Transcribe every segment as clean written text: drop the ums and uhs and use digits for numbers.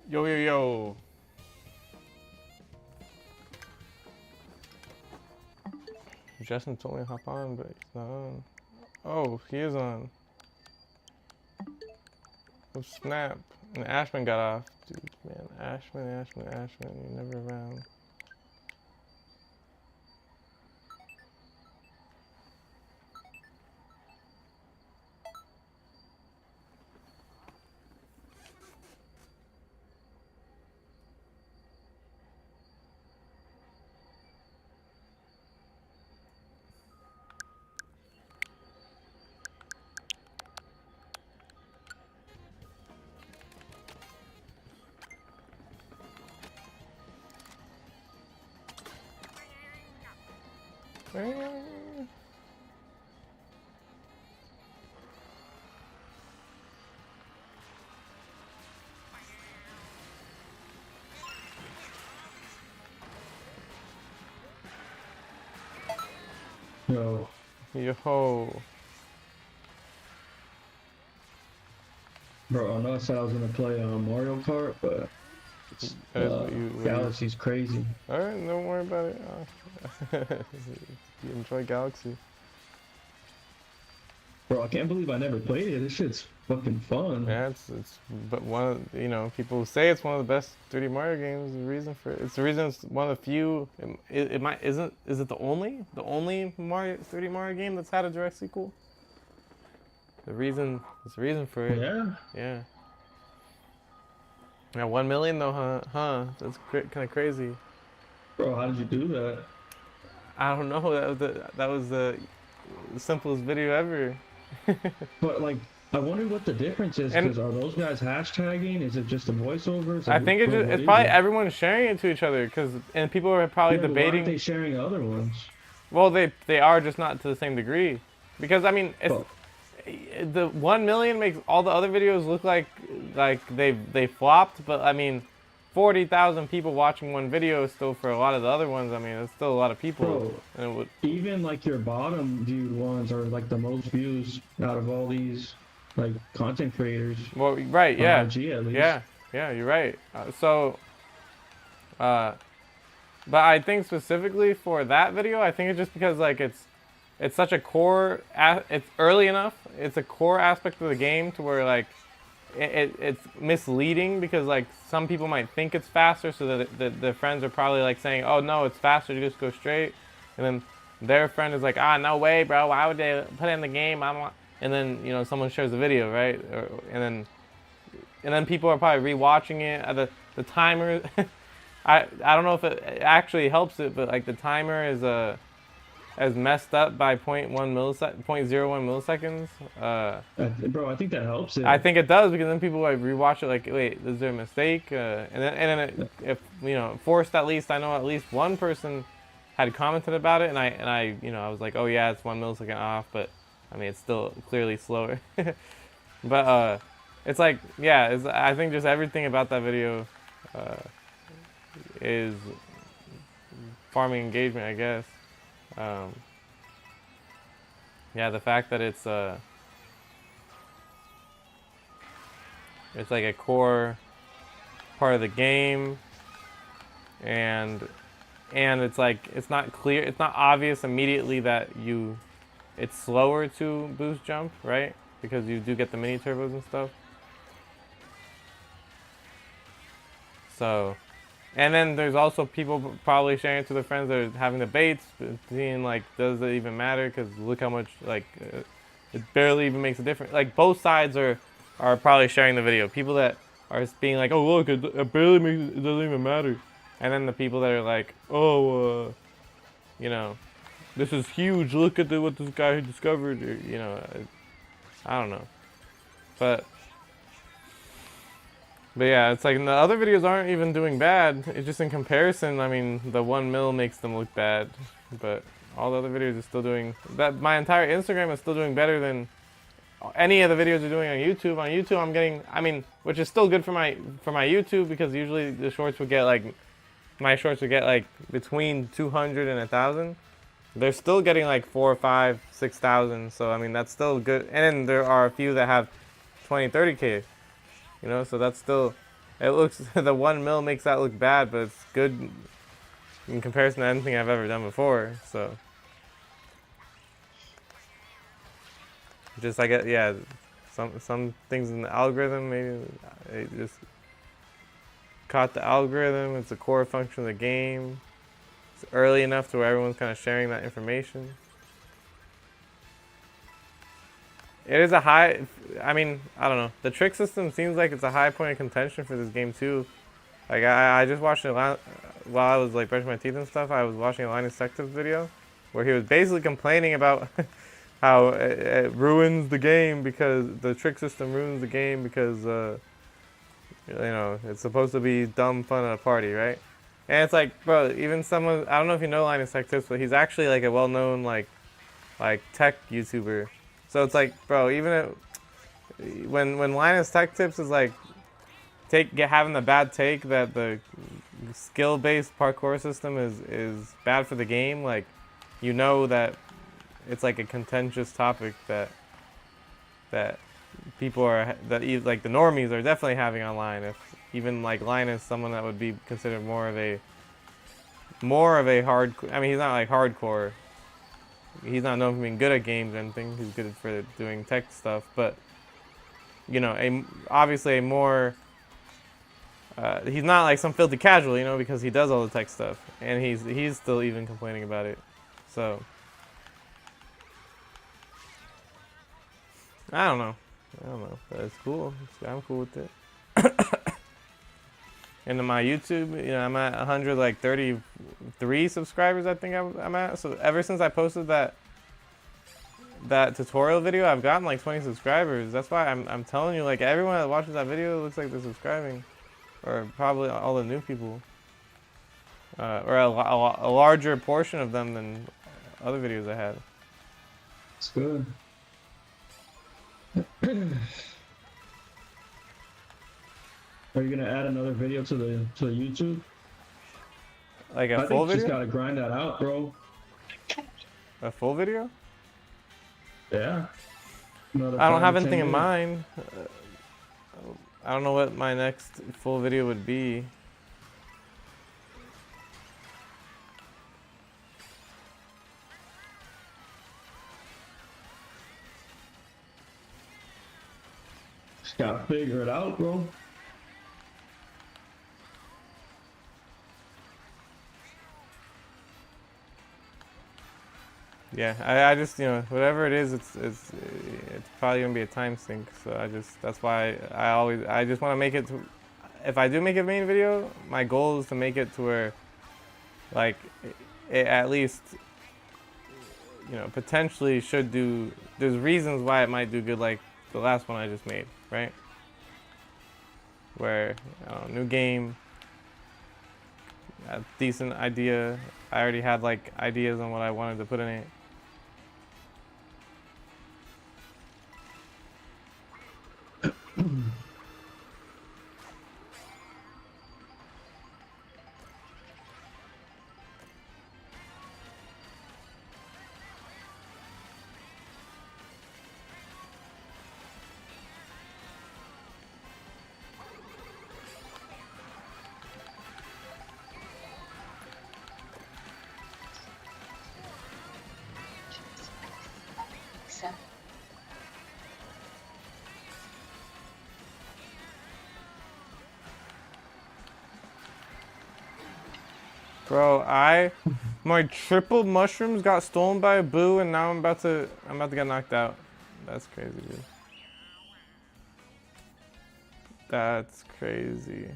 Yo, yo, yo. Justin told me to hop on, but he's not on. Oh, he is on. Oh, snap. And Ashman got off. Dude, man. Ashman. You're never around. Yo. Yo. Bro, I know I said I was gonna play Mario Kart, but Galaxy's crazy. Alright, don't worry about it. You enjoy Galaxy. Bro, I can't believe I never played it. This shit's fucking fun. Yeah, but one of, you know, people say it's one of the best 3D Mario games. The reason for it, it's the reason it's one of the few. It might is it the only Mario 3D Mario game that's had a direct sequel? There's a reason for it. Yeah. Yeah. Yeah, 1 million though, huh? That's kind of crazy. Bro, how did you do that? I don't know. That was the simplest video ever. But like, I wonder what the difference is, because are those guys hashtagging? Is it just a voiceover? I think it's probably everyone sharing it to each other, and people are probably debating. Why aren't they sharing other ones? Well, they are, just not to the same degree, because I mean, the 1 million makes all the other videos look like they flopped, but I mean, 40,000 people watching one video is still, for a lot of the other ones, I mean, it's still a lot of people. Bro, even like your bottom viewed ones are like the most views out of all these like content creators. Well, right, yeah. IG, at least. Yeah, you're right. But I think specifically for that video, I think it's just because like it's such a core, it's early enough, it's a core aspect of the game to where like it's misleading, because like some people might think it's faster, so that the friends are probably like saying, oh no, it's faster to just go straight, and then their friend is like, ah, no way, bro, why would they put it in the game? And then, you know, someone shares the video, right? And then people are probably rewatching it. The timer, I don't know if it actually helps it, but like the timer is as messed up by 0.01 milliseconds. Bro, I think that helps it. I think it does, because then people like rewatch it like, wait, is there a mistake? And then if you know, forced, at least I know at least one person had commented about it, and I you know, I was like, oh yeah, it's 1 millisecond off, but I mean, it's still clearly slower. But it's like, yeah, I think just everything about that video is farming engagement, I guess. Yeah, the fact that it's like a core part of the game, and it's like, it's not clear, it's not obvious immediately that it's slower to boost jump, right? Because you do get the mini turbos and stuff. So, and then there's also people probably sharing it to their friends that are having debates, seeing like, does it even matter? Because look how much, like, it barely even makes a difference. Like, both sides are probably sharing the video. People that are being like, oh look, it barely makes, it doesn't even matter. And then the people that are like, oh, you know, this is huge, look at what this guy discovered, or, you know, I don't know. But yeah, it's like the other videos aren't even doing bad. It's just in comparison, I mean, the 1 mil makes them look bad, but all the other videos are still doing that. My entire Instagram is still doing better than any of the videos are doing on YouTube. On YouTube, I'm getting, I mean, which is still good for my YouTube, because usually the shorts would get like, my shorts would get like between 200 and 1,000. they're still getting like 4, 5, 6,000. So I mean that's still good. And then there are a few that have 20, 30K. You know, so that's still. It looks the 1 mil makes that look bad, but it's good in comparison to anything I've ever done before. So just I get yeah, some things in the algorithm maybe it just caught the algorithm. It's a core function of the game. It's early enough to where everyone's kind of sharing that information. It is a high. I mean, I don't know. The trick system seems like it's a high point of contention for this game too. Like I just watched it while I was like brushing my teeth and stuff. I was watching a Linus Tech Tips video where he was basically complaining about how it ruins the game because the trick system ruins the game because you know it's supposed to be dumb fun at a party, right? And it's like, bro, even someone I don't know if you know Linus Tech Tips, but he's actually like a well-known like tech YouTuber. So it's like, bro, even when Linus Tech Tips is like having the bad take that the skill-based parkour system is bad for the game, like you know that it's like a contentious topic that people are like the normies are definitely having online. If even like Linus, someone that would be considered more of a hard. I mean, he's not like hardcore. He's not known for being good at games or anything. He's good for doing tech stuff, but you know, obviously a more. He's not like some filthy casual, you know, because he does all the tech stuff, and he's still even complaining about it. So I don't know, but it's cool. I'm cool with it. And then my YouTube, you know, I'm at 133 subscribers. I think I'm at. So ever since I posted that tutorial video, I've gotten like 20 subscribers. That's why I'm telling you, like everyone that watches that video looks like they're subscribing. Or probably all the new people, or a larger portion of them than other videos I had. It's good. Are you gonna add another video to the YouTube? Like a I full think you video? just gotta grind that out, bro. A full video? Yeah. Another I don't 5 have to 10 anything in minutes. mind. I don't know what my next full video would be. Just gotta figure it out, bro. Yeah, I just, you know, whatever it is, it's probably gonna be a time sink. So that's why I just want to make it to. If I do make a main video, my goal is to make it to where, like, it at least, you know, potentially should do. There's reasons why it might do good, like the last one I just made, right? Where, new game, a decent idea. I already had like ideas on what I wanted to put in it. Bro, my triple mushrooms got stolen by a boo, and now I'm about to get knocked out. That's crazy, dude. That's crazy.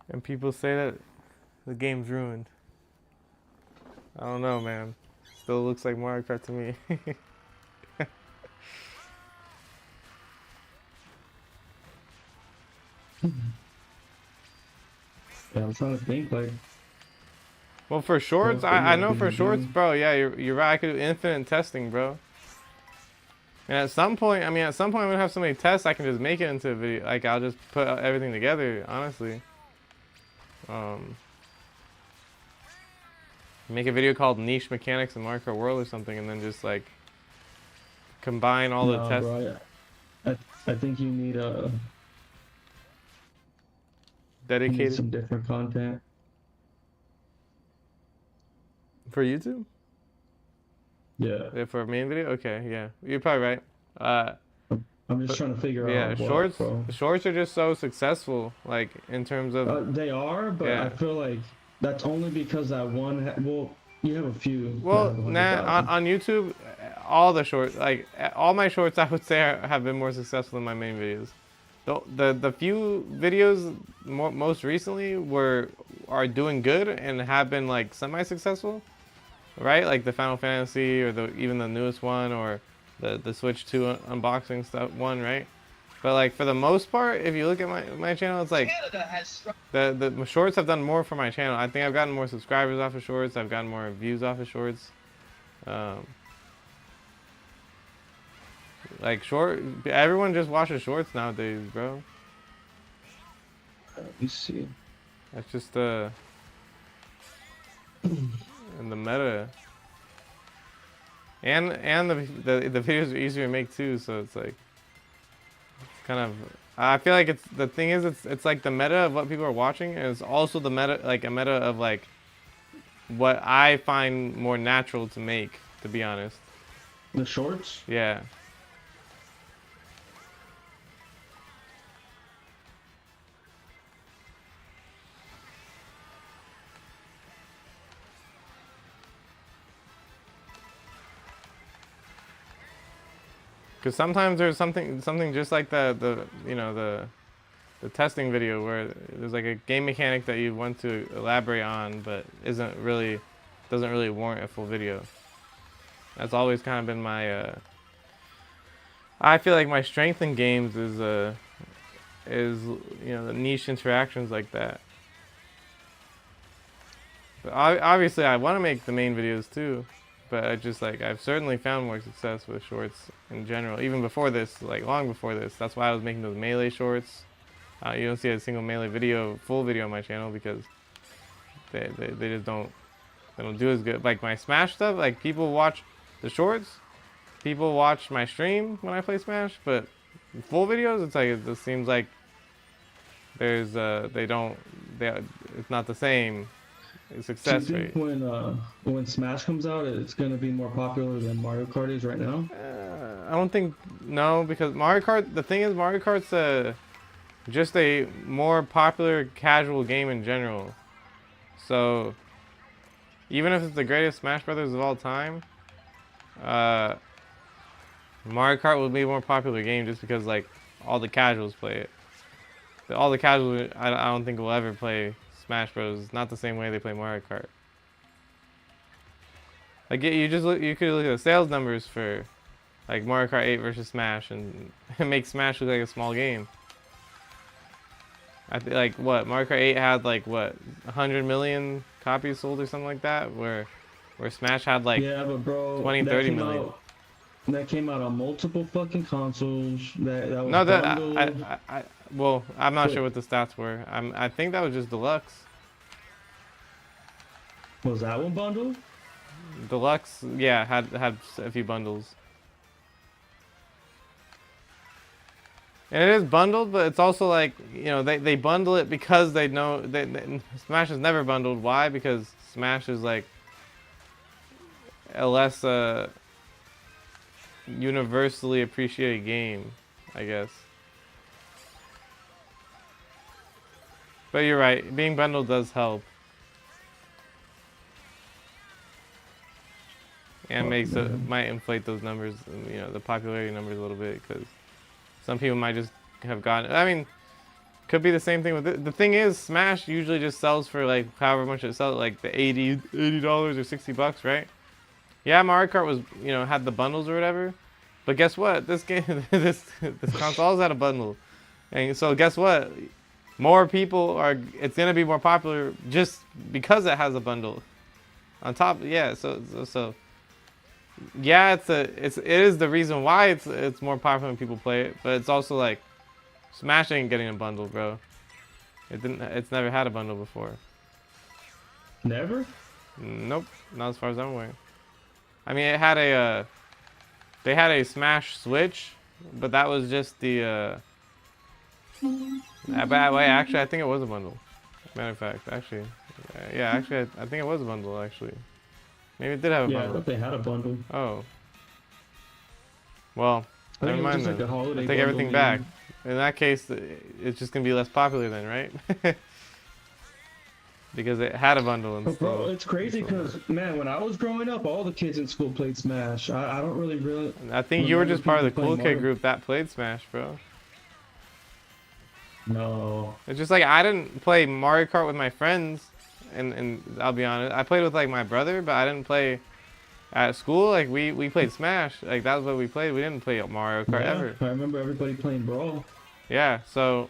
And people say that the game's ruined. I don't know, man. Still looks like Mario Kart to me. Yeah, I'm trying to think, like, Well, for shorts, What I you know gonna for shorts, do? bro. Yeah, you're right. I could do infinite testing, bro. And at some point, I mean, at some point, I'm gonna have so many tests, I can just make it into a video. Like, I'll just put everything together, honestly. Um, make a video called Niche Mechanics in Mario Kart World or something, and then just like combine all the No, tests. bro. I think you need Dedicated some different content. for YouTube? Yeah. Yeah, for a main video? Okay, yeah. You're probably right. I'm just But trying to figure yeah, out what, bro. shorts are just so successful, like in terms of They are, but I yeah. feel like that's only because that one. Well, you have a few that Well, have a hundred nah, thousand. on YouTube, all the shorts, like all my shorts, I would say have been more successful than my main videos. The few videos most recently are doing good and have been like semi-successful, right? Like the Final Fantasy or even the newest one or the Switch 2 unboxing stuff one, right? But like for the most part, if you look at my channel, it's like the shorts have done more for my channel. I think I've gotten more subscribers off of shorts. I've gotten more views off of shorts. Um, like everyone just watches shorts nowadays, bro. Let me see. That's just in the meta. And the videos are easier to make too, so it's like it's kind of I feel like it's the thing is it's like the meta of what people are watching and it's also the meta like a meta of like what I find more natural to make, to be honest. The shorts? Yeah. Because sometimes there's something just like the you know the testing video where there's like a game mechanic that you want to elaborate on but doesn't really warrant a full video. That's always kind of been my I feel like my strength in games is you know the niche interactions like that. But obviously I want to make the main videos too. But I just like I've certainly found more success with shorts in general. Even before this, like long before this. That's why I was making those melee shorts. You don't see a single melee full video on my channel because they just don't do as good. Like my Smash stuff, like people watch the shorts, people watch my stream when I play Smash, but full videos, it's like it just seems like there's it's not the same success Do you rate. think when Smash comes out, it's gonna be more popular than Mario Kart is right now? I don't think no, because Mario Kart. The thing is, Mario Kart's just a more popular casual game in general. So even if it's the greatest Smash Brothers of all time, Mario Kart will be a more popular game just because like all the casuals play it. All the casuals, I don't think will ever play Smash Bros. Not the same way they play Mario Kart. Like you could look at the sales numbers for like Mario Kart 8 versus Smash and make Smash look like a small game. I think like what Mario Kart 8 had like what 100 million copies sold or something like that, where Smash had like Yeah, but bro, 20, 30 million. That came out on multiple fucking consoles. That was No, that bundled. well, I'm not Wait. sure what the stats were. I think that was just deluxe. Was that one bundled? Deluxe, yeah, had a few bundles. And it is bundled, but it's also like, you know, they bundle it because they know Smash is never bundled. Why? Because Smash is like a less universally appreciated game, I guess. But you're right, being bundled does help. And might inflate those numbers, you know, the popularity numbers a little bit, because some people might just have gotten. I mean, could be the same thing with it. The thing is, Smash usually just sells for like however much it sells, like the $80 or $60, right? Yeah, Mario Kart was, you know, had the bundles or whatever, but guess what? This game, this console's had a bundle, and so guess what? More people are. It's gonna be more popular just because it has a bundle. On top, yeah. So yeah, it is the reason why it's more popular when people play it, but it's also like Smash ain't getting a bundle, bro. It's never had a bundle before. Never? Nope, not as far as I'm aware. I mean, it had they had a Smash Switch, but that was just the but wait, actually, I think it was a bundle. Matter of fact, actually, yeah, actually, I think it was a bundle. Actually, maybe it did have a Yeah, I bundle. thought they had a bundle. Oh, well, I think never it was mind just like then. a holiday I take bundle, everything back. In that case, it's just gonna be less popular then, right? Because it had a bundle and But bro, still. it's crazy because man, when I was growing up, all the kids in school played Smash. I don't really I think you were remember just part of the people cool playing kid Mario. group that played Smash, bro. No. It's just like I didn't play Mario Kart with my friends, and I'll be honest, I played with like my brother, but I didn't play at school. Like we played Smash, like that was what we played. We didn't play Mario Kart Yeah, ever. I remember everybody playing Brawl. Yeah, so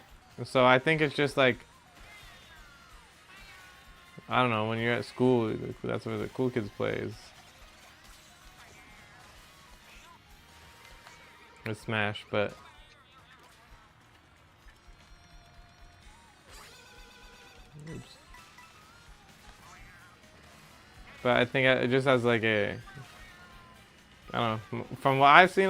I think it's just like I don't know, when you're at school, that's where the cool kids play is Smash, but oops. But I think it just has like a I don't know. From what I've seen,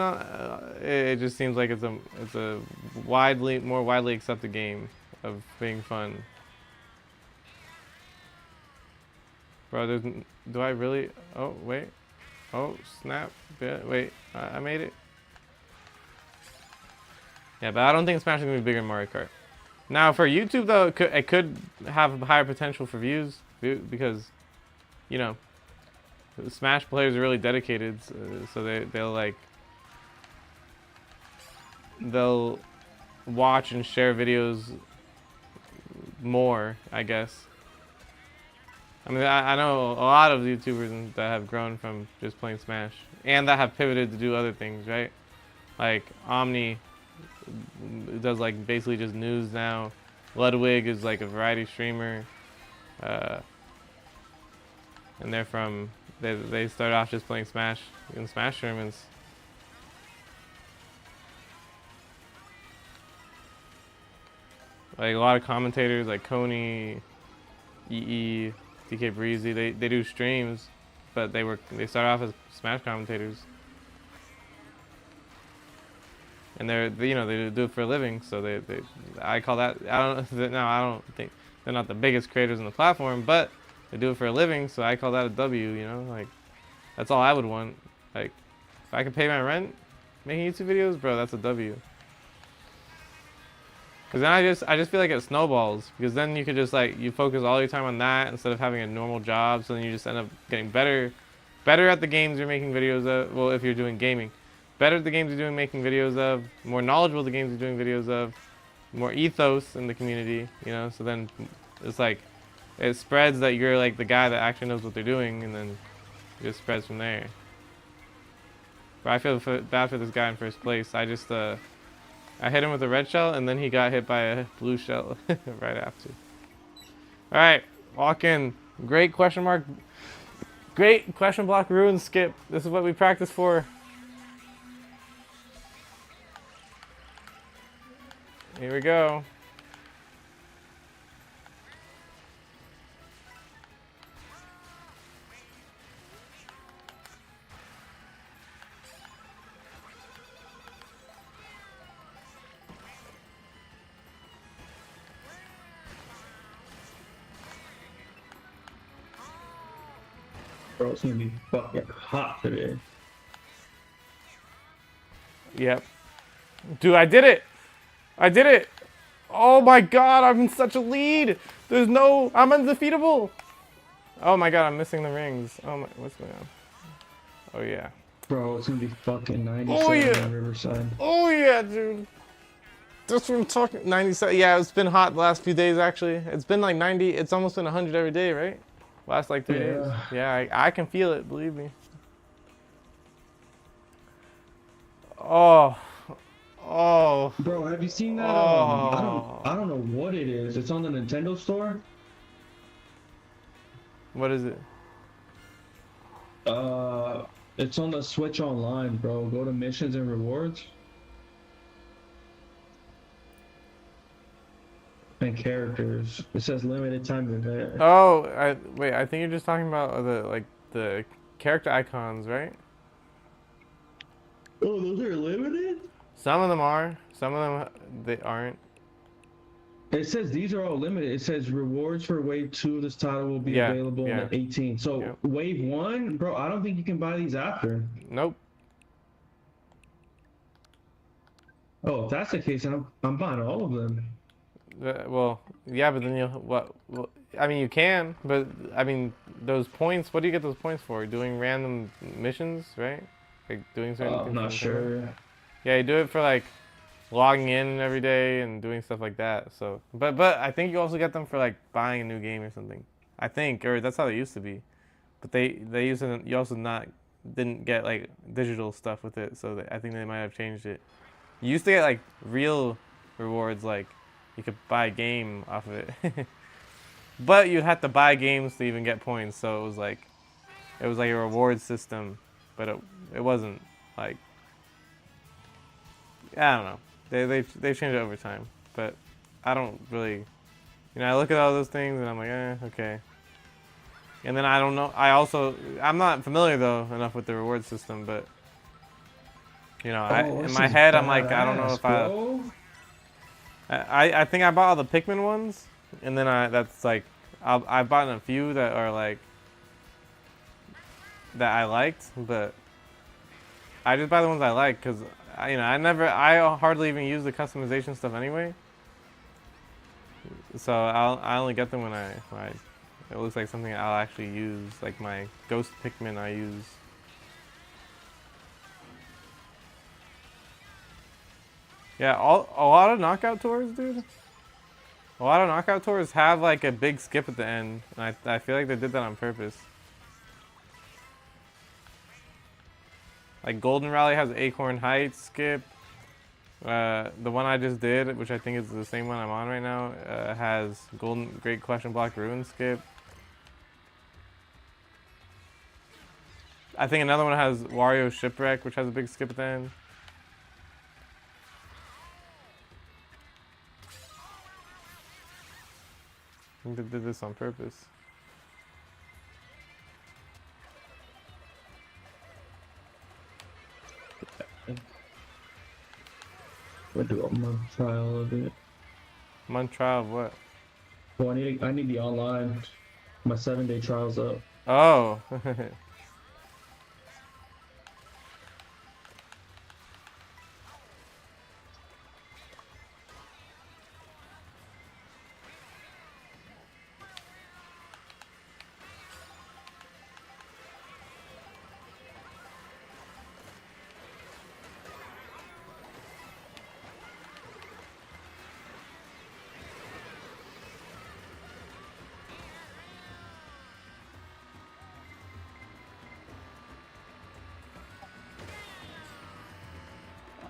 it just seems like it's a more widely accepted game of being fun. Bro, do I really? Oh wait, oh snap! Wait, I made it. Yeah, but I don't think Smash is gonna be bigger than Mario Kart. Now for YouTube though, it could have higher potential for views because, you know, Smash players are really dedicated, so they'll watch and share videos more, I guess. I mean, I know a lot of YouTubers that have grown from just playing Smash and that have pivoted to do other things, right? Like Omni does like basically just news now. Ludwig is like a variety streamer, and they're from they started off just playing Smash in Smash tournaments. Like a lot of commentators like Coney, EE, DK Breezy, they do streams, but they started off as Smash commentators. And they do it for a living, so I call that, I don't think they're not the biggest creators on the platform, but they do it for a living, so I call that a W, you know, like that's all I would want. Like if I could pay my rent making YouTube videos, bro, that's a W. Cause then I just feel like it snowballs, because then you could just like you focus all your time on that instead of having a normal job, so then you just end up getting better at the games you're making videos of. Well, if you're doing gaming, better at the games you're making videos of, more knowledgeable of the games you're doing videos of, more ethos in the community, you know. So then it's like it spreads that you're like the guy that actually knows what they're doing, and then it just spreads from there. But I feel bad for this guy in first place. I hit him with a red shell, and then he got hit by a blue shell right after. All right, walk in. Great question mark. Great question block ruin skip. This is what we practice for. Here we go. Bro, it's gonna be fucking hot today. Yep. Dude, I did it. I did it. Oh my god, I'm in such a lead. I'm undefeatable. Oh my god, I'm missing the rings. Oh my, what's going on? Oh yeah. Bro, it's gonna be fucking 97 Oh yeah. on Riverside. Oh yeah, dude. That's what I'm talking. 97. Yeah, it's been hot the last few days actually. It's been like 90. It's almost been 100 every day, right? Last like 3 days. Yeah, I can feel it. Believe me. Oh. Oh. Bro, have you seen that? I don't know what it is. It's on the Nintendo store. What is it? Uh, it's on the Switch Online, bro. Go to missions and rewards and characters. It says limited time event. Oh, wait. I think you're just talking about the character icons, right? Oh, those are limited? Some of them are. Some of them they aren't. It says these are all limited. It says rewards for wave 2 of this title will be Yeah, available on yeah, the 18th. So yep. wave 1, bro, I don't think you can buy these after. Nope. Oh, if that's the case, I'm buying all of them. Well, yeah, but then you what? Well, I mean, you can, but I mean, those points. What do you get those points for? Doing random missions, right? Like doing certain I'm things not on the server. sure. Yeah, you do it for like logging in every day and doing stuff like that. So, but I think you also get them for like buying a new game or something. I think, or that's how it used to be. But they used to. You also not didn't get like digital stuff with it. So I think they might have changed it. You used to get like real rewards, like you could buy a game off of it. But you'd have to buy games to even get points. So it was like a reward system, but it wasn't like I don't know. They've changed it over time, but I don't really. I look at all those things and I'm like, okay. And then I don't know. I'm not familiar though enough with the reward system, but Oh, in this my is head I'm like, I don't know badass, if I bro. I think I bought all the Pikmin ones, and then that's like I've bought a few that are like that I liked, but I just buy the ones I like because I hardly even use the customization stuff anyway. So I only get them when I it looks like something I'll actually use, like my Ghost Pikmin I use. Yeah, a lot of knockout tours, dude. A lot of knockout tours have like a big skip at the end, and I feel like they did that on purpose. Like Golden Rally has Acorn Heights skip. The one I just did, which I think is the same one I'm on right now, has Great Question Block Ruin skip. I think another one has Wario Shipwreck, which has a big skip at the end. I think they did this on purpose. We'll do a month trial of it. Month trial of what? Well, I need the online. My 7-day trial's up. Oh.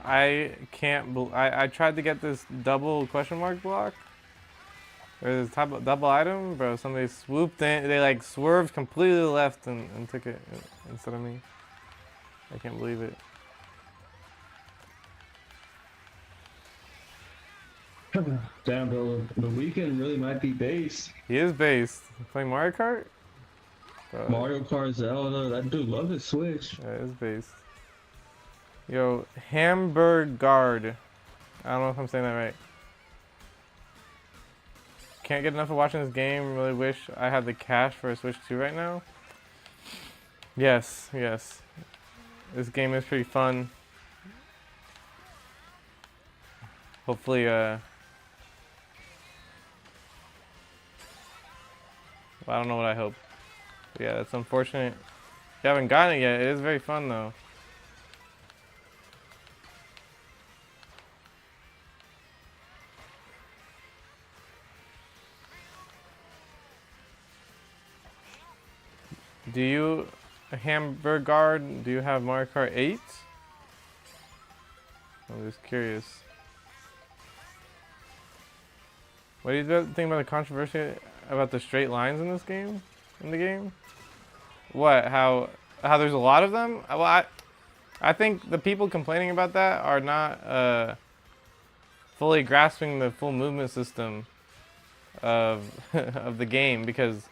I can't. I tried to get this double question mark block, or this double item, bro. Somebody swooped in. They like swerved completely left and took it instead of me. I can't believe it. Damn, bro. The weekend really might be based. He is based. Playing Mario Kart? Bro, Mario Kart, Zelda. That dude loves his Switch. yeah, it is based. Yo, Hamburgard. I don't know if I'm saying that right. Can't get enough of watching this game. Really wish I had the cash for a Switch 2 right now. Yes, yes. This game is pretty fun. Hopefully, well, I don't know what I hope. But yeah, that's unfortunate. If you haven't gotten it yet, it is very fun though. Do you, Hamburgard, do you have Mario Kart 8? I'm just curious. What do you think about the controversy about the straight lines in this game? In the game? What? How how there's a lot of them. Well, I think the people complaining about that are not fully grasping the full movement system of of the game, because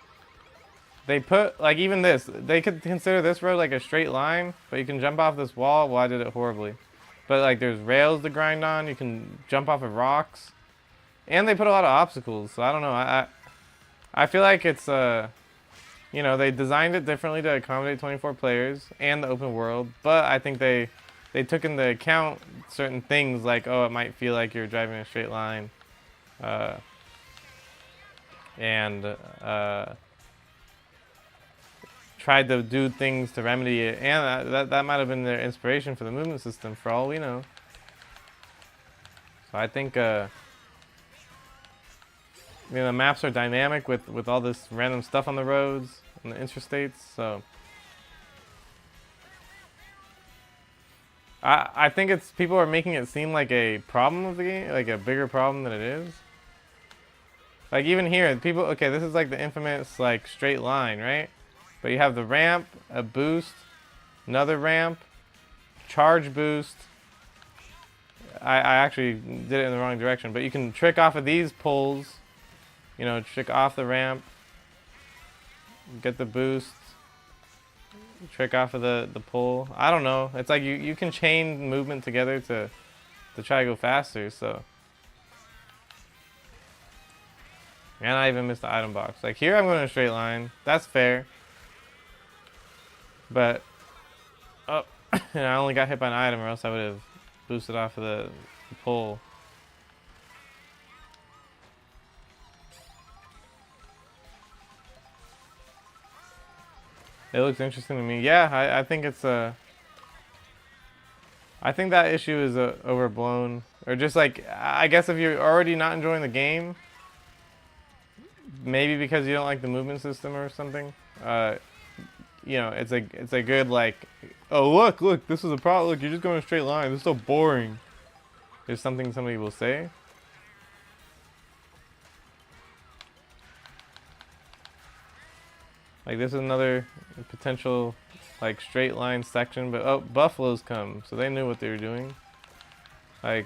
they put, like, even this, they could consider this road like a straight line, but you can jump off this wall. Well, I did it horribly. But like there's rails to grind on, you can jump off of rocks. And they put a lot of obstacles, so I don't know. I feel like it's you know, they designed it differently to accommodate 24 players and the open world, but I think they took into account certain things like, oh, it might feel like you're driving a straight line, and tried to do things to remedy it, and that might have been their inspiration for the movement system, for all we know. So I think you know, the maps are dynamic with all this random stuff on the roads and the interstates, so I think it's, people are making it seem like a problem of the game, like a bigger problem than it is. Like even here, people, okay, this is like the infamous like straight line, right? But you have the ramp, a boost, another ramp, charge boost. I actually did it in the wrong direction, but you can trick off of these poles. You know, trick off the ramp, get the boost, trick off of the pole. I don't know. It's like you can chain movement together to try to go faster, so. And I even missed the item box. Like here I'm going in a straight line. That's fair. But, oh, and I only got hit by an item, or else I would have boosted off of the pole. It looks interesting to me. Yeah, I think it's I think that issue is overblown, or just like, I guess if you're already not enjoying the game, maybe because you don't like the movement system or something, you know, it's a good like, oh look, this is a problem. Look, you're just going a straight line. This is so boring. There's something somebody will say. Like this is another potential like straight line section, but oh, buffaloes come, so they knew what they were doing. Like,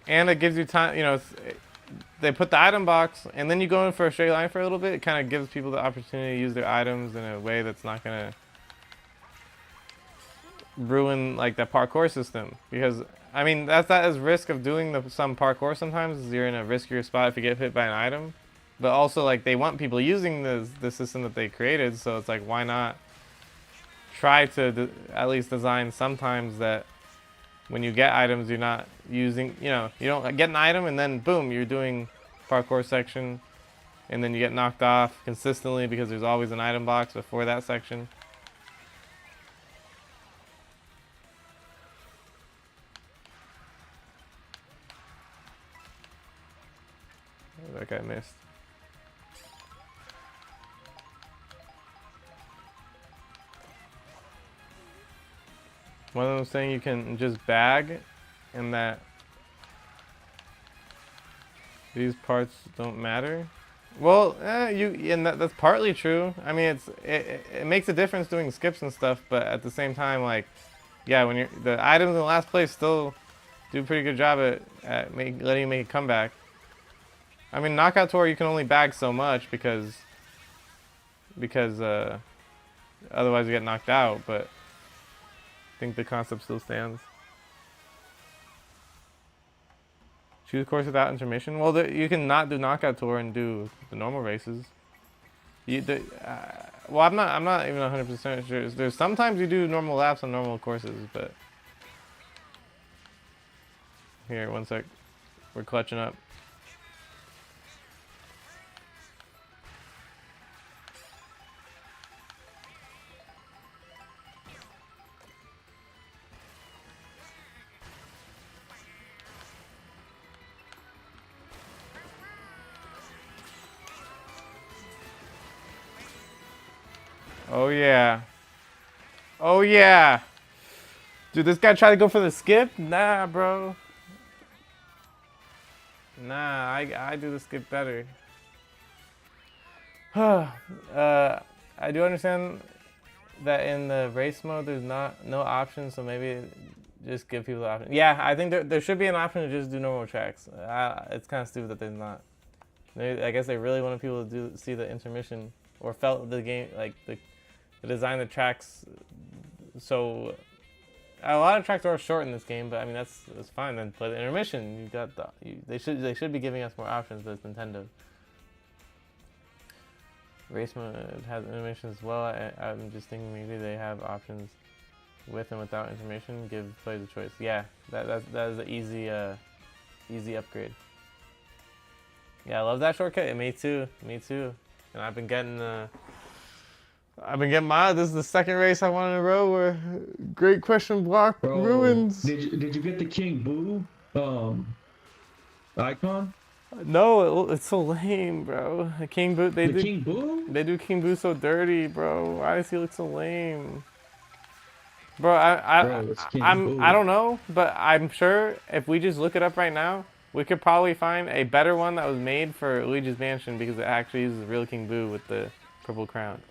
and it gives you time, you know, they put the item box and then you go in for a straight line for a little bit. It kind of gives people the opportunity to use their items in a way that's not gonna ruin like the parkour system, because I mean that is risk of doing some parkour sometimes, is you're in a riskier spot if you get hit by an item. But also, like, they want people using the system that they created, so it's like, why not try to at least design sometimes that when you get items, you're not using, you know, you don't get an item and then boom, you're doing parkour section, and then you get knocked off consistently because there's always an item box before that section. That guy missed. One of them saying you can just bag, and that these parts don't matter. Well, and that's partly true. I mean, it makes a difference doing skips and stuff, but at the same time, like, yeah, when the items in the last place still do a pretty good job at letting you make a comeback. I mean, Knockout Tour you can only bag so much because otherwise you get knocked out, but I think the concept still stands. Choose course without intermission. Well, you can not do Knockout Tour and do the normal races. Well, I'm not even 100% sure. There's sometimes you do normal laps on normal courses, but here, one sec. We're clutching up. Oh yeah. Oh yeah. Dude, this guy tried to go for the skip? Nah, bro. Nah, I do the skip better. I I do understand that in the race mode there's no options, so maybe just give people the option. Yeah, I think there should be an option to just do normal tracks. It's kind of stupid that there's not. I guess they really wanted people to see the intermission, or felt the game like the design of the tracks. So a lot of tracks are short in this game, but I mean that's fine. Then play the intermission. You got they should be giving us more options, but it's Nintendo. Race mode has intermission as well. I'm just thinking maybe they have options with and without intermission. Give players a choice. Yeah, that is an easy upgrade. Yeah, I love that shortcut. Me too. Me too. And I've been getting my. This is the second race I won in a row where Great Question Block Bro, ruins. did you get the King Boo icon? No, it's so lame, bro. The King Boo, King Boo? they do King Boo so dirty, bro. Why does he look so lame? Bro, I don't know, but I'm sure if we just look it up right now, we could probably find a better one that was made for Luigi's Mansion because it actually uses real King Boo with the purple crown.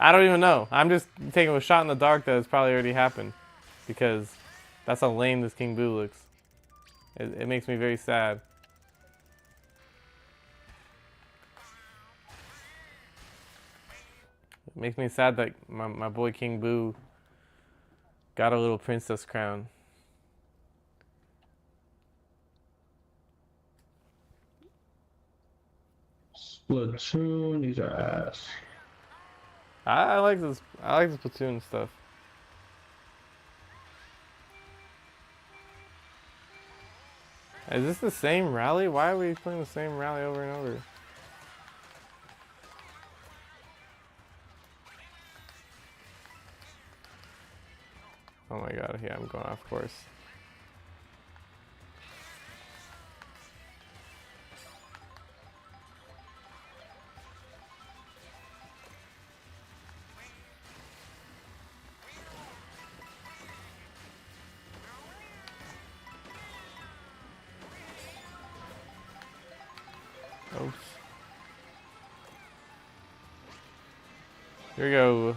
I don't even know. I'm just taking a shot in the dark that it's probably already happened because that's how lame this King Boo looks. It makes me very sad. It makes me sad that my boy King Boo got a little princess crown. Splatoon, these are ass. I like this. I like this Splatoon stuff. Is this the same rally? Why are we playing the same rally over and over? Oh my god, yeah, I'm going off course. Oops. Here we go.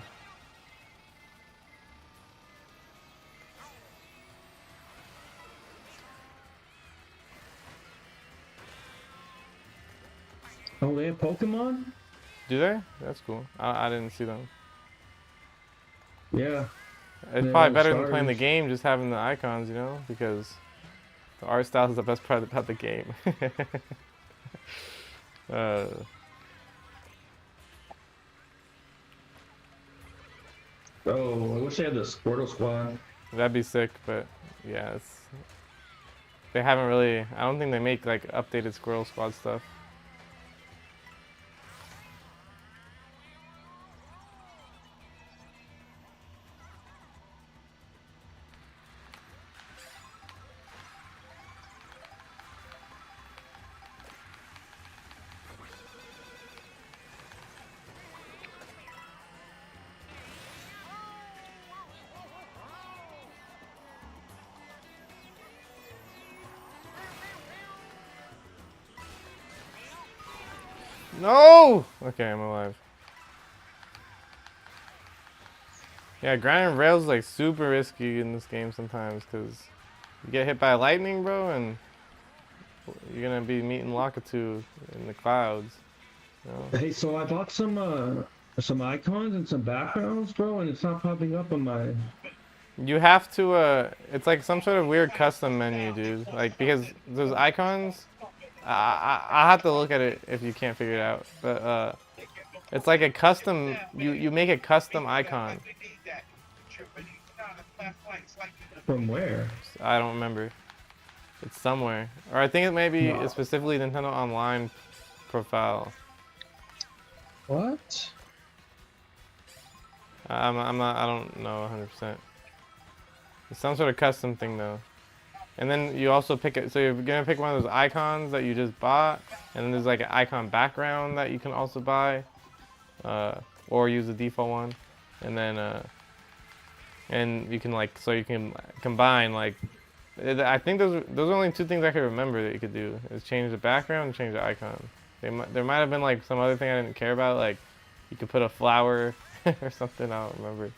Oh, they have Pokemon? Do they? That's cool. I didn't see them. Yeah. It's They probably have better than playing the starters. game, just having the icons, you know? Because the art style is the best part about the game. uh, Oh, I wish they had the Squirtle Squad. that'd be sick, but yeah, they haven't really. I don't think they make like updated Squirrel Squad stuff. No! Okay, I'm alive. Yeah, grinding rails is like super risky in this game sometimes because you get hit by lightning, bro, and you're gonna be meeting Lakitu in the clouds. You know? Hey, so I bought some icons and some backgrounds, bro, and it's not popping up on my. You have to, it's like some sort of weird custom menu, dude. Like, because those icons, I'll have to look at it if you can't figure it out. But, it's like a custom, you make a custom icon. From where? I don't remember. It's somewhere. Or I think it may be specifically Nintendo Online profile. What? I don't know 100%. It's some sort of custom thing though. And then you also pick it, so you're gonna pick one of those icons that you just bought, and then there's like an icon background that you can also buy, or use the default one, and then and you can like, so you can combine like, I think those are only two things I can remember that you could do, is change the background and change the icon. There might have been like some other thing I didn't care about, like You could put a flower or something. I don't remember.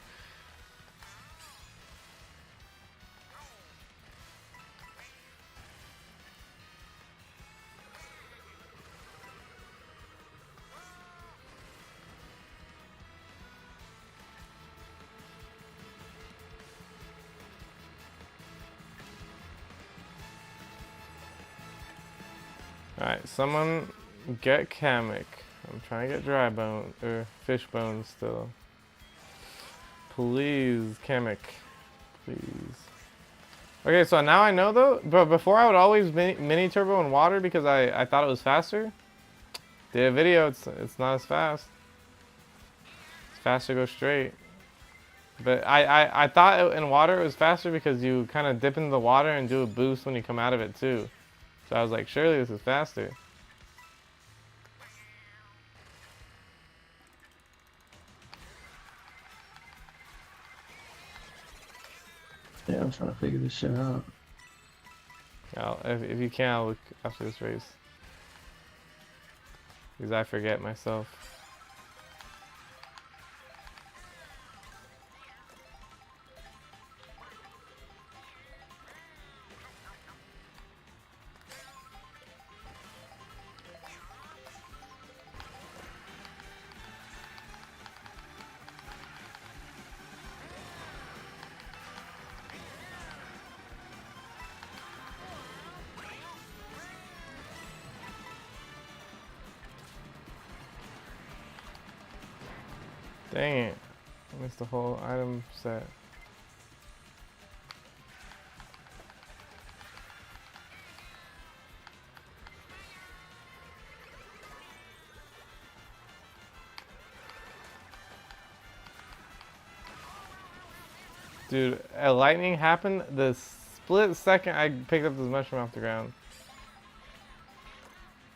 Alright, someone get Kamek. I'm trying to get dry bone or fish bones still. Please, Kamek. Please. Okay, so now I know though, but before I would always mini turbo in water because I thought it was faster. Did a video, it's not as fast. It's faster to go straight. But I thought in water it was faster because you kind of dip into the water and do a boost when you come out of it too. So I was like, surely this is faster. Yeah, I'm trying to figure this shit out. If you can, I'll look after this race. Because I forget myself. Dang it. I missed the whole item set. Dude, a lightning happened the split second I picked up this mushroom off the ground.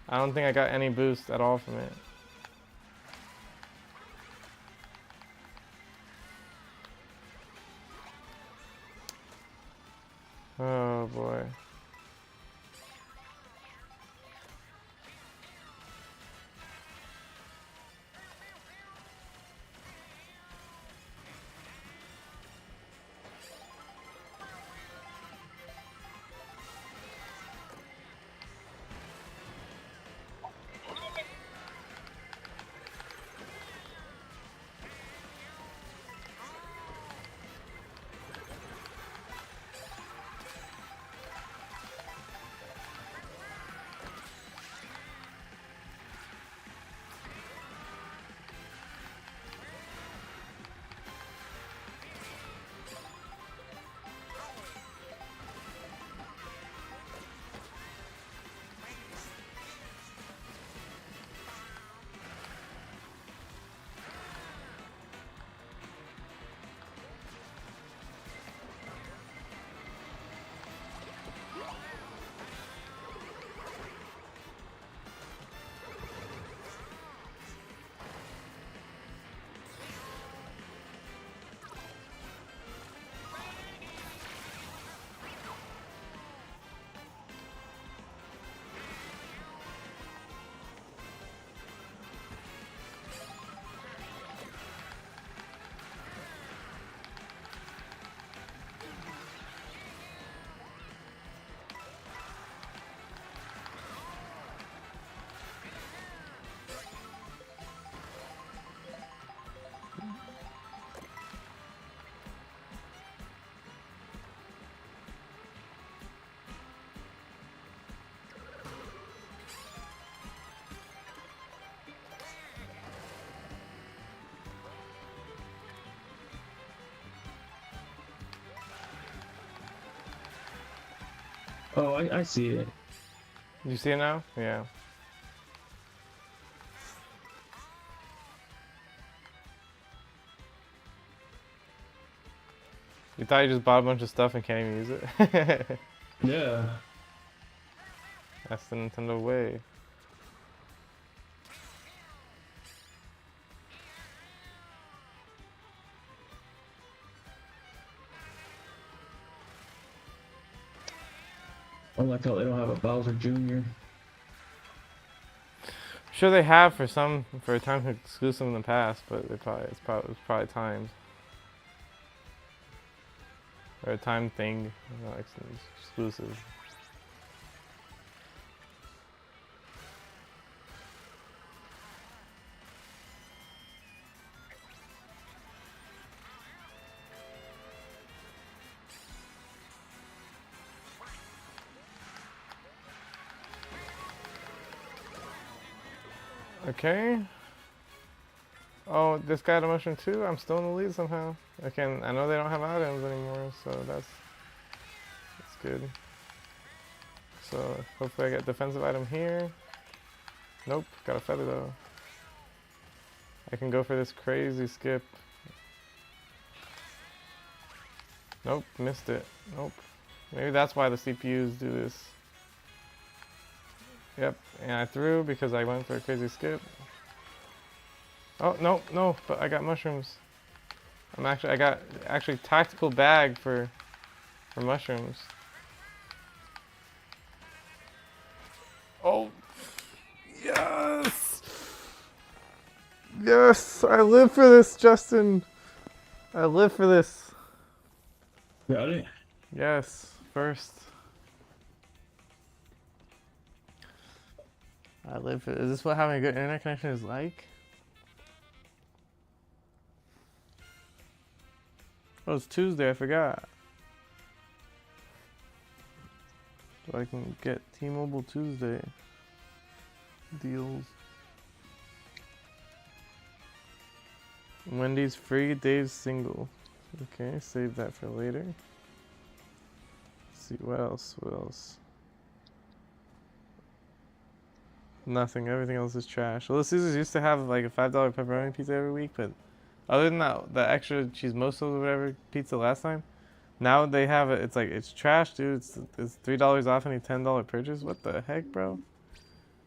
I don't think I got any boost at all from it. Oh boy. Oh, I see it. You see it now? Yeah. You thought you just bought a bunch of stuff and can't even use it? Yeah. That's the Nintendo way. I like how they don't have a Bowser Jr. sure they have for a time exclusive in the past, but it's probably timed. Or a time thing, not exclusive. Okay. Oh, this guy had a mushroom too? I'm still in the lead somehow. I know they don't have items anymore, so that's good. So hopefully I get defensive item here. Nope, got a feather though. I can go for this crazy skip. Nope, missed it. Nope. Maybe that's why the CPUs do this. Yep, and I threw because I went for a crazy skip. Oh, no, but I got mushrooms. I got tactical bag for mushrooms. Oh, yes! Yes, I live for this, Justin. I live for this. Got it? Yes, first. I live for this. Is this what having a good internet connection is like? Oh, it's Tuesday, I forgot. So I can get T-Mobile Tuesday deals. Wendy's free, Dave's single. Okay, save that for later. Let's see, what else? Nothing, everything else is trash. Little Caesars used to have like a $5 pepperoni pizza every week, but other than that, the extra chismosos or whatever pizza last time, now they have it, it's trash, dude. It's $3 off any $10 purchase. What the heck, bro?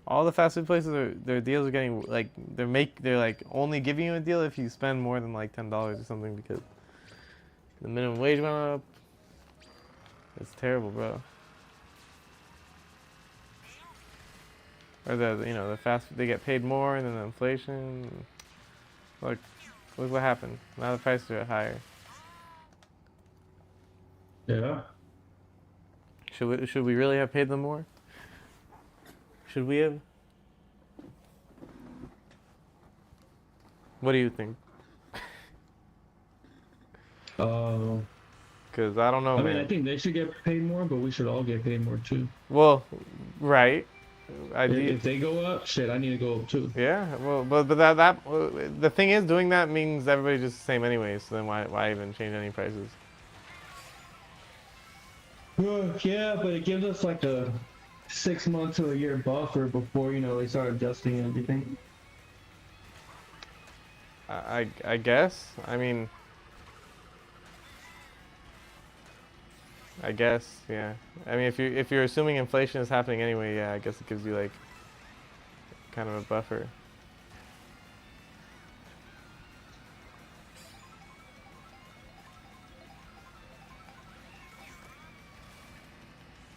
All the fast food places their deals are getting like they're like only giving you a deal if you spend more than like $10 or something because the minimum wage went up. It's terrible, bro. Or the fast food, they get paid more and then the inflation. Look what happened. Now the prices are higher. Yeah. Should we really have paid them more? Should we have? What do you think? Because I don't know, I man. mean, I think they should get paid more, but we should all get paid more too. Well, right. If they go up, shit, I need to go up too. Yeah, well, but the thing is, doing that means everybody's just the same anyway. So then why even change any prices? Well, yeah, but it gives us like a 6 month to a year buffer before they start adjusting everything. I guess. I mean, I guess, yeah. I mean, if you're assuming inflation is happening anyway, yeah, I guess it gives you like kind of a buffer.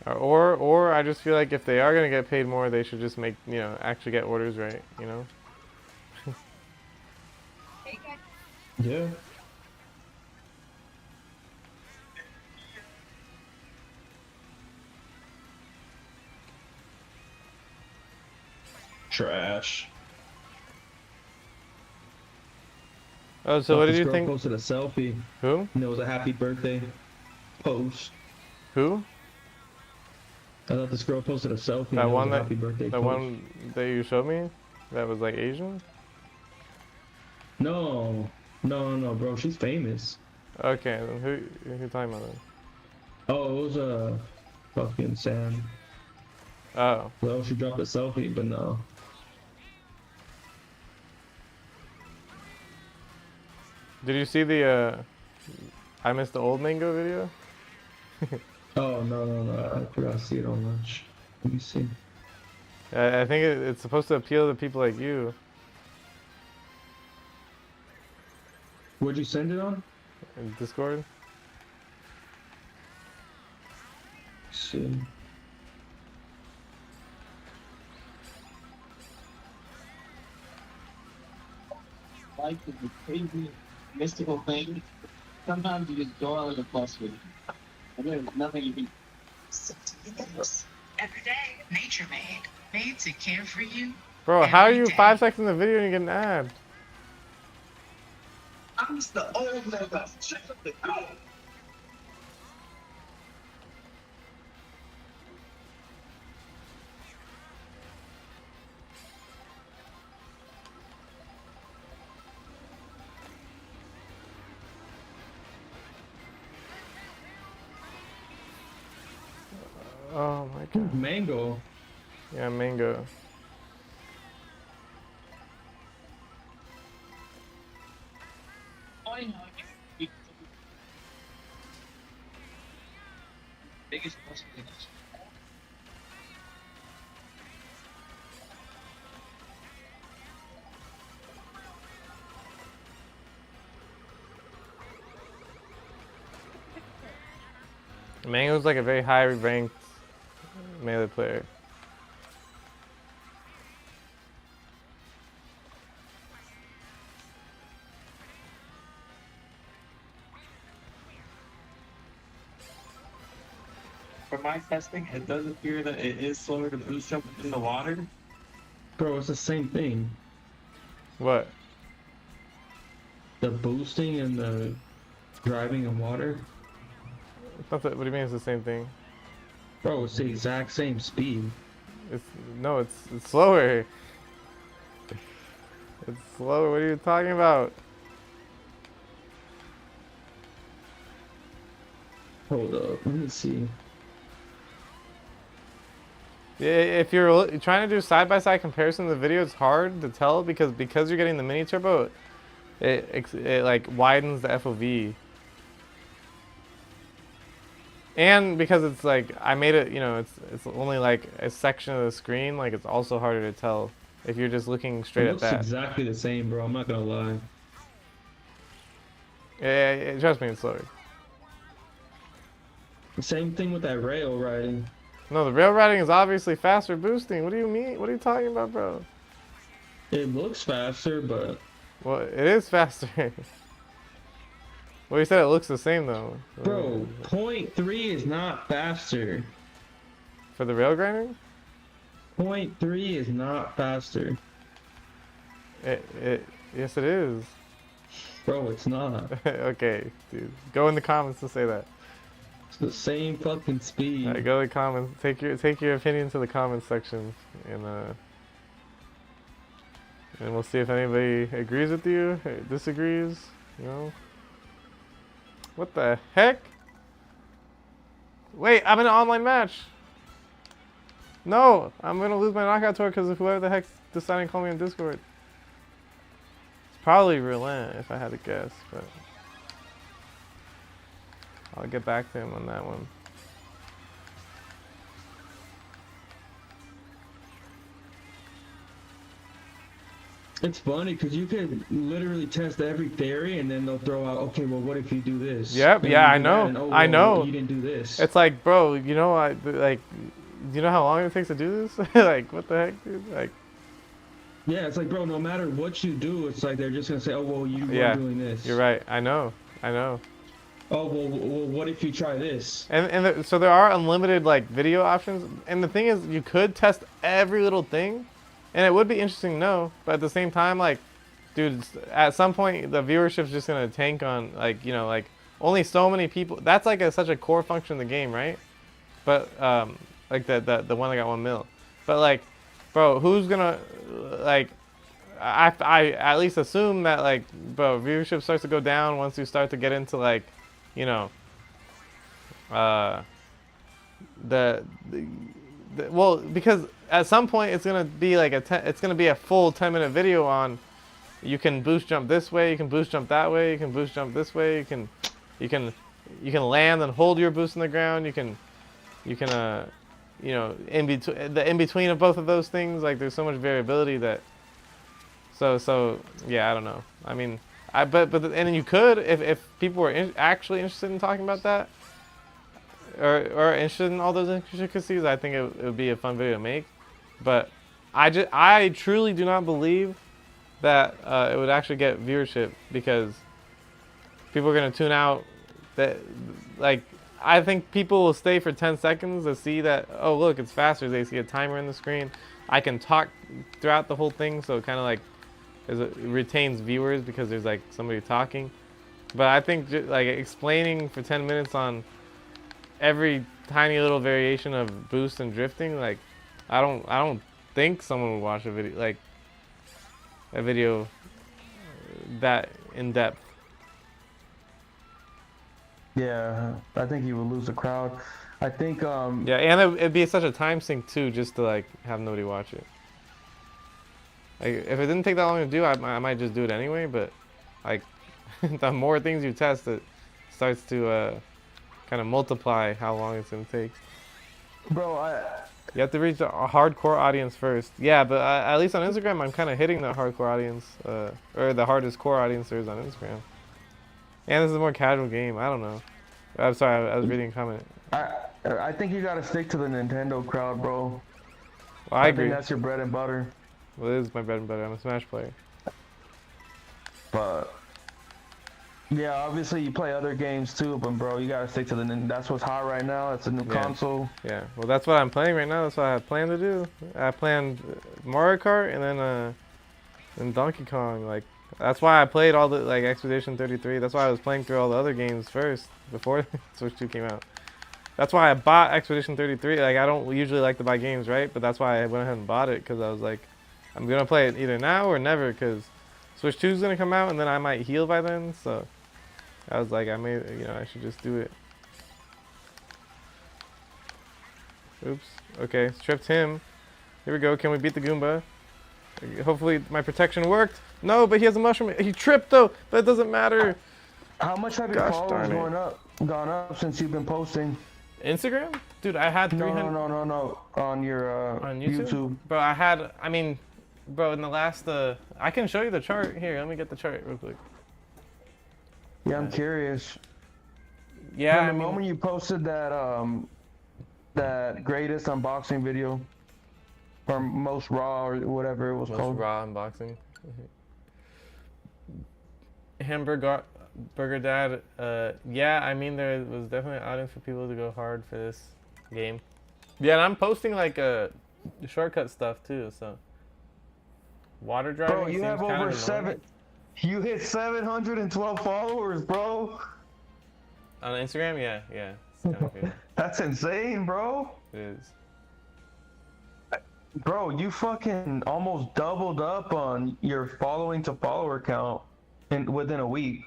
Or I just feel like if they are gonna get paid more, they should just make actually get orders right, Yeah. Trash. Oh, so what did you think? Posted a selfie. Who? And it was a happy birthday post. Who? I thought this girl posted a selfie. That and one it was a happy birthday the post. one that you showed me, that was like Asian. No, bro. She's famous. Okay, then who you talking about then? Oh, it was a fucking Sam. Oh. Well, she dropped a selfie, but no. Did you see the I missed the old mango video? Oh no! I forgot to see it on lunch. Let me see. I think it's supposed to appeal to people like you. Where'd you send it on? In Discord. Let's see. life is a crazy, mystical thing. Sometimes you just go out of the bus with it. And there's nothing you can. Every day, nature made to care for you. Bro, how are Every you day. 5 seconds in the video and you get an ad? I'm just the old man that's check the out. Oh my god. Mango. Yeah, mango. I know. Biggest possibility. Mango's like a very high ranked melee player. From my testing, it does appear that it is slower to boost jump in the water. Bro, it's the same thing. What? The boosting and the driving in water. What do you mean it's the same thing? Bro, it's the exact same speed. It's slower. It's slower. What are you talking about? Hold up, let me see. Yeah, if you're trying to do side-by-side comparison of the video, it's hard to tell because you're getting the mini turbo, it like widens the FOV. And because it's like I made it, it's only like a section of the screen, like it's also harder to tell if you're just looking straight It at looks that. exactly the same, bro. I'm not gonna lie. Yeah, trust me, it's slower. Same thing with that rail riding. No, the rail riding is obviously faster boosting. What do you mean? What are you talking about, bro? It looks faster, but Well, it is faster. Well, you said it looks the same though. bro, 0.3 is not faster. For the rail grinding? 0.3 is not faster. Yes, it is. Bro, it's not. Okay, dude. Go in the comments to say that. It's the same fucking speed. Alright, go to the comments. Take your opinion to the comments section, and we'll see if anybody agrees with you, or disagrees. You know. What the heck? Wait, I'm in an online match. No, I'm gonna lose my knockout tour because of whoever the heck decided to call me on Discord. It's probably Relent if I had to guess, but I'll get back to him on that one. It's funny because you could literally test every theory and then they'll throw out, okay, well, what if you do this? Yep, Then yeah, you I do know. that and, oh, I well, know. You didn't do this. It's like, bro, do you know how long it takes to do this? Like, what the heck, dude? Like, yeah, it's like, bro, no matter what you do, it's like they're just gonna say, oh, well, you yeah, were doing this. you're right. I know. Oh, well, what if you try this? So there are unlimited like video options, and the thing is, you could test every little thing, and it would be interesting to know. But at the same time, like, dude, at some point the viewership's just gonna tank on like only so many people. That's like such a core function of the game, right? But like the one that got 1 mil. But like, bro, who's gonna like? I at least assume that like, bro, viewership starts to go down once you start to get into like, you know, well, because at some point it's gonna be like it's gonna be a full 10-minute video on. You can boost jump this way. You can boost jump that way. You can boost jump this way. You can land and hold your boost in the ground. You can in between of both of those things. Like there's so much variability that. So yeah, I don't know. I mean, and then you could if people were actually interested in talking about that, or interested in all those intricacies. I think it would be a fun video to make. But I truly do not believe that it would actually get viewership because people are gonna tune out. That like I think people will stay for 10 seconds to see that. Oh look, it's faster. They see a timer in the screen. I can talk throughout the whole thing, so it kind of like it retains viewers because there's like somebody talking. But I think like explaining for 10 minutes on every tiny little variation of boost and drifting, like I don't think someone would watch a video that in depth. Yeah, I think you would lose the crowd. I think Yeah, and it'd be such a time sink too, just to like have nobody watch it. Like if it didn't take that long to do, I might just do it anyway. But like the more things you test, it starts to kind of multiply how long it's gonna take. bro, You have to reach a hardcore audience first. Yeah, but at least on Instagram, I'm kind of hitting the hardcore audience, or the hardest core audience there is on Instagram. And this is a more casual game. I don't know. I'm sorry, I was reading a comment. I think you gotta stick to the Nintendo crowd, bro. Well, I agree. think that's your bread and butter. Well, it is my bread and butter. I'm a Smash player. But yeah, obviously you play other games too, but bro, you gotta stick to that's what's hot right now. It's a new console. Yeah, well, that's what I'm playing right now. That's what I plan to do. I planned Mario Kart and then Donkey Kong. Like that's why I played all the like Expedition 33. That's why I was playing through all the other games first before Switch 2 came out. That's why I bought Expedition 33. Like I don't usually like to buy games, right? But that's why I went ahead and bought it because I was like, I'm gonna play it either now or never because Switch 2 is gonna come out and then I might heal by then. So I was like, I should just do it. Oops. Okay, tripped him. Here we go. Can we beat the Goomba? Hopefully my protection worked. No, but he has a mushroom. He tripped though. That doesn't matter. How much have your followers gone up since you've been posting? Instagram? Dude, I had 300. No. On your on YouTube? Bro, bro, in the last I can show you the chart here. Let me get the chart real quick. Yeah, I'm curious. Yeah, From the moment you posted that greatest unboxing video, or most raw or whatever it was called. Most raw unboxing. Burger Dad. Yeah, I mean there was definitely an audience for people to go hard for this game. Yeah, and I'm posting like shortcut stuff too. So water driving. Bro, you have over You hit 712 followers, bro. On Instagram, yeah. It's kind of crazy. That's insane, bro. It is. Bro, you fucking almost doubled up on your following to follower count within a week.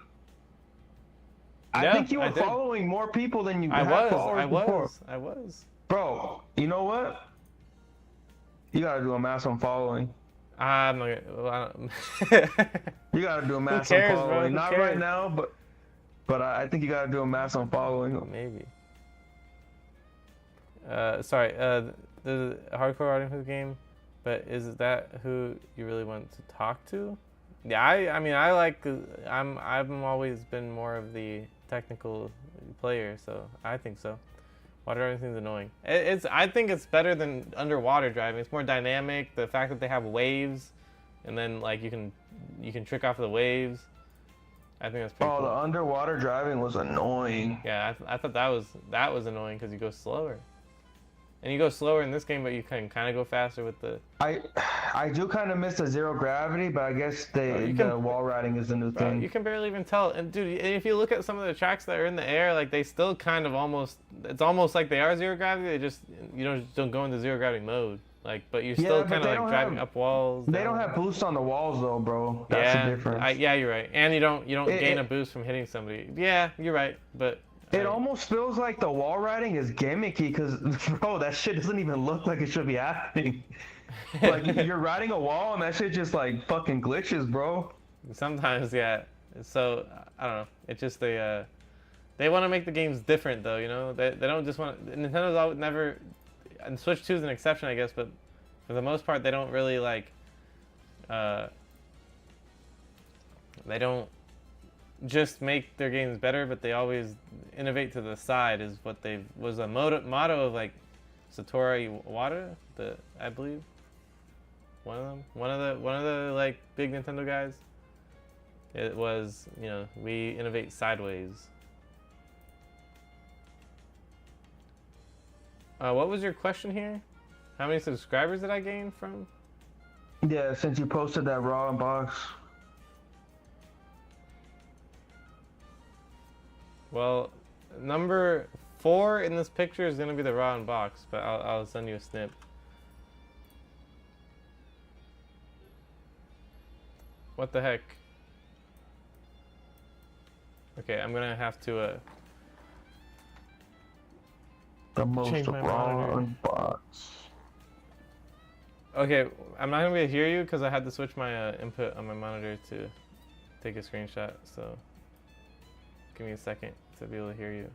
Yeah, I think you were following more people than you had followers before. I was. Bro, you know what? You gotta do a mass on following. I'm not gonna. You gotta do a mass on following. Not right now, but I think you gotta do a mass on following. Maybe. Sorry. The hardcore audience for the game, but is that who you really want to talk to? Yeah, I mean I like. I've always been more of the technical player, so I think so. Water driving seems annoying. I think it's better than underwater driving. It's more dynamic. The fact that they have waves, and then like you can trick off the waves. I think that's pretty cool. The underwater driving was annoying. Yeah, I thought that was annoying because you go slower. And you go slower in this game, but you can kind of go faster with the. I do kind of miss the zero gravity, but I guess the wall riding is the new thing. You can barely even tell. And dude, if you look at some of the tracks that are in the air, like they still kind of almost. It's almost like they are zero gravity. They just don't go into zero gravity mode. Like, but you're still kind of like driving up walls. They don't have boost on the walls though, bro. That's the difference. Yeah, you're right. And you don't gain a boost from hitting somebody. Yeah, you're right. But. It almost feels like the wall riding is gimmicky because, bro, that shit doesn't even look like it should be happening. Like, you're riding a wall and that shit just, like, fucking glitches, bro. Sometimes, yeah. So, I don't know. It's just they want to make the games different, though, you know? They don't just want to... Nintendo's never... And Switch 2 is an exception, I guess, but for the most part, they don't really, like... They don't just make their games better, but they always innovate to the side is what was a motto of like Satoru Iwata, I believe. One of them. One of the like big Nintendo guys. It was, you know, we innovate sideways. What was your question here? How many subscribers did I gain from? Yeah, since you posted that raw unbox. Well, number 4 in this picture is gonna be the raw unbox, but I'll send you a snip. What the heck? Okay, I'm gonna have to The most change my raw monitor. unbox. Okay, I'm not gonna be able to hear you because I had to switch my input on my monitor to take a screenshot. So give me a second to be able to hear you.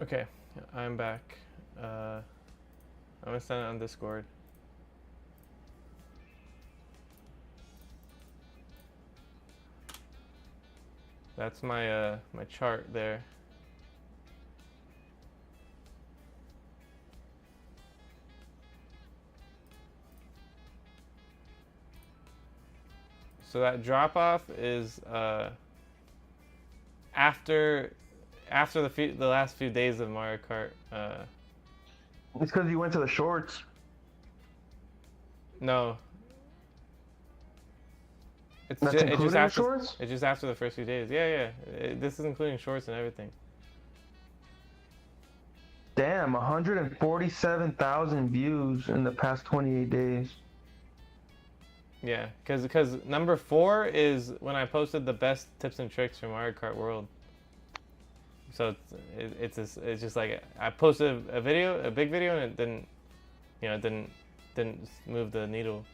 Okay, I'm back. I'm gonna send it on Discord. That's my my chart there. So that drop off is after the last few days of Mario Kart. It's because you went to the shorts. No. That's including the shorts? It's just after the first few days. Yeah. This is including shorts and everything. Damn, 147,000 views in the past 28 days. Yeah, because number 4 is when I posted the best tips and tricks from Mario Kart World. So it's just like I posted a big video, and it didn't, you know, didn't move the needle.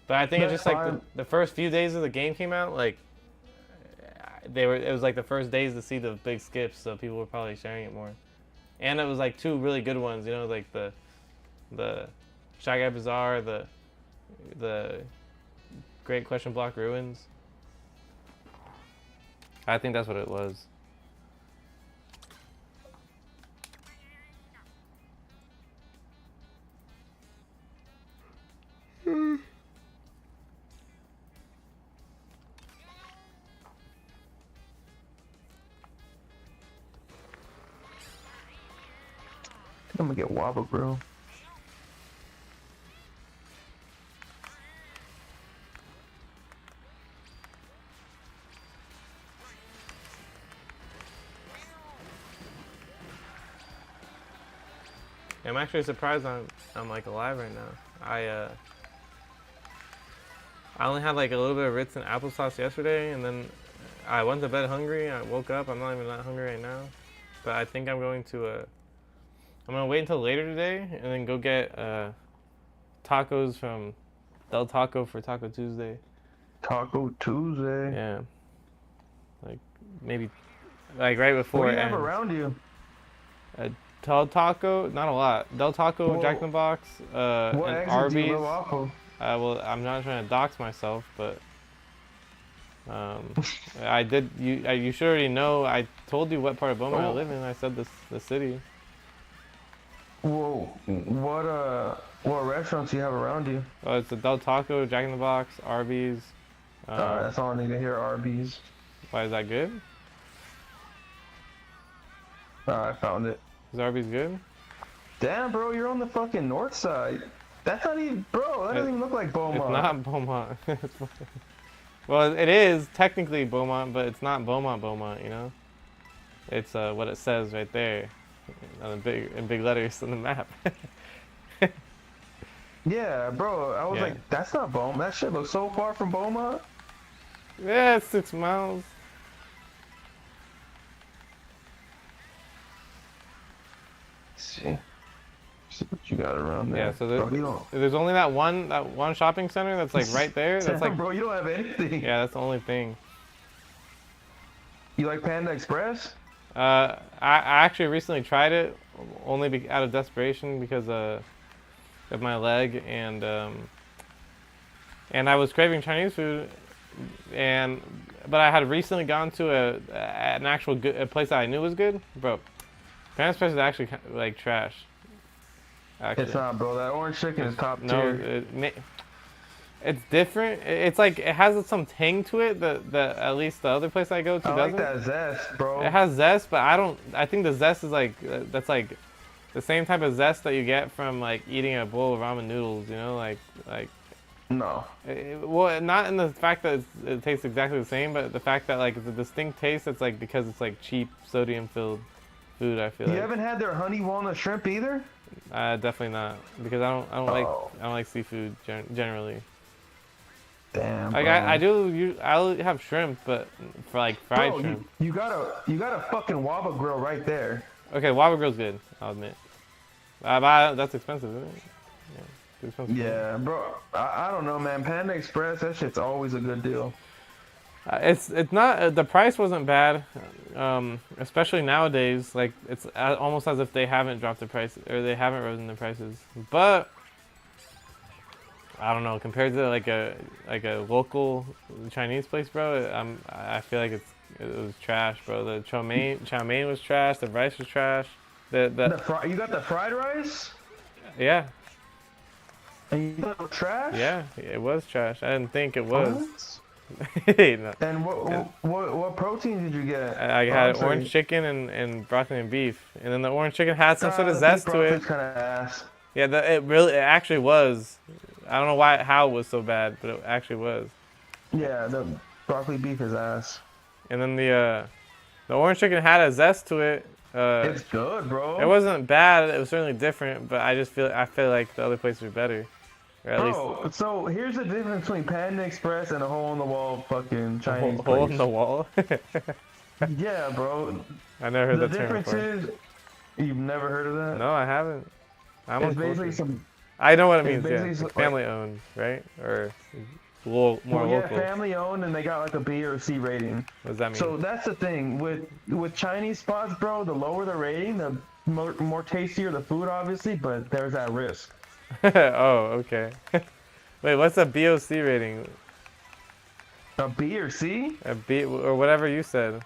But I think it's just like the first few days of the game came out, like it was like the first days to see the big skips, so people were probably sharing it more. And it was like 2 really good ones, you know, like the Shy Guy Bazaar, the Great Question Block Ruins. I think that's what it was. I'm gonna get Wabba, bro. I'm actually surprised I'm like alive right now. I only had like a little bit of Ritz and applesauce yesterday, and then I went to bed hungry. I woke up. I'm not even that hungry right now, but I think I'm going to I'm gonna wait until later today and then go get tacos from Del Taco for Taco Tuesday. Taco Tuesday. Yeah, like maybe like right before What do it you have ends. around you? Del Taco, not a lot. Del Taco, Well, Jack in the Box, What and exit do you Arby's. live off of? Well, I'm not trying to dox myself, but I did. You should already know. I told you what part of Beaumont I live in. I said the city. Whoa, what restaurants do you have around you? Oh, it's the Del Taco, Jack in the Box, Arby's. Alright, that's all I need to hear, Arby's. Why is that good? Alright, I found it. Is Arby's good? Damn, bro, you're on the fucking north side. That's not even, bro, that doesn't even look like Beaumont. It's not Beaumont. Well, it is technically Beaumont, but it's not Beaumont, you know? It's what it says right there on in big letters on the map. Yeah, bro, I was Yeah. like, that's not Beaumont. That shit looks so far from Beaumont. Yeah, it's 6 miles. Let's see. See what you got around there. Yeah, so Bro, you don't. there's only that one shopping center that's like right there. That's like, bro, you don't have anything. yeah, that's the only thing. You like Panda Express? I actually recently tried it only out of desperation because of my leg and I was craving Chinese food but I had recently gone to an actual a place that I knew was good, bro. Panda Express is actually like trash. Actually. It's not, bro. That orange chicken is top No, tier. it's different. It's like it has some tang to it that at least the other place I go to I doesn't. like that zest, bro. It has zest, but I think the zest is like that's like the same type of zest that you get from like eating a bowl of ramen noodles. You know, like No. well, not in the fact that it tastes exactly the same, but the fact that like it's a distinct taste. It's like because it's like cheap sodium filled food. I feel You like. haven't had their honey walnut shrimp either? Definitely not because I don't like seafood generally. Damn. Like bro. I'll have shrimp, but for like fried Bro, shrimp. you got a fucking Waba grill right there. Okay, Waba Grill's good. I'll admit. But that's expensive, isn't it? Yeah, it's expensive. Yeah, bro. I don't know, man. Panda Express, that shit's always a good deal. It's not the price wasn't bad, especially nowadays. Like it's almost as if they haven't dropped the price or they haven't risen the prices. But I don't know, compared to like a local Chinese place, bro. I feel like it was trash, bro. The chow mein was trash. The rice was trash. You got the fried rice? Yeah, And you thought it was trash? yeah, it was trash. I didn't think it was. What? No. And what protein did you get? I had orange chicken and broccoli and beef, and then the orange chicken had some sort of zest to it. Kind of ass. Yeah, it actually was. I don't know how it was so bad, but it actually was. Yeah, the broccoli beef is ass. And then the orange chicken had a zest to it. It's good, bro. It wasn't bad. It was certainly different, but I feel like the other places were better, or at Bro, so here's the difference between Panda Express and a hole-in-the-wall fucking Chinese least hole in place. the wall. Yeah, bro. I never heard The that term difference before. is, you've never heard of that? No, I haven't. I'm It's on basically culture. some. I know what it it's means. Yeah, basically like like- family owned, right? Or more Well, yeah, local. family owned, and they got like a B or a C rating. What does that mean? So that's the thing with Chinese spots, bro. The lower the rating, the more tastier the food, obviously. But there's that risk. Oh, okay. Wait, what's a BOC rating? A B or C, A B or whatever you said.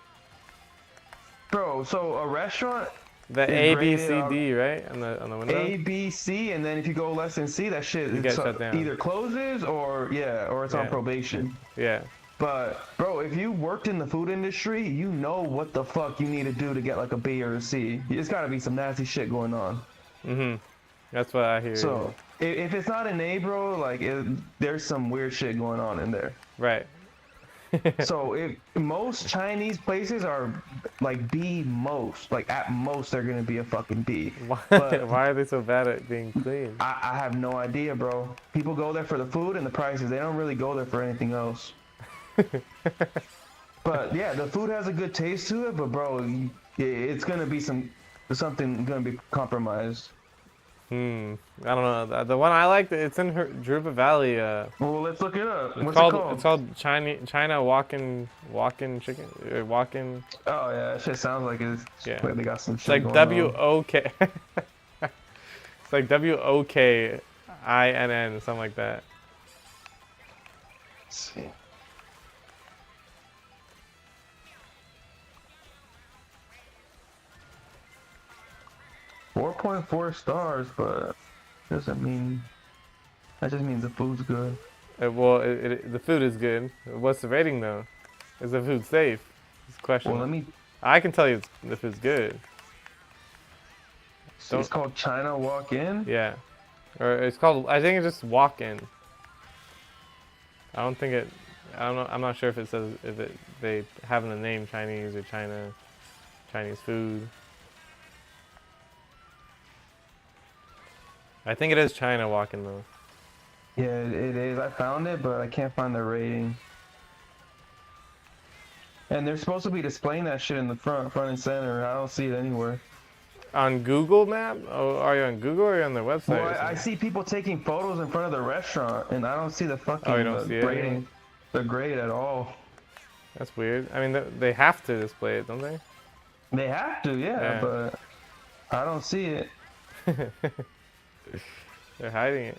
bro. So a restaurant The It's A, B, rated C, on- D, right? On the window. A, B, C, and then if you go less than C, that shit You get shut down. either closes or it's on Yeah. probation. Yeah. But bro, if you worked in the food industry, you know what the fuck you need to do to get like a B or a C. It's got to be some nasty shit going on. Mhm. That's what I hear. So if it's not an A, bro, like there's some weird shit going on in there. Right. So if most Chinese places are like B most, like at most they're gonna be a fucking B. Why? But- Why are they so bad at being clean? I have no idea, bro. People go there for the food and the prices. They don't really go there for anything else. But yeah, the food has a good taste to it, but bro, it's gonna be something gonna be compromised. I don't know. The one I like, it's in Drupa Valley. Well, let's look it up. It's What's called, it called? It's called China walking chicken or walking. Oh yeah, that shit sounds like it's Yeah. like they got some It's shit like going on. WOK. It's like WOKINN, something like that. Let's see. .4 stars, but doesn't mean that just means the food's good. Well, the food is good. What's the rating though? Is the food safe? It's a question. Well, let me. I can tell you the food's good. See, it's called China Walk In. Yeah, or it's called. I think it's just walk in. I don't think it. I don't know. I'm not sure if it says they have in the name Chinese or Chinese food. I think it is China walking though. Yeah, it is. I found it, but I can't find the rating. And they're supposed to be displaying that shit in the front and center. I don't see it anywhere. On Google Map? Oh, are you on Google or are you on their website? Well, or I something? see people taking photos in front of the restaurant, and I don't see the Oh, you fucking don't see it? grading, the grade at all. That's weird. I mean, they have to display it, don't they? They have to, yeah, Yeah. but I don't see it. They're hiding it.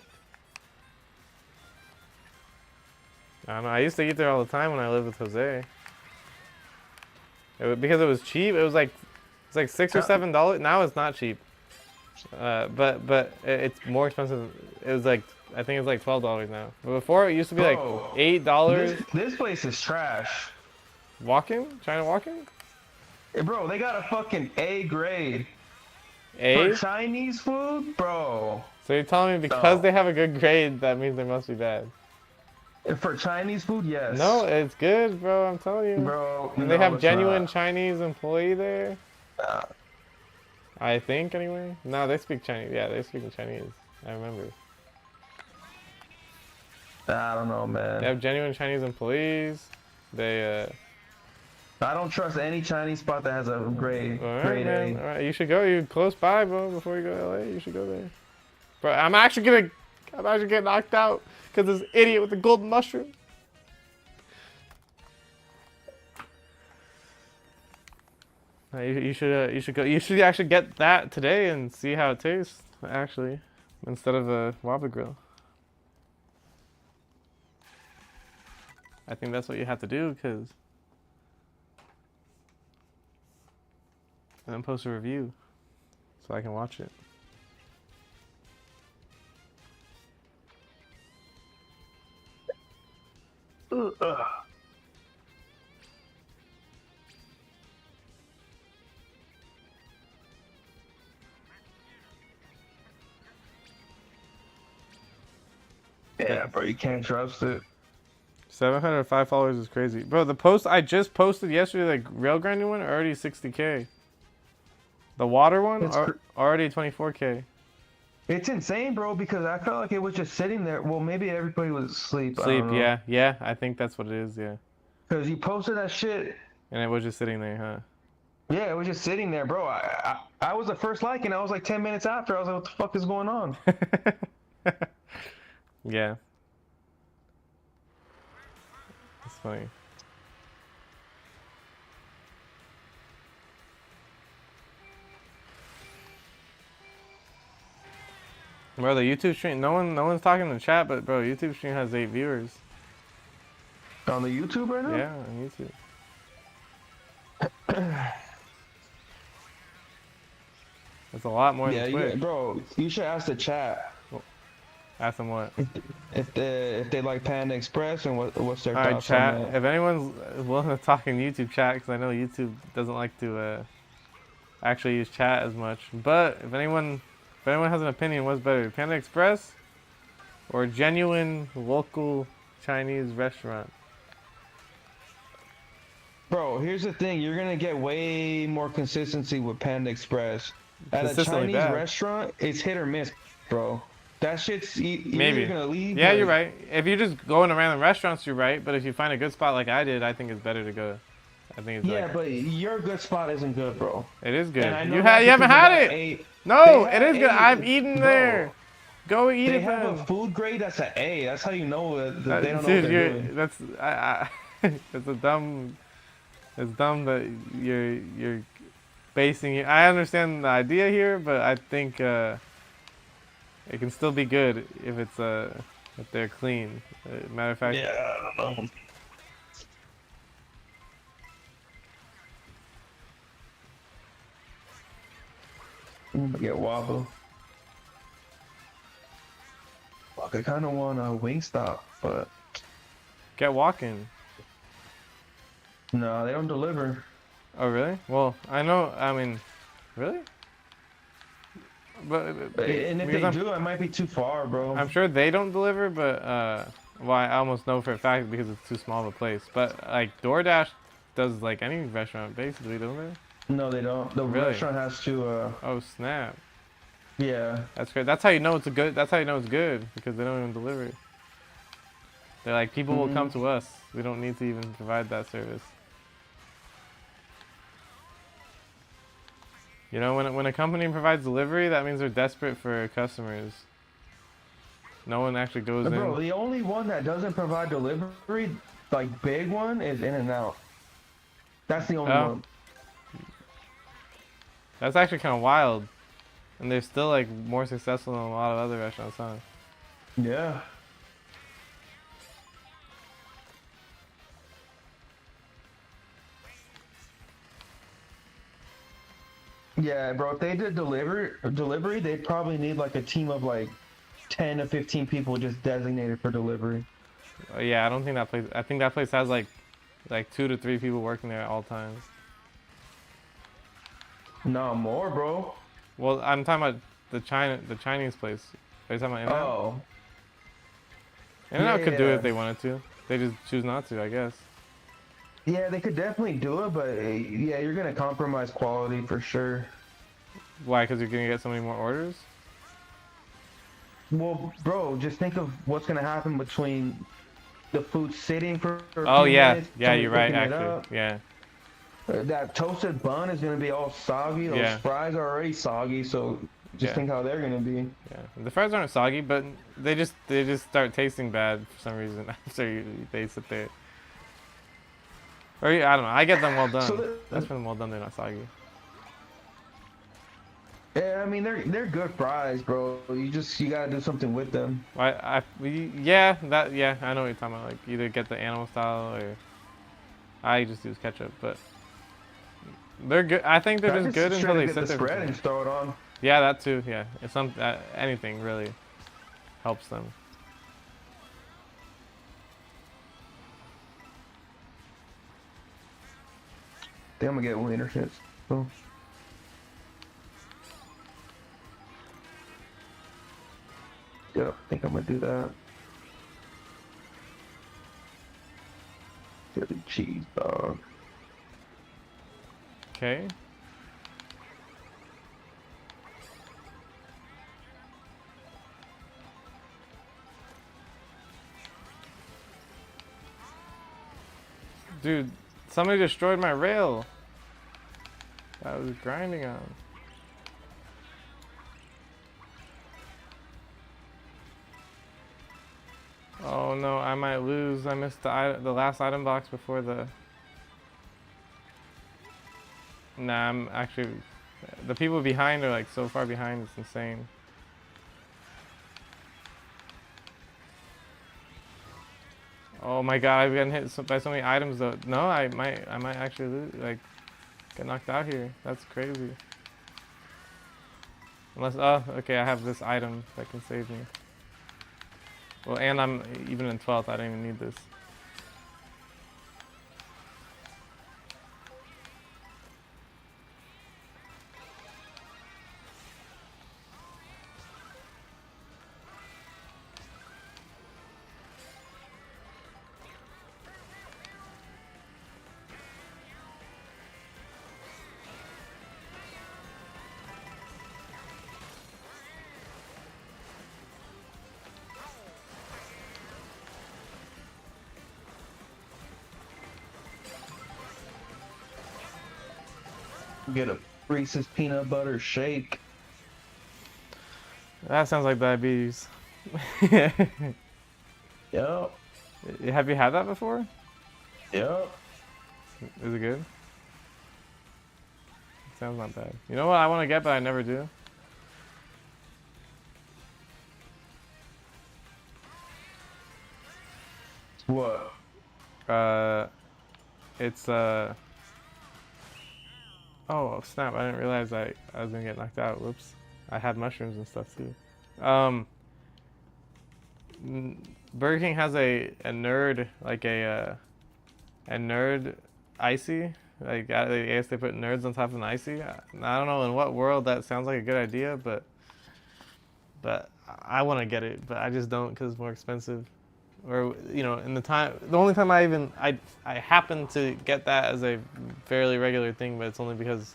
I don't know. I used to eat there all the time when I lived with Jose. Because it was cheap. It was like $6 or $7. Now it's not cheap. But it's more expensive. It was like I think it's like $12 now. But before it used to be like Bro, $8. This place is trash. Walk-in? China walk-in? Hey, bro, they got a fucking A grade. A? For Chinese food, bro. So you're telling me because No. they have a good grade, that means they must be bad? For Chinese food, yes. No, it's good, bro. I'm telling you. Bro. And no, they have it's genuine not. Chinese employee there. Uh, I think anyway. No, they speak Chinese. Yeah, they speak in Chinese. I remember. I don't know, man. They have genuine Chinese employees. They I don't trust any Chinese spot that has a grade, all right, grade man. A. All right, you should go. You close by, bro. Before you go to LA, you should go there. Bro, I'm actually getting knocked out because this idiot with the golden mushroom. You should go. You should actually get that today and see how it tastes. Actually, instead of a Waba grill. I think that's what you have to do because. And then post a review so I can watch it. Yeah, bro, you can't trust it. 705 followers is crazy. Bro, the post I just posted yesterday, the rail grinding one, already 60K. The water one, already 24K. It's insane, bro, because I felt like it was just sitting there. Well, maybe everybody was asleep. Sleep, yeah. I think that's what it is, yeah. Because you posted that shit. And it was just sitting there, huh? Yeah, it was just sitting there, bro. I was the first like, and I was like 10 minutes after. I was like, what the fuck is going on? Yeah. It's funny. Bro, the YouTube stream, no one's talking in the chat, but bro, YouTube stream has 8 viewers. On the YouTube right now? Yeah, on YouTube. That's a lot more than Twitch. Bro, you should ask the chat Ask them what? if they like Panda Express and what's their Alright, thoughts chat. on that. If anyone's willing to talk in YouTube chat, because I know YouTube doesn't like to actually use chat as much. But if anyone has an opinion, what's better, Panda Express or genuine local Chinese restaurant? Bro, here's the thing. You're gonna get way more consistency with Panda Express. At a Consistently Chinese bad. restaurant, it's hit or miss, bro. That shit's you're Maybe. either gonna leave. Yeah, like- you're right. If you just go into random restaurants, you're right. But if you find a good spot like I did, I think it's better to go. I think it's Yeah, like, but your good spot isn't good, bro. it is good. And I know You that haven't because had of it. that A- No, They it have is good. A, I've eaten bro. there. Go eat They it have then. a food grade that's an A. That's how you know that That- they don't know dude, what they're doing. that's it's a dumb. It's dumb that you're basing it. I understand the idea here, but I think it can still be good if it's if they're clean. Matter of fact, Yeah, I don't know. Get Waffle. Fuck, I kind of want a Wingstop, but get walking. no, they don't deliver. Oh really? Well, I know. I mean, really? But And if because they do, it might be too far, bro. I'm sure they don't deliver, but well, I almost know for a fact because it's too small of a place. But like DoorDash does like any restaurant basically, don't they? No, they don't. The Really? restaurant has to. Oh snap! Yeah. That's great. That's how you know it's a good. That's how you know it's good because they don't even deliver it. They're like people will come to us. We don't need to even provide that service. You know, when a company provides delivery, that means they're desperate for customers. No one actually goes Bro, in. the only one that doesn't provide delivery, like big one, is In-N-Out. That's the only Oh, one. that's actually kind of wild. And they're still like more successful than a lot of other restaurants, huh? Yeah. Yeah, bro. If they did delivery, they'd probably need like a team of like 10 to 15 people just designated for delivery. Yeah, I don't think that place. I think that place has like 2 to 3 people working there at all times. No more, bro. Well, I'm talking about the Chinese place. Are you talking about In-N-Out? Oh. In-N-Out Yeah, could do it yeah. if they wanted to. They just choose not to, I guess. Yeah, they could definitely do it, but yeah, you're gonna compromise quality for sure. Why? Because you're gonna get so many more orders. Well, bro, just think of what's gonna happen between the food sitting for a Oh few yeah, minutes, yeah, somebody you're right. picking it Actually, up. yeah, That toasted bun is gonna be all soggy. Those yeah, fries are already soggy, so just yeah, think how they're gonna be. yeah. The fries aren't soggy, but they just start tasting bad for some reason after they sit there. Or I don't know. I get them well done. So That's for them well done. They're not soggy. yeah, I mean they're good fries, bro. You gotta do something with them. Yeah, I know what you're talking about. Like either get the animal style or I just use ketchup, but they're good. I think they're I just just good until straight they get sit the there. For spread some and time. just throw it on. Yeah, that too. Yeah, it's some anything really helps them. Then I'm gonna get wiener shits. So. Yep, I think I'm gonna do that. Philly cheese dog. Okay. Dude, somebody destroyed my rail. That I was grinding on. Oh no, I might lose. I missed the last item box before the. Nah, I'm actually. The people behind are like so far behind, it's insane. Oh my god, I've gotten hit by so many items though. No, I might actually lose, like get knocked out here. That's crazy. Unless, oh, okay, I have this item that can save me. Well, and I'm even in 12th. I don't even need this. Get a Reese's peanut butter shake. That sounds like diabetes. Yep. Have you had that before? Yep. Is it good? It sounds not bad. You know what I want to get, but I never do? What? It's oh snap! I didn't realize I was gonna get knocked out. Whoops! I had mushrooms and stuff too. Burger King has a nerd like a nerd icy. Like I guess they put nerds on top of an icy. I don't know in what world that sounds like a good idea, but I want to get it, but I just don't because it's more expensive. Or you know, the only time I happen to get that as a fairly regular thing, but it's only because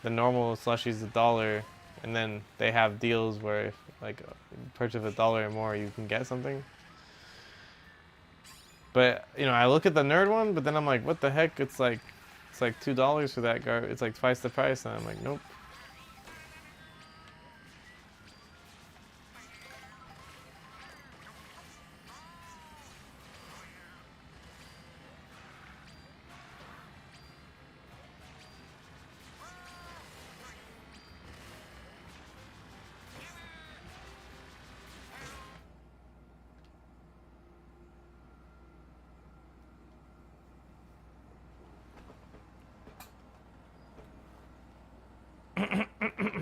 the normal slushie's $1, and then they have deals where if like purchase $1 or more, you can get something. But you know, I look at the nerd one, but then I'm like, what the heck? It's like $2 for that it's like twice the price, and I'm like, nope.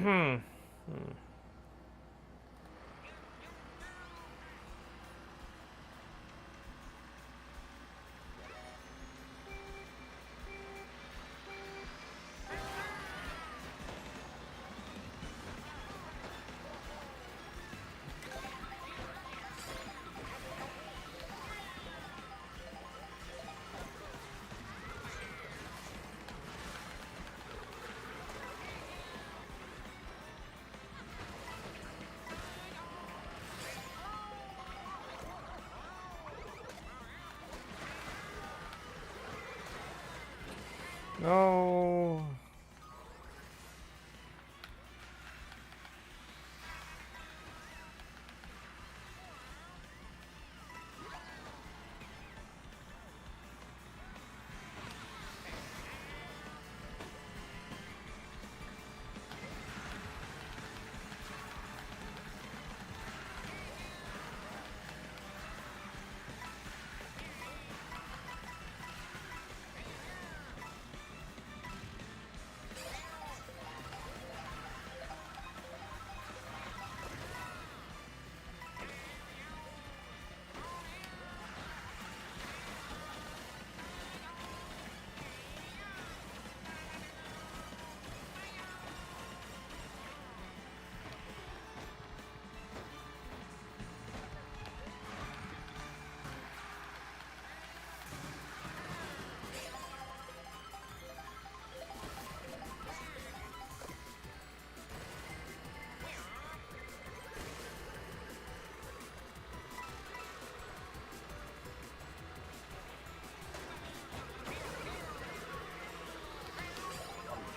No.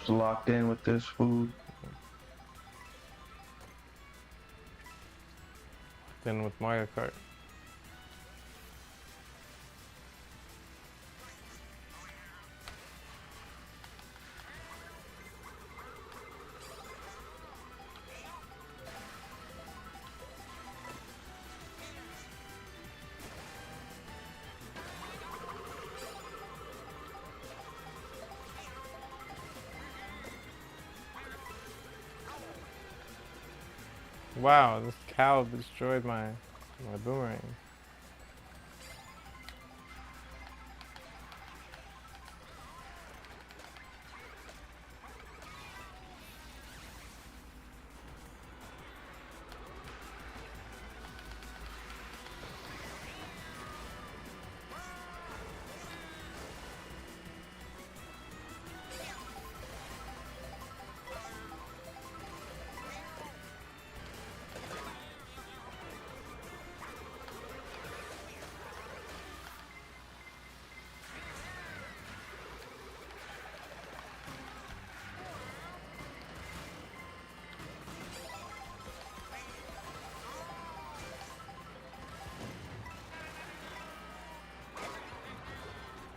Just locked in with this food. Then with Mario Kart. Wow, this cow destroyed my boomerang.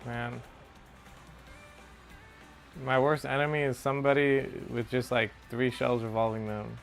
Man. My worst enemy is somebody with just like 3 shells revolving them.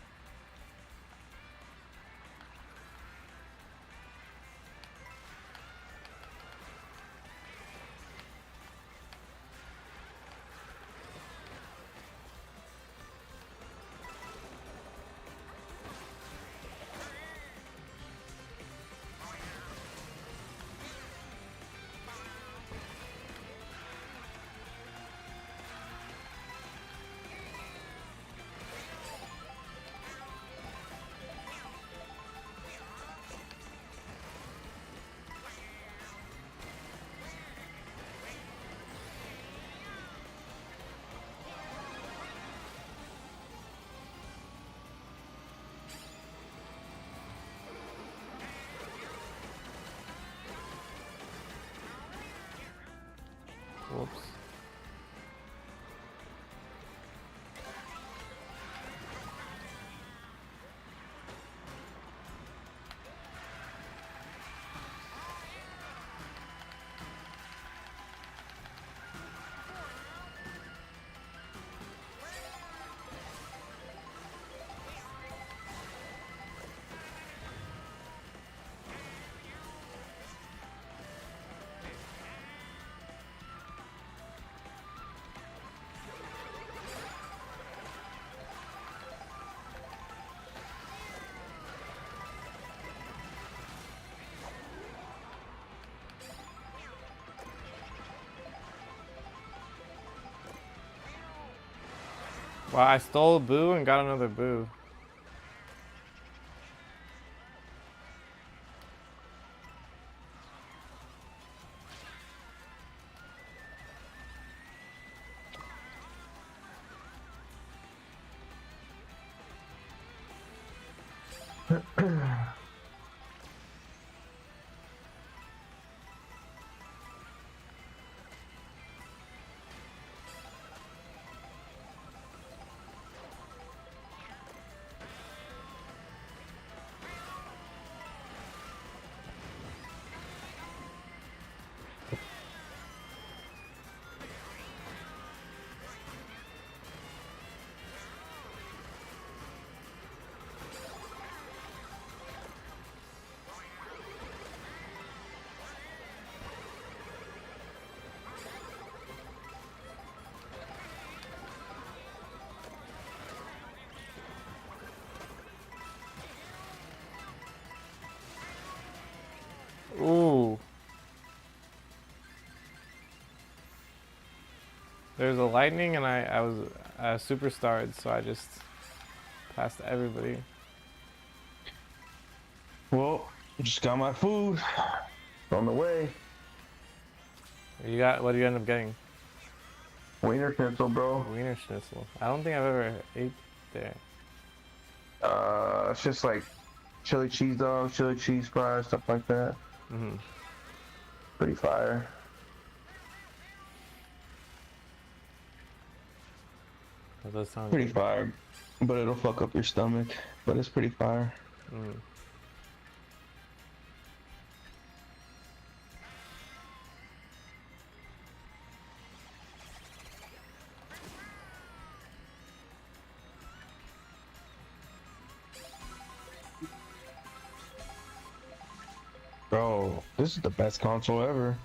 Whoops. Well, I stole Boo and got another Boo. Ooh. There's a lightning and I was superstarred, so I just passed everybody. Well, just got my food. On the way. You got, what do you end up getting? Wiener Schnitzel, bro. Wiener Schnitzel. I don't think I've ever ate there. It's just like chili cheese dogs, chili cheese fries, stuff like that. Mm-hmm. Pretty fire. That does sound Pretty good. fire. But it'll fuck up your stomach. But it's pretty fire. Mm. Bro, this is the best console ever.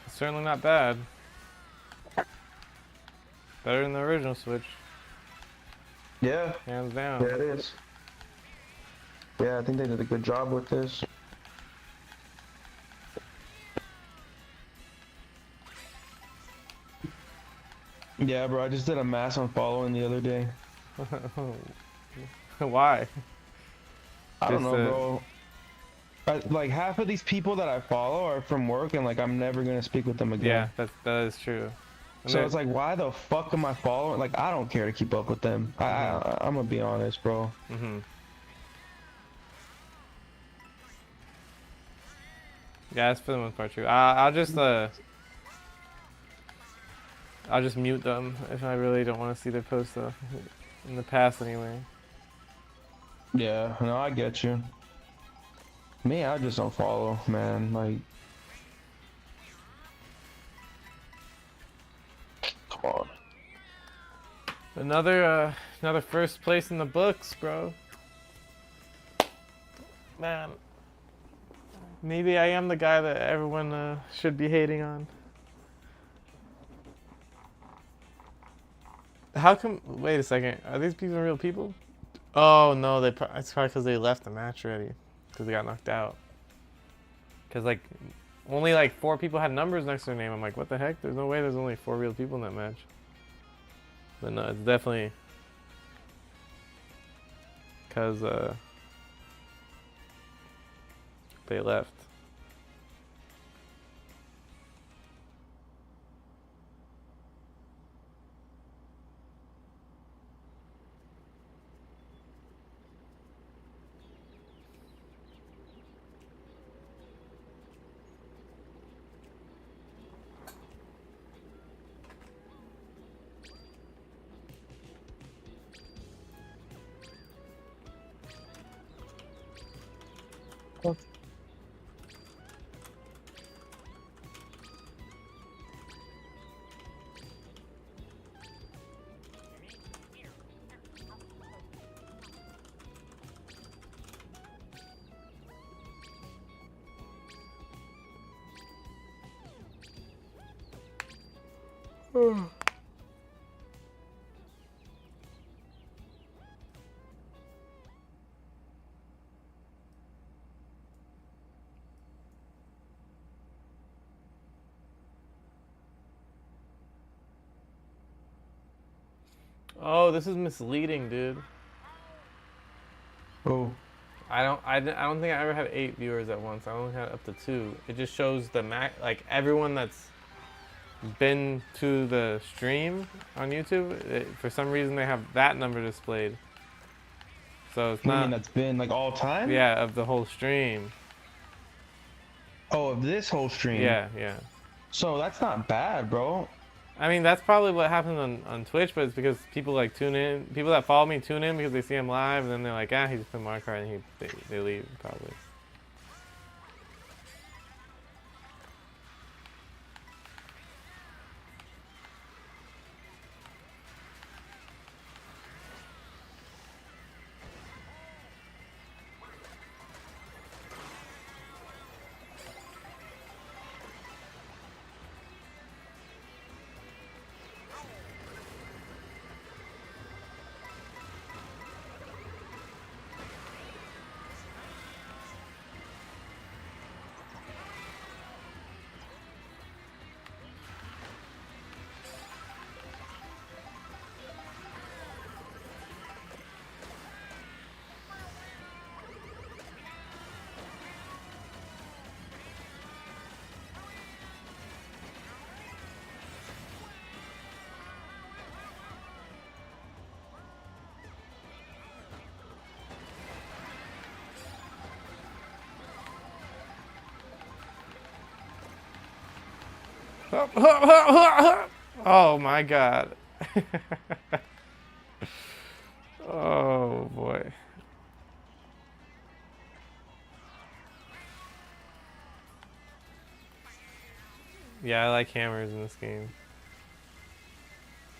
It's certainly not bad. Better than the original Switch, Yeah, hands down. yeah, it is. Yeah, I think they did a good job with this. Yeah, bro, I just did a mass unfollowing the other day. Why? I don't Just, know, bro. Like half of these people that I follow are from work, and like I'm never gonna speak with them again. Yeah, that is true. And So then- it's like, why the fuck am I following? Like, I don't care to keep up with them. I'm gonna be honest, bro. Mm-hmm. Yeah, that's for the most part true. I'll just mute them if I really don't want to see their posts though. In the past, anyway. Yeah, no, I get you. Me, I just don't follow, man. Like, come on. Another first place in the books, bro. Man, maybe I am the guy that everyone should be hating on. How come? Wait a second. Are these people real people? Oh no, it's probably because they left the match already, because they got knocked out. Because like, only like 4 people had numbers next to their name. I'm like, what the heck? There's no way there's only 4 real people in that match. But no, it's definitely because they left. Oh, this is misleading, dude. Oh. I don't think I ever had 8 viewers at once. I only had up to 2. It just shows the like everyone that's been to the stream on YouTube. For some reason, they have that number displayed. So it's I mean, not. that's been like all time? Yeah, of the whole stream. Oh, of this whole stream? Yeah, yeah. So that's not bad, bro. I mean, that's probably what happens on Twitch, but it's because people like tune in. People that follow me tune in because they see him live, and then they're like, ah, he's playing Mario Kart, and they leave probably. Oh my god. Oh boy. Yeah, I like hammers in this game.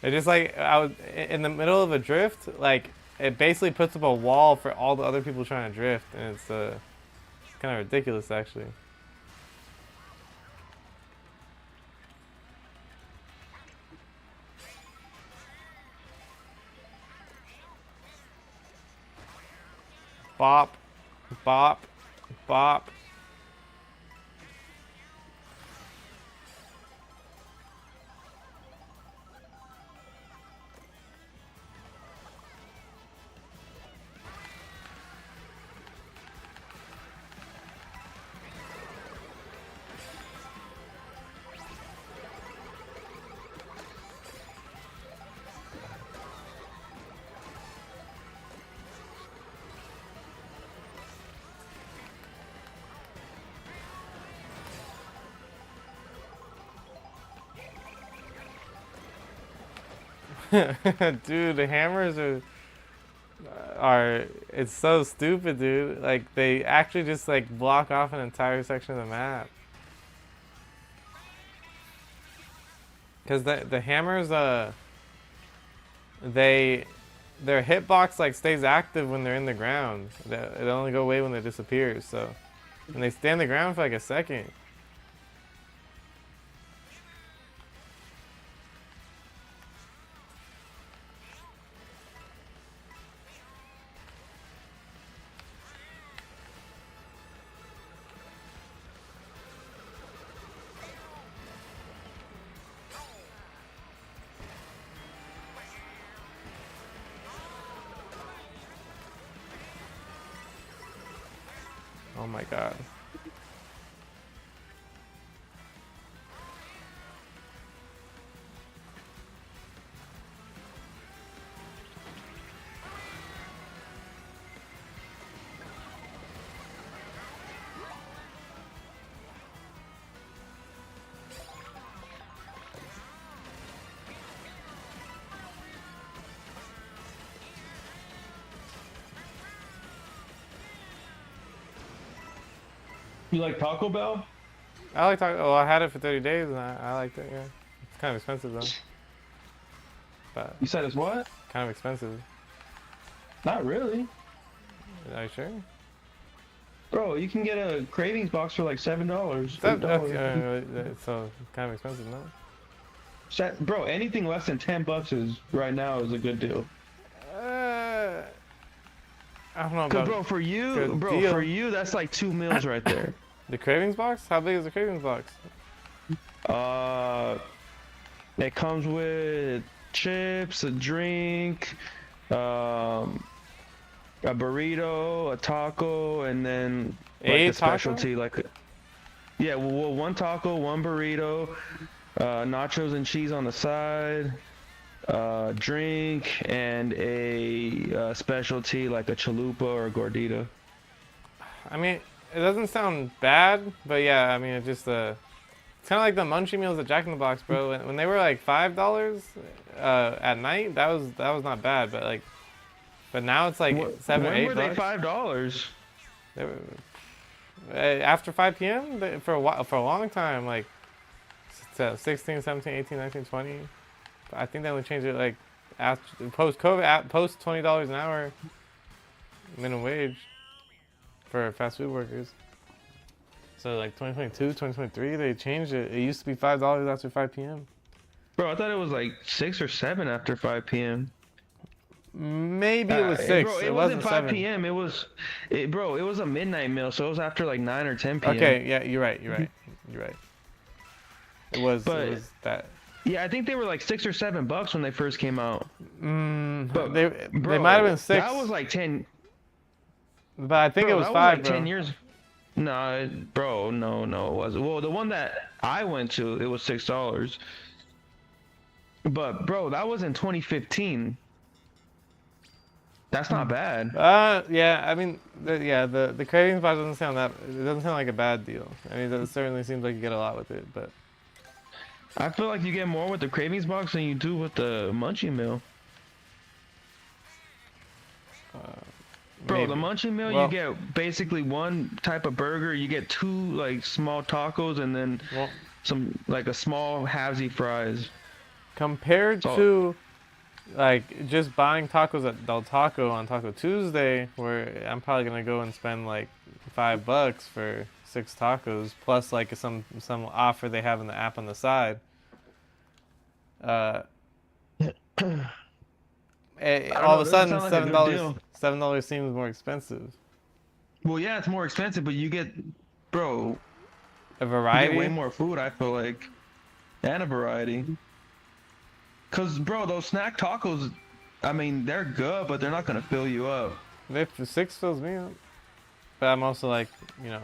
It just like I was in the middle of a drift, like it basically puts up a wall for all the other people trying to drift, and it's kind of ridiculous actually. Bop, bop, bop. Dude, the hammers are it's so stupid, dude. Like they actually just like block off an entire section of the map. Cause the hammers their hitbox like stays active when they're in the ground. It only go away when they disappear. So, and they stay on the ground for like a second. Oh my god. You like Taco Bell? I like talking. Oh, I had it for 30 days, and I liked it. Yeah, it's kind of expensive though. But You said it's what? kind of expensive. Not really. Are you sure? Bro, you can get a cravings box for like $7. So kind of expensive, no? Bro, anything less than $10 is right now is a good deal. I don't know Cause about bro, for good deal. for you, that's like 2 meals right there. the cravings box. How big is the cravings box? It comes with chips, a drink, a burrito, a taco, and then like A a taco? specialty yeah, well, one taco, one burrito, nachos and cheese on the side, drink, and a specialty like a chalupa or a gordita. I mean, it doesn't sound bad, but yeah, I mean, it's just it's kind of like the munchie meals at Jack in the Box, bro. When they were like $5 at night, that was not bad, but now it's like $7 or $8. When were they $5? They were, after 5 p.m. For a long time, like 16, 17, 18, 19, 20. I think they only changed it like after post-COVID, post $20 an hour minimum wage for fast food workers. So like 2022, 2023, they changed it. It used to be $5 after 5 p.m. Bro, I thought it was like 6 or 7 after 5 p.m. Maybe it was 6. Bro, it wasn't 5 7. p.m. It was a midnight meal, so it was after like 9 or 10 p.m. Okay, yeah, you're right. It was that. Yeah, I think they were like $6 or $7 when they first came out. But they might have been 6. That was like 10. But I think Bro, it was that 5, like bro. 10 years. No, bro, no, it wasn't. Well, the one that I went to, it was $6. But bro, that was in 2015. That's not bad. Yeah, I mean, the cravings box doesn't sound like a bad deal. I mean, it certainly seems like you get a lot with it, but I feel like you get more with the cravings box than you do with the munchie meal. Bro, maybe. the munchie meal, Well, you get basically one type of burger. You get 2 like small tacos and then well, some like a small halvesy fries. compared So- to like just buying tacos at Del Taco on Taco Tuesday, where I'm probably gonna go and spend like $5 for 6 tacos plus like some offer they have in the app on the side. All of a sudden, $7 seems more expensive. Well, yeah, it's more expensive, but you get, bro, A you variety. get way more food. I feel like, and a variety. Cause, bro, those snack tacos, I mean, they're good, but they're not gonna fill you up. 6 fills me up, but I'm also like,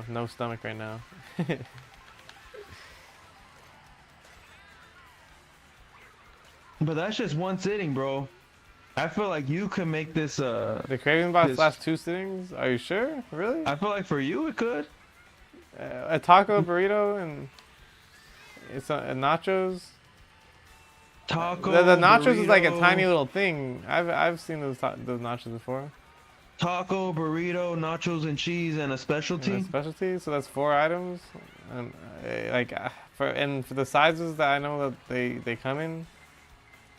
no stomach right now. But that's just one sitting, bro. I feel like you could make this. The craving box This- last 2 sittings. Are you sure? Really? I feel like for you it could. A taco, burrito, and it's nachos. Taco. The nachos is like a burrito, tiny little thing. I've seen those nachos before. Taco, burrito, nachos and cheese, and a specialty. And a specialty. So that's 4 items. And for the sizes that I know that they come in,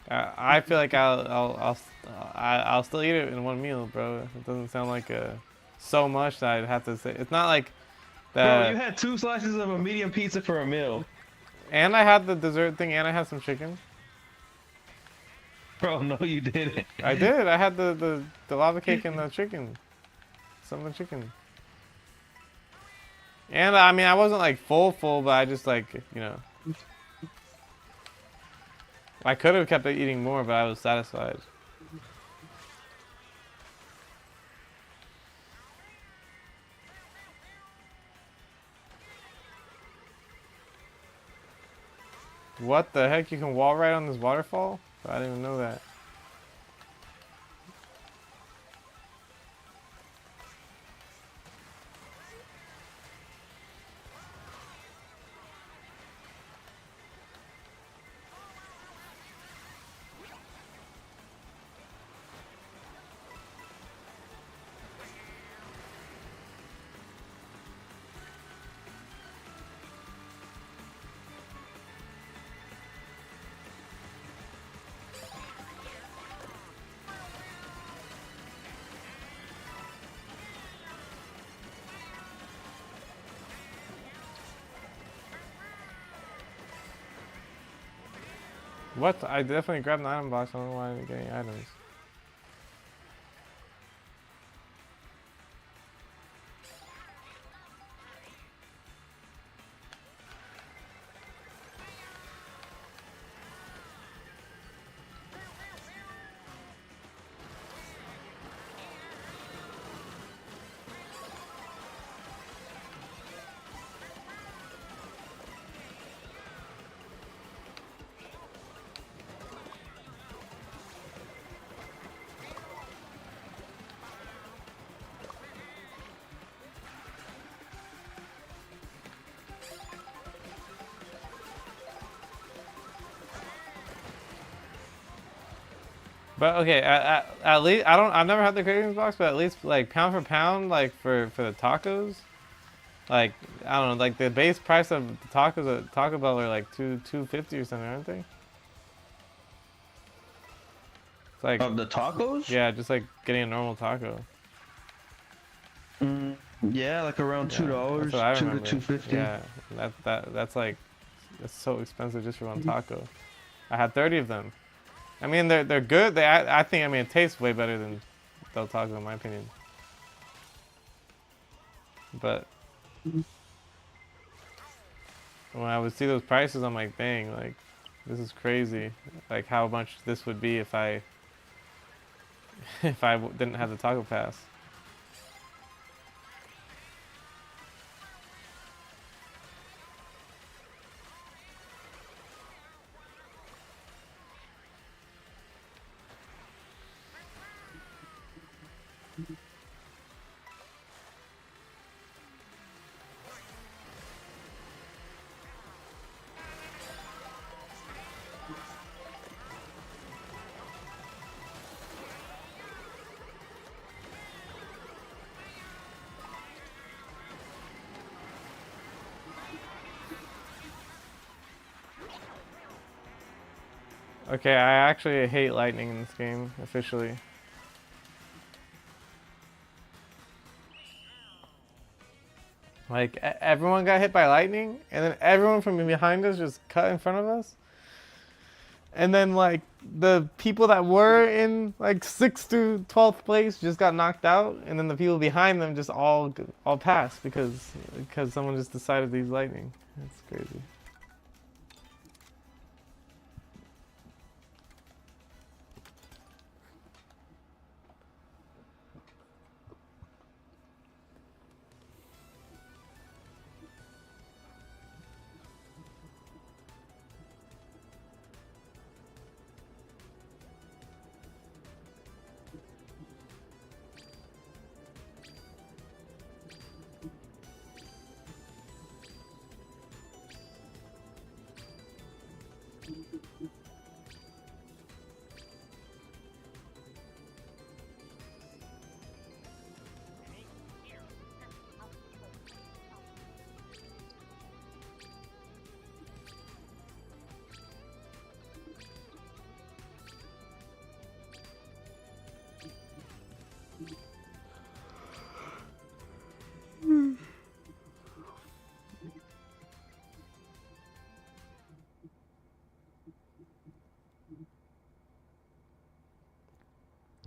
I feel like I'll still eat it in one meal, bro. It doesn't sound like so much that I'd have to say. It's not like Bro, you had 2 slices of a medium pizza for a meal. And I had the dessert thing, and I had some chicken. Bro, no, you didn't. I did. I had the lava cake and the chicken. Some of the chicken. And I mean, I wasn't like full, but I just like, I could have kept eating more, but I was satisfied. What the heck? You can wall ride on this waterfall? I didn't even know that. What? I definitely grabbed an item box. I don't know why I didn't get any items. But okay, at least I've never had the cravings box, but at least like pound for pound, like for the tacos, like I don't know, like the base price of the tacos at Taco Bell are like $2.50 or something, aren't they? It's like Of the tacos? yeah, just like getting a normal taco. Mm, yeah, like around Yeah, $2, that's what I 2 to remember. 250. Yeah, that's like it's so expensive just for one taco. I had 30 of them. I mean, they're good. I think I mean it tastes way better than Del Taco in my opinion. But when I would see those prices, I'm like, dang, like this is crazy. Like how much this would be if I if didn't have the Taco Pass. Okay, I actually hate lightning in this game officially. Like everyone got hit by lightning, and then everyone from behind us just cut in front of us. And then like the people that were in like 6th to 12th place just got knocked out, and then the people behind them just all passed because someone just decided to use lightning. That's crazy.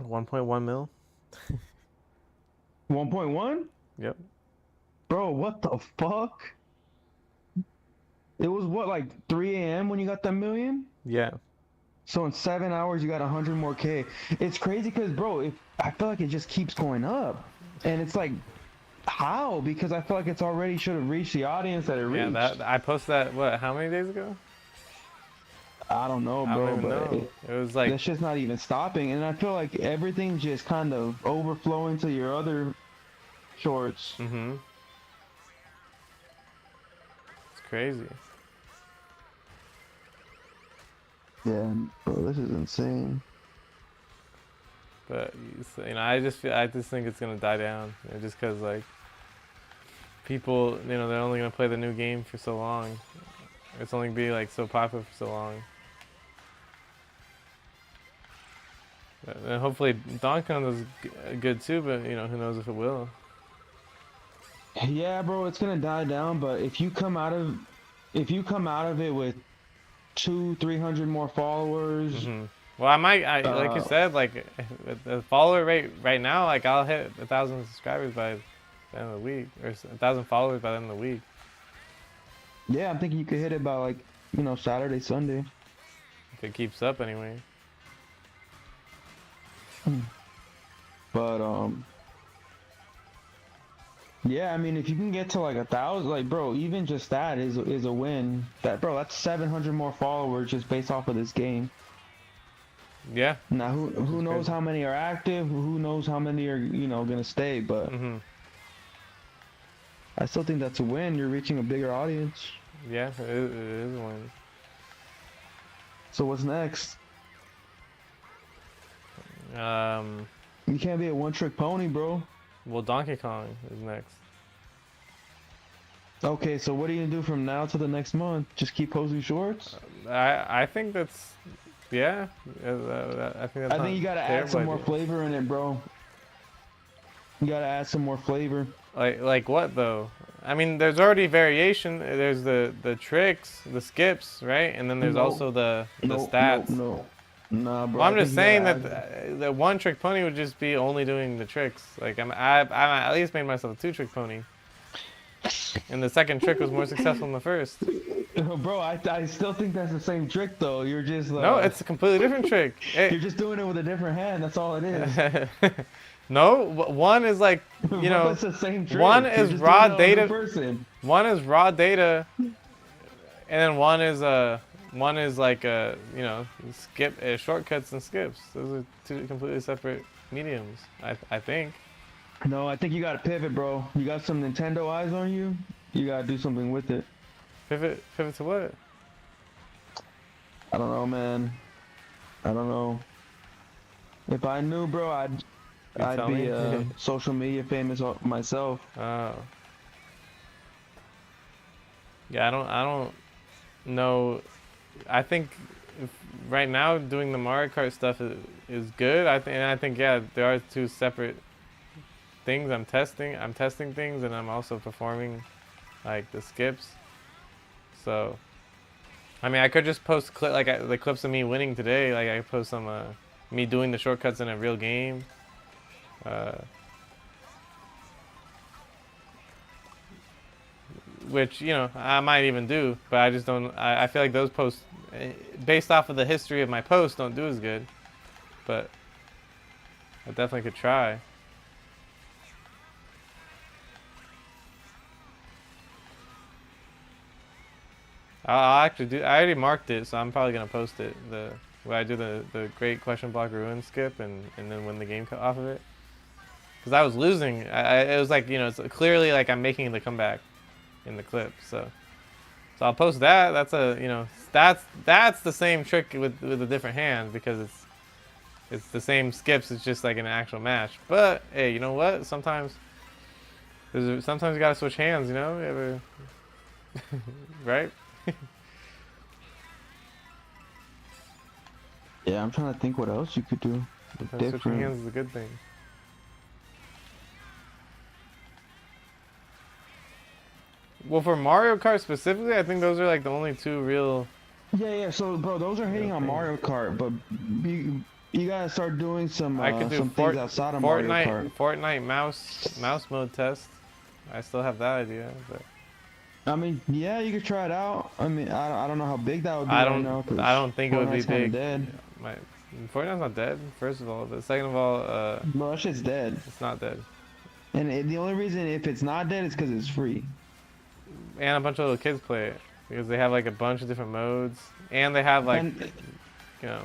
1.1 mil. 1.1? Yep. Bro, what the fuck? It was what, like 3 a.m. when you got that million? Yeah. So in 7 hours you got 100 more K. It's crazy because, bro, I feel like it just keeps going up, and it's like, how? Because I feel like it's already should have reached the audience that it reached. Yeah, that I posted that what? How many days ago? I don't know, I bro, don't even but know. It was like that shit's not even stopping, and I feel like everything's just kind of overflowing to your other shorts. mm-hmm. It's crazy. Yeah, bro, this is insane. But you know, I just think it's gonna die down, you know, just because like people, you know, they're only gonna play the new game for so long. It's only gonna be like so popular for so long. And hopefully Donkey Kong is good too, but you know, who knows if it will. Yeah, bro, it's gonna die down, but if you come out of it with 200-300 more followers. Mm-hmm. Well, I might, like you said, like the follower rate right now, like I'll hit 1,000 subscribers by the end of the week, or 1,000 followers by the end of the week. Yeah, I'm thinking you could hit it by like, you know, Saturday, Sunday. If it keeps up anyway. But yeah, I mean, if you can get to like 1,000, like, bro, even just that is a win. That, bro, that's 700 more followers just based off of this game. Yeah. Now, who knows crazy. how many are active? Who knows how many are, you know, gonna stay? But Mm-hmm. I still think that's a win. You're reaching a bigger audience. Yeah, it is a win. So what's next? You can't be a one-trick pony, bro. Well, Donkey Kong is next. Okay, so what are you gonna do from now to the next month? Just keep posting shorts? I think that's, yeah. I think that's. I think you gotta add some more idea. flavor in it, bro. You gotta add some more flavor. Like what though? I mean, there's already variation. There's the tricks, the skips, right? And then there's No. also the No, stats. no. Nah, bro. Well, I'm I just think you saying gotta that the one trick pony would just be only doing the tricks. Like I at least made myself a two trick pony. And the second trick was more successful than the first. Bro, I still think that's the same trick though. You're just No, it's a completely different trick. you're just doing it with a different hand. That's all it is. No, one is like, you know, it's the same trick. one You're is just raw doing it on a new data. person. One is raw data, and then one is like you know, skip shortcuts and skips. Those are two completely separate mediums. I think. No, I think you gotta pivot, bro. You got some Nintendo eyes on you. You gotta do something with it. Pivot to what? I don't know, man. I don't know. If I knew, bro, I'd tell be me? social media famous myself. Oh. Yeah, I don't know. I think right now doing the Mario Kart stuff is good. I think yeah, there are two separate things. I'm testing things, and I'm also performing like the skips. So, I mean, I could just post the clips of me winning today. Like I could post some me doing the shortcuts in a real game. Which, you know, I might even do, but I just don't. I feel like those posts, based off of the history of my posts, don't do as good. But I definitely could try. I'll actually do. I already marked it, so I'm probably gonna post it. Where I do the great question block ruin skip and then win the game off of it. Because I was losing. It was like, you know, it's clearly like I'm making the comeback in the clip. So I'll post that. That's a, you know, that's the same trick with a different hand, because it's the same skips. It's just like an actual match. But hey, you know what? Sometimes you gotta switch hands. You know, ever right? Yeah, I'm trying to think what else you could do. Sometimes switching hands is a good thing. Well, for Mario Kart specifically, I think those are like the only two real. Yeah. So, bro, those are hitting on Mario Kart, but you gotta start doing some I could do some things outside of Mario Kart. Fortnite mouse mode test. I still have that idea, but I mean, yeah, you could try it out. I mean, I don't know how big that would be. I right now, don't. I don't think it would be Fortnite's kinda big. dead. Fortnite's not dead. First of all, but second of all, Bro, that shit's dead. it's not dead. And the only reason if it's not dead is because it's free. And a bunch of little kids play it because they have like a bunch of different modes, and they have like, you know,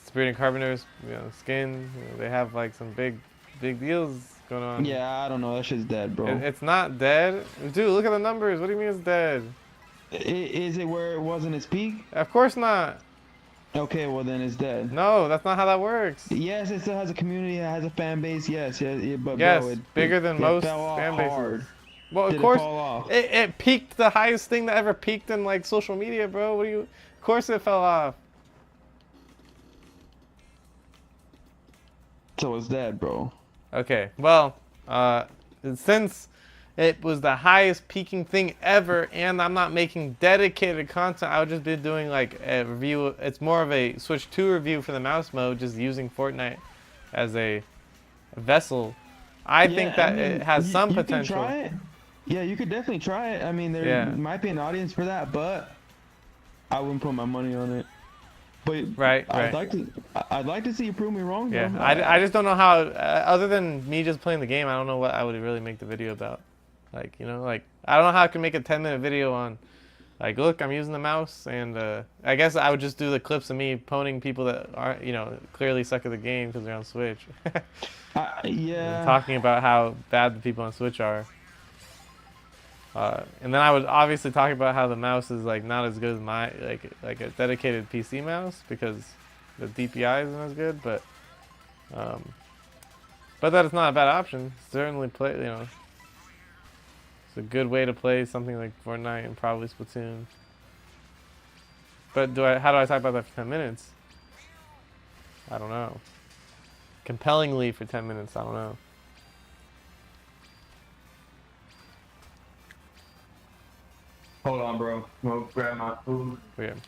Spirit and Carpenter's, you know, skin. You know, they have like some big deals going on. Yeah, I don't know. That shit's dead, bro. It's not dead, dude. Look at the numbers. What do you mean it's dead? Is it where it was in its peak? Of course not. Okay, well then it's dead. No, that's not how that works. Yes, it still has a community, it has a fan base. Yes, yeah, but Yes, bro, it, bigger it, than it most fell off fan bases. hard. Well, of Did course, it fall off? it peaked the highest thing that ever peaked in like social media, bro. What do you? Of course, it fell off. So it's dead, bro. Okay, well, since it was the highest peaking thing ever, and I'm not making dedicated content, I would just be doing like a review. It's more of a Switch 2 review for the mouse mode, just using Fortnite as a vessel. I think that it has some potential. You can try it. Yeah, you could definitely try it. I mean, there might be an audience for that, but I wouldn't put my money on it. But Right. I'd like to see you prove me wrong. Yeah, though. I just don't know how. Other than me just playing the game, I don't know what I would really make the video about. Like, you know, like I don't know how I can make a 10-minute video on, like, look, I'm using the mouse, and I guess I would just do the clips of me ponying people that aren't, you know, clearly suck at the game because they're on Switch. Yeah. And talking about how bad the people on Switch are. And then I would obviously talk about how the mouse is like not as good as my like a dedicated PC mouse because the DPI isn't as good. But But that is not a bad option. Certainly play, you know, it's a good way to play something like Fortnite and probably Splatoon. But how do I talk about that for 10 minutes? I don't know. Compellingly for 10 minutes, I don't know. Hold on, bro. Go grab my food. Weird.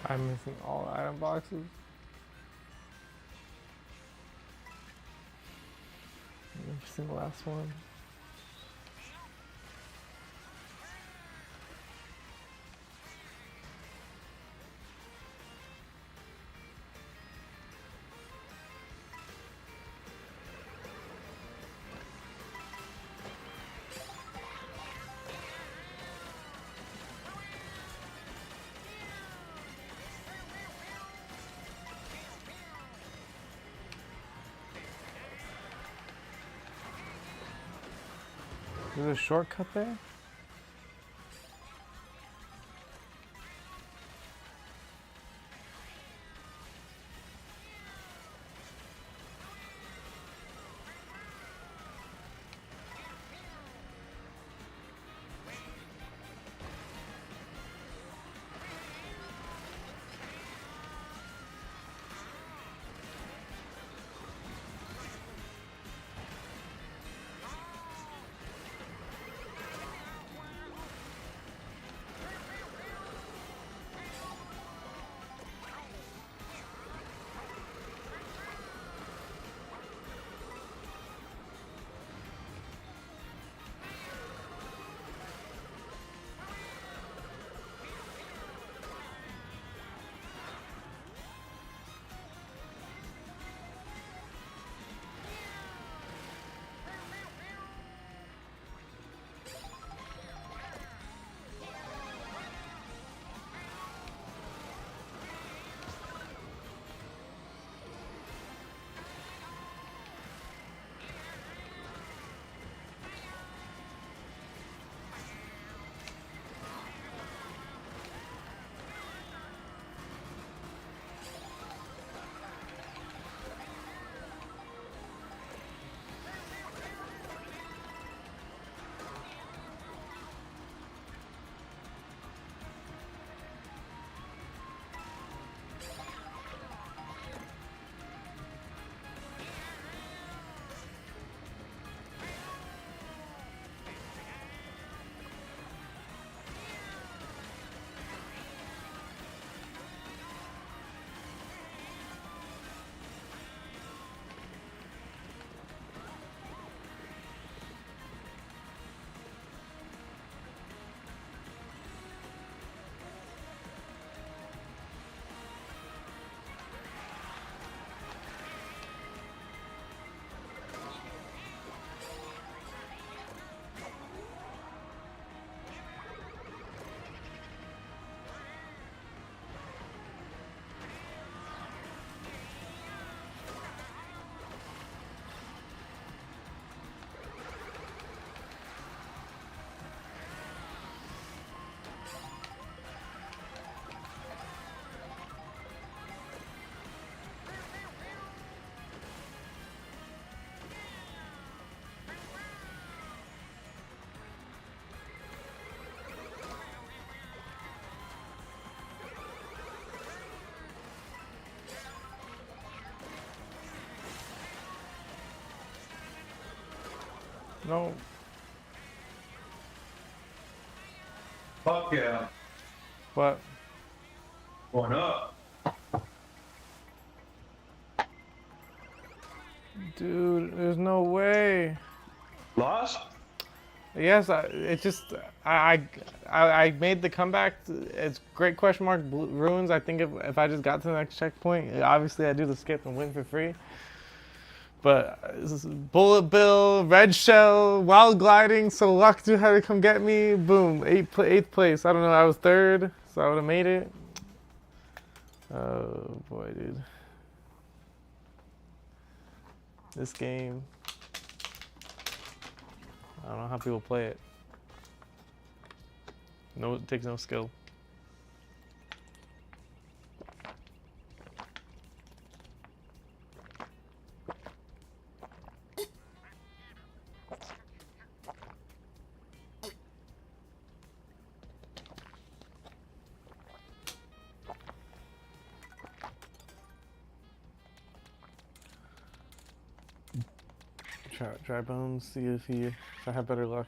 I'm missing all item boxes. missing the last one. There's a shortcut there? No. Fuck yeah. What? Going up. Dude, there's no way. Lost? Yes, it's just I made the comeback. It's great question mark ruins. I think if I just got to the next checkpoint, obviously I do the skip and win for free. But bullet bill, red shell, wild gliding. So luck to had to come get me. Boom, eighth place. I don't know. I was third, so I would have made it. Oh boy, dude. This game. I don't know how people play it. No, it takes no skill. Try bones, see if I have better luck.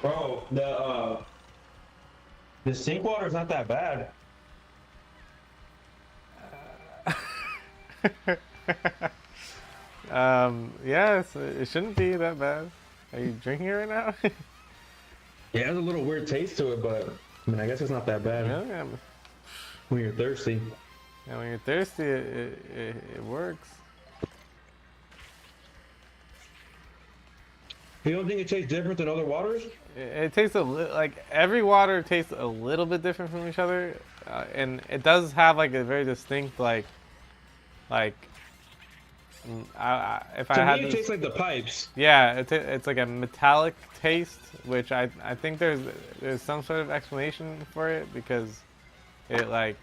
Bro, the sink water is not that bad. Yes, it shouldn't be that bad. Are you drinking it right now? Yeah, it has a little weird taste to it, but I mean, I guess it's not that bad Really? when you're thirsty. Yeah, when you're thirsty, it works. You don't think it tastes different than other waters? It tastes like every water tastes a little bit different from each other, and it does have like a very distinct like if To I had me, it to, tastes like the pipes. yeah, it's like a metallic taste, which I think there's some sort of explanation for it because it like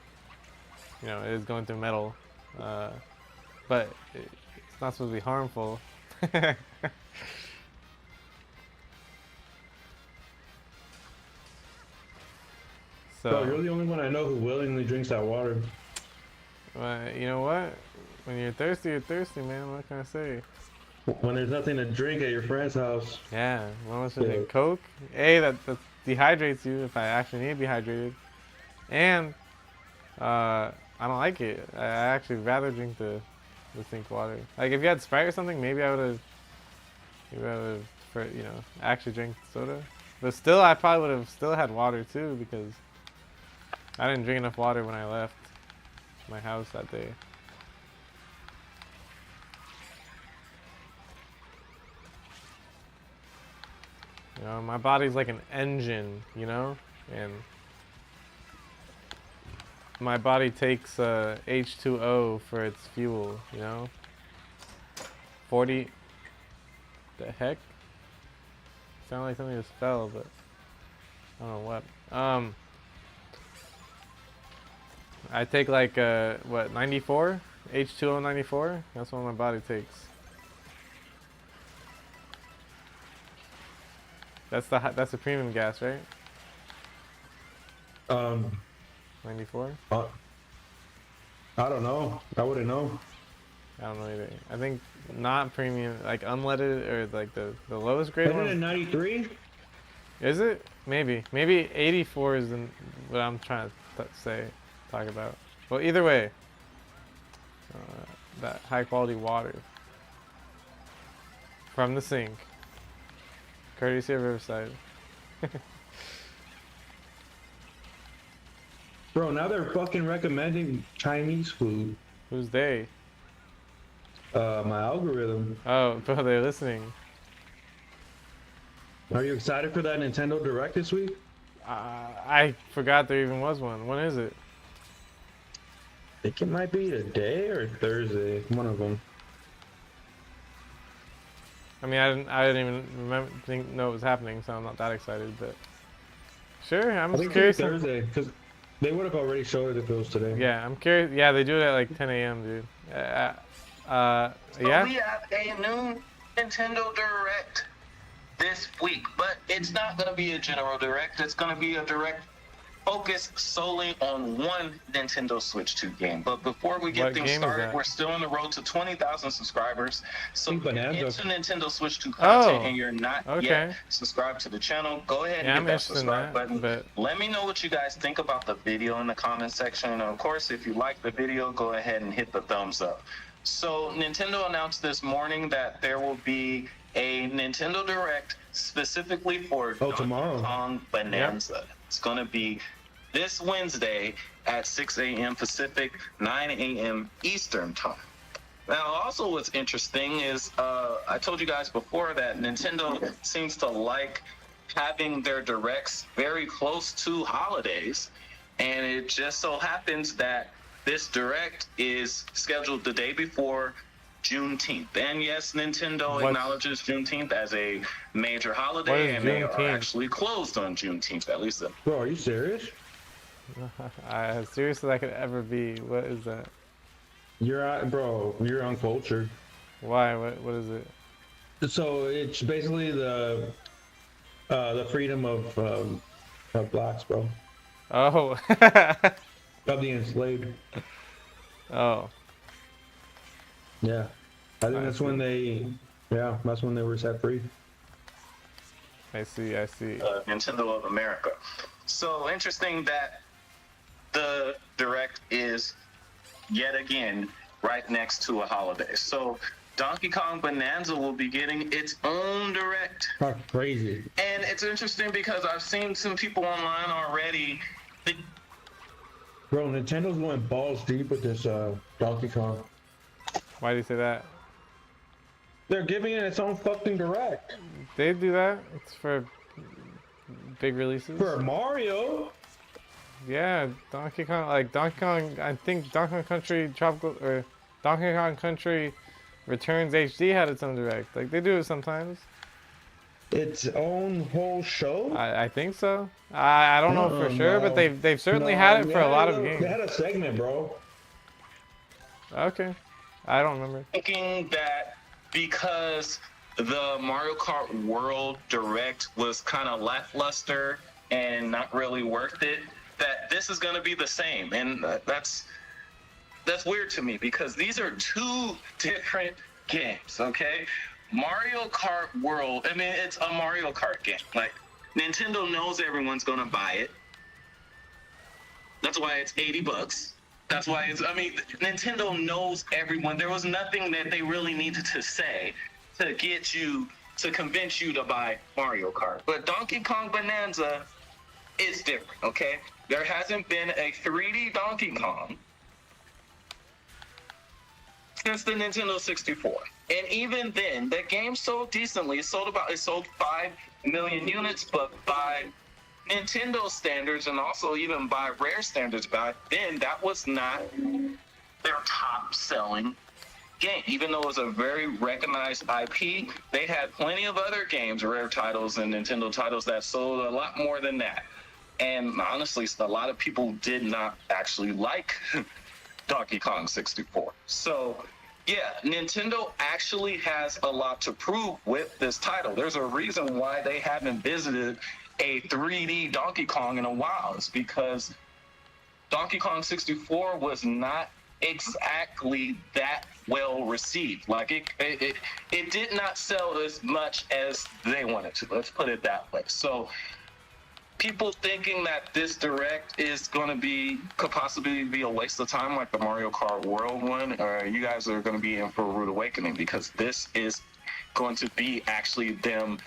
it is going through metal, but it's not supposed to be harmful. Bro, you're So, the only one I know who willingly drinks that water. you know what? When you're thirsty, man. What can I say? When there's nothing to drink at your friend's house. Yeah, one wants to Yeah. drink Coke. A, that dehydrates you if I actually need to be hydrated. And, I don't like it. I actually rather drink the sink water. Like, if you had Sprite or something, maybe I would have, actually drank soda. But still, I probably would have still had water too because I didn't drink enough water when I left my house that day. My body's like an engine, and my body takes H2O for its fuel, 40. The heck? Sounded like something just fell, but I don't know what. I take like 94? H2O 94? That's what my body takes. That's the premium gas, right? 94? I don't know. I wouldn't know. I don't know either. I think not premium, like unleaded or like the lowest grade Isn't it one. 93? Is it? Maybe 84 is what I'm trying to talk about. Well, either way, that high quality water from the sink, courtesy of Riverside. Bro, now they're fucking recommending Chinese food. Who's they? My algorithm. Oh, bro, they're listening. Are you excited for that Nintendo Direct this week? I forgot there even was one. When is it? I think it might be today or Thursday. One of them. I mean, I didn't even know it was happening, so I'm not that excited. But sure, I'm I think curious. it's Thursday because they would have already showed it if it was today. Yeah, I'm curious. Yeah, they do it at like 10 a.m., dude. So yeah. we have a new Nintendo Direct this week, but it's not going to be a general Direct. It's going to be a Direct focused solely on one Nintendo Switch 2 game. But before we get What things game is started, that? we're still on the road to 20,000 subscribers. So if you're Bonanza. into Nintendo Switch 2 content Oh, and you're not okay. yet subscribed to the channel, go ahead Yeah, and I'm hit that interested in subscribe that, button. but Let me know what you guys think about the video in the comment section. And of course, if you like the video, go ahead and hit the thumbs up. So Nintendo announced this morning that there will be a Nintendo Direct specifically for tomorrow. Donkey Kong Bonanza. It's going to be this Wednesday at 6 a.m. Pacific, 9 a.m. Eastern time. Now, also what's interesting is I told you guys before that Nintendo seems to like having their directs very close to holidays, and it just so happens that this direct is scheduled the day before Juneteenth. And yes, Nintendo acknowledges Juneteenth as a major holiday, and they are Juneteenth? actually closed on Juneteenth, at least. Bro, are you serious? as serious as I could ever be. What is that? Bro, you're uncultured. Why? What is it? So it's basically the freedom of blacks, bro. Oh. Of the enslaved. Oh. Yeah. I think that's when they were set free. I see. Nintendo of America. So interesting that the Direct is yet again right next to a holiday. So Donkey Kong Bonanza will be getting its own Direct. That's crazy. And it's interesting because I've seen some people online already. Bro, Nintendo's going balls deep with this Donkey Kong. Why do you say that? They're giving it its own fucking Direct. They do that. It's for big releases. For Mario? Yeah, Donkey Kong, like Donkey Kong. I think Donkey Kong Country Tropical or Donkey Kong Country Returns HD had its own Direct. Like they do it sometimes. Its own whole show? I think so. I don't know for sure, no. but they've certainly had it for a lot of games. They had a segment, bro. Okay, I don't remember. Thinking that because the Mario Kart World Direct was kind of lackluster and not really worth it, that this is going to be the same. And that's weird to me because these are two different games, okay? Mario Kart World, I mean, it's a Mario Kart game. Like, Nintendo knows everyone's going to buy it. That's why it's $80. That's why it's, I mean, Nintendo knows everyone. There was nothing that they really needed to say to get you, to convince you to buy Mario Kart. But Donkey Kong Bonanza is different, okay? There hasn't been a 3D Donkey Kong since the Nintendo 64. And even then, that game sold decently. It sold 5 million units, but by Nintendo standards and also even by Rare standards back then, that was not their top selling game. Even though it was a very recognized IP, they had plenty of other games, Rare titles and Nintendo titles that sold a lot more than that. And honestly, a lot of people did not actually like Donkey Kong 64. So yeah, Nintendo actually has a lot to prove with this title. There's a reason why they haven't visited a 3D Donkey Kong in a while. It's because Donkey Kong 64 was not exactly that well received. Like it did not sell as much as they wanted to. Let's put it that way. So people thinking that this Direct is going to could possibly be a waste of time like the Mario Kart World one, you guys are going to be in for a rude awakening because this is going to be actually them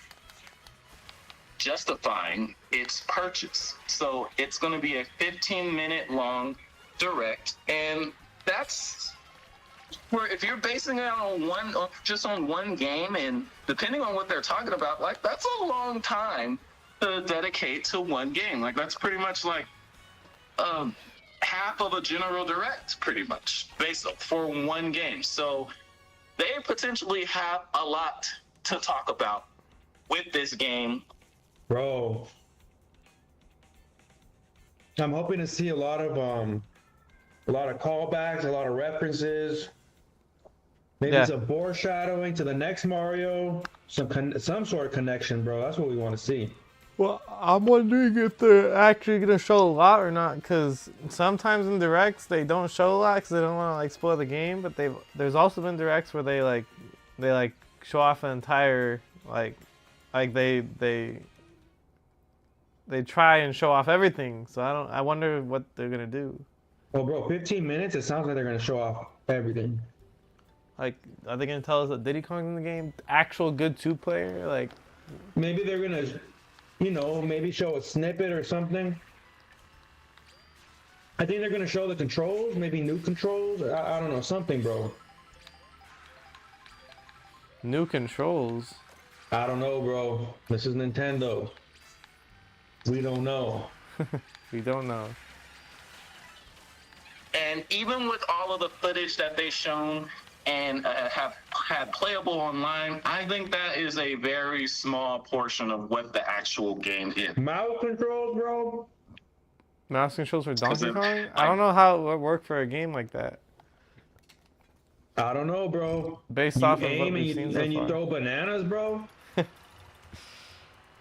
justifying its purchase. So it's going to be a 15-minute long Direct, and that's where if you're basing it on just on one game, and depending on what they're talking about, like that's a long time to dedicate to one game. Like that's pretty much like half of a general Direct, pretty much, based for one game. So they potentially have a lot to talk about with this game. Bro, I'm hoping to see a lot of callbacks, a lot of references. Maybe some foreshadowing to the next Mario, some sort of connection, bro. That's what we want to see. Well, I'm wondering if they're actually gonna show a lot or not, because sometimes in directs they don't show a lot because they don't want to like spoil the game. But there's also been directs where they show off an entire they try and show off everything. So I wonder what they're gonna do. Well, bro, 15 minutes. It sounds like they're gonna show off everything. Like, are they gonna tell us that Diddy Kong's in the game? Actual good 2-player? Like, maybe they're gonna, maybe show a snippet or something. I think they're gonna show the controls, maybe new controls. I don't know, something, bro. New controls? I don't know, bro. This is Nintendo. We don't know. We don't know. And even with all of the footage that they've shown and have had playable online, I think that is a very small portion of what the actual game is. Mouse controls, bro? Mouse controls for Donkey Kong? I don't know how it would work for a game like that. I don't know, bro. Based you off of aim what we've seen so far. and you throw bananas, bro?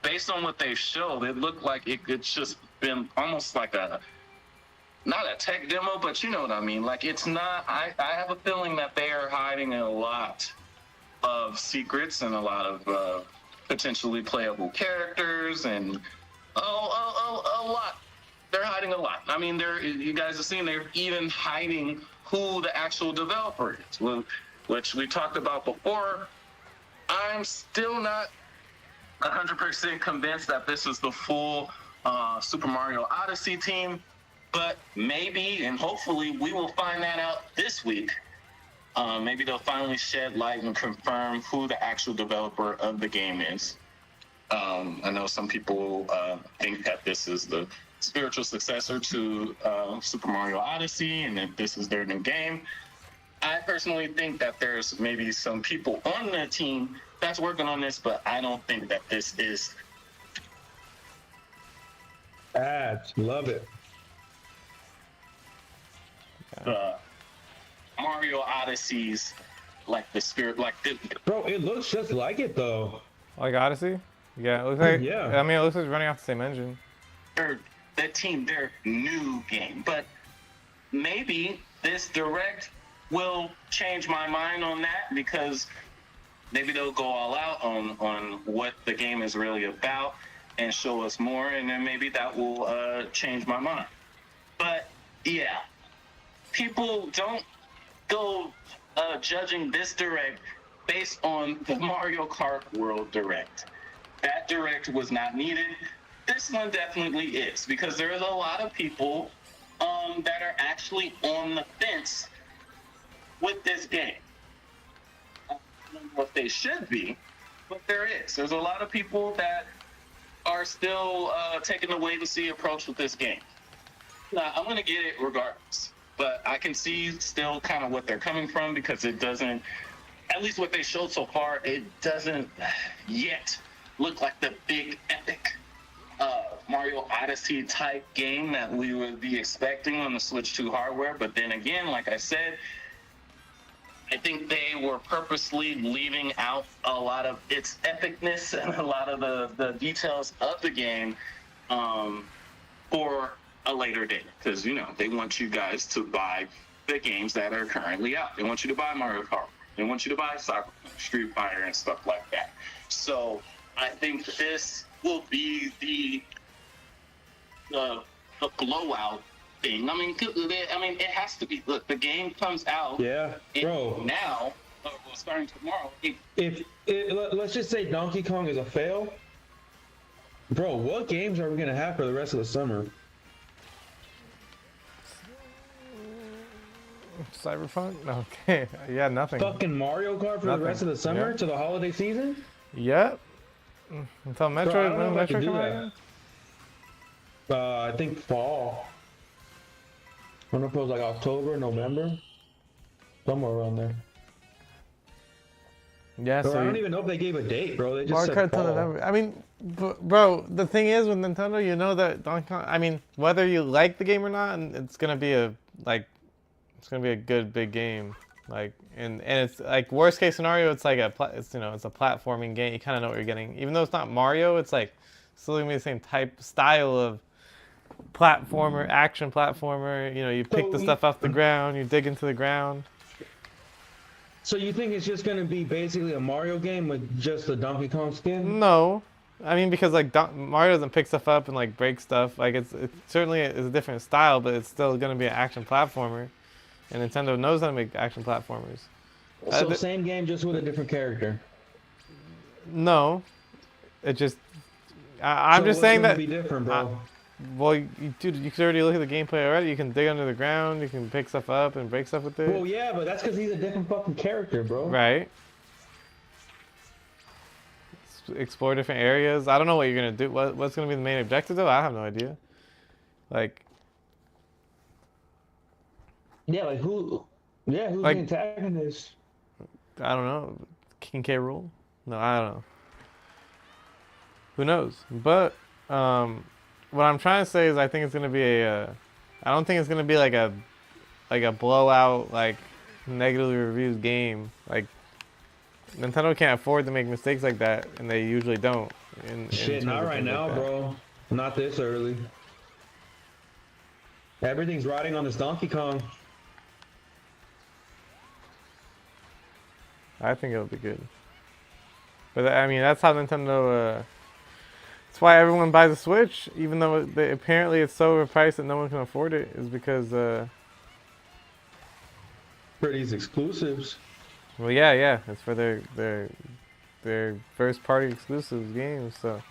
Based on what they've showed, it looked like it's just been almost like not a tech demo, but you know what I mean. Like it's not, I have a feeling that they are hiding a lot of secrets and a lot of potentially playable characters, and a lot. They're hiding a lot. I mean, you guys have seen they're even hiding who the actual developer is, which we talked about before. I'm still not 100% convinced that this is the full Super Mario Odyssey team, but maybe and hopefully we will find that out this week. Maybe they'll finally shed light and confirm who the actual developer of the game is. I know some people think that this is the spiritual successor to Super Mario Odyssey and that this is their new game. I personally think that there's maybe some people on the team that's working on this, but I don't think that this is. Ads, love it. Mario Odyssey's like the spirit, like the. Bro, it looks just like it though. Like Odyssey? Yeah, it looks like. Yeah. I mean, it looks like it's running off the same engine. Their new game, but maybe this direct will change my mind on that, because maybe they'll go all out on what the game is really about and show us more, and then maybe that will change my mind. But yeah, people don't go judging this direct based on the Mario Kart World Direct. That direct was not needed. This one definitely is, because there's a lot of people that are actually on the fence with this game. I don't know if they should be, but there is. There's a lot of people that are still taking the wait-and-see approach with this game. Now, I'm going to get it regardless, but I can see still kind of what they're coming from, because it doesn't, at least what they showed so far, it doesn't yet look like the big epic Mario Odyssey type game that we would be expecting on the Switch 2 hardware. But then again, like I said, I think they were purposely leaving out a lot of its epicness and a lot of the details of the game for a later date, because they want you guys to buy the games that are currently out. They want you to buy Mario Kart. They want you to buy Cyberpunk, Street Fighter, and stuff like that. So I think this will be the blowout thing. I mean, it has to be. Look, the game comes out. Yeah, bro. Now, starting tomorrow. Let's just say Donkey Kong is a fail, bro. What games are we gonna have for the rest of the summer? Cyberpunk? Okay. Yeah, nothing. Fucking Mario Kart for the rest of the summer, yeah. to the holiday season? Yep. Until Bro, I don't know if I Metro can do come out that. again? I think fall. I don't know if it was like October, November, somewhere around there. Yeah, Bro, so I don't even know if they gave a date, bro. They just Mario said Kart till fall. November. I mean, bro, the thing is with Nintendo, you know that Donkey Kong. I mean, whether you like the game or not, it's gonna be a good big game. Like, and it's like worst case scenario, it's like it's a platforming game. You kind of know what you're getting, even though it's not Mario. It's like still gonna be the same style of platformer, action platformer. You pick the stuff off the ground, you dig into the ground. So you think it's just gonna be basically a Mario game with just the Donkey Kong skin? No, I mean, because like Mario doesn't pick stuff up and like break stuff. Like it certainly is a different style, but it's still gonna be an action platformer, and Nintendo knows how to make action platformers. So same game, just with a different character. No, it just. I'm So just what's saying gonna that. be different, bro. Well, dude, you can already look at the gameplay already. You can dig under the ground. You can pick stuff up and break stuff with it. Well, yeah, but that's because he's a different fucking character, bro. Right. Explore different areas. I don't know what you're gonna do. What's gonna be the main objective though? I have no idea. Like. Yeah, like who? Yeah, who's Like- the antagonist? I don't know. King K. Rool? No, I don't know. Who knows? But what I'm trying to say is I think it's gonna be I don't think it's gonna be like a blowout, like negatively reviewed game. Like Nintendo can't afford to make mistakes like that, and they usually don't. In Shit, terms not of right things now, like that. bro. Not this early. Everything's riding on this Donkey Kong. I think it'll be good. But I mean, that's how Nintendo. That's why everyone buys a Switch, even though apparently it's so overpriced that no one can afford it. Is because For these exclusives. well, yeah, it's for their first party exclusive games. So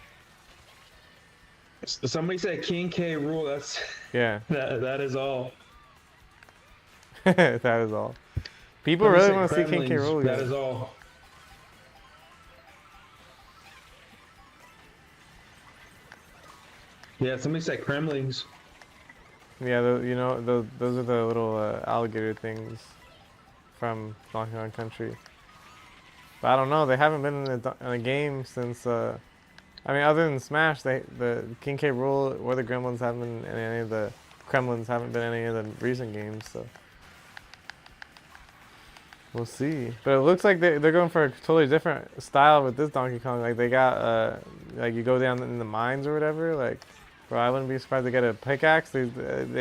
Somebody said King K rule. That's yeah, that is all. that is all. People Somebody really said want to see King K. Kremlings, Rool that again. is all. Yeah, somebody said Kremlings. Yeah, those are the little alligator things from Donkey Kong Country. But I don't know. They haven't been in a game since. I mean, other than Smash, the King K. Rool or the Gremlins haven't been in any of the Kremlins haven't been in any of the recent games. So we'll see. But it looks like they're going for a totally different style with this Donkey Kong. Like they got like you go down in the mines or whatever. Like, bro, I wouldn't be surprised to get a pickaxe. They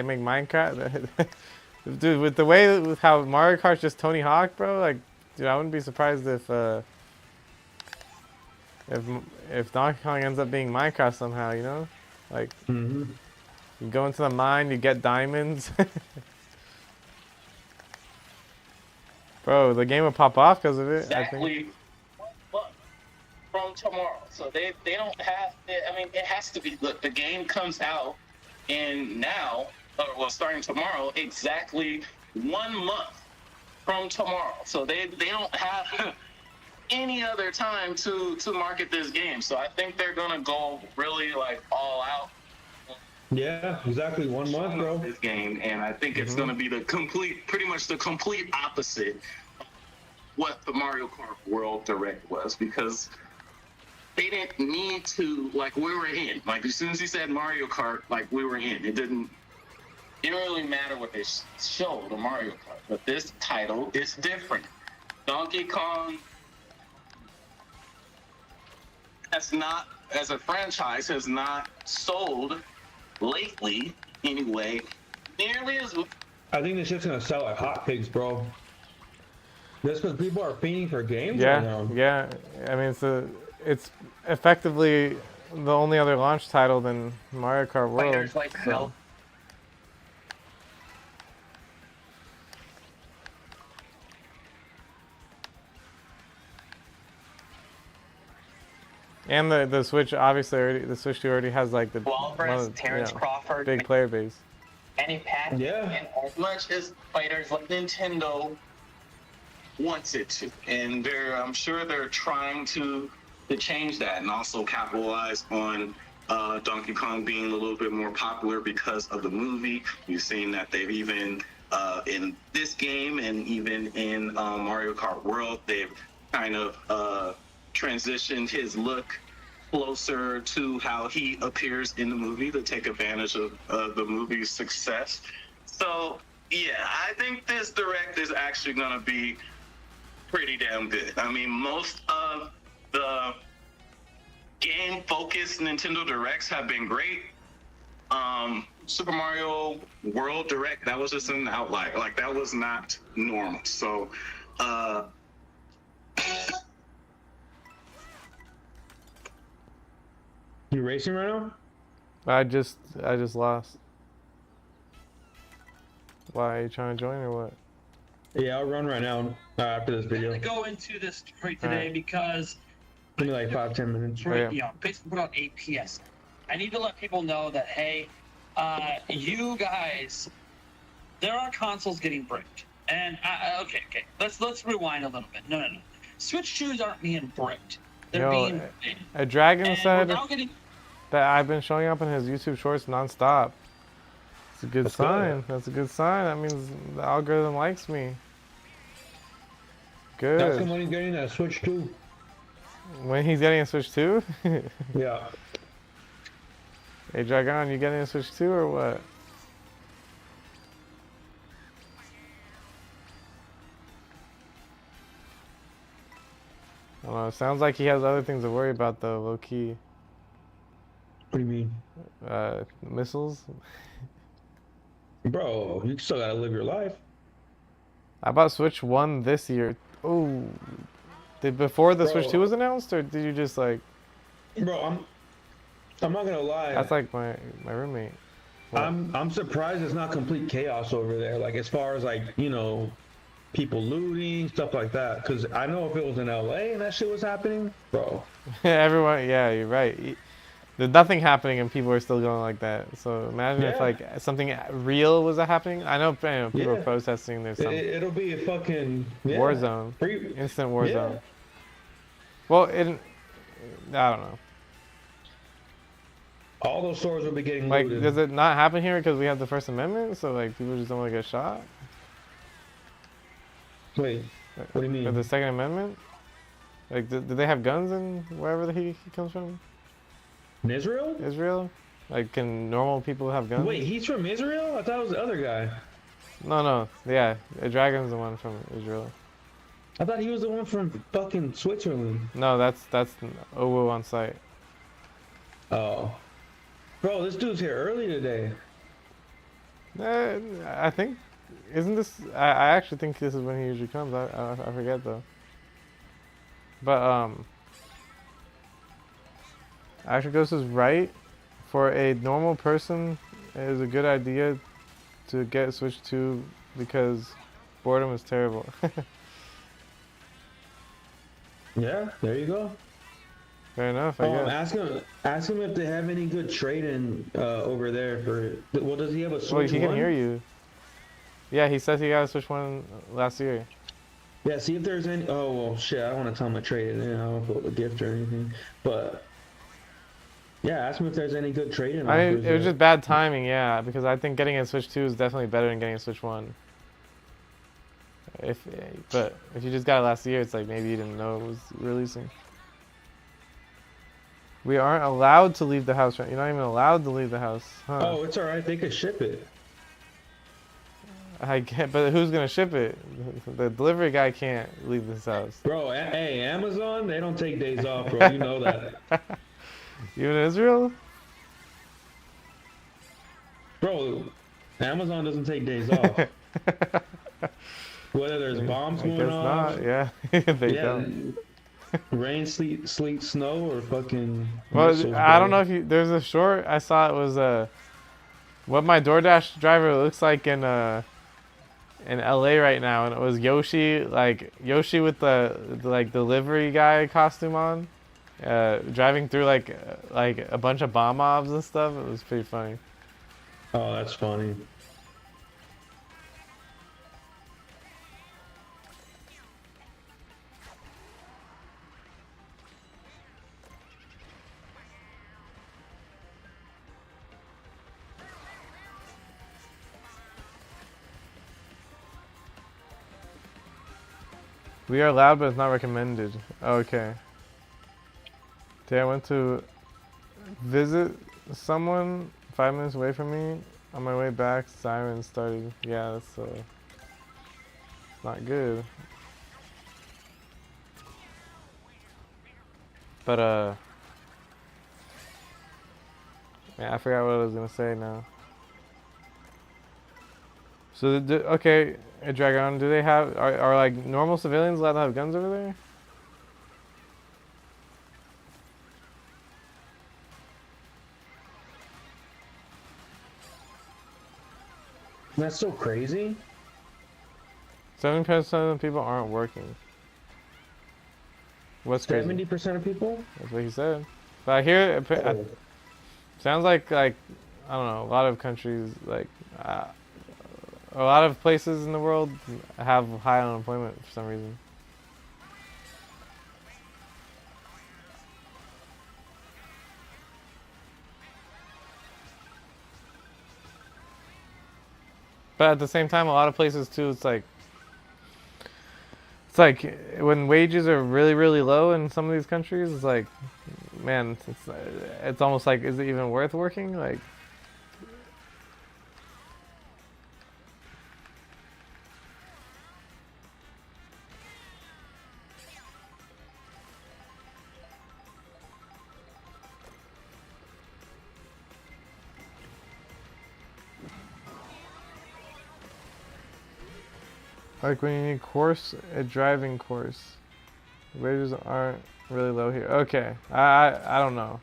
make Minecraft. Dude, with the way with how Mario Kart's just Tony Hawk, bro. Like, dude, I wouldn't be surprised if if Donkey Kong ends up being Minecraft somehow, you know? Like, Mm-hmm. you go into the mine, you get diamonds. Bro, the game would pop off because of it, I think. Exactly 1 month from tomorrow. So they don't have. I mean, it has to be. Look, the game comes out in now, or well, starting tomorrow, exactly 1 month from tomorrow. So they don't have any other time to market this game. So I think they're gonna go really like all out. Yeah, exactly 1 month, bro. This game, and I think it's gonna be pretty much the complete opposite of what the Mario Kart World Direct was, because they didn't need to, like, we were in. Like, as soon as he said Mario Kart, like, we were in. It didn't really matter what they showed on Mario Kart. But this title is different. Donkey Kong has not, as a franchise, has not sold lately, anyway, nearly as. I think this shit's gonna sell like hotcakes, bro. Just because people are fiending for games right Yeah, now. yeah. I mean, it's effectively the only other launch title than Mario Kart World. Fighters like Phil. And the Switch, obviously, the Switch 2 already has like the Walrus, Terrence Crawford, big player base. Kenny Pat, Yeah. and As much as fighters like Nintendo wants it to, and I'm sure they're trying to change that and also capitalize on Donkey Kong being a little bit more popular because of the movie. You've seen that they've even in this game and even in Mario Kart World, they've kind of transitioned his look closer to how he appears in the movie to take advantage of the movie's success. So yeah, I think this direct is actually going to be pretty damn good. I mean, most of the game-focused Nintendo Directs have been great. Super Mario World Direct, that was just an outlier. Like, that was not normal. So, You racing right now? I just lost. Why, are you trying to join or what? Yeah, I'll run right now after this I'm video. gonna go into this story today Alright. because Give me like 5-10 minutes. Oh, yeah. you know, basically put out a PS. I need to let people know that hey, you guys, there are consoles getting bricked, and okay, let's rewind a little bit. No. Switch 2s aren't being bricked; they're Yo, being. A Dragon And said we're now getting. that I've been showing up in his YouTube shorts nonstop. It's a good That's sign. good. That's a good sign. That means the algorithm likes me. That's Good. when he's getting that Switch 2. When he's getting a Switch 2? Yeah. Hey Dragon, you getting a Switch 2 or what? I don't know. It sounds like he has other things to worry about though, low key. What do you mean? Missiles? Bro, you still gotta live your life. I bought Switch 1 this year. Oh, Did before the Bro. Switch 2 was announced, or did you just like? Bro, I'm not gonna lie. That's like my roommate. What? I'm surprised it's not complete chaos over there. Like as far as like people looting stuff like that. Because I know if it was in LA and that shit was happening, bro. Everyone, yeah, you're right. There's nothing happening and people are still going like that. So imagine if Yeah. like something real was happening. I know, people are Yeah. protesting. There's some It'll be a fucking war zone, Free- instant war Yeah. zone. Well, I don't know. All those stores will be getting Like, looted. does it not happen here because we have the First Amendment? So like people just don't want to get shot. Wait, what do you mean? Or the Second Amendment? Like, do they have guns in wherever he comes from? In Israel? Israel? Like, can normal people have guns? Wait, he's from Israel? I thought it was the other guy. No. Yeah, the Dragon's the one from Israel. I thought he was the one from fucking Switzerland. No, that's Owo on site. Oh. Bro, this dude's here early today. I think, isn't this? I actually think this is when he usually comes. I forget though. But actually goes is right. For a normal person, it is a good idea to get Switch 2 because boredom is terrible. Yeah, there you go. Fair enough, I guess. Ask him if they have any good trade-in over there for. Well, does he have a Well, Switch he can One? hear you. Yeah, he says he got a Switch 1 last year. Yeah, see if there's any. Oh well, shit. I don't want to tell him to trade it in. I don't know if it's a gift or anything. But yeah, ask him if there's any good trade-in offers. It was just bad timing, yeah, because I think getting a Switch 2 is definitely better than getting a Switch 1. But if you just got it last year, it's like maybe you didn't know it was releasing. We aren't allowed to leave the house, right? You're not even allowed to leave the house, huh? Oh, it's alright. They could ship it. I get, but who's gonna ship it? The delivery guy can't leave this house. Bro, hey, Amazon, they don't take days off, bro. You know that. Even in Israel? Bro, Amazon doesn't take days off. Whether there's bombs I going guess off. not. Yeah, they don't. Rain, sleet, snow, or fucking. Well, missiles, I bro. don't know if you. There's a short I saw. It was what my DoorDash driver looks like in LA right now, and it was Yoshi, like Yoshi with the like delivery guy costume on, driving through like a bunch of bomb mobs and stuff. It was pretty funny. Oh, that's funny. We are allowed, but it's not recommended. Okay. Today I went to visit someone 5 minutes away from me. On my way back, sirens started. Yeah, that's not good. But yeah, I forgot what I was gonna say now. So okay, Dragon, do they have are like normal civilians allowed to have guns over there? That's so crazy. 70% of the people aren't working. What's crazy? 70% of people? That's what he said. But I hear it sounds like I don't know, a lot of countries like a lot of places in the world have high unemployment for some reason. But at the same time, a lot of places too, it's like when wages are really, really low in some of these countries, it's like, man, it's almost like, is it even worth working? Like, like when you need a driving course. Wages aren't really low here. Okay, I don't know.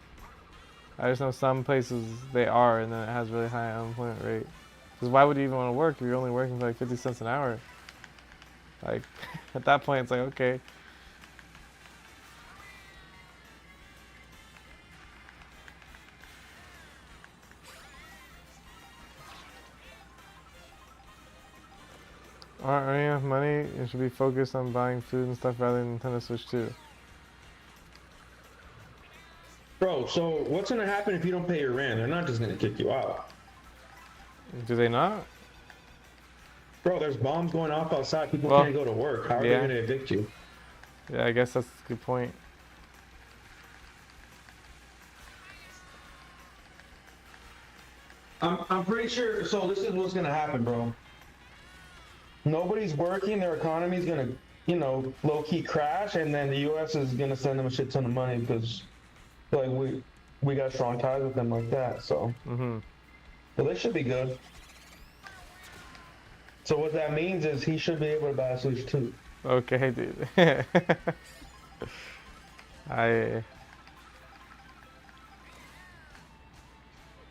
I just know some places they are, and then it has really high unemployment rate. Because why would you even want to work if you're only working for like 50 cents an hour? Like, at that point, it's like, okay. Aren't earning enough money and should be focused on buying food and stuff rather than Nintendo Switch 2. Bro, so what's gonna happen if you don't pay your rent? They're not just gonna kick you out. Do they not? Bro, there's bombs going off outside. People Well, can't go to work. How are yeah. they gonna evict you? Yeah, I guess that's a good point. I'm pretty sure. So this is what's gonna happen, bro. Nobody's working. Their economy's gonna, low key crash, and then the U.S. is gonna send them a shit ton of money because, like, we got strong ties with them like that. So, but they should be good. So what that means is he should be able to buy a Switch too. Okay, dude.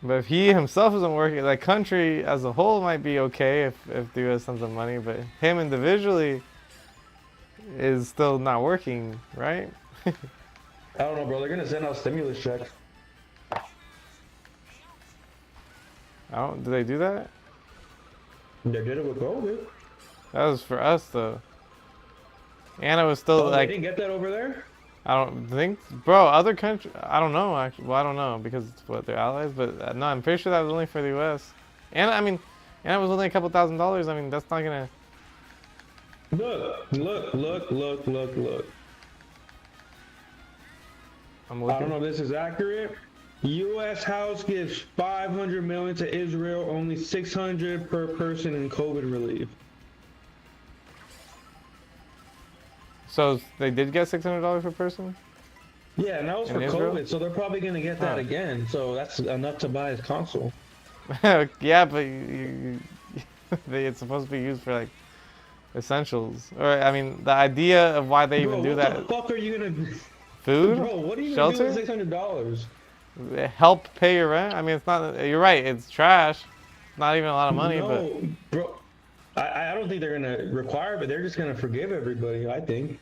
But if he himself isn't working, the country as a whole might be okay if the U.S. sends him money, but him individually is still not working, right? I don't know, bro. They're gonna send out stimulus checks. Do they do that? They did it with COVID. That was for us though. And it was still Oh, like, they didn't get that over there? I don't think, bro, other countries, I don't know actually. Well, I don't know because it's what, they're allies, but no, I'm pretty sure that was only for the US. And I mean, and it was only a couple $1,000s. I mean, that's not gonna. Look. I'm I don't know if this is accurate. U.S. House gives 500 million to Israel, only 600 per person in COVID relief. So they did get $600 per person? Yeah, and that was In for Israel? COVID, so they're probably gonna get that Huh. again. So that's enough to buy his console. Yeah, but it's supposed to be used for like essentials. Or I mean, the idea of why they even do that. What the fuck are you gonna? Food, Bro, what are you gonna shelter, do with $600? help pay your rent. I mean, it's not. You're right. It's trash. Not even a lot of money, No, bro. I don't think they're gonna require it, but they're just gonna forgive everybody. I think.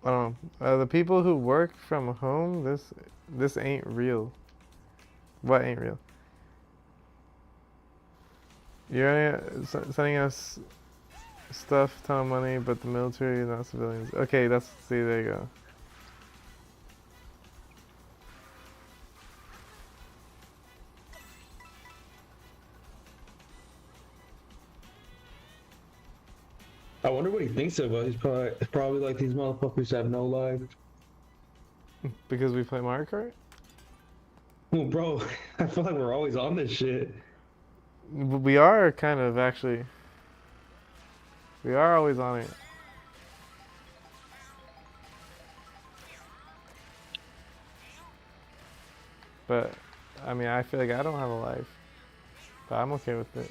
but I don't know. The people who work from home, this ain't real. What ain't real? You're sending us stuff, ton of money, but the military, not civilians. Okay, see, there you go. I wonder what he thinks of us. He's probably like, these motherfuckers have no life. Because we play Mario Kart? Well, bro, I feel like we're always on this shit. We are kind of, actually. We are always on it. But, I mean, I feel like I don't have a life. But I'm okay with it.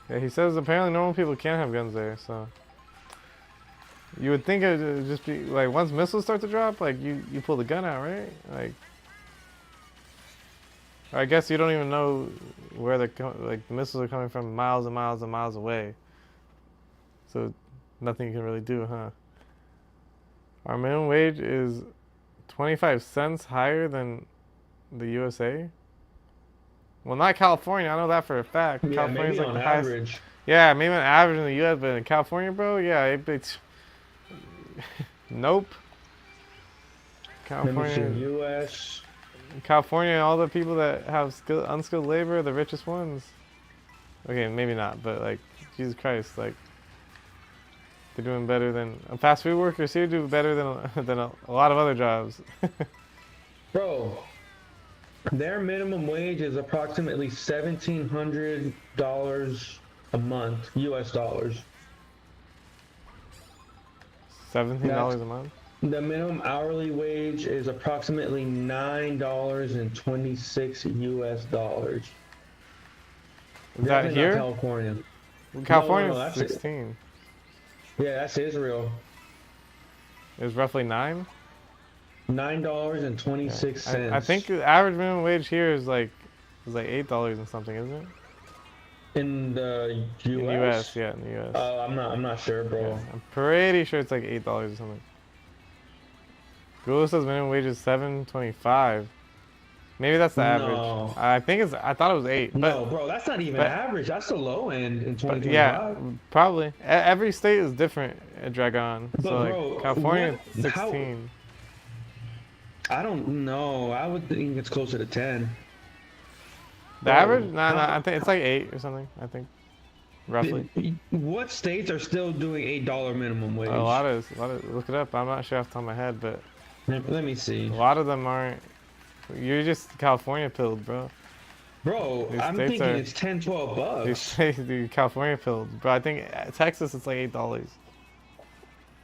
Yeah, he says apparently normal people can't have guns there, so. You would think it would just be, like, once missiles start to drop, like, you pull the gun out, right? Like. Or I guess you don't even know where the missiles are coming from miles and miles and miles away. So, nothing you can really do, huh? Our minimum wage is 25 cents higher than the USA? Well, not California. I know that for a fact. Yeah, California's maybe like on the highest. average. Yeah, maybe on average in the U.S., but in California, bro, yeah, it's nope. Let me see, California, U.S. California, all the people that have unskilled labor are the richest ones. Okay, maybe not, but like, Jesus Christ, like, they're doing better than fast food workers here do better than a lot of other jobs. Bro, their minimum wage is approximately $1,700 a month, U.S. dollars. $17 a month. The minimum hourly wage is approximately $9.26 US dollars. Is that Definitely not here? California. California's that's 16. Yeah, that's Israel. It was roughly 9. $9.26. I think the average minimum wage here is like $8 and something, isn't it? In the US. In the US, yeah, in the US. I'm not sure, bro. Yeah, I'm pretty sure it's like $8 or something. Google says minimum wage is $7.25. Maybe that's the No. average. I thought it was 8. But, No, bro, that's not even but- average. That's the low end in 2025. yeah, probably. Every state is different at Dragon. But So bro, like California, what- how- 16. I don't know. I would think it's closer to 10. The Bro, average? No, how- I think it's like 8 or something. I think, roughly. What states are still doing $8 minimum wage? A lot of. Look it up. I'm not sure off the top of my head, but Let me see. a lot of them aren't. You're just California pilled, bro. Bro, These I'm states thinking are- it's 10, 12 bucks. These states, the California pilled, bro. I think Texas it's like $8.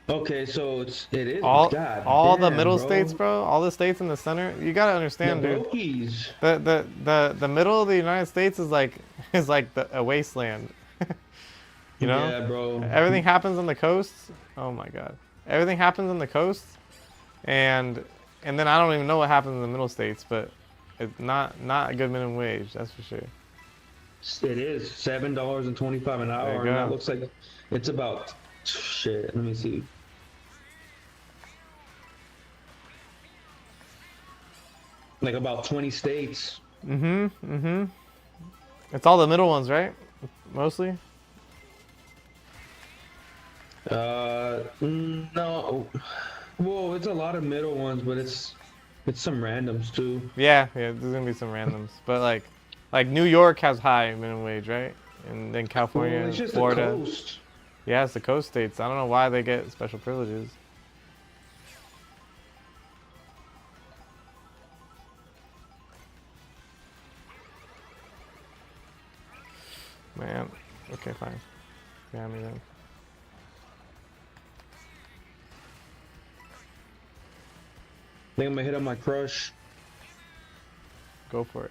Okay, so it is. All God the damn, middle bro. states, bro. All the states in the center. You gotta The understand, dude. Brokies. The middle of the United States is like a wasteland. You know? Yeah, bro. Everything happens on the coast. Oh my god. Everything happens on the coast, and then I don't even know what happens in the middle states, but it's not a good minimum wage, that's for sure. It is $7.25 an hour, There you and go. that looks like it's about shit. Let me see. Like about 20 states. It's all the middle ones, right? Mostly. No. Well, it's a lot of middle ones, but it's some randoms too. Yeah, there's gonna be some randoms, but like New York has high minimum wage, right? And then California, Well, it's just Florida. the coast. Yeah, it's the coast states. I don't know why they get special privileges. Man, okay, fine. Yeah, me then. I think I'm gonna hit up my crush. Go for it.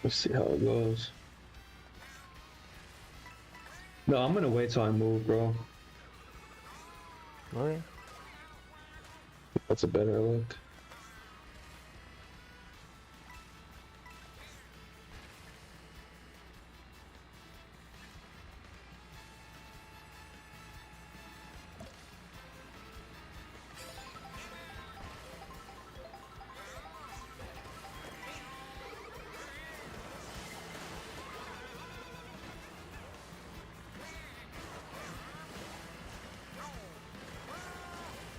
Let's see how it goes. No, I'm gonna wait till I move, bro. Okay. That's a better look.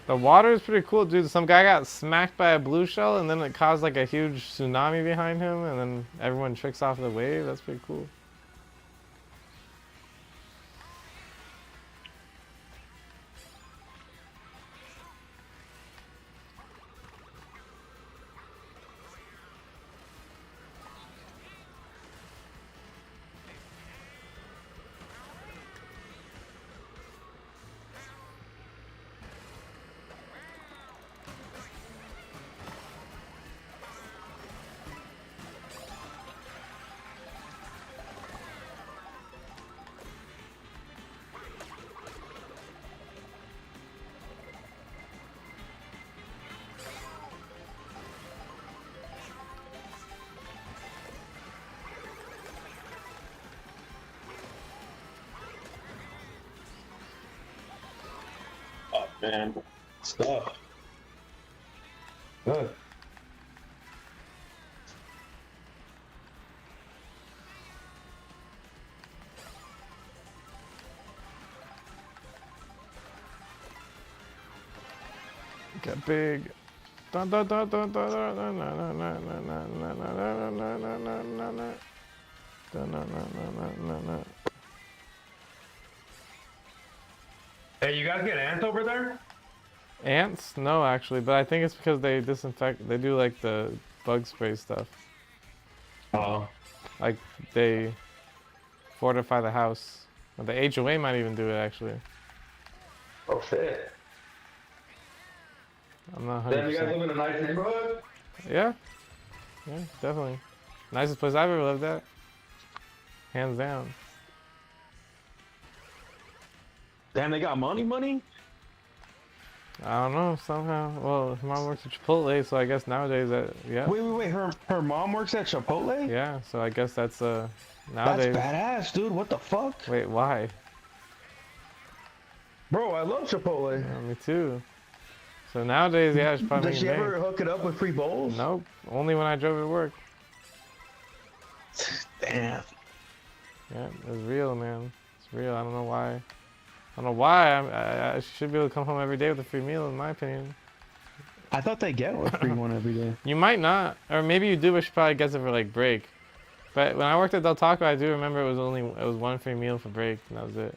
The water is pretty cool, dude. Some guy got smacked by a blue shell, and then it caused like a huge tsunami behind him, and then everyone tricks off the wave. That's pretty cool. Oh man, stuff. Good. Get big. Dun, dun, dun, dun, dun, dun, dun, dun, dun, dun, dun, dun, dun, dun, dun, dun, dun, dun, dun. Dun, dun, dun, dun, dun, dun, dun. Hey, you guys get ants over there? Ants? No, actually, but I think it's because they disinfect. They do like the bug spray stuff. Oh. Like they fortify the house. Or the HOA might even do it actually. Oh shit. I'm not 100%. Damn, you guys live in a nice neighborhood? Yeah. Yeah, definitely. Nicest place I've ever lived at. Hands down. Damn, they got money? I don't know, somehow. Well, her mom works at Chipotle, so I guess nowadays that, yeah. Wait. Her mom works at Chipotle? Yeah, so I guess that's, nowadays. That's badass, dude. What the fuck? Wait, why? Bro, I love Chipotle. Yeah, me too. So nowadays, yeah, it's probably Does she ever hook it up with free bowls? Nope. Only when I drove to work. Damn. Yeah, it's real, man. It's real. I don't know why. I don't know why. I should be able to come home every day with a free meal, in my opinion. I thought they get a free one every day. You might not, or maybe you do, but she probably gets it for like break. But when I worked at Del Taco, I do remember it was one free meal for break, and that was it.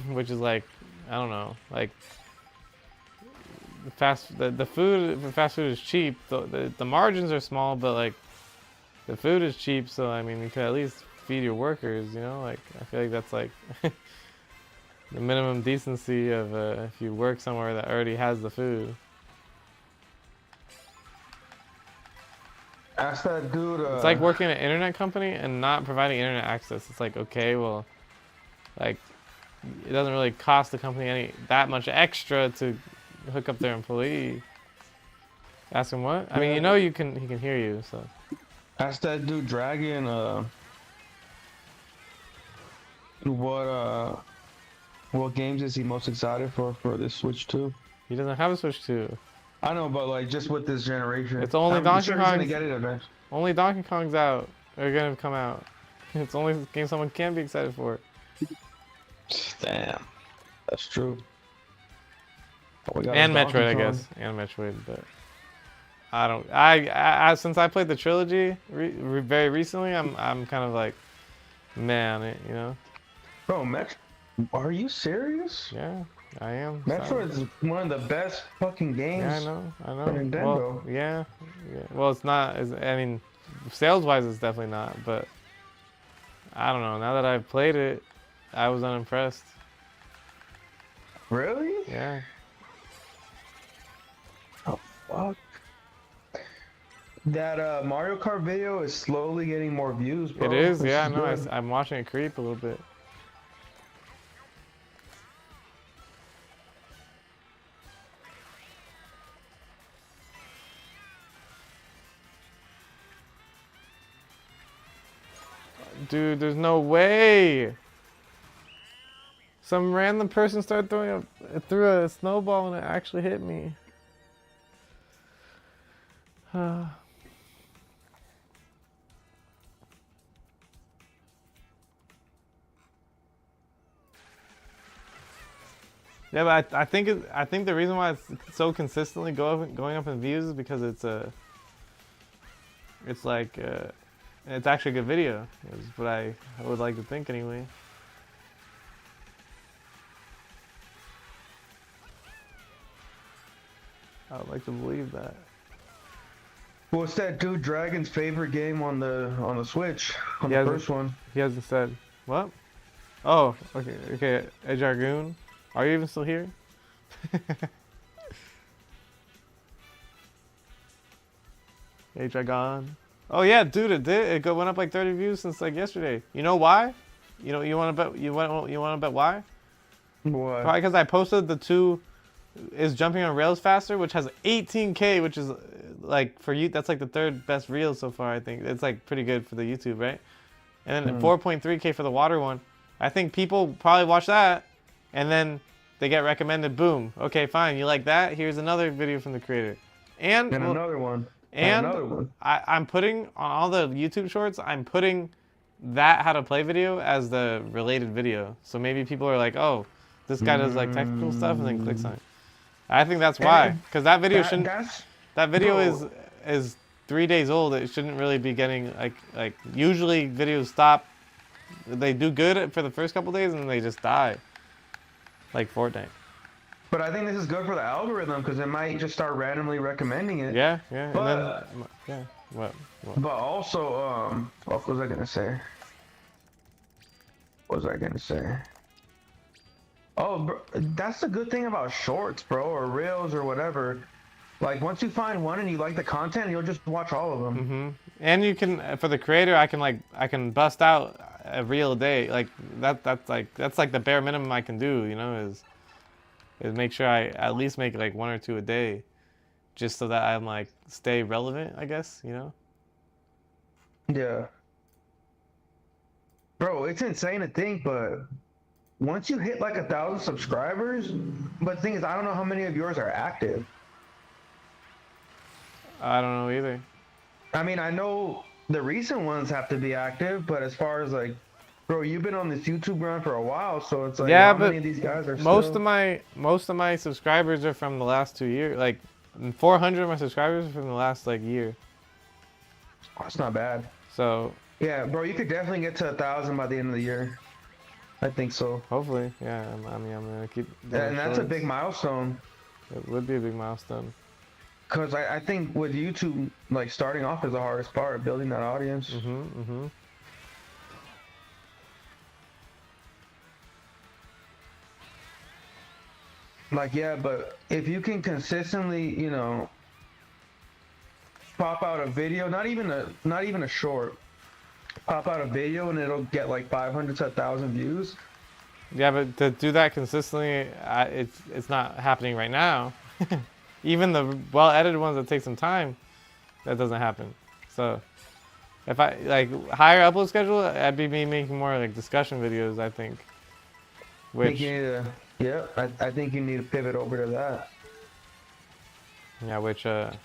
Which is like, I don't know, like the food for fast food is cheap. The margins are small, but like the food is cheap, so I mean you could at least feed your workers, you know? Like I feel like that's like the minimum decency of if you work somewhere that already has the food. Ask that dude. It's like working at an internet company and not providing internet access. It's like, okay, well, like it doesn't really cost the company that much extra to hook up their employee. Ask him what? I mean, you know, he can hear you, so. Ask that dude Dragon. What games is he most excited for this Switch 2? He doesn't have a Switch 2. I know, but like just with this generation, it's only Donkey Kong. Gonna get it eventually. Only Donkey Kong's out. Or gonna come out. It's the only game someone can be excited for. Damn, that's true. And Metroid, I guess. And Metroid, but I don't. I since I played the trilogy very recently, I'm kind of like, man, you know. Bro, are you serious? Yeah, I am. Metroid is one of the best fucking games. Yeah, I know. For Nintendo. Well, yeah. Well, it's not. I mean, sales-wise, it's definitely not. But I don't know. Now that I've played it, I was unimpressed. Really? Yeah. Oh fuck. That Mario Kart video is slowly getting more views, bro. It is, yeah. No, I'm watching it creep a little bit. Dude, there's no way. Some random person started threw a snowball and it actually hit me. Yeah, but I think the reason why it's so consistently going up in views is because it's like it's actually a good video. Is what I would like to think anyway. I would like to believe that. What's that dude Dragon's favorite game on the Switch? On the first one. He hasn't said. What? Oh, okay. Edge Argoon. Are you even still here? Hey, Dragon. Oh yeah, dude, it did. It went up like 30 views since like yesterday. You know why? You know, you want to bet? You want to bet why? Why? Probably because I posted the 2 is jumping on rails faster, which has 18K, which is like for you, that's like the 3rd best reel so far. I think it's like pretty good for the YouTube, right? And then 4.3K for the water one. I think people probably watch that, and then they get recommended. Boom. Okay, fine. You like that? Here's another video from the creator, and another one. And another one. I'm putting on all the YouTube shorts. I'm putting that how to play video as the related video. So maybe people are like, oh, this guy does like technical stuff, and then clicks on it. I think that's why, because that video shouldn't. That video is 3 days old. It shouldn't really be getting like usually videos stop. They do good for the first couple days and then they just die. Like Fortnite. But I think this is good for the algorithm because it might just start randomly recommending it. Yeah. But, and then, What? But also, what was I gonna say? What was I gonna say? Oh, bro, that's the good thing about shorts, bro, or reels or whatever. Like once you find one and you like the content, you'll just watch all of them. Mm-hmm. And you can, for the creator, I can bust out a reel a day. Like that's like the bare minimum I can do. You know, is make sure I at least make like 1 or 2 a day, just so that I'm like stay relevant. I guess, you know. Yeah. Bro, it's insane to think, but once you hit like 1,000 subscribers, but the thing is, I don't know how many of yours are active. I don't know either. I mean, I know the recent ones have to be active, but as far as like, bro, you've been on this YouTube run for a while, so it's like, Yeah, how but many of these guys are most still... of my subscribers are from the last 2 years. Like 400 of my subscribers are from the last like year. Oh, that's not bad. So Yeah, bro, you could definitely get to 1,000 by the end of the year. I think so. hopefully, yeah. I mean, I'm gonna keep. Doing And that's a shorts. big milestone. It would be a big milestone. Because I think with YouTube, like starting off is the hardest part, building that audience. Mm-hmm. Mm-hmm. Like, yeah, but if you can consistently, you know, pop out a video, not even a short, pop out a video and it'll get like 500 to 1,000 views. Yeah, but to do that consistently, it's not happening right now. Even the well-edited ones that take some time, that doesn't happen. So, if I like higher upload schedule, I'd be making more like discussion videos. I think. Which I think you need to pivot over to that. yeah, which at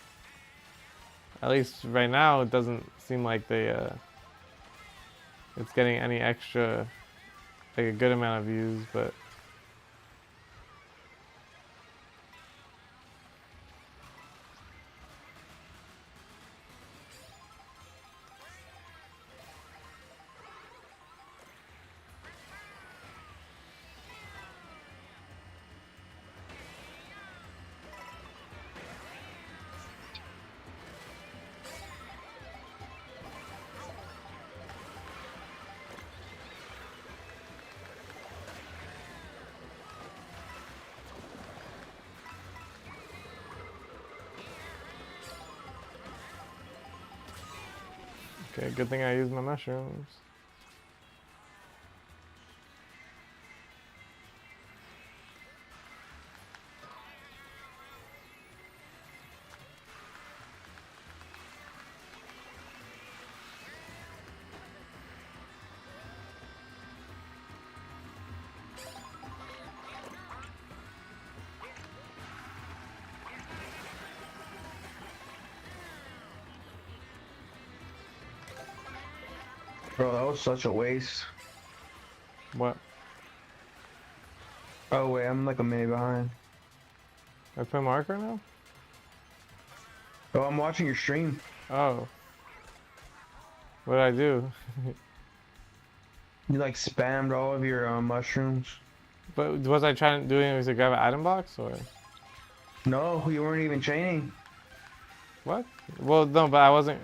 least right now it doesn't seem like it's getting any extra, like a good amount of views, but. Okay, good thing I used my mushrooms. Bro, that was such a waste. What? Oh wait, I'm like a minute behind. I put marker now? Oh, I'm watching your stream. Oh. What did I do? You like spammed all of your mushrooms. But was I doing it to grab an item box or? No, you weren't even chaining. What? Well, no, but I wasn't.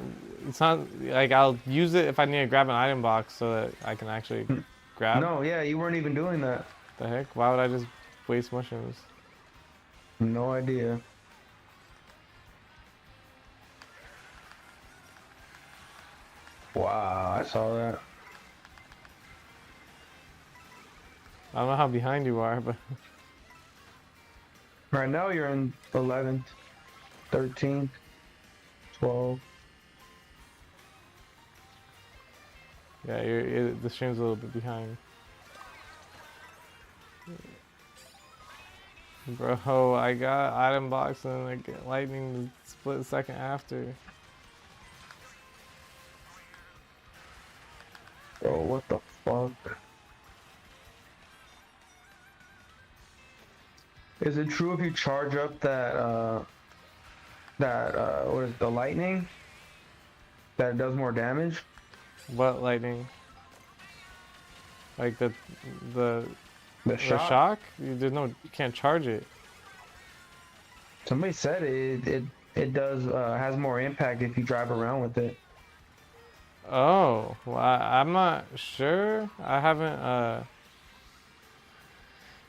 It's not like I'll use it if I need to grab an item box so that I can actually grab. No, yeah, you weren't even doing that. The heck? Why would I just waste mushrooms? No idea. Wow, I saw that. I don't know how behind you are, but Right now you're in 11th, 13th, 12. yeah, the stream's a little bit behind. Bro, I got item box and I get lightning the split second after. Bro, what the fuck? Is it true if you charge up that what is it, the lightning, that it does more damage? What lightning? Like the The shock? shock? You can't charge it. Somebody said it does has more impact if you drive around with it. Oh, well, I'm not sure. I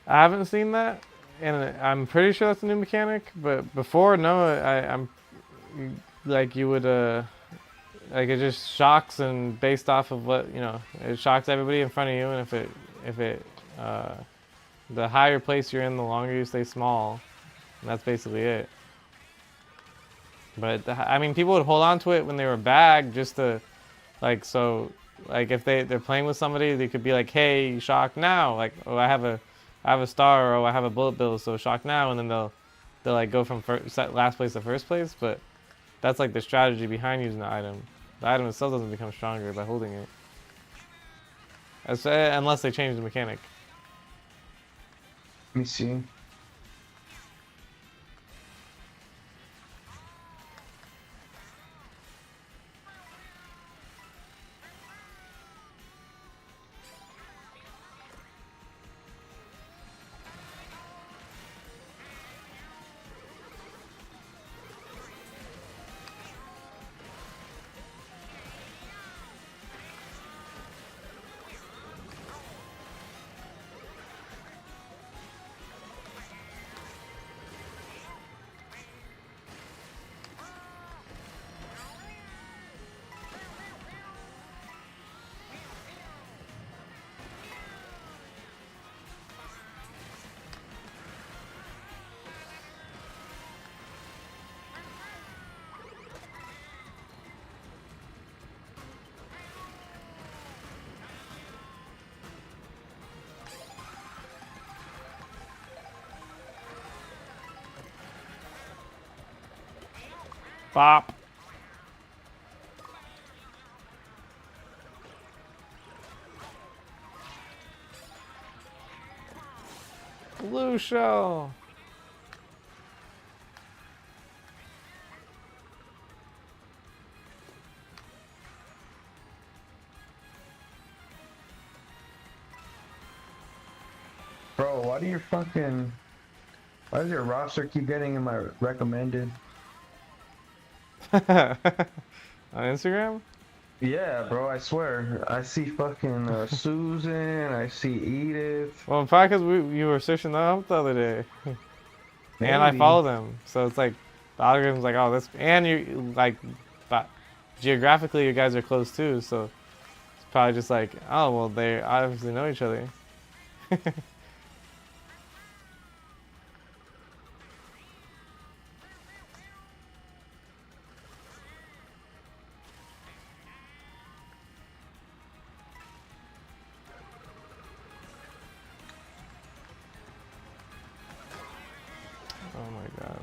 haven't seen that, and I'm pretty sure that's a new mechanic. But before, no, I'm like you would like it just shocks and based off of what it shocks everybody in front of you, and if it the higher place you're in, the longer you stay small, and that's basically it. But I mean, people would hold on to it when they were bagged just to like like if they're playing with somebody, they could be like, hey, shock now, like, oh, I have a star, or oh, I have a bullet bill, so shock now, and then they'll like go from last place to first place. But that's like the strategy behind using the item. The item itself doesn't become stronger by holding it, unless they change the mechanic. Let me see. Bop. Blue shell. Bro, why does your roster keep getting in my recommended? On Instagram? Yeah, bro, I swear. I see fucking Susan, I see Edith. Well, probably because you were searching them up the other day. And I Maybe. follow them, so it's like the algorithm's like, oh, this, and you like, but geographically, you guys are close too, so it's probably just like, oh, well, they obviously know each other. Oh my god.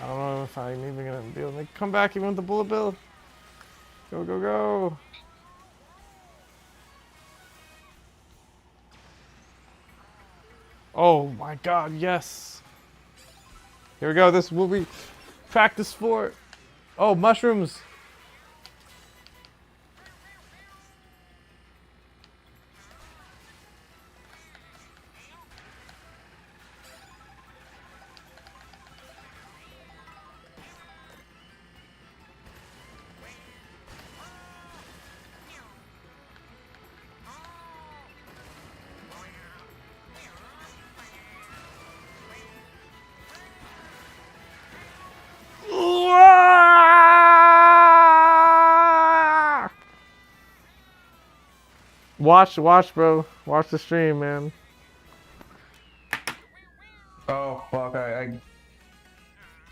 I don't know if I'm even gonna be able to come back even with the bullet bill. Go, go, go. Oh my god, yes. Here we go, this will be practice for. Oh, mushrooms. Watch, bro. Watch the stream, man. Oh, fuck,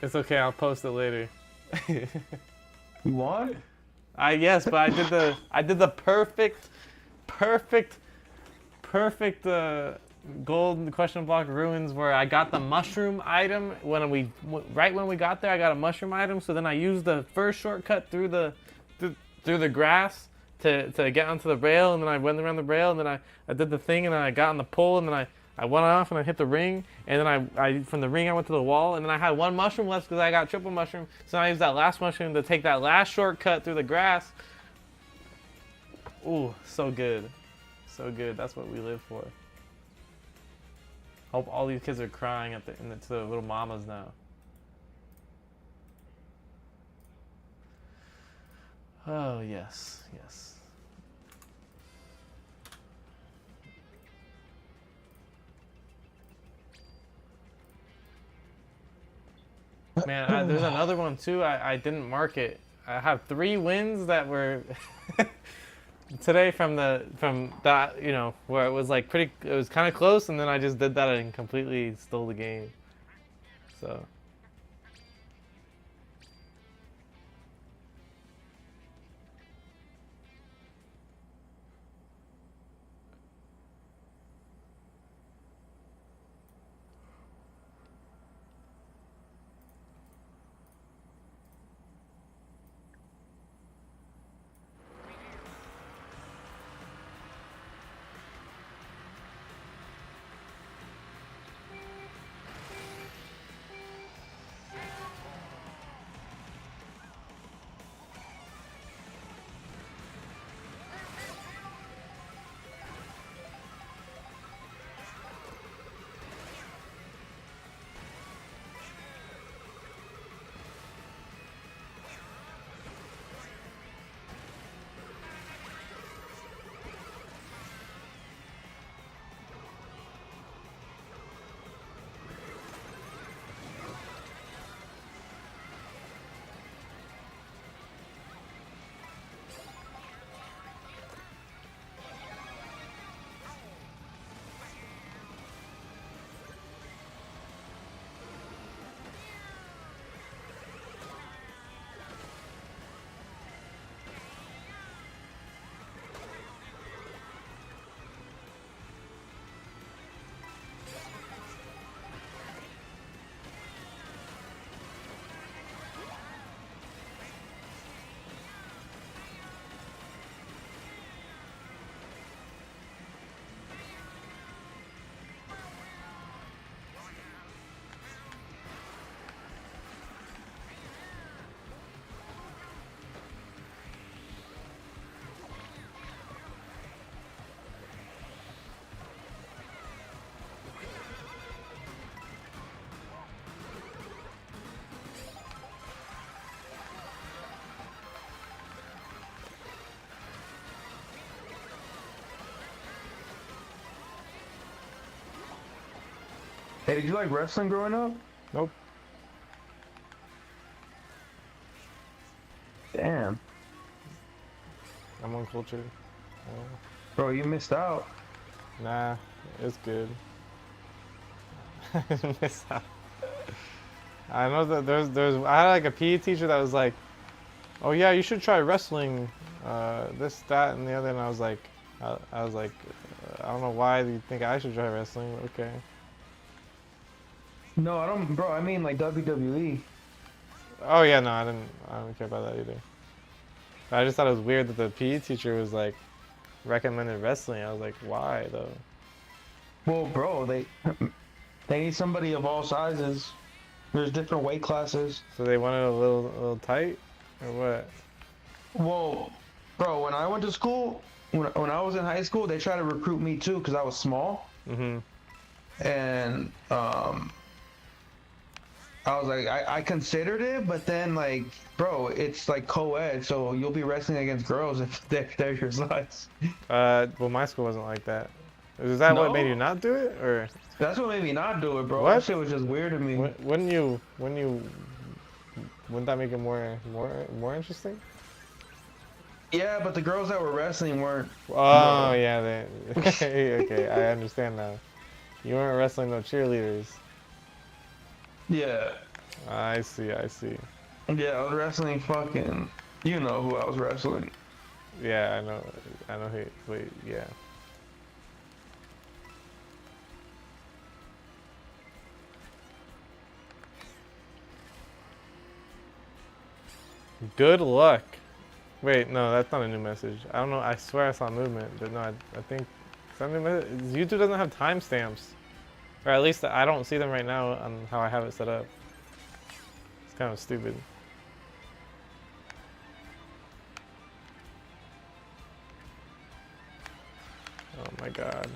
It's okay, I'll post it later. You won? Yes, but I did the perfect gold question block ruins where I got the mushroom item right when we got there. I got a mushroom item, so then I used the first shortcut through the grass to get onto the rail, and then I went around the rail, and then I did the thing, and then I got on the pole, and then I went off and I hit the ring, and then I from the ring I went to the wall, and then I had one mushroom left because I got triple mushroom. So I used that last mushroom to take that last shortcut through the grass. Ooh, so good. So good. That's what we live for. Hope all these kids are crying to the little mamas now. Oh, yes, yes. Man, there's another one too. I didn't mark it. I have 3 wins that were today from that, you know, where it was like it was kind of close, and then I just did that and completely stole the game. So. Hey, did you like wrestling growing up? Nope. Damn. I'm uncultured. Bro, you missed out. Nah, it's good. I didn't miss out. I know that I had like a PE teacher that was like, oh yeah, you should try wrestling, this, that, and the other, and I was like, I don't know why you think I should try wrestling, but okay. No, I don't, bro. I mean like WWE. Oh yeah, no, I don't care about that either. But I just thought it was weird that the PE teacher was like recommended wrestling. I was like, why though? Well, bro, they need somebody of all sizes. There's different weight classes. So they wanted a little tight, or what? Well, bro, when I went to school, when I was in high school, they tried to recruit me too because I was small. Mhm. And I was like, I considered it, but then like, bro, it's like co-ed, so you'll be wrestling against girls if they're your size. Well, my school wasn't like that. Is that what No? made you not do it, or? That's what made me not do it, bro. What? That shit was just weird to me. Wouldn't that make it more interesting? Yeah, but the girls that were wrestling weren't. Oh yeah, okay, I understand now. You weren't wrestling no cheerleaders. Yeah. I see. Yeah, I was wrestling fucking. You know who I was wrestling. Yeah, I know. Wait, yeah. Good luck. Wait, no, that's not a new message. I don't know. I swear I saw movement, but no, I think. Is that a new message? YouTube doesn't have timestamps. Or at least I don't see them right now on how I have it set up. It's kind of stupid. Oh my god.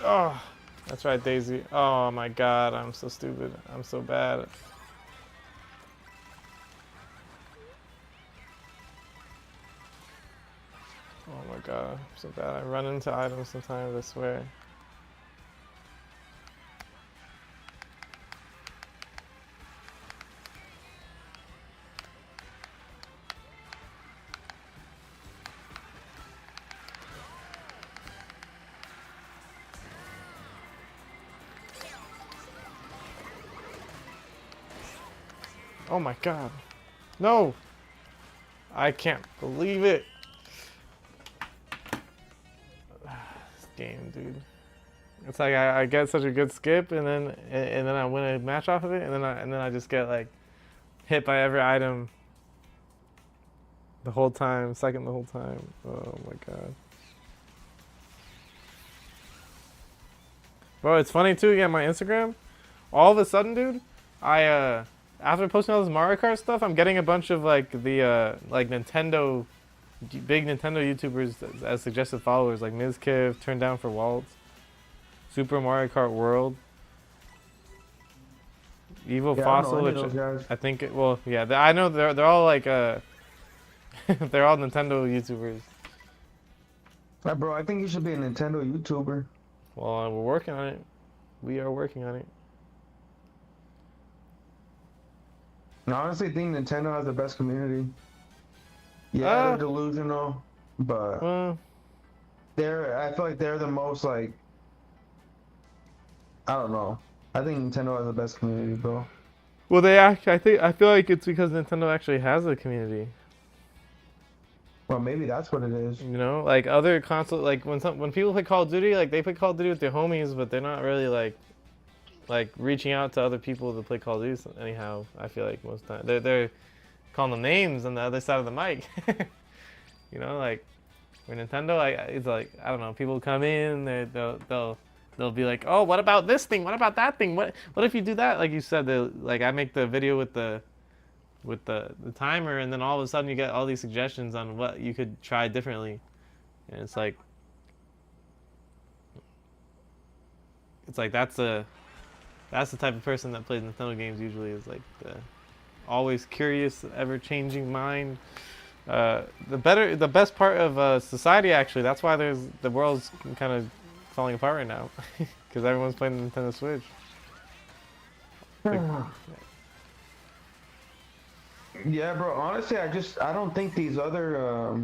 Oh, that's right, Daisy. Oh my god, I'm so stupid. I'm so bad. Oh my god, I'm so bad. I run into items sometimes, I swear. Oh my god. No! I can't believe it. This game, dude. It's like I get such a good skip and then I win a match off of it and then I just get like hit by every item the whole time, second the whole time. Oh my god. Bro, it's funny too, yeah, my Instagram, all of a sudden, dude, I after posting all this Mario Kart stuff, I'm getting a bunch of like the like Nintendo, big Nintendo YouTubers as suggested followers, like Mizkiv, Turned Down for Waltz, Super Mario Kart World, Evil Fossil, which I think, well, yeah, I know they're all like they're all Nintendo YouTubers. Bro, I think you should be a Nintendo YouTuber. Well, we're working on it. We are working on it. I honestly think Nintendo has the best community. Yeah, they're delusional, but I feel like they're the most like, I don't know. I think Nintendo has the best community, bro. Well, I feel like it's because Nintendo actually has a community. Well, maybe that's what it is. You know, like other console, like when people play Call of Duty, like they play Call of Duty with their homies, but they're not really like reaching out to other people to play Call of Duty. Anyhow, I feel like most of the time they're calling them names on the other side of the mic. You know, like with Nintendo, it's like, I don't know, people come in, they'll be like, oh, what about this thing? What about that thing? What if you do that? Like you said, like I make the video with the timer, and then all of a sudden you get all these suggestions on what you could try differently, and it's like that's the type of person that plays Nintendo games usually, is like the always curious, ever-changing mind. The best part of society, actually. That's why the world's kind of falling apart right now, because everyone's playing the Nintendo Switch. Yeah, bro. Honestly, I don't think these other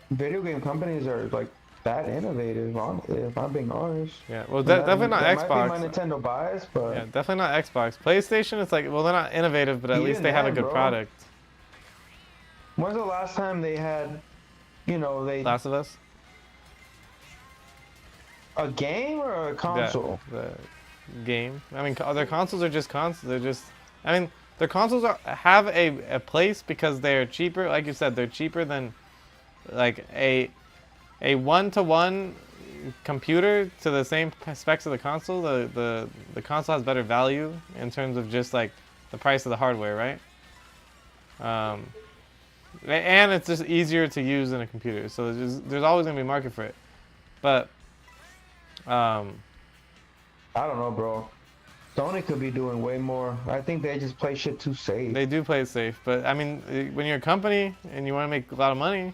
video game companies are like that innovative. Honestly, if I'm being honest. Yeah, well, definitely not Xbox. Might be my Nintendo bias, but yeah, definitely not Xbox. PlayStation, it's like, well, they're not innovative, but at least they have a good product. When's the last time they had, Last of Us? A game or a console? The game. I mean, their consoles are just consoles. They're just, I mean, their consoles have a place because they're cheaper. Like you said, they're cheaper than like a one-to-one computer to the same specs of the console. The console has better value in terms of just like the price of the hardware, right? And it's just easier to use than a computer, so there's always gonna be a market for it. But I don't know, bro. Sony could be doing way more. I think they just play shit too safe. They do play it safe, but I mean, when you're a company and you want to make a lot of money,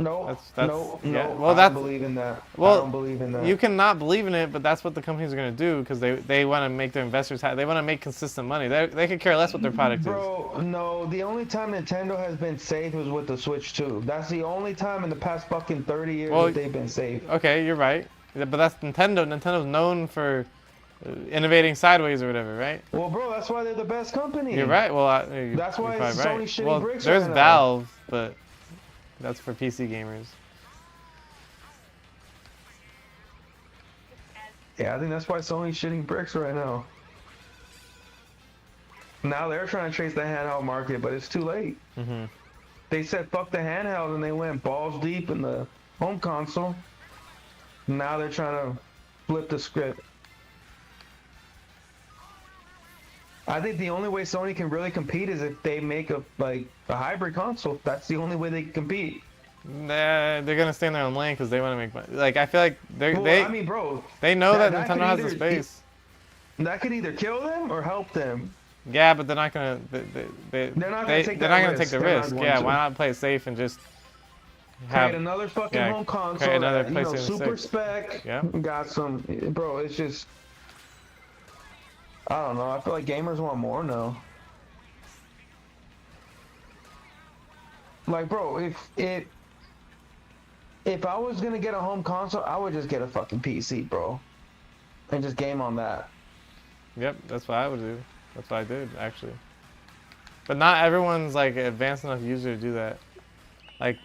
No, That's no, yeah. no. Well, I that's don't believe in that. well, I don't believe in that. you cannot believe in it, but that's what the companies are going to do because they want to make their investors happy. They want to make consistent money. They could care less what their product is. Bro, no. The only time Nintendo has been safe was with the Switch 2. That's the only time in the past fucking 30 years Well, that they've been safe. Okay, you're right. But that's Nintendo. Nintendo's known for innovating sideways or whatever, right? Well, bro, that's why they're the best company. You're right. Well, That's why you're probably Sony right. shitting Well, bricks there's right now. Valve, but that's for PC gamers. Yeah, I think that's why Sony's shitting bricks right now. Now they're trying to chase the handheld market, but it's too late. Mm-hmm. They said fuck the handheld and they went balls deep in the home console. Now they're trying to flip the script. I think the only way Sony can really compete is if they make a hybrid console. That's the only way they can compete. Nah, they're gonna stay in their own lane because they want to make money. Like I feel like I mean, bro, they know that that Nintendo could has the either- space. that could either kill them or help them. Yeah, but they're not gonna. They're not gonna take they're that not gonna take risk. the They're not risk. going Yeah, to. why not play it safe and just Create another fucking home console. create another that, PlayStation super 6. spec. Yeah. Got some, bro. It's just, I don't know. I feel like gamers want more now. Like, bro, if I was gonna get a home console, I would just get a fucking PC, bro, and just game on that. Yep, that's what I would do. That's what I did actually. But not everyone's like advanced enough user to do that. Like,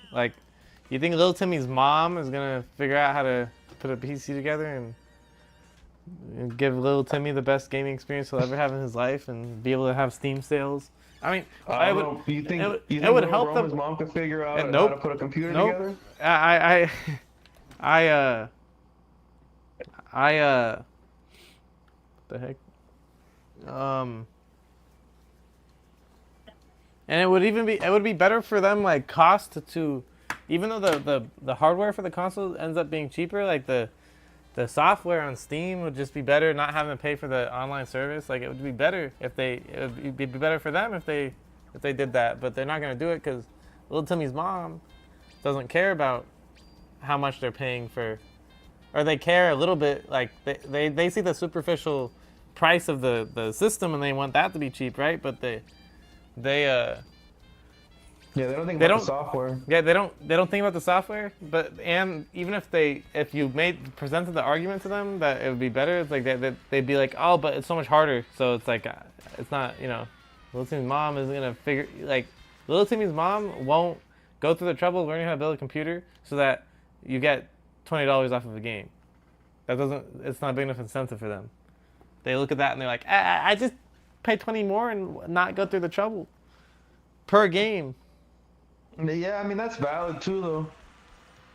you think little Timmy's mom is gonna figure out how to put a PC together and give little Timmy the best gaming experience he'll ever have in his life and be able to have Steam sales? I mean, I would. don't know. You think it would help Roman's them. mom could figure out Nope. how to put a computer Nope. together? The heck? And it would be better for them like cost to even though the hardware for the console ends up being cheaper, like the software on Steam would just be better, not having to pay for the online service. Like it would be better it would be better for them if they did that, but they're not gonna do it because little Timmy's mom doesn't care about how much they're paying for, or they care a little bit. Like they see the superficial price of the system and they want that to be cheap, right? But they Yeah, they don't think about the software. Yeah, they don't think about the software. But and even if you presented the argument to them that it would be better, it's like they'd be like, oh, but it's so much harder. So it's like it's not, Little Timmy's mom isn't gonna figure Little Timmy's mom won't go through the trouble of learning how to build a computer so that you get $20 off of a game. It's not a big enough incentive for them. They look at that and they're like, I just pay 20 more and not go through the trouble per game. Yeah, I mean that's valid too,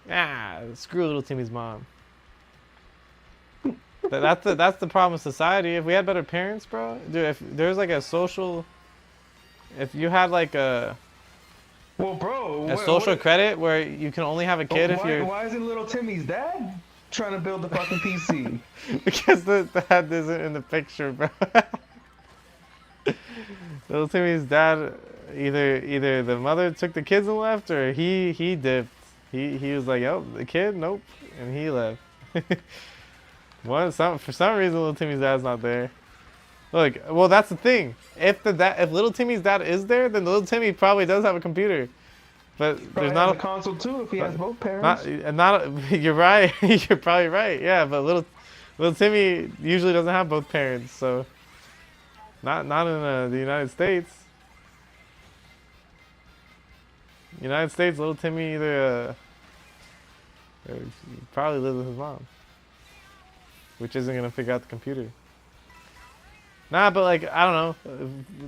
though. Screw Little Timmy's mom. That's the problem with society. If we had better parents, bro, dude, if there's like if you had like a social credit where you can only have a kid if you're. Why isn't Little Timmy's dad trying to build the fucking PC? Because the dad isn't in the picture, bro. Little Timmy's dad, either the mother took the kids and left, or he dipped. He was like, "Yo, the kid, nope," and he left. For some reason, Little Timmy's dad's not there. Look, well, that's the thing. If Little Timmy's dad is there, then Little Timmy probably does have a computer. But there's not a console too if he has both parents. You're right. You're probably right. Yeah, but little Timmy usually doesn't have both parents, so not in the United States. United States, Little Timmy either probably lives with his mom, which isn't gonna figure out the computer. Nah, but like I don't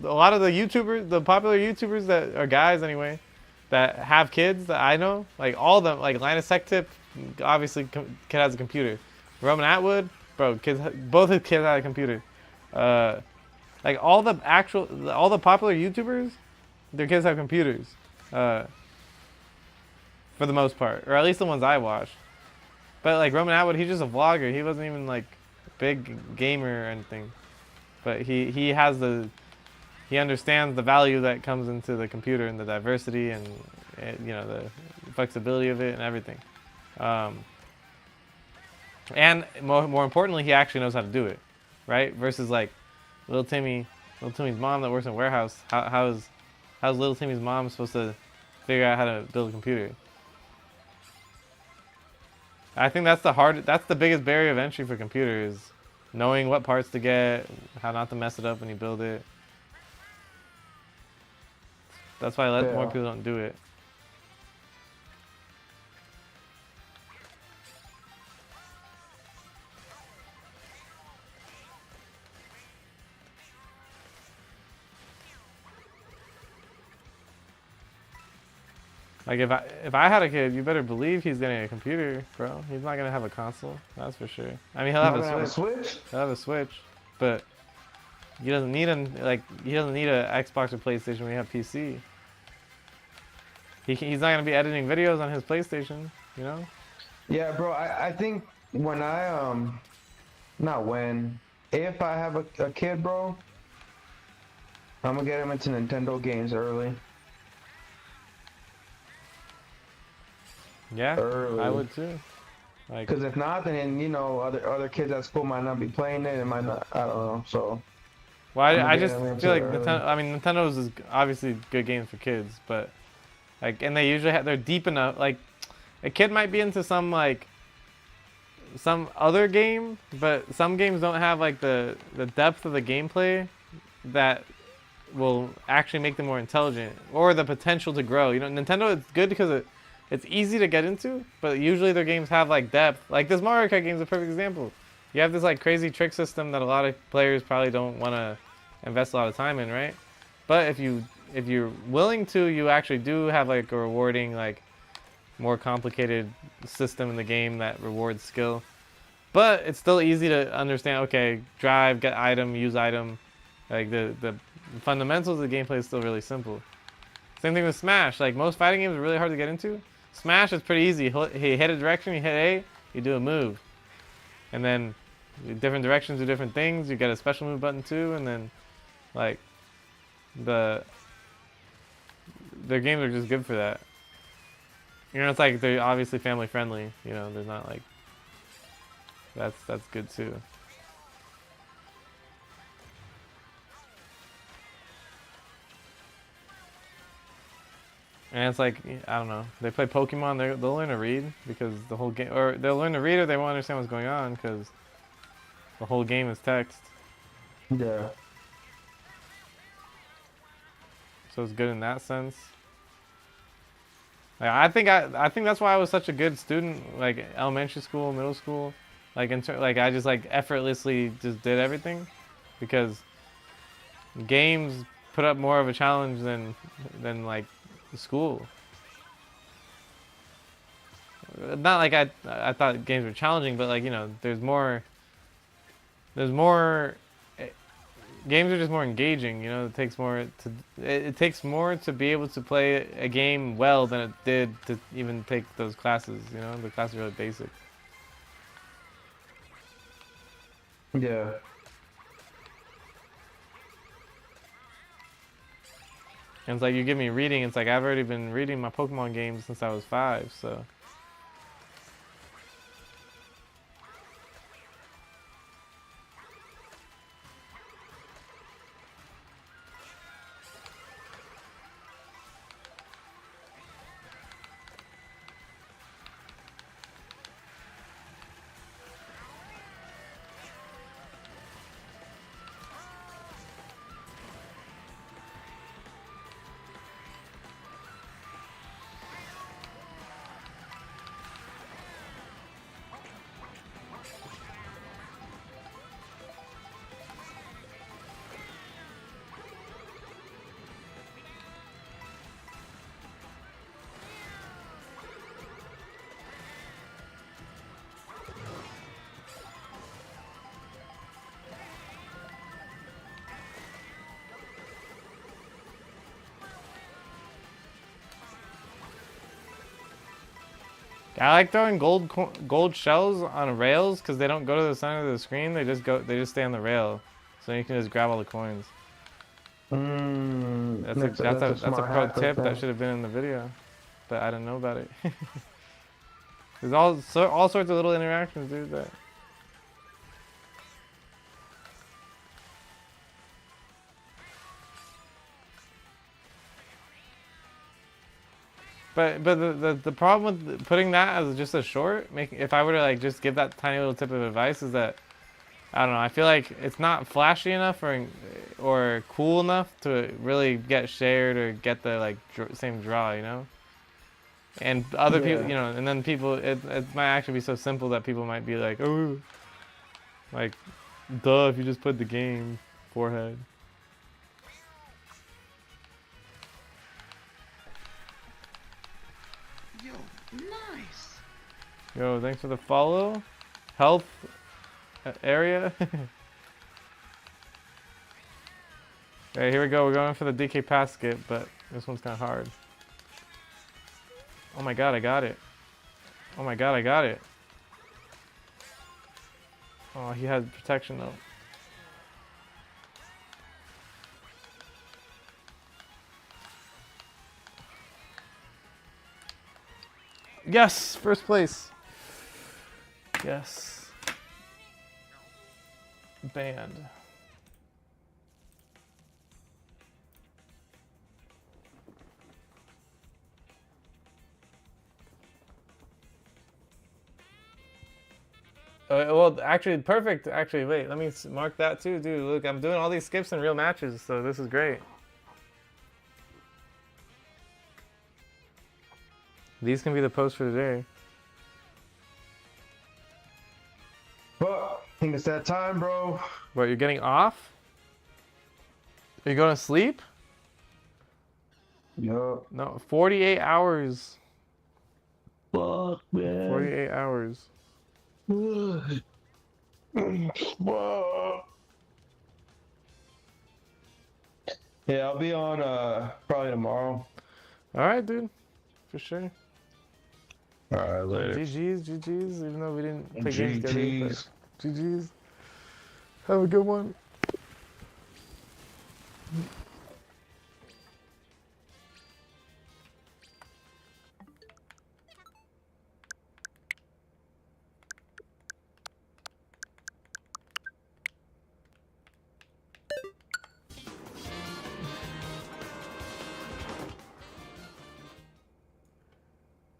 know, a lot of the YouTubers, the popular YouTubers that are guys anyway, that have kids that I know, like all of them, like Linus Tech Tip, obviously kid has a computer. Roman Atwood, bro, both his kids had a computer. Like all the popular YouTubers, their kids have computers, for the most part, or at least the ones I watched. But like Roman Atwood, he's just a vlogger. He wasn't even like a big gamer or anything. But he understands the value that comes into the computer and the diversity and flexibility of it and everything. And more importantly, he actually knows how to do it, right? Versus like little Timmy's mom that works in a warehouse. How's little Timmy's mom supposed to figure out how to build a computer? I think that's the biggest barrier of entry for computers, is knowing what parts to get, how not to mess it up when you build it. That's why more people don't do it. Like if I had a kid, you better believe he's getting a computer, bro. He's not gonna have a console, that's for sure. I mean, he'll have a Switch. He'll have a Switch, but he doesn't need a Xbox or PlayStation when you have PC. He's not gonna be editing videos on his PlayStation, you know? Yeah, bro. I think when if I have a kid, bro, I'm gonna get him into Nintendo games early. Yeah, I would too. Like, because if not, then you know other kids at school might not be playing it. It might not. I don't know. So. Well, I just feel like Nintendo. I mean, Nintendo's is obviously good games for kids, but like, and they usually they're deep enough. Like, a kid might be into some other game, but some games don't have like the depth of the gameplay that will actually make them more intelligent or the potential to grow. You know, Nintendo is good because it's easy to get into, but usually their games have like depth. Like this Mario Kart game is a perfect example. You have this like crazy trick system that a lot of players probably don't want to invest a lot of time in, right? But if you're willing to, you actually do have like a rewarding, like more complicated system in the game that rewards skill. But it's still easy to understand. Okay, drive, get item, use item. Like the fundamentals of the gameplay is still really simple. Same thing with Smash. Like most fighting games are really hard to get into. Smash is pretty easy. You hit a direction, you hit A, you do a move. And then different directions do different things. You get a special move button too, and then like their games are just good for that. You know, it's like they're obviously family friendly, you know, they're not like that's good too. And it's like, I don't know, they play Pokemon, they'll learn to read because the whole game, or they'll learn to read or they won't understand what's going on because the whole game is text. Yeah. So it's good in that sense. Like, I think that's why I was such a good student, like elementary school, middle school, like I just like effortlessly just did everything because games put up more of a challenge than like school. Not like I thought games were challenging, but like, you know, there's more games are just more engaging, you know. It takes more to be able to play a game well than it did to even take those classes, you know. The classes are really basic. Yeah. And it's like you give me reading, it's like I've already been reading my Pokemon games since I was 5, so. I like throwing gold shells on rails because they don't go to the center of the screen. They just stay on the rail, so you can just grab all the coins. That's a pro tip that should have been in the video. but I didn't know about it. There's all sorts of little interactions, dude. That. But the problem with putting that as just a short, if I were to like just give that tiny little tip of advice, is that I don't know. I feel like it's not flashy enough or cool enough to really get shared or get the like same draw, you know. And other people, you know, and then people, it might actually be so simple that people might be like, oh, like, duh, if you just put the game forehead. Yo, nice. Yo, thanks for the follow. Health area. Okay, here we go. We're going for the DK pass skip, but this one's kind of hard. Oh my god, I got it. Oh my god, I got it. Oh, he had protection though. Yes, first place. Yes. Banned. Well, actually, perfect. Actually, wait, let me mark that too, dude. Look, I'm doing all these skips in real matches, so this is great. These can be the post for today. Well, I think it's that time, bro. What, you're getting off? Are you going to sleep? Yup. No, 48 hours. Fuck, man. 48 hours. Yeah, I'll be on probably tomorrow. All right, dude. For sure. All right, later. GG's, even though we didn't play games together. GG's. But GG's. Have a good one.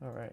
All right.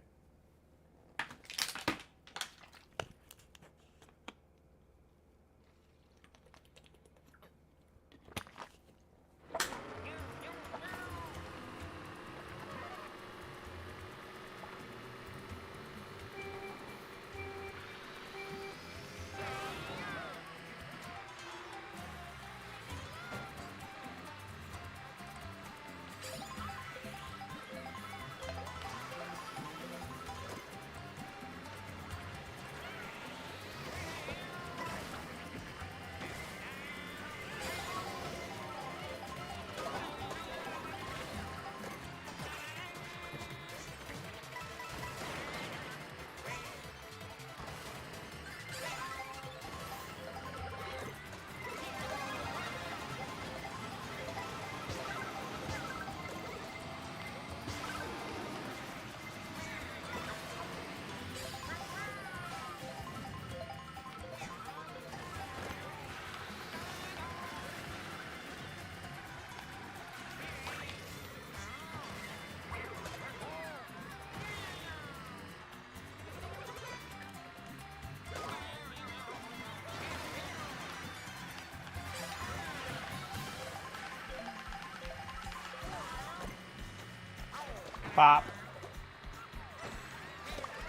Bop.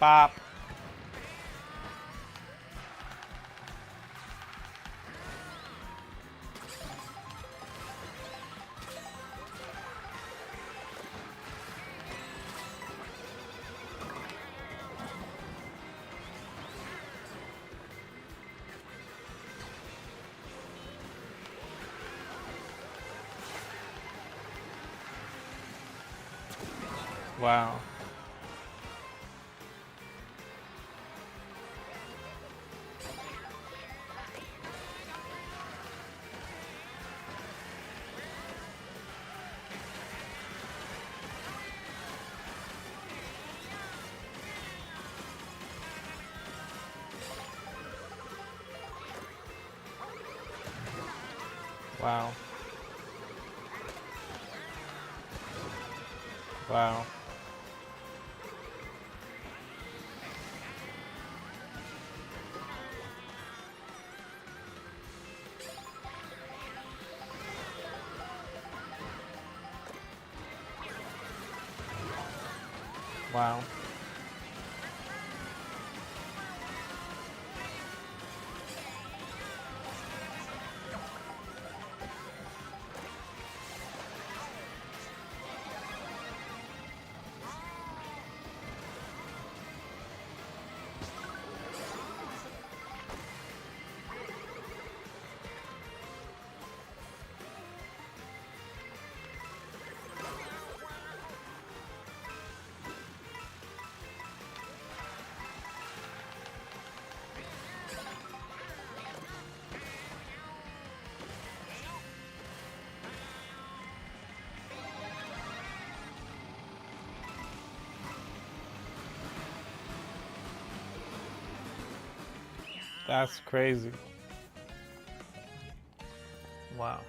Bop. Wow. Wow. Wow. Wow. That's crazy. Wow.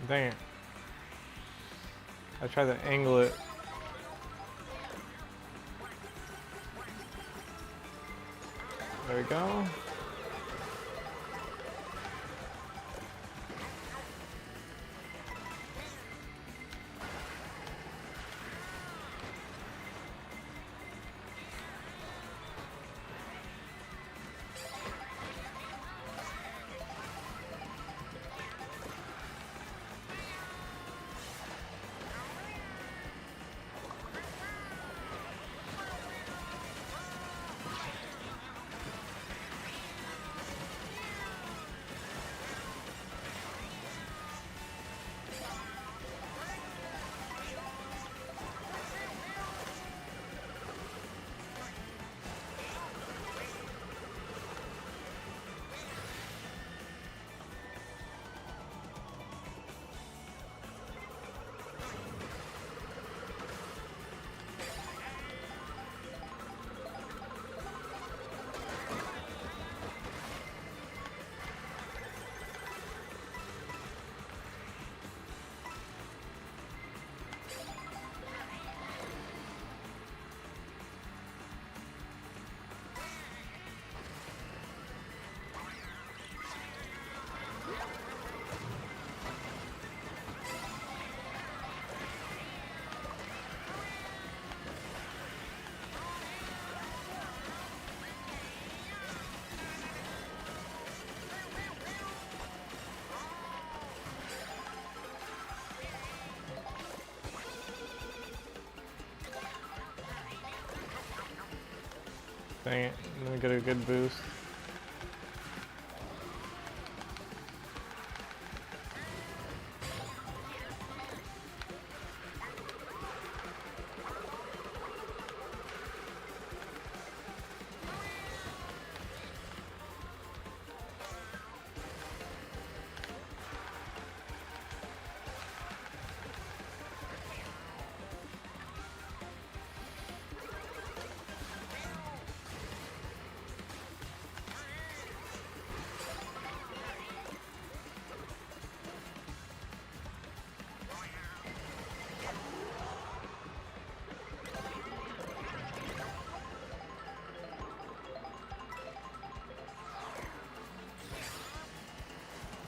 Dang it. I tried to angle it. There we go. Dang it. I'm gonna get a good boost.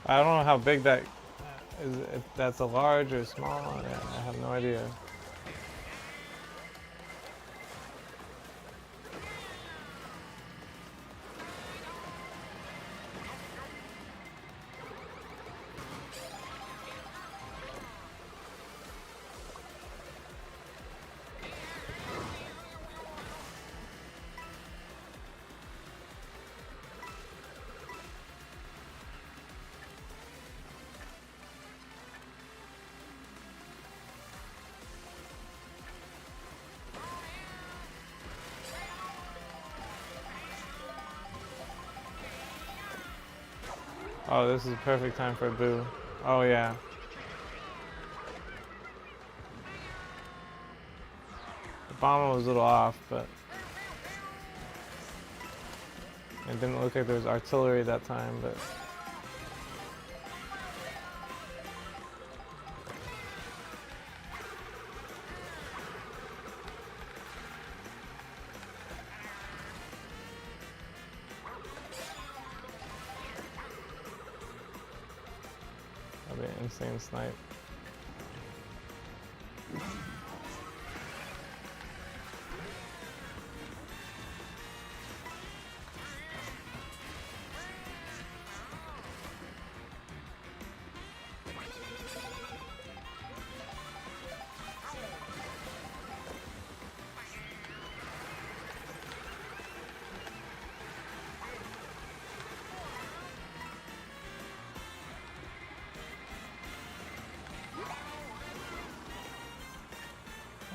I don't know how big that is. If that's a large or small. I have no idea. Oh, this is a perfect time for a boo. Oh yeah. The bomber was a little off, but it didn't look like there was artillery that time, but that'd be an insane snipe.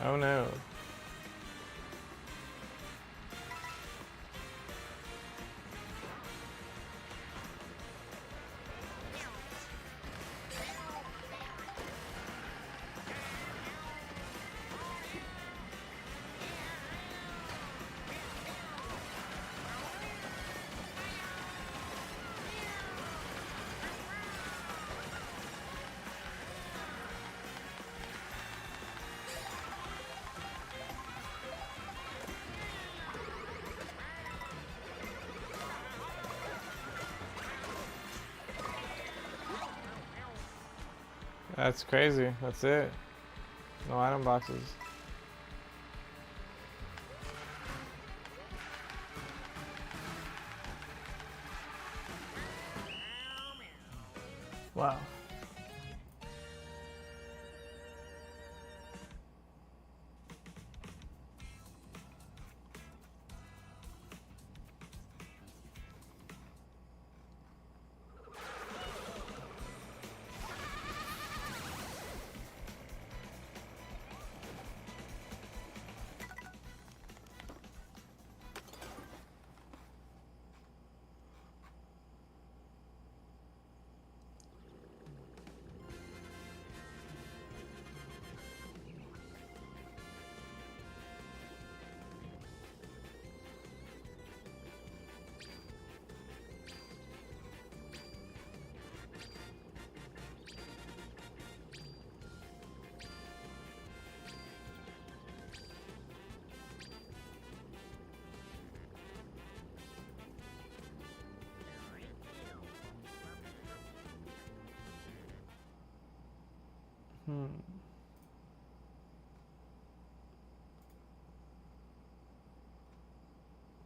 Oh no. That's crazy. That's it. No item boxes. Wow.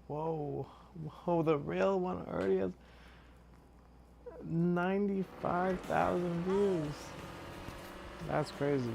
Whoa. Whoa, the real one already has 95,000 views. That's crazy.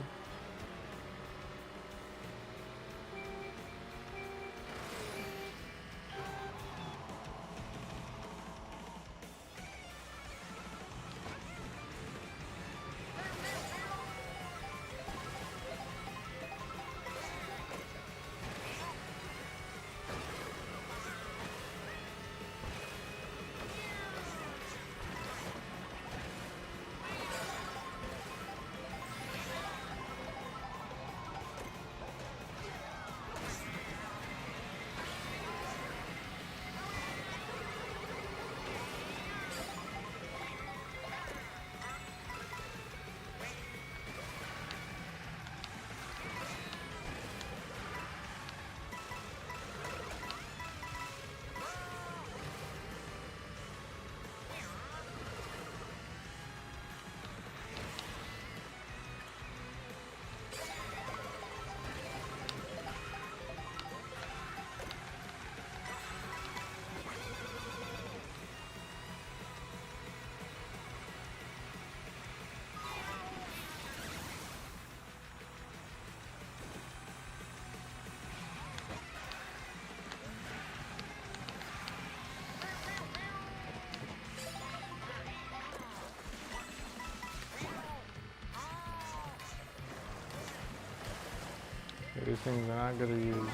These things are not good to use.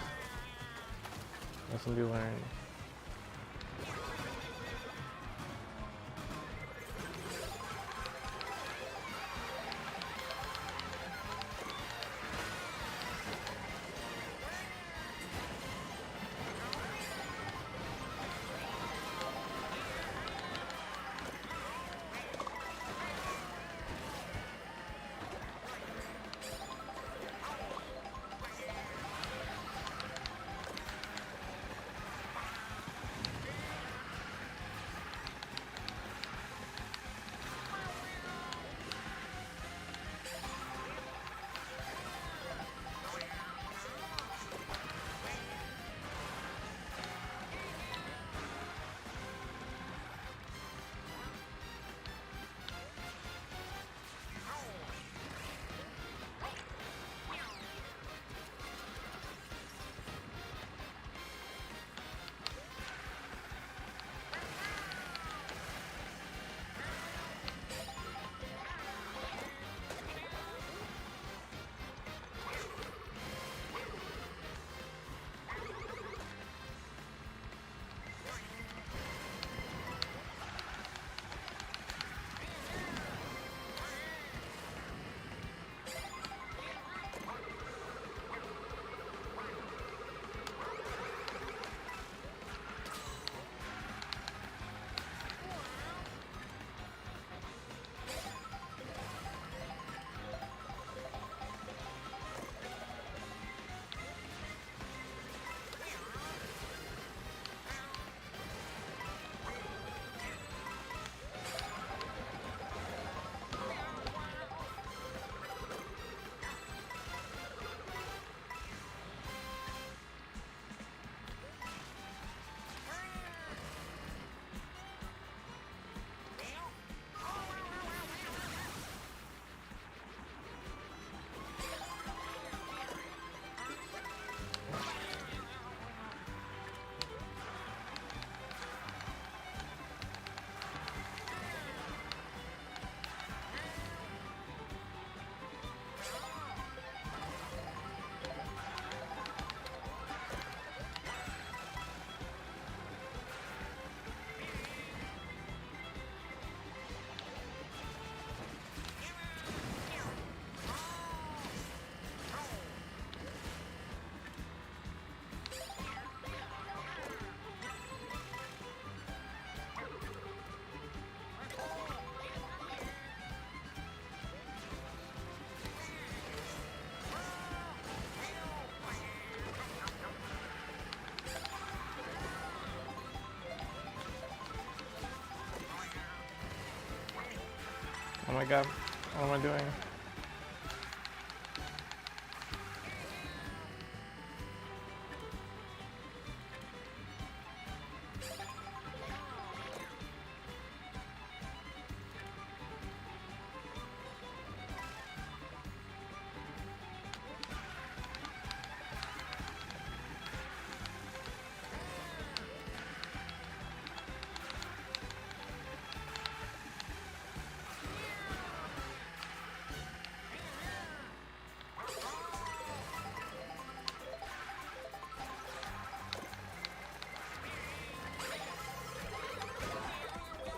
Lesson be learned. Oh my god, what am I doing?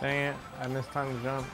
Dang it, I missed time to jump.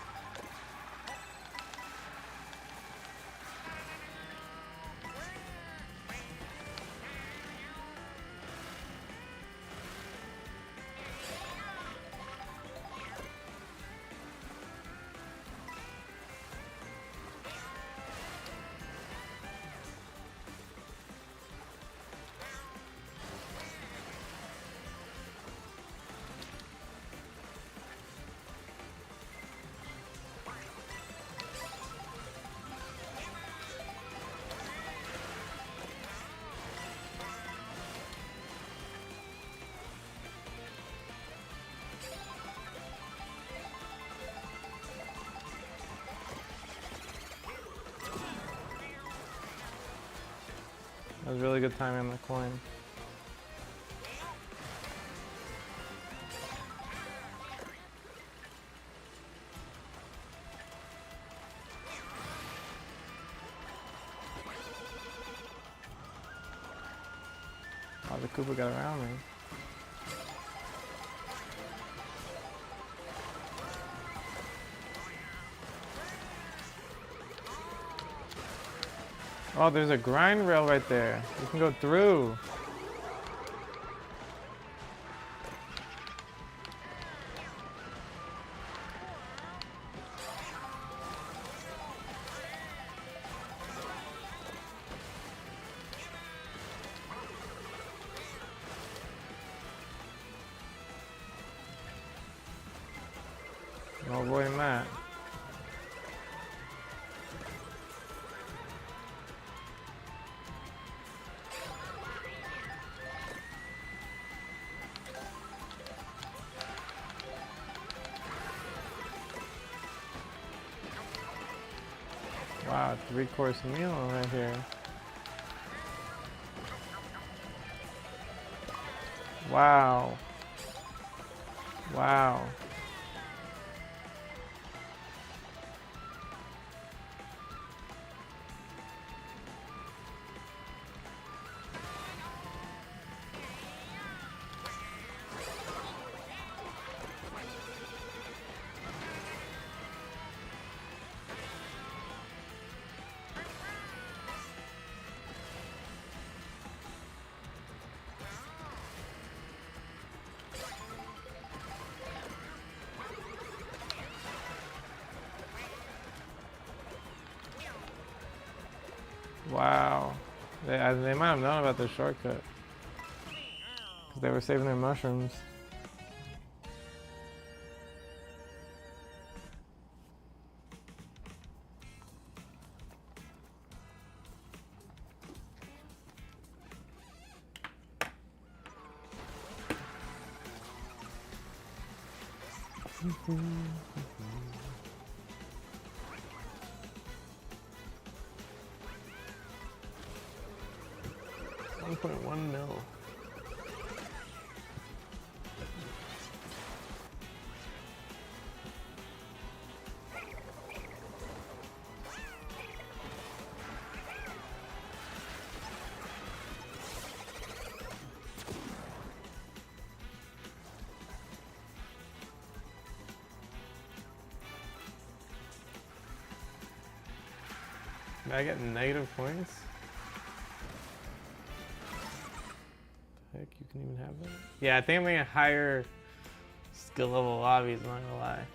That was really good timing on the coin. the Koopa got around me. Oh, there's a grind rail right there. You can go through. No avoiding that. Wow, 3-course meal right here. Wow. Wow. Wow. They might have known about this shortcut. Because they were saving their mushrooms. $1.1 mil. Did I get negative points? Heck, you can even have that? Yeah, I think I'm getting higher skill level lobbies, I'm not gonna lie.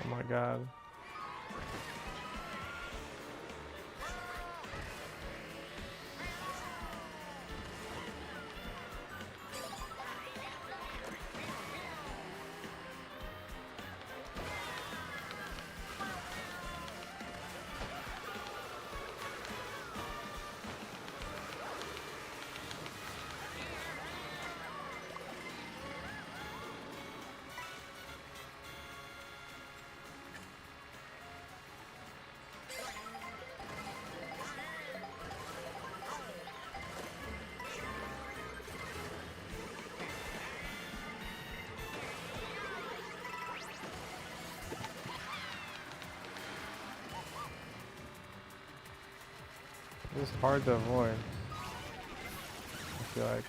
Oh my god. It's hard to avoid. I feel like.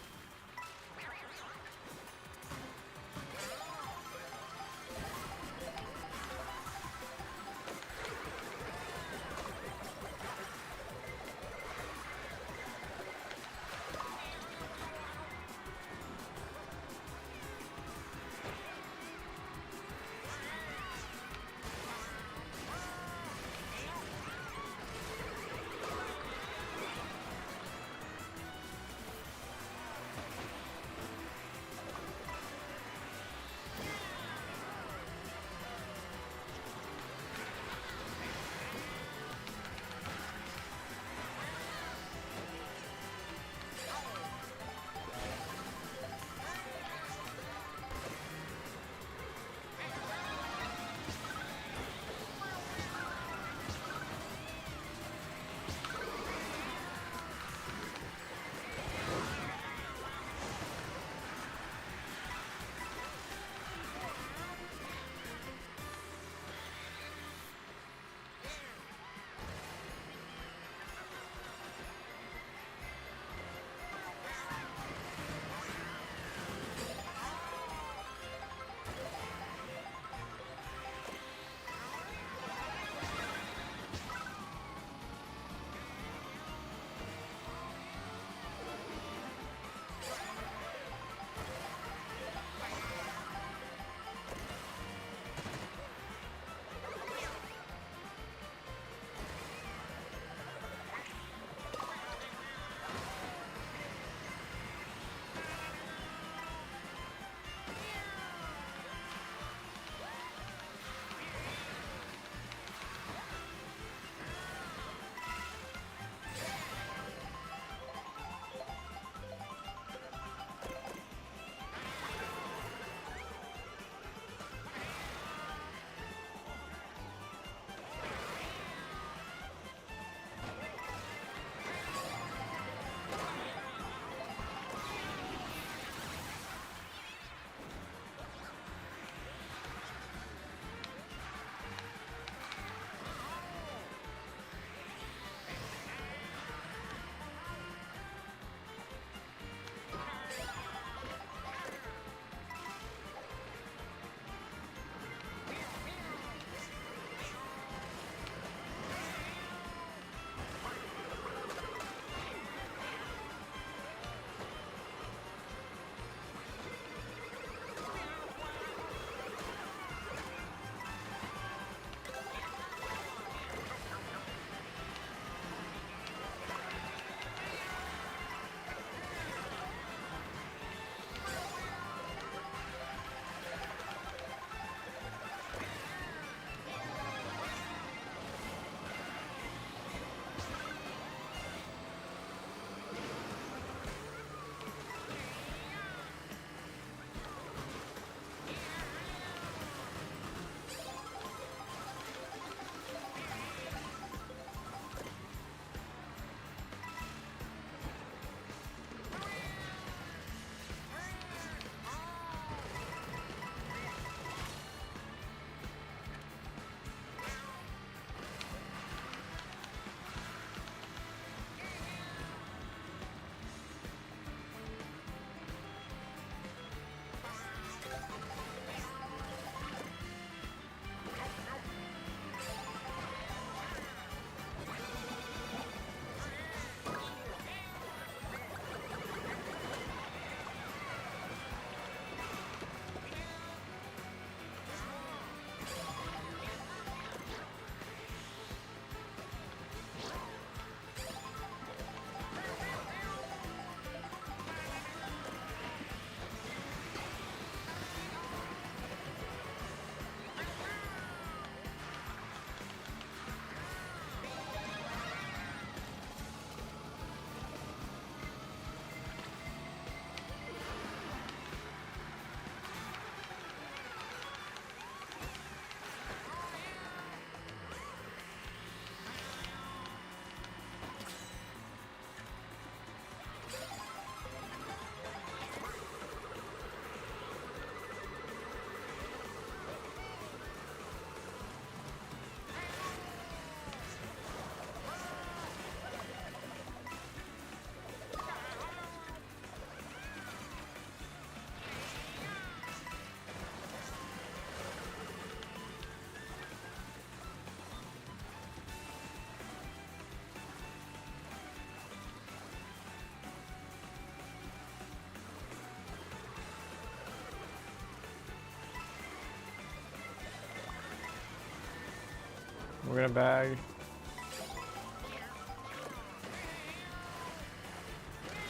We're gonna bag.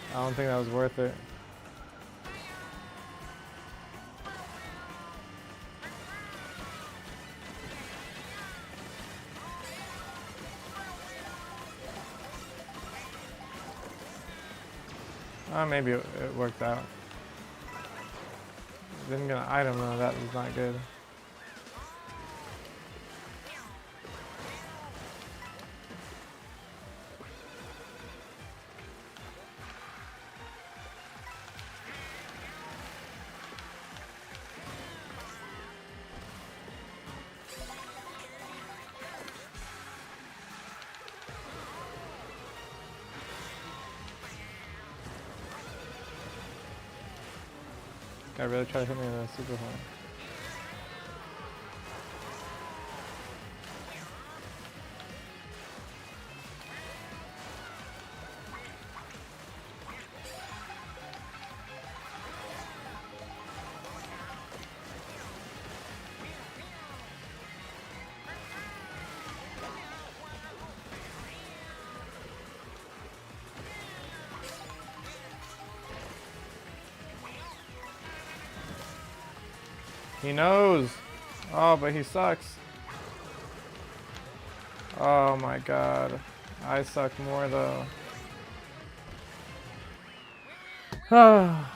I don't think that was worth it. Maybe it worked out. Didn't get an item though, that was not good. I really try to hit me with a super horn. He knows. Oh, but he sucks. Oh my god. I suck more though. Ah.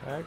Heck.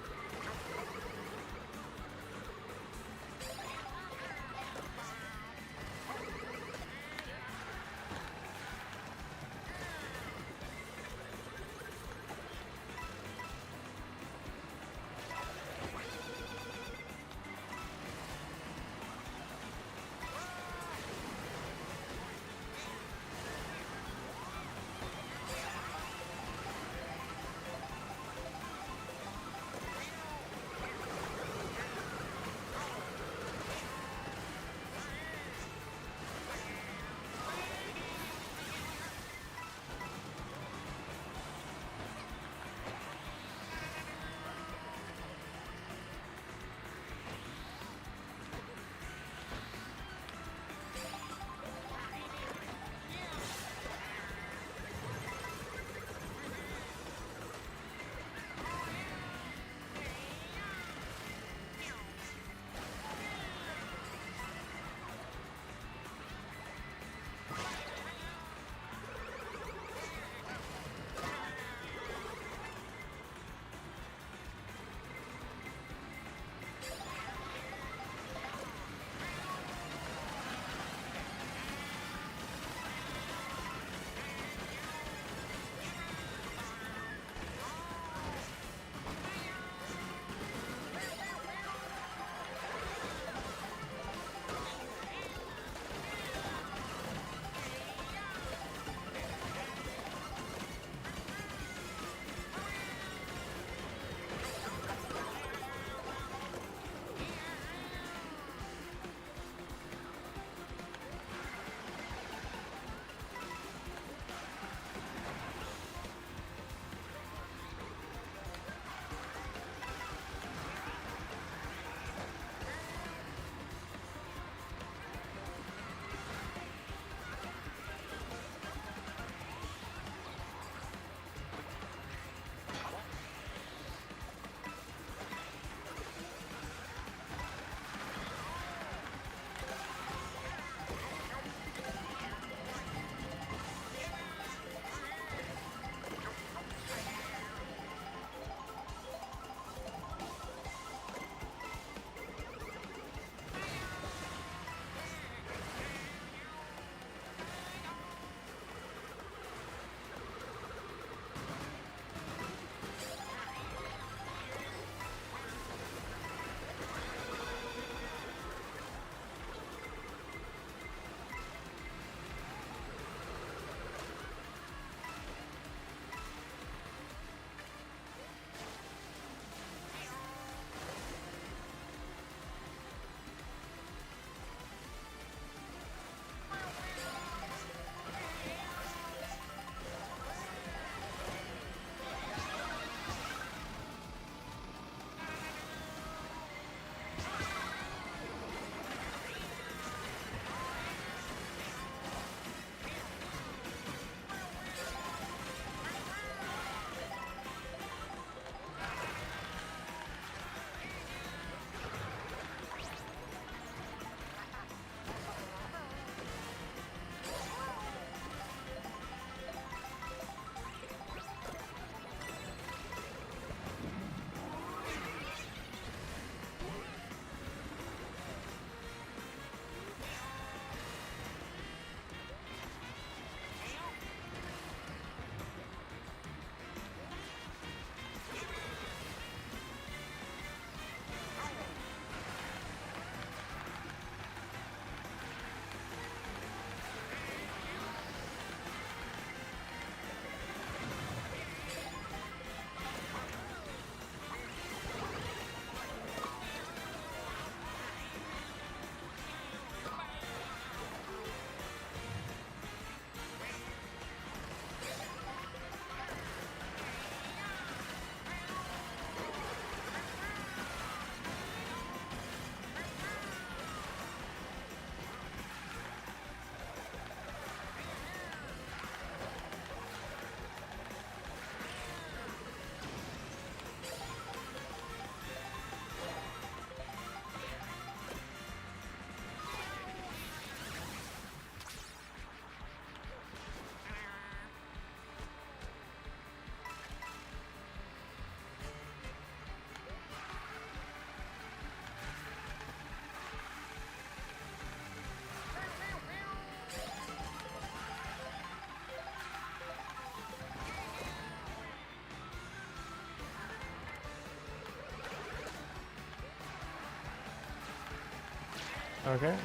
Okay.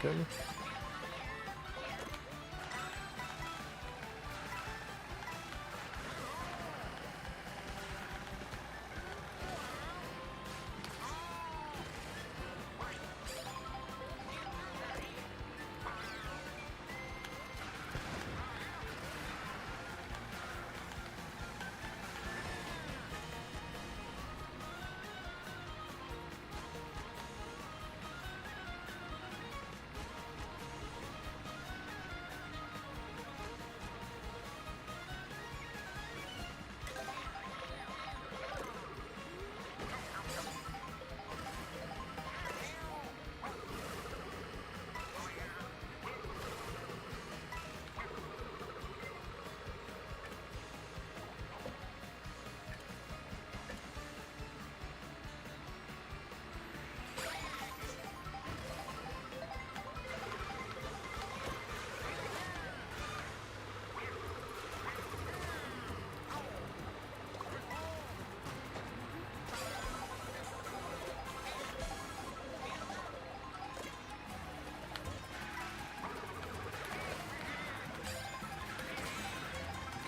Good.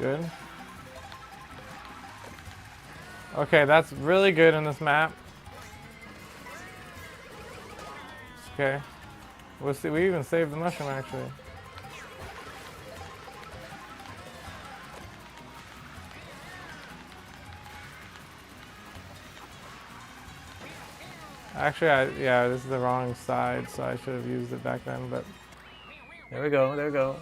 Good. Okay, that's really good in this map. Okay. We'll see. We even saved the mushroom actually. Actually, yeah, this is the wrong side, so I should have used it back then, but there we go, there we go.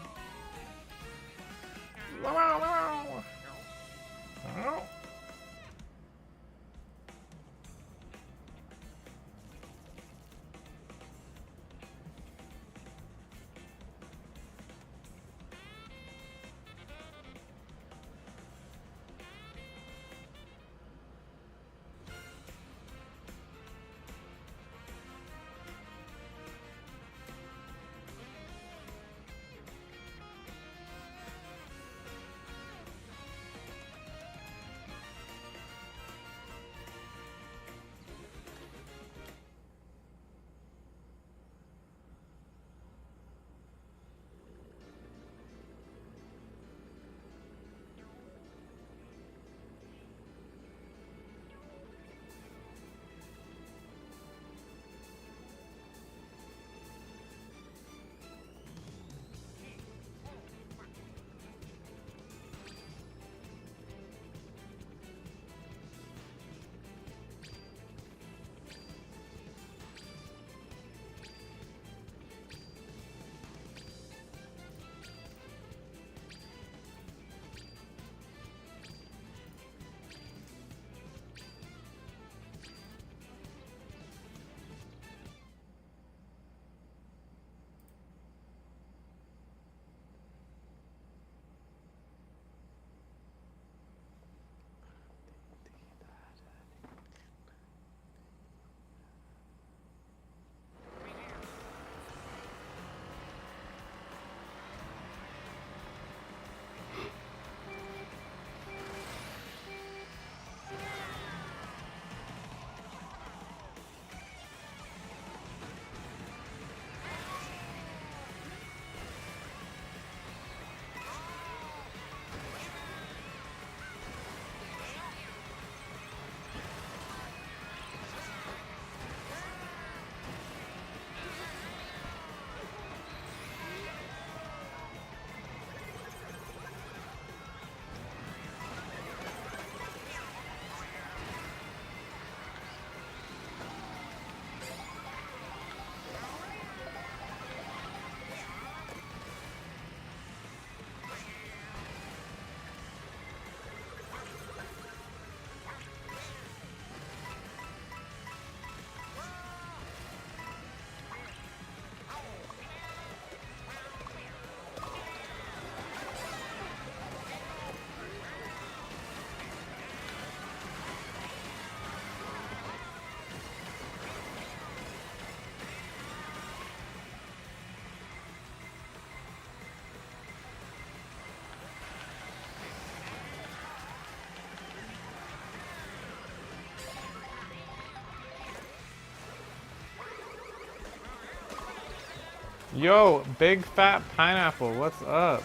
Yo, big fat pineapple, what's up?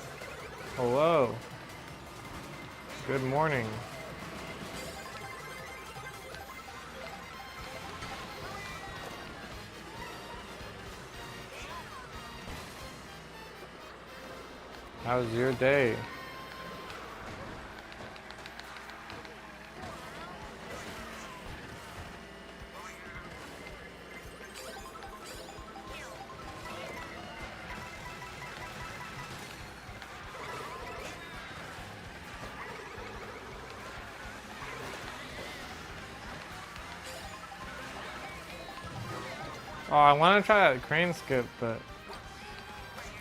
Hello. Good morning. How's your day? Oh, I want to try that crane skip, but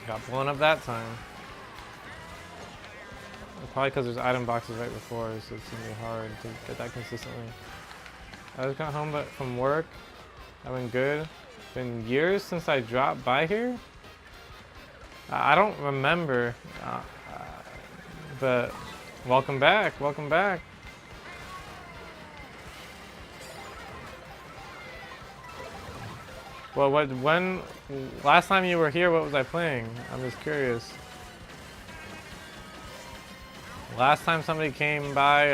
got blown up that time. Probably because there's item boxes right before, so it's gonna be hard to get that consistently. I just got home from work. I've been good. Been years since I dropped by here. I don't remember, but welcome back. Welcome back. Well, when last time you were here, what was I playing? I'm just curious. Last time somebody came by,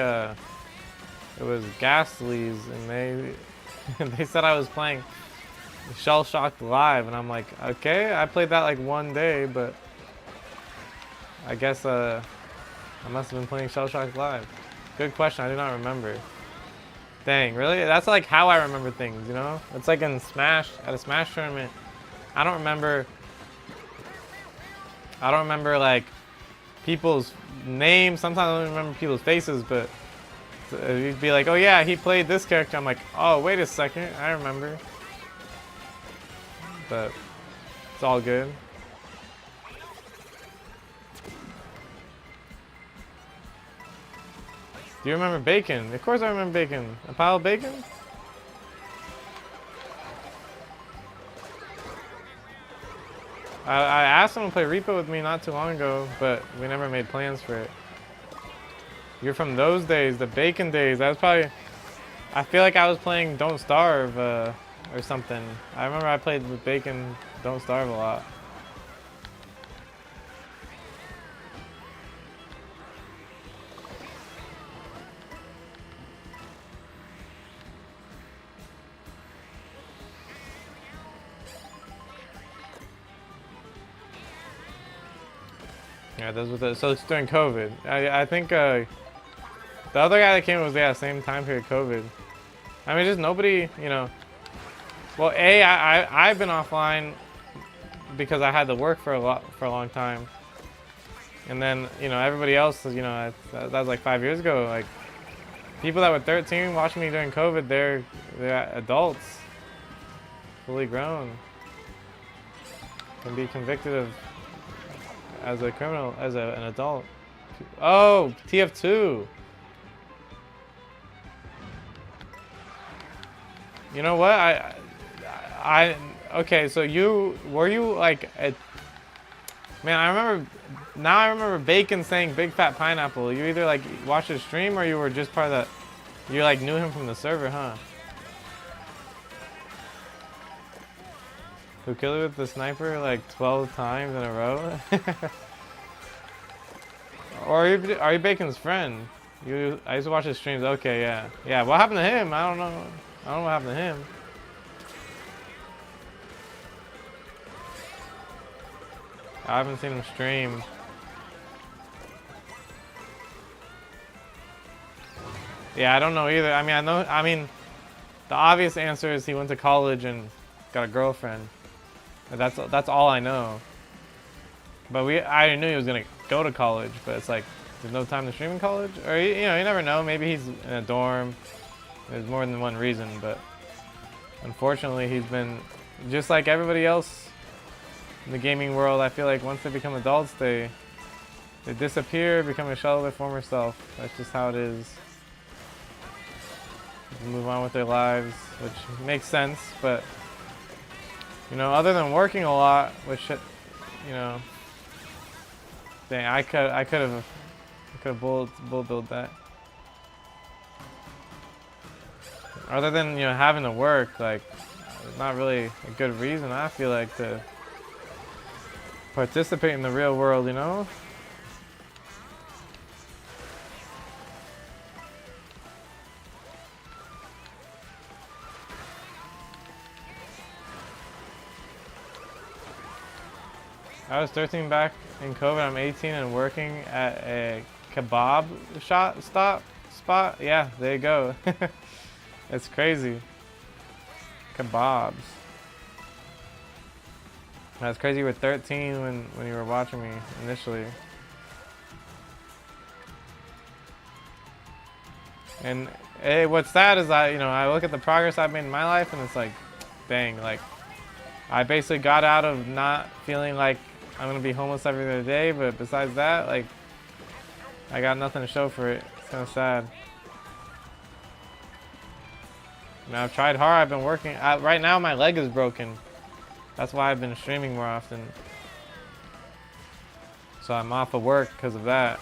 it was Ghastly's, and they said I was playing Shell Shocked Live, and I'm like, okay, I played that like one day, but I guess I must have been playing Shell Shocked Live. Good question, I do not remember. Dang, really? That's like how I remember things, you know? It's like in Smash, at a Smash tournament. I don't remember like people's names. Sometimes I don't remember people's faces, but you'd be like, oh yeah, he played this character. I'm like, oh, wait a second, I remember. But it's all good. Do you remember bacon? Of course I remember bacon. A pile of bacon? I asked him to play Repo with me not too long ago, but we never made plans for it. You're from those days, the bacon days. That was probably... I feel like I was playing Don't Starve or something. I remember I played with bacon Don't Starve a lot. Yeah, those were so it's during COVID. I think the other guy that came was same time period COVID. I mean, just nobody, you know. Well, I've been offline because I had to work for a long time, and then you know everybody else, you know, that was like 5 years ago. Like people that were 13 watching me during COVID, they're adults, fully grown, can be convicted of. As a criminal, as an adult. Oh, TF2. You know what? Okay, so were you like man, I remember Bacon saying big fat pineapple. You either like watched his stream or you were just part of that, you like knew him from the server, huh? Who killed it with the sniper like 12 times in a row? Or are you Bacon's friend? I used to watch his streams. Okay, yeah. Yeah, what happened to him? I don't know. I don't know what happened to him. I haven't seen him stream. Yeah, I don't know either. I mean, the obvious answer is he went to college and got a girlfriend. That's all I know. But I already knew he was gonna go to college, but it's like there's no time to stream in college, or you know, you never know. Maybe he's in a dorm. There's more than one reason, but unfortunately, he's been just like everybody else in the gaming world. I feel like once they become adults, they disappear, become a shell of their former self. That's just how it is. They move on with their lives, which makes sense, but. You know, other than working a lot, which, you know, dang, I could have bull build that. Other than, you know, having to work, like, it's not really a good reason, I feel like, to participate in the real world, you know? I was 13 back in COVID. I'm 18 and working at a kebab spot. Yeah, there you go. It's crazy. Kebabs. That's crazy. You were 13 when you were watching me initially. And what's sad is I look at the progress I've made in my life, and it's like, dang, like I basically got out of not feeling like I'm gonna be homeless every other day. But besides that, like I got nothing to show for it. It's kind of sad. Now I've tried hard. I've been working. Right now my leg is broken. That's why I've been streaming more often. So I'm off of work because of that.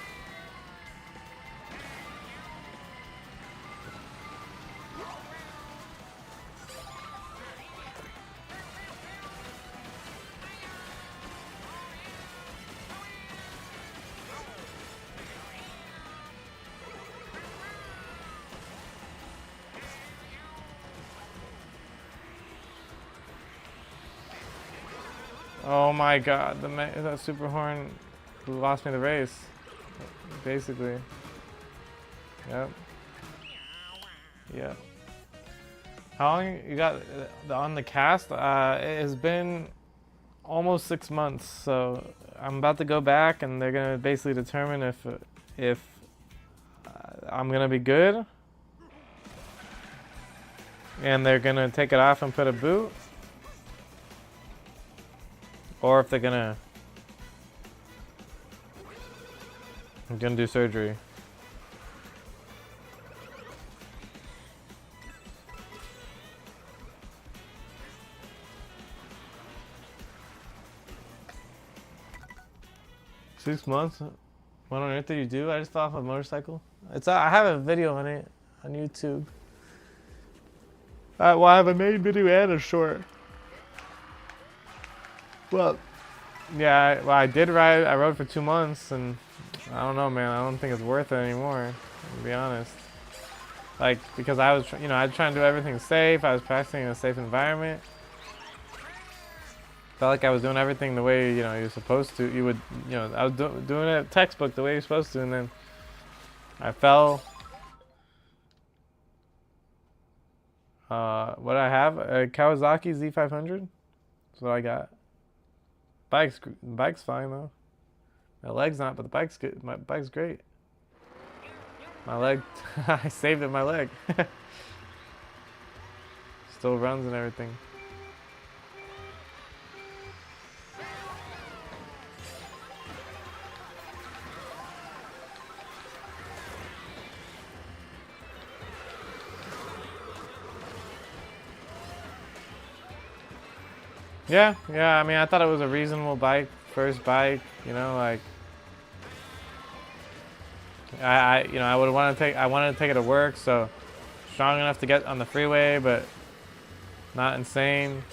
Oh my god, that super horn lost me the race, basically. Yep. Yep. How long you got on the cast? It has been almost 6 months, so I'm about to go back, and they're gonna basically determine if I'm gonna be good, and they're gonna take it off and put a boot. Or if they're gonna do surgery. Six months? What on earth did you do? I just fell off a motorcycle. I have a video on it on YouTube. Well, I have a main video and a short. Well, yeah, I did ride. I rode for 2 months, and I don't know, man. I don't think it's worth it anymore, to be honest. Like, because I was trying to do everything safe. I was practicing in a safe environment. Felt like I was doing everything the way you're supposed to. I was doing it textbook the way you're supposed to, and then I fell. What I have? A Kawasaki Z500. That's what I got. Bike's fine though. My leg's not, but the bike's good. My bike's great. My leg, I saved it. My leg still runs and everything. Yeah. I mean, I thought it was a reasonable bike, first bike. Like I would want to take. I wanted to take it to work, so strong enough to get on the freeway, but not insane.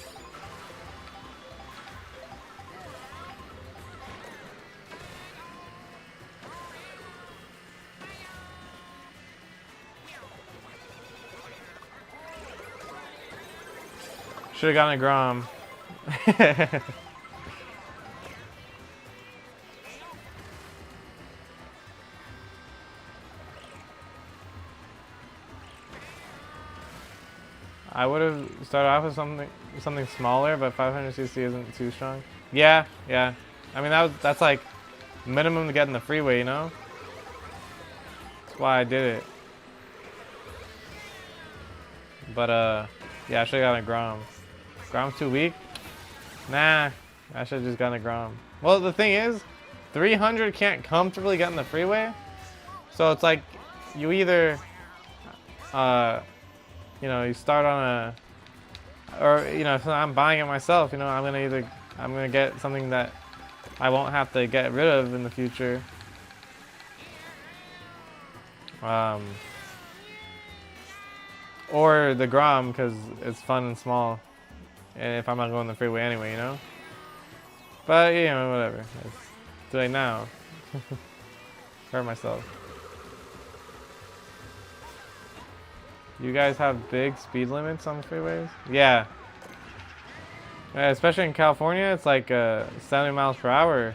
Should have gotten a Grom. I would have started off with something smaller, but 500cc isn't too strong. Yeah. I mean that's like minimum to get in the freeway, That's why I did it. But yeah, I should have gotten a Grom. Grom's too weak. Nah, I should have just gotten a Grom. Well, the thing is, 300 can't comfortably get in the freeway, so it's like you either you start on a, or if I'm buying it myself, I'm gonna get something that I won't have to get rid of in the future. Or the Grom, because it's fun and small, and if I'm not going the freeway anyway, But you know, whatever. It's too late now. Hurt myself. You guys have big speed limits on the freeways? Yeah. Especially in California, it's like 70 miles per hour.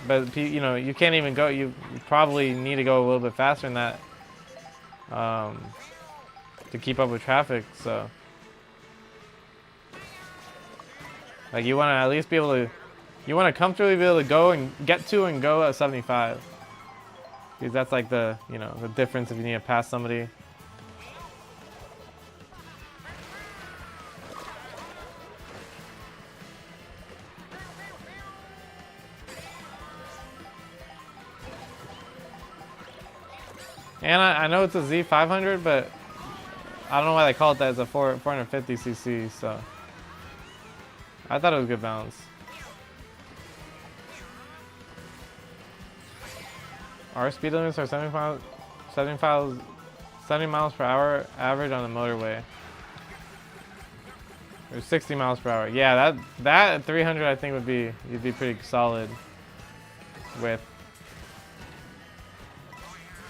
But you know, you can't even go. You probably need to go a little bit faster than that to keep up with traffic. So, like, you want to at least be able to. You want to comfortably be able to go and get to and go at 75. Because that's like the, you know, the difference if you need to pass somebody. And I know it's a Z500, but I don't know why they call it that. It's a 450cc, so I thought it was good balance. Our speed limits are 70 miles per hour average on the motorway. Or 60 miles per hour. Yeah, that at 300 I think you'd be pretty solid with.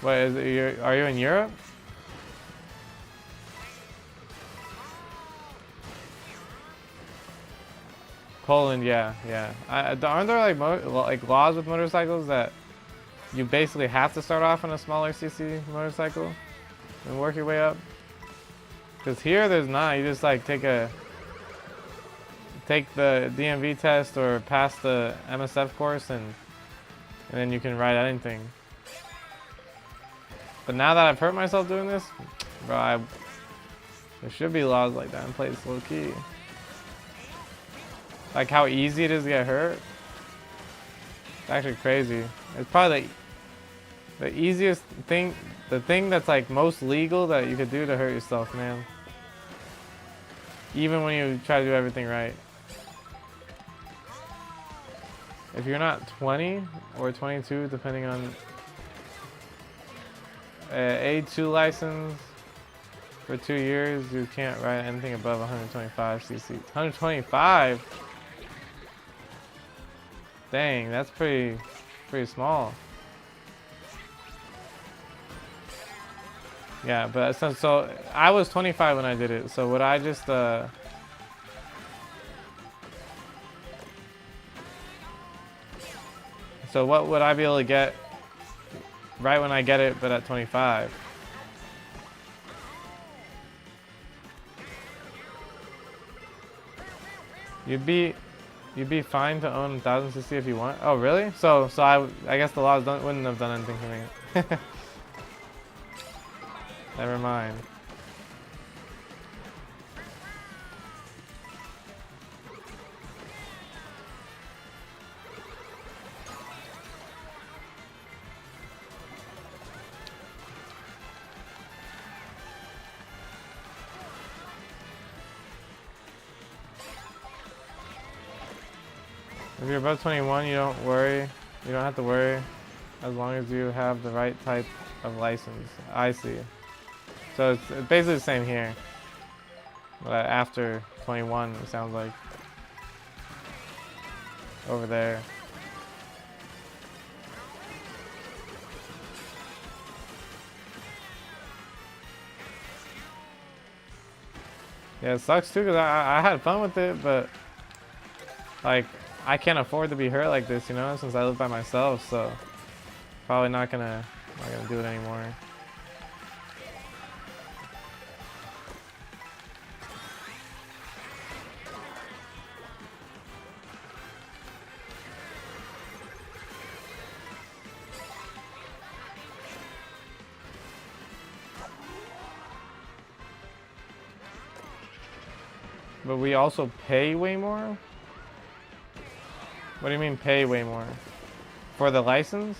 What is it? Are you in Europe? Poland, yeah. Aren't there like laws with motorcycles that you basically have to start off on a smaller CC motorcycle and work your way up? Because here there's not. You just like take the DMV test or pass the MSF course and then you can ride anything. But now that I've hurt myself doing this, bro, there should be laws like that in place, low key. Like how easy it is to get hurt. It's actually crazy. It's probably the easiest thing, the thing that's like most legal that you could do to hurt yourself, man. Even when you try to do everything right. If you're not 20 or 22, depending on A2 license for 2 years, you can't ride anything above 125 cc. 125? Dang, that's pretty small. Yeah, but so I was 25 when I did it. So would I just so what would I be able to get right when I get it, but at 25? You'd be fine to own 1000cc if you want. Oh, really? So I guess the laws wouldn't have done anything for me. Never mind. If you're above 21, you don't worry. You don't have to worry as long as you have the right type of license. I see. So it's basically the same here. But after 21, it sounds like. Over there. Yeah, it sucks too because I had fun with it, but like I can't afford to be hurt like this, you know, since I live by myself, so probably not gonna do it anymore. But we also pay way more? What do you mean pay way more? For the license?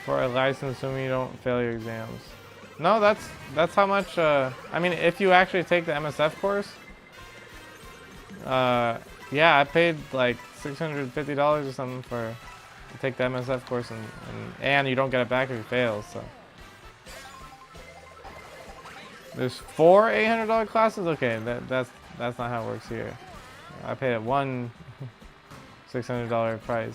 For a license, assuming you don't fail your exams. No, that's how much, I mean, if you actually take the MSF course, Yeah, I paid like $650 or something to take the MSF course, and you don't get it back if you fail. So there's 4 $800 classes. Okay, that's not how it works here. I paid at one $600 price.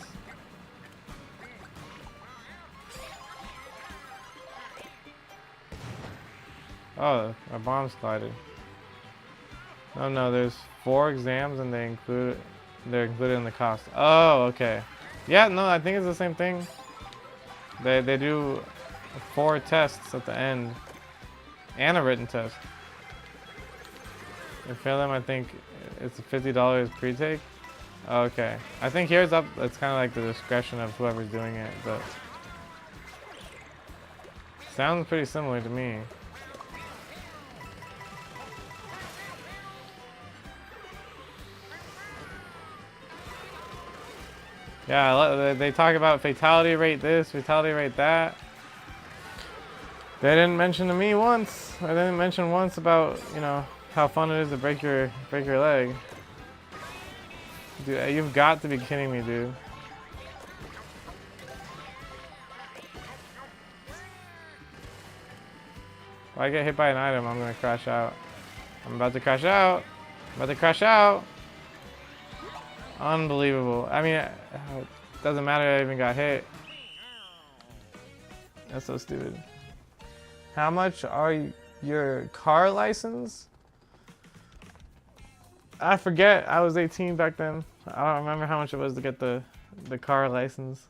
Oh, our bombs collided. Oh no, there's 4 exams and they're included in the cost. Oh, okay. Yeah, no, I think it's the same thing. They do 4 tests at the end and a written test. If you fail them, I think it's $50 pre-take. Okay, I think here's up. It's kind of like the discretion of whoever's doing it, but sounds pretty similar to me. Yeah, they talk about fatality rate this, fatality rate that. They didn't mention to me once. I didn't mention once about, you know, how fun it is to break your leg. Dude, you've got to be kidding me, dude. If I get hit by an item, I'm gonna crash out. I'm about to crash out. I'm about to crash out. Unbelievable. I mean, it doesn't matter I even got hit. That's so stupid. How much are your car license? I forget. I was 18 back then. I don't remember how much it was to get the car license.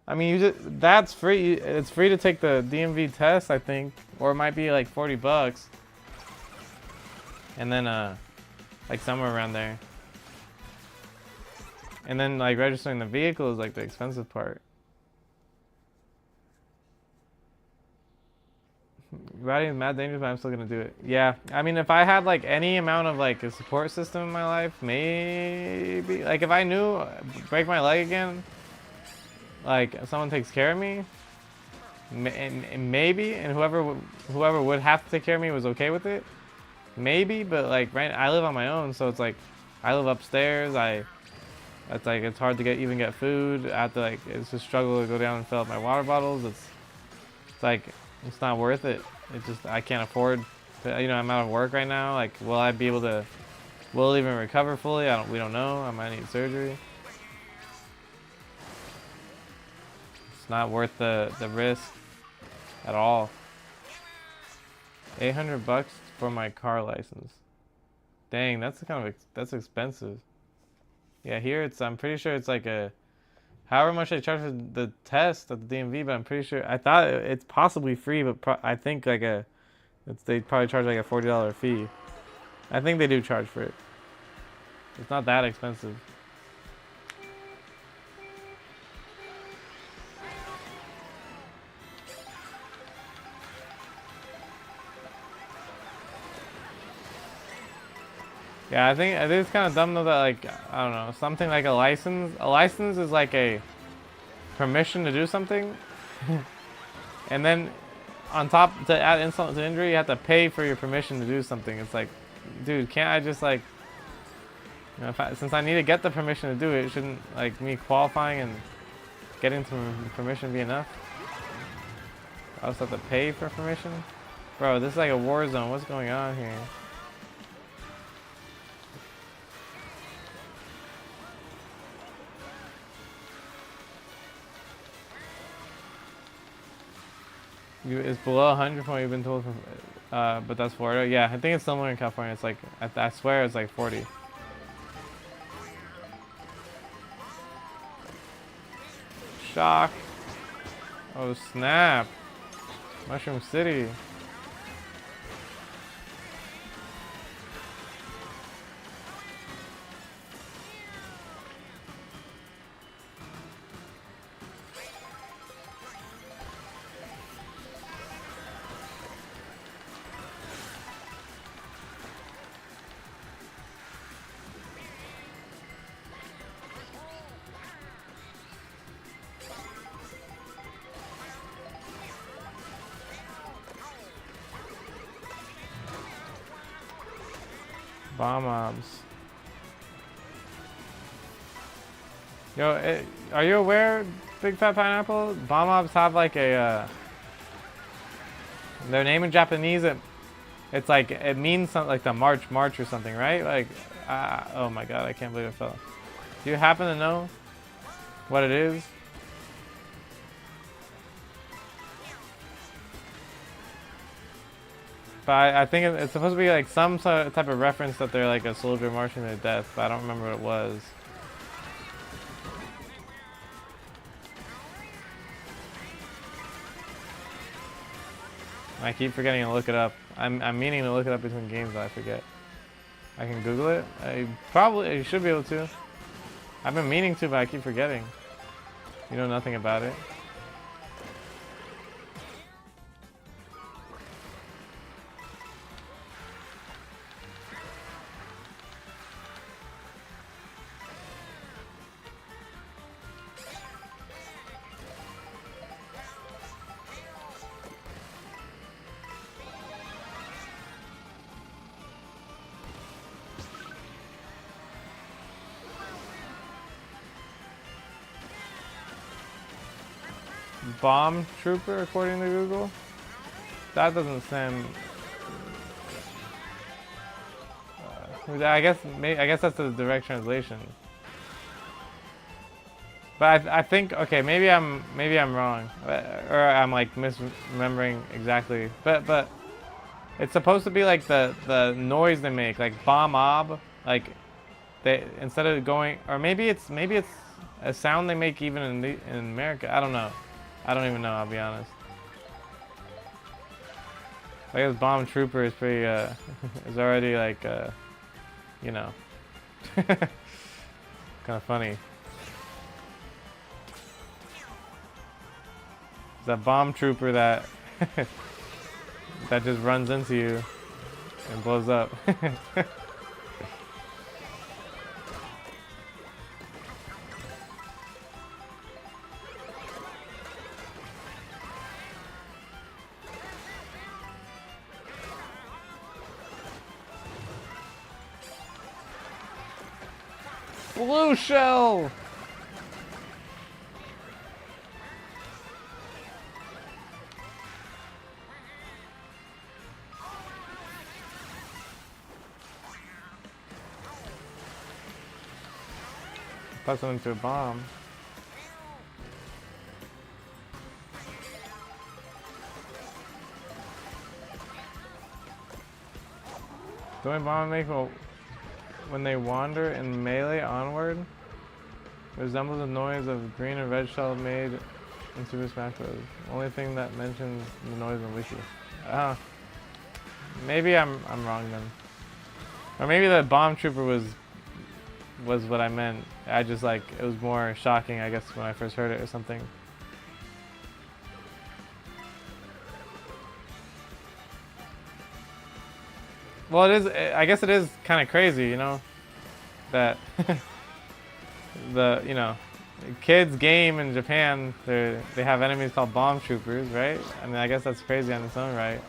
I mean, that's free. It's free to take the DMV test, I think, or it might be like $40. And then like somewhere around there. And then like registering the vehicle is like the expensive part. Riding is mad dangerous, but I'm still gonna do it. Yeah, I mean, if I had like any amount of like a support system in my life, maybe like if I knew break my leg again, like someone takes care of me, and maybe, and whoever would have to take care of me was okay with it, maybe. But like I live on my own, so it's like I live upstairs. It's like it's hard to even get food. I have to like it's a struggle to go down and fill up my water bottles. It's like it's not worth it. It just I can't afford to, you know, I'm out of work right now. Like, will I be able to? Will it even recover fully? We don't know. I might need surgery. It's not worth the risk at all. $800 for my car license. Dang, that's that's expensive. Yeah, here I'm pretty sure it's like however much they charge for the test at the DMV, but I'm pretty sure, I thought it's possibly free, but I think like they probably charge like a $40 fee. I think they do charge for it. It's not that expensive. Yeah, I think it is kind of dumb though that like, I don't know, something like a license. A license is like a permission to do something. And then on top, to add insult to injury, you have to pay for your permission to do something. It's like, dude, can't I just like, you know, since I need to get the permission to do it, shouldn't like me qualifying and getting some permission be enough? I also have to pay for permission? Bro, this is like a war zone. What's going on here? It's below 100 from what you've been told, but that's Florida. Yeah, I think it's similar in California. It's like, I swear it's like 40. Shock. Oh snap. Mushroom City. Bomb mobs. Yo, are you aware, Big Fat Pineapple? Bomb mobs have like a their name in Japanese. It's like it means something like the march or something, right? Like, oh my god, I can't believe it fell. Do you happen to know what it is? But I think it's supposed to be like some sort of type of reference that they're like a soldier marching to death, but I don't remember what it was. I keep forgetting to look it up. I'm meaning to look it up between games, but I forget. I can Google it. I should be able to. I've been meaning to, but I keep forgetting. You know nothing about it. Bomb trooper, according to Google. That doesn't sound. I guess that's the direct translation. But I think okay, maybe I'm wrong, or I'm like misremembering exactly. But it's supposed to be like the noise they make, like bomb mob, like they instead of going, or maybe it's a sound they make even in America. I don't know. I don't even know, I'll be honest. I guess Bomb Trooper is pretty, is already like, you know, kind of funny. It's that Bomb Trooper that, that just runs into you and blows up. Blue shell! Toss them into a bomb. Doing bomb make when they wander in melee onward resembles the noise of green and red shell made in Super Smash Bros. Only thing that mentions the noise in Wiki. Maybe I'm wrong then. Or maybe the bomb trooper was what I meant. I just like it was more shocking I guess when I first heard it or something. Well, it is. I guess it is kind of crazy, you know, that the kids game in Japan they have enemies called bomb troopers, right? I mean, I guess that's crazy on its own right.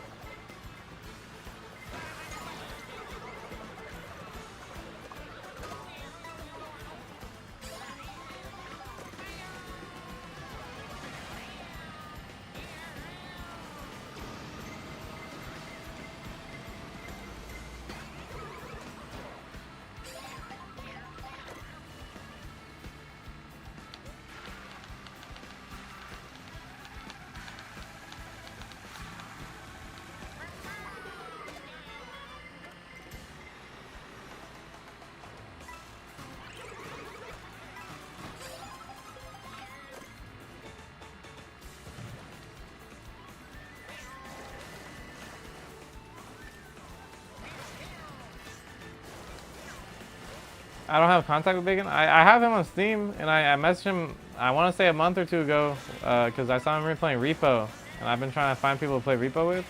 I don't have contact with Bacon. I have him on Steam, and I messaged him, I want to say a month or two ago, because I saw him playing Repo, and I've been trying to find people to play Repo with.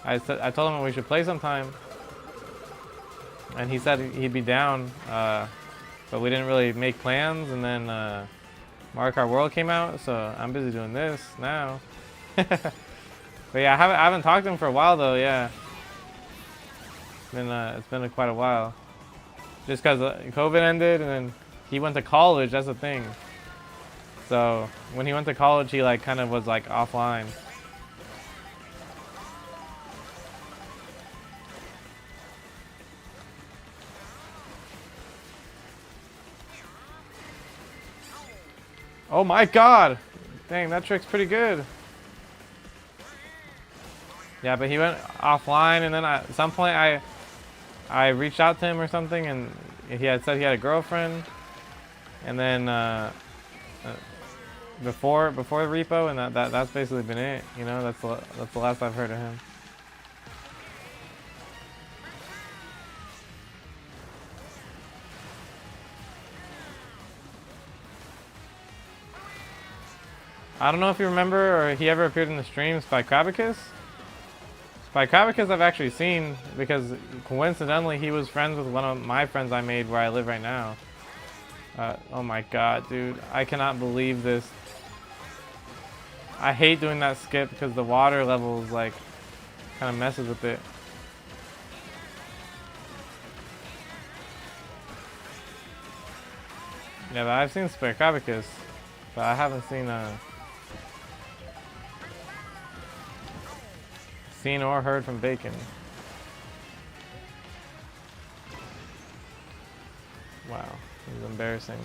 I told him we should play sometime, and he said he'd be down, but we didn't really make plans, and then Mario Kart World came out, so I'm busy doing this now. But yeah, I haven't talked to him for a while though. Yeah, it's been quite a while. Just because COVID ended, and then he went to college. That's the thing. So when he went to college, he like kind of was like offline. Oh my god! Dang, that trick's pretty good. Yeah, but he went offline, and then at some point I reached out to him or something, and he had said he had a girlfriend, and then before the repo, and that's basically been it. You know, that's the last I've heard of him. I don't know if you remember or he ever appeared in the streams by Krabicus. By Krabicus I've actually seen because coincidentally he was friends with one of my friends I made where I live right now. Oh my god, dude. I cannot believe this. I hate doing that skip because the water levels like kind of messes with it. Yeah, but I've seen Krabicus, but I haven't seen or heard from Bacon. Wow, this is embarrassing.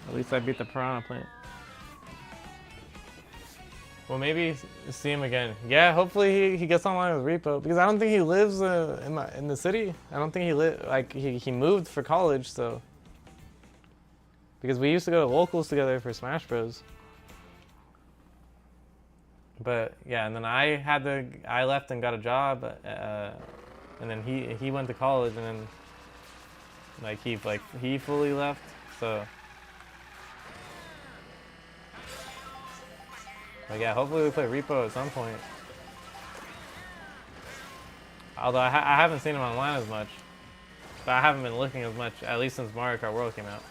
At least I beat the piranha plant. Well, maybe see him again. Yeah, hopefully he gets online with Repo because I don't think he lives in the city. I don't think he moved for college, so because we used to go to locals together for Smash Bros. But yeah, and then I left and got a job, and then he went to college, and then he fully left. So, but yeah, hopefully we play Repo at some point. Although I haven't seen him online as much, but I haven't been looking as much, at least since Mario Kart World came out.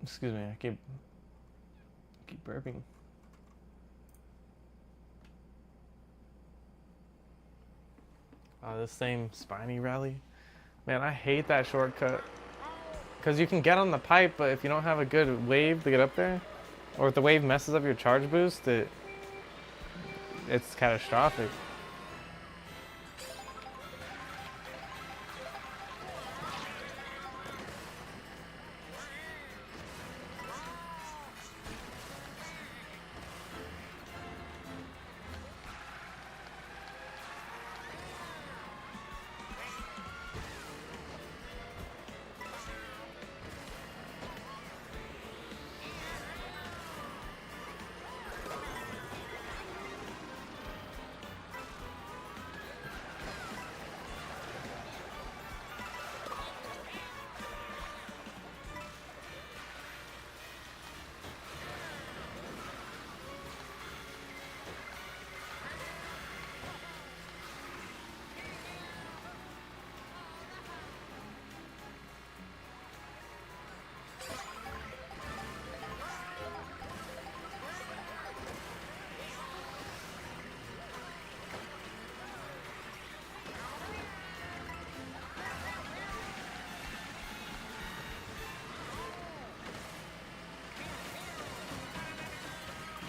Excuse me, I keep burping. This same spiny rally. Man, I hate that shortcut. Because you can get on the pipe, but if you don't have a good wave to get up there, or if the wave messes up your charge boost, it's catastrophic.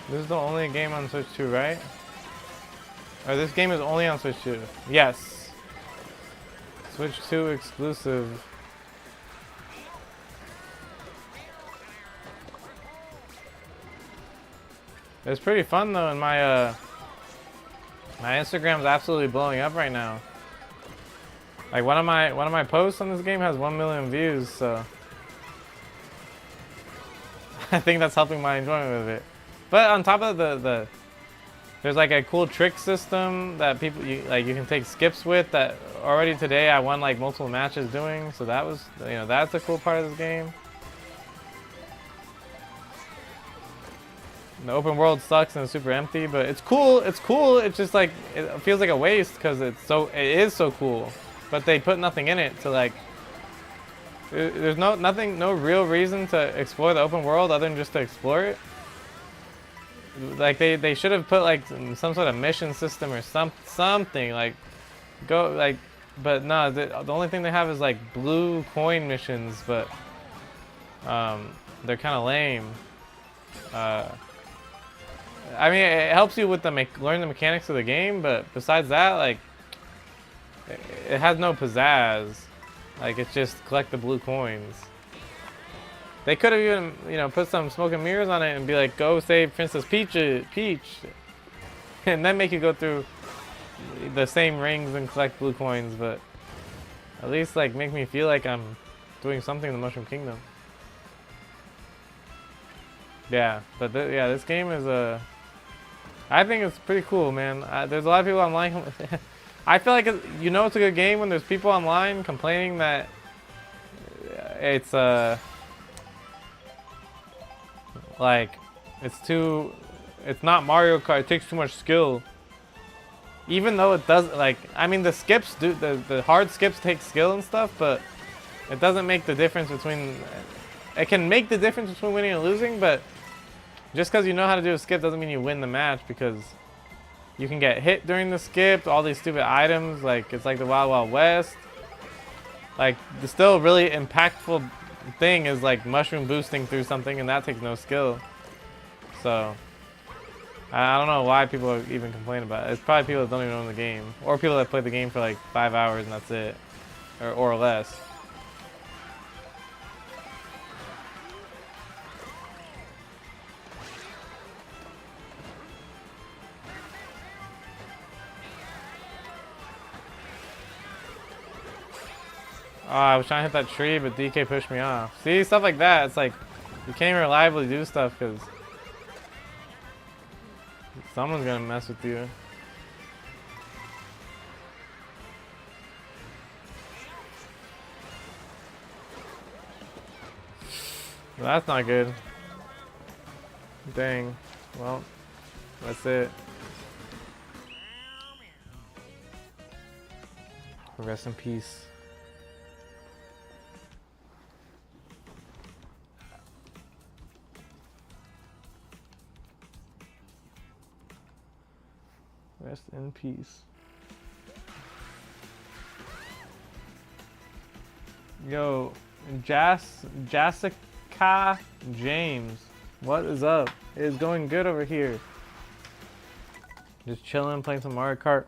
This is the only game on Switch 2, right? Or this game is only on Switch 2. Yes. Switch 2 exclusive. It's pretty fun though, and my Instagram's absolutely blowing up right now. Like one of my posts on this game has 1 million views, so I think that's helping my enjoyment of it. But on top of the There's like a cool trick system that people you can take skips with that already today I won like multiple matches doing. So that was, you know, that's a cool part of this game. The open world sucks and it's super empty, but it's cool. It's cool. It's just like it feels like a waste because it is so cool, but they put nothing in it to like. There's no real reason to explore the open world other than just to explore it. Like they should have put like some sort of mission system or something like go like, but no, the only thing they have is like blue coin missions, but they're kind of lame. I mean, it helps you with learn the mechanics of the game, but besides that, like, it has no pizzazz. Like, it's just collect the blue coins. They could have even, you know, put some smoke and mirrors on it and be like, go save Princess Peach, and then make you go through the same rings and collect blue coins, but at least, like, make me feel like I'm doing something in the Mushroom Kingdom. Yeah, but yeah, this game is I think it's pretty cool, man. There's a lot of people online. I feel like you know it's a good game when there's people online complaining that it's like it's not Mario Kart. It takes too much skill. Even though it does, like, I mean, the skips do the hard skips take skill and stuff, but it doesn't make the difference between. It can make the difference between winning and losing, but just because you know how to do a skip doesn't mean you win the match, because you can get hit during the skip, all these stupid items, like it's like the Wild Wild West. Like, the still really impactful thing is like mushroom boosting through something, and that takes no skill. So I don't know why people even complain about it. It's probably people that don't even own the game, or people that play the game for like 5 hours and that's it, or less. Oh, I was trying to hit that tree, but DK pushed me off. See, stuff like that. It's like, you can't even reliably do stuff because someone's gonna mess with you. Well, that's not good. Dang. Well, that's it. Rest in peace. Rest in peace. Yo, Jessica James, what is up? It is going good over here. Just chilling, playing some Mario Kart.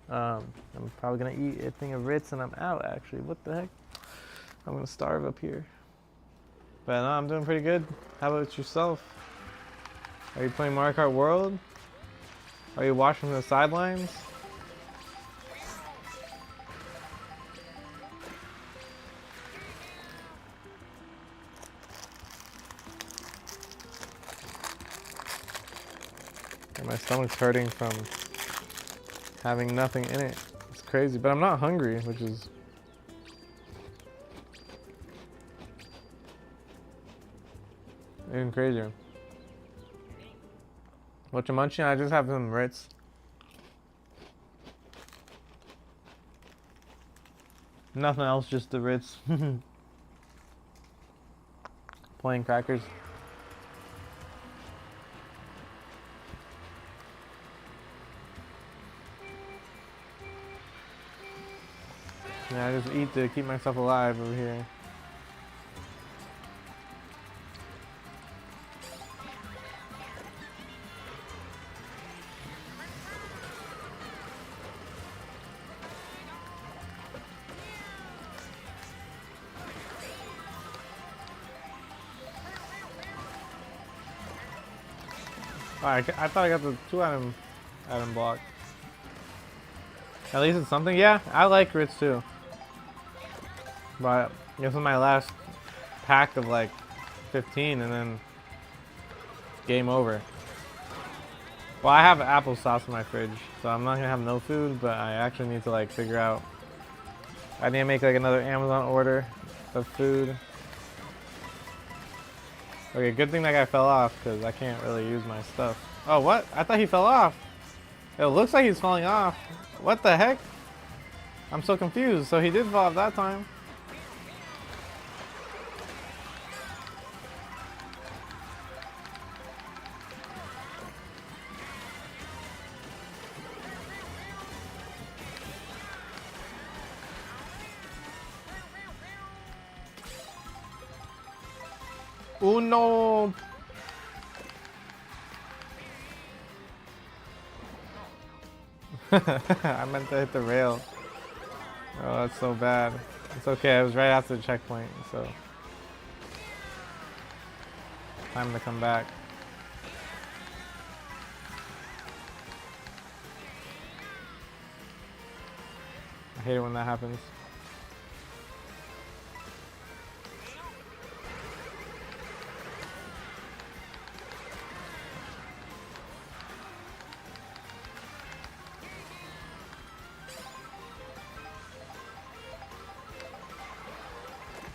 I'm probably gonna eat a thing of Ritz and I'm out, actually. What the heck? I'm gonna starve up here. But no, I'm doing pretty good. How about yourself? Are you playing Mario Kart World? Are you watching from the sidelines? And my stomach's hurting from having nothing in it. It's crazy, but I'm not hungry, which is even crazier. What you munching? I just have some Ritz. Nothing else, just the Ritz. Plain crackers. Yeah, I just eat to keep myself alive over here. I thought I got the 2 item block. At least it's something. Yeah, I like Ritz too. But this is my last pack of like 15 and then game over. Well, I have applesauce in my fridge, so I'm not gonna have no food, but I actually need to like figure out. I need to make like another Amazon order of food. Okay, good thing that guy fell off because I can't really use my stuff. Oh, what? I thought he fell off. It looks like he's falling off. What the heck? I'm so confused. So he did fall off that time. Oh no! I meant to hit the rail. Oh, that's so bad. It's okay, I was right after the checkpoint, so. Time to come back. I hate it when that happens.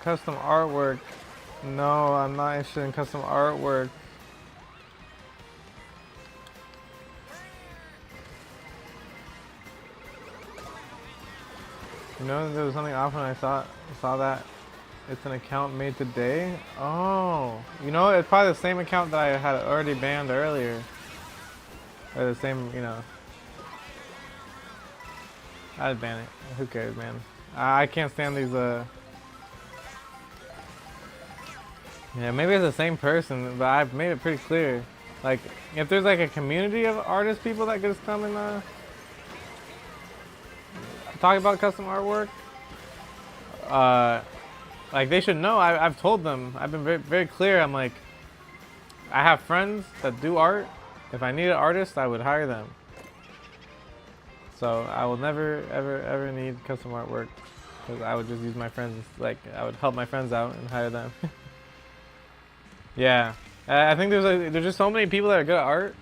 Custom artwork. No, I'm not interested in custom artwork. You know, there was something off when I saw that. It's an account made today. Oh, you know, it's probably the same account that I had already banned earlier. Or the same, you know. I'd ban it. Who cares, man? I can't stand these. Yeah, maybe it's the same person, but I've made it pretty clear. Like, if there's like a community of artist people that just come and talk about custom artwork, like they should know. I've told them. I've been very, very clear. I'm like, I have friends that do art. If I need an artist, I would hire them. So I will never, ever need custom artwork because I would just use my friends. Like, I would help my friends out and hire them. Yeah, I think there's just so many people that are good at art.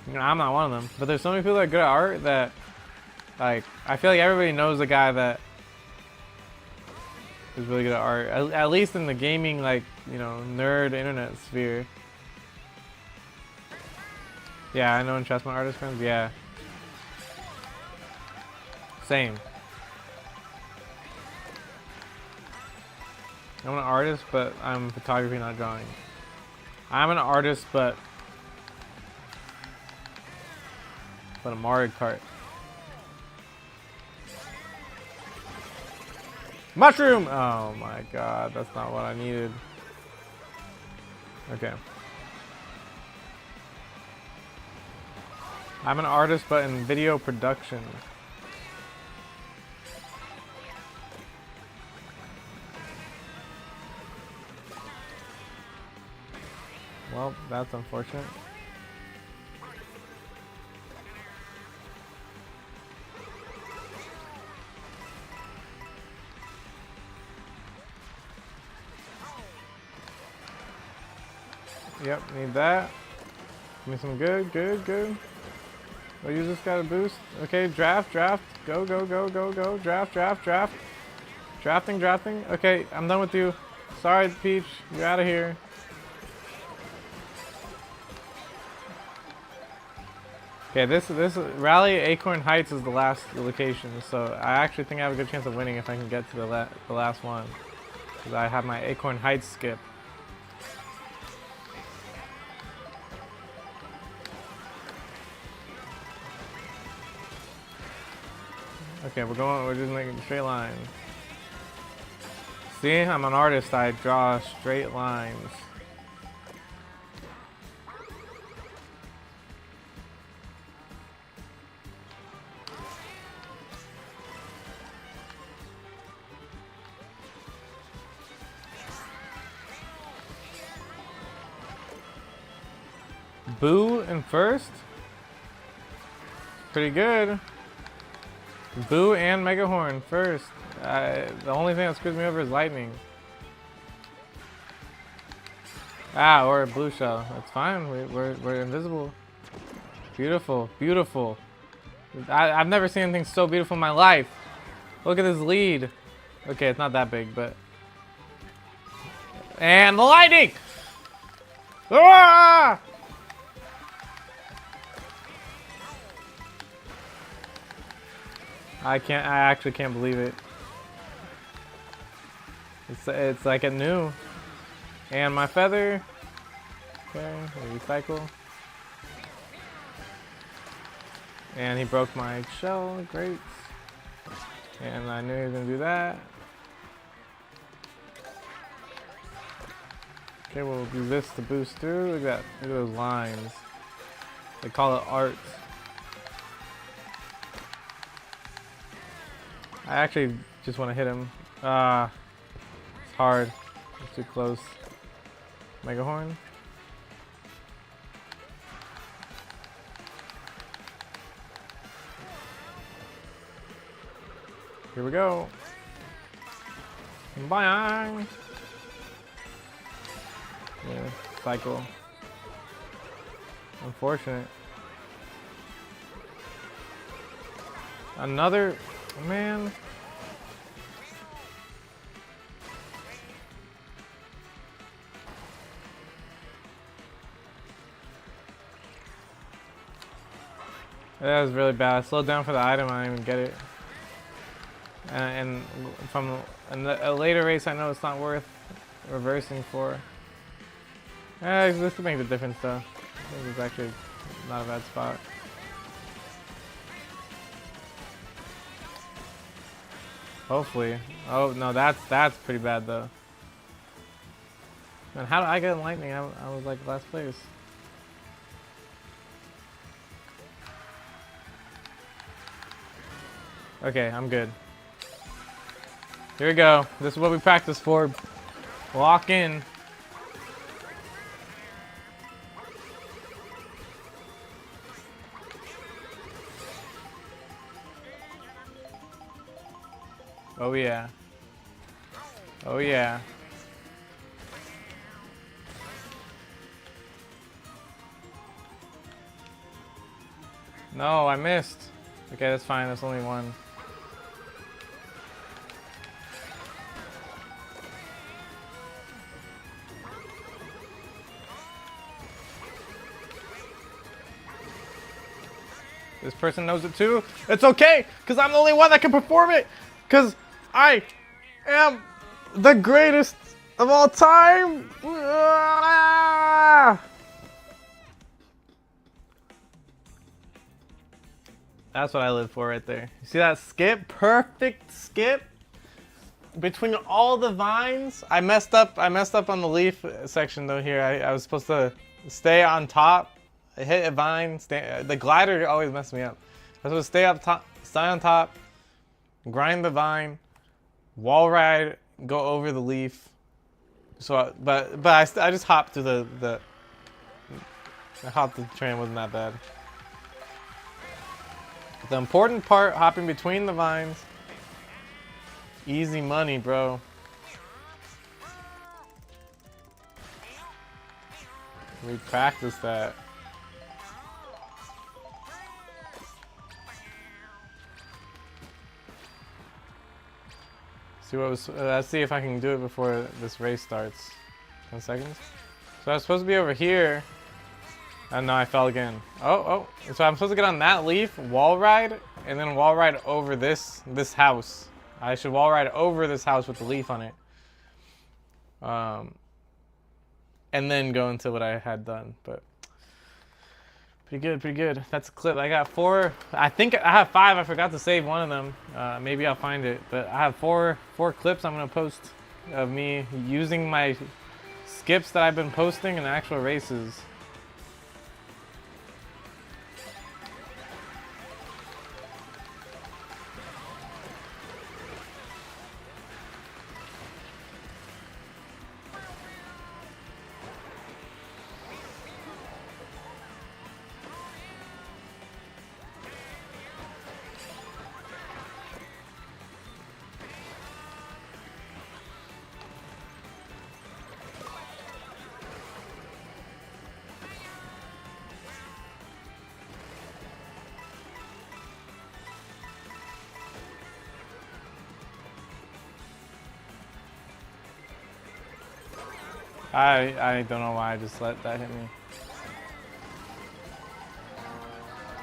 You know, I'm not one of them, but there's so many people that are good at art that, like, I feel like everybody knows the guy that is really good at art. At least in the gaming, like, you know, nerd internet sphere. Yeah, I know and trust my artist friends. Yeah, same. I'm an artist, but I'm photography, not drawing. I'm an artist, but a Mario Kart. Mushroom! Oh my god, that's not what I needed. Okay. I'm an artist, but in video production. Well, that's unfortunate. Yep, need that. Give me some good. I'll use this guy to boost. Okay, draft. Go. Draft. Drafting. Okay, I'm done with you. Sorry, Peach. You're out of here. Okay, this Rally Acorn Heights is the last location, so I actually think I have a good chance of winning if I can get to the last one. Because I have my Acorn Heights skip. Okay, we're just making a straight line. See, I'm an artist, I draw straight lines. Boo in first? Pretty good. Boo and Megahorn first. The only thing that screws me over is lightning. Ah, or a blue shell. That's fine. We're invisible. Beautiful, beautiful. I've never seen anything so beautiful in my life. Look at this lead. Okay, it's not that big, but... And the lightning! Ah! I actually can't believe it. It's like a new. And my feather. Okay, recycle. And he broke my shell, great. And I knew he was gonna do that. Okay, we'll do this to boost through. Look at that, look at those lines. They call it art. I actually just want to hit him. It's hard. It's too close. Mega Horn. Here we go. Bye. Yeah, cycle. Unfortunate. Another man. That was really bad. I slowed down for the item. I didn't even get it. And from a later race, I know it's not worth reversing for. This could make the difference though. This is actually not a bad spot. Hopefully. Oh no, that's pretty bad though. Man, how did I get in lightning? I was like last place. Okay, I'm good. Here we go. This is what we practice for. Lock in. Oh yeah. Oh yeah. No, I missed. Okay, that's fine. That's only one. This person knows it too. It's okay, because I'm the only one that can perform it. Because I am the greatest of all time. That's what I live for right there. You see that skip? Perfect skip. Between all the vines, I messed up on the leaf section though here. I was supposed to stay on top. I hit a vine. The glider always messed me up. I was supposed to stay up top, stay on top, grind the vine, wall ride, go over the leaf. So, but I just hopped through the I hopped the train. Wasn't that bad. The important part, hopping between the vines. Easy money, bro. We practiced that. See what was. Let's see if I can do it before this race starts. 10 seconds. So I was supposed to be over here. And no, I fell again. Oh. So I'm supposed to get on that leaf, wall ride, and then wall ride over this house. I should wall ride over this house with the leaf on it. And then go into what I had done. But pretty good. That's a clip. I got 4. I think I have 5. I forgot to save one of them. Maybe I'll find it. But I have 4 clips I'm gonna post of me using my skips that I've been posting in actual races. I don't know why I just let that hit me.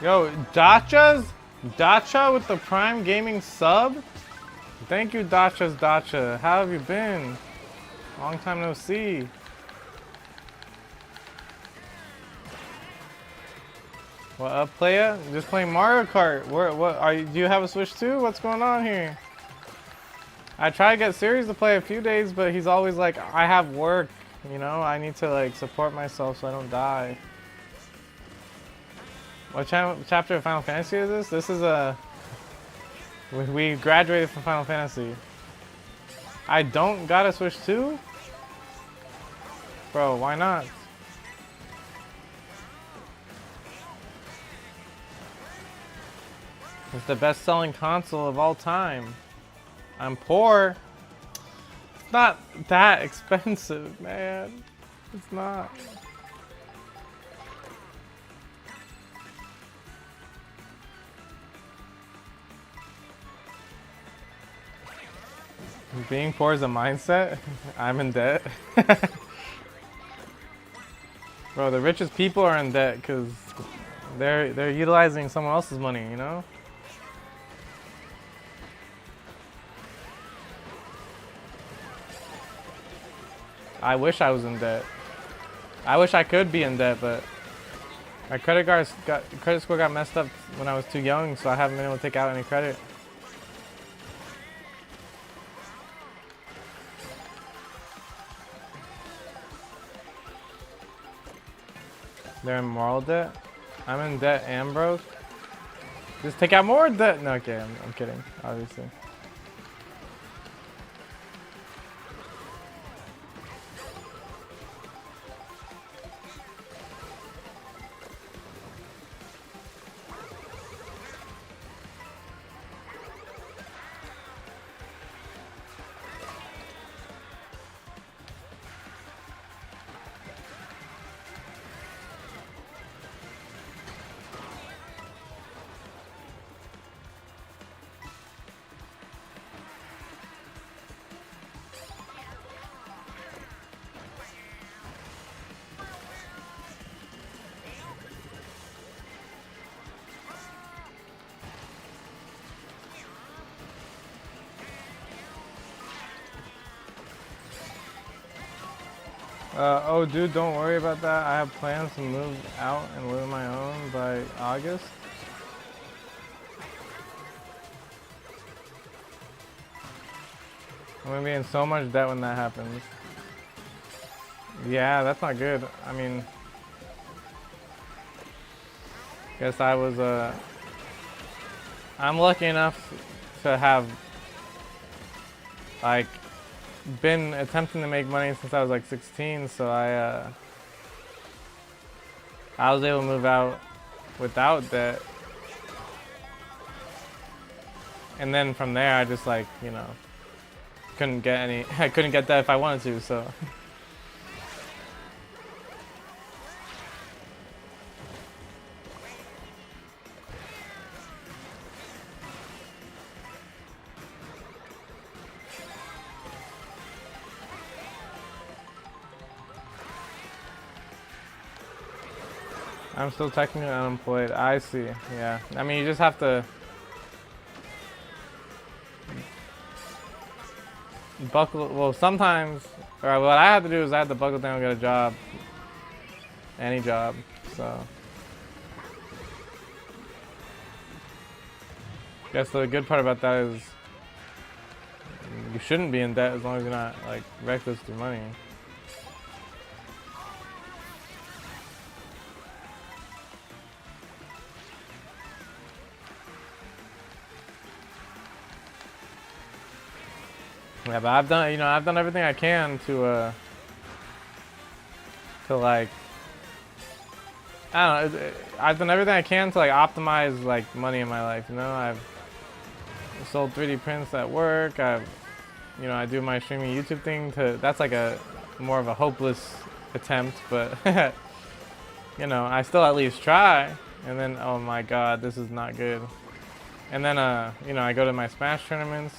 Yo, Dacha with the Prime Gaming sub? Thank you, Dacha. How have you been? Long time no see. What up, playa? Just playing Mario Kart. What are you? Do you have a Switch too? What's going on here? I try to get Sirius to play a few days, but he's always like, I have work. You know, I need to like support myself so I don't die. What chapter of Final Fantasy is this? This is a... We graduated from Final Fantasy. I don't got a Switch 2? Bro, why not? It's the best-selling console of all time. I'm poor. It's not that expensive, man. It's not. Being poor is a mindset? I'm in debt. Bro, the richest people are in debt because they're utilizing someone else's money, you know? I wish I was in debt. I wish I could be in debt, but my credit score got messed up when I was too young, so I haven't been able to take out any credit. They're in moral debt? I'm in debt and broke? Just take out more debt? No, okay, I'm kidding, obviously. Oh dude, don't worry about that. I have plans to move out and live on my own by August. I'm gonna be in so much debt when that happens. Yeah, that's not good. I mean, guess I was, I'm lucky enough to have, like, been attempting to make money since I was like 16, so I was able to move out without debt. And then from there I just like, you know, couldn't get that if I wanted to, so. I'm still technically unemployed. I see. Yeah. I mean, you just have to buckle. Well, sometimes, or what I had to do is I had to buckle down and get a job. Any job. So. Guess the good part about that is you shouldn't be in debt as long as you're not like reckless with your money. Yeah, but I've done everything I can to like, I don't know, I've done everything I can to like optimize like money in my life, you know? I've sold 3D prints at work, I do my streaming YouTube thing that's like a more of a hopeless attempt, but you know, I still at least try, and then, oh my god, this is not good. And then, I go to my Smash tournaments.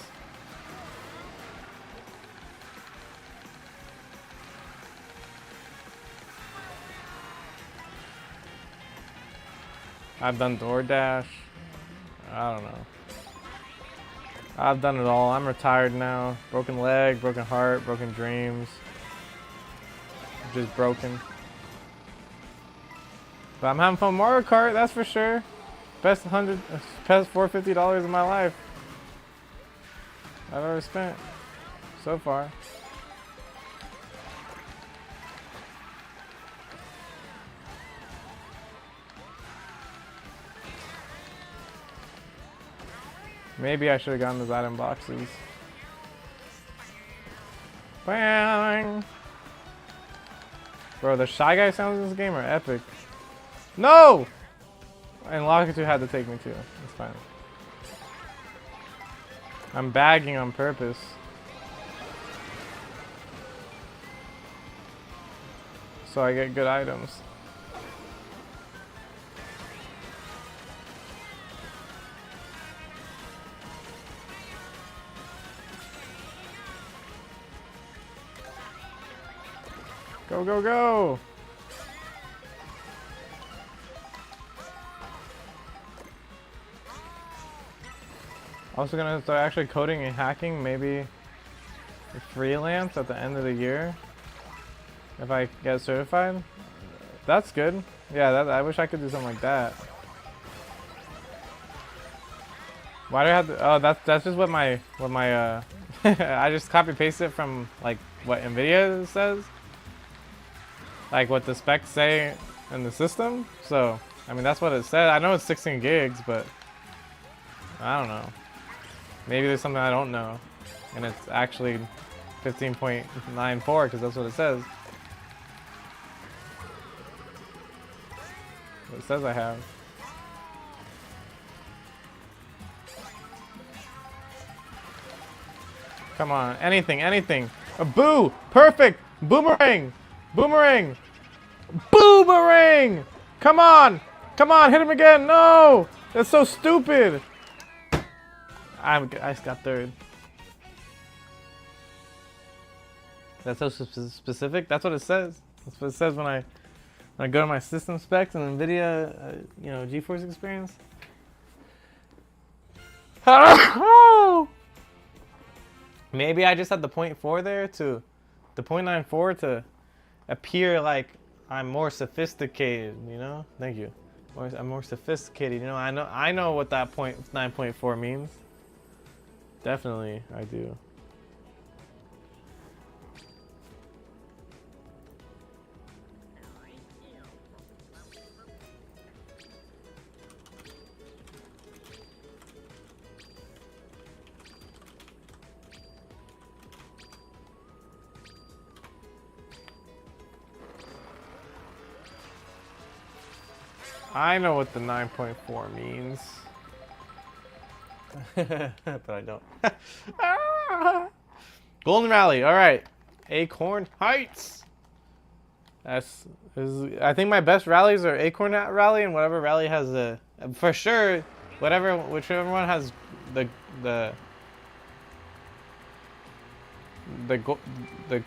I've done DoorDash. I don't know. I've done it all. I'm retired now. Broken leg, broken heart, broken dreams. Just broken. But I'm having fun with Mario Kart, that's for sure. Best $450 of my life I've ever spent so far. Maybe I should have gotten those item boxes. Bang! Bro, the Shy Guy sounds in this game are epic. No! And Lakitu had to take me too. It's fine. I'm bagging on purpose. So I get good items. Go, go, go! Also gonna start actually coding and hacking, maybe freelance at the end of the year. If I get certified. That's good. Yeah, I wish I could do something like that. Why do I have to, oh, that's just what my I just copy paste it from like what NVIDIA says. Like what the specs say in the system. So, I mean, that's what it said. I know it's 16 gigs, but I don't know. Maybe there's something I don't know. And it's actually 15.94 because that's what it says. It says I have. Come on, anything, anything. A boo! Perfect! Boomerang! Boomerang! Boomerang! Come on! Come on, hit him again! No! That's so stupid! I just got third. That's so specific? That's what it says. That's what it says when I go to my system specs and NVIDIA, you know, GeForce experience. Maybe I just had the 0.4 there to the 0.94 to appear like I'm more sophisticated, you know? Thank you. I'm more sophisticated, you know? I know what that 9.4 means. Definitely, I do. I know what the 9.4 means. But I don't. Golden Rally, alright. Acorn Heights. I think my best rallies are Acorn Rally and whatever rally has the, for sure, whichever one has the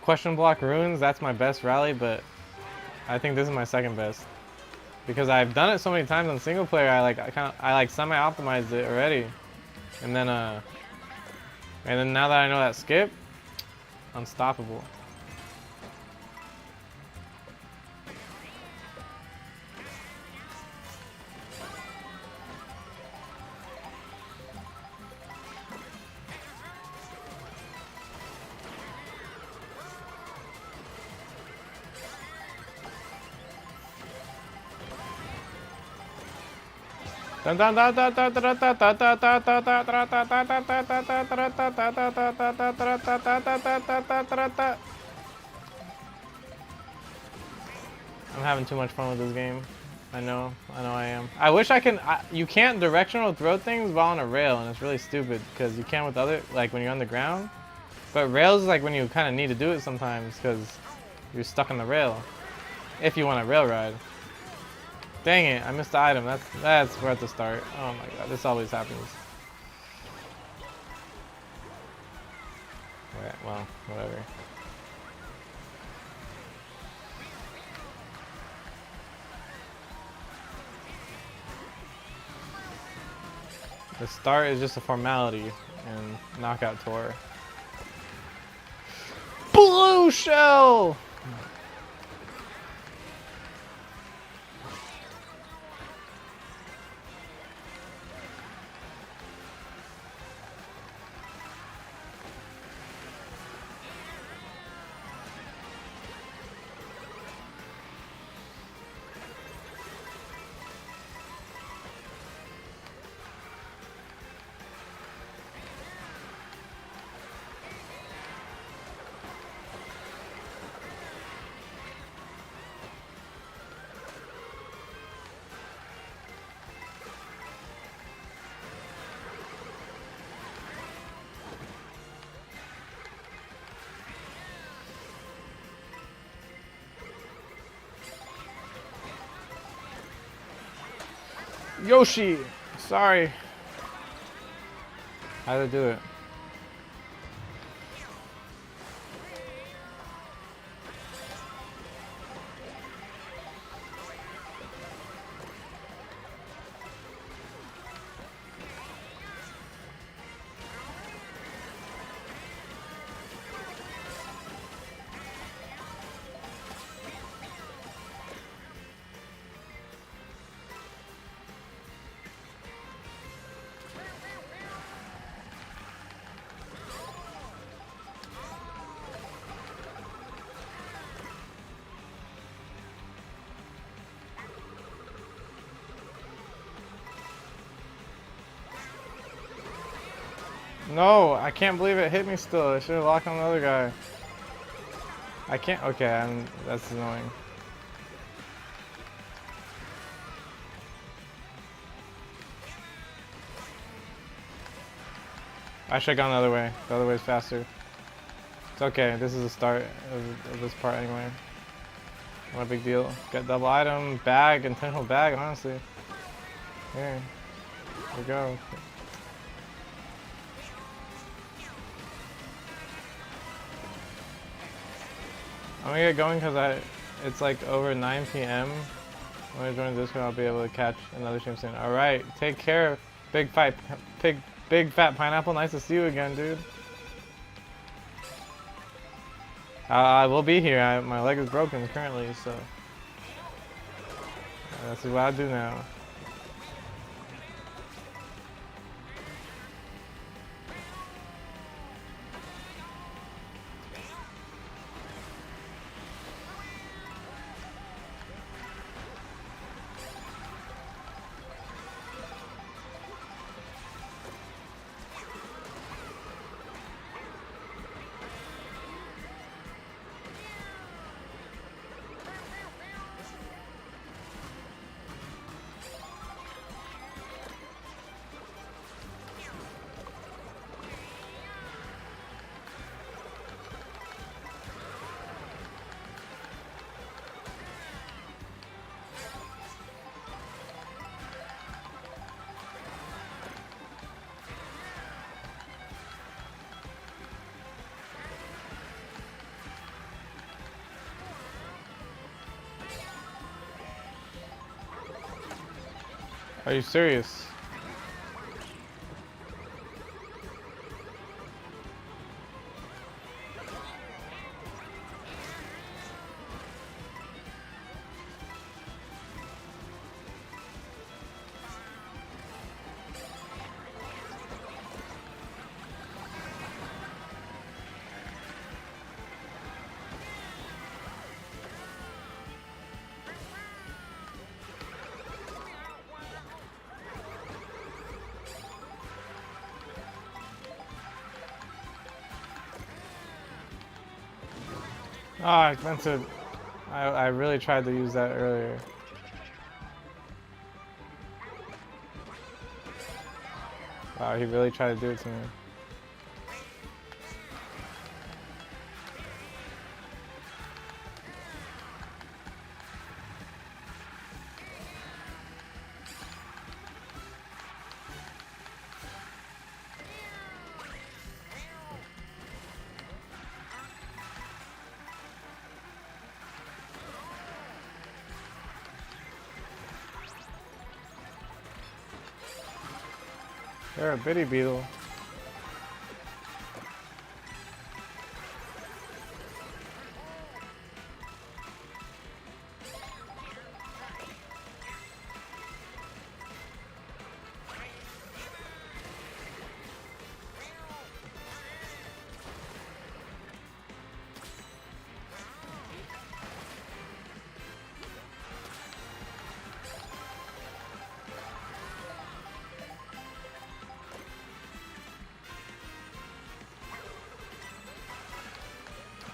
question block runes, that's my best rally, but I think this is my second best. Because I've done it so many times on single player, I semi-optimized it already, and then now that I know that skip, unstoppable. I'm having too much fun with this game. I know I am. I wish I can. You can't directional throw things while on a rail, and it's really stupid because you can with other, like when you're on the ground. But rails is like when you kind of need to do it sometimes because you're stuck on the rail. If you want a rail ride. Dang it, I missed the item. That's where at the start. Oh my god, this always happens. Right, well, whatever. The start is just a formality in Knockout Tour. Blue shell! Yoshi! Sorry. How to do it? No, I can't believe it hit me still. I should have locked on the other guy. I can't. Okay, that's annoying. I should have gone the other way. The other way is faster. It's okay. This is the start of this part anyway. Not a big deal. Got double item, bag, intentional bag, honestly. Here we go. I'm gonna get going because it's like over 9 p.m. When I join Discord, I'll be able to catch another stream soon. All right, take care, big fat pineapple. Nice to see you again, dude. I will be here. My leg is broken currently, so this is what I do now. Are you serious? Oh, I meant to. I really tried to use that earlier. Wow, he really tried to do it to me. They're a bitty beetle.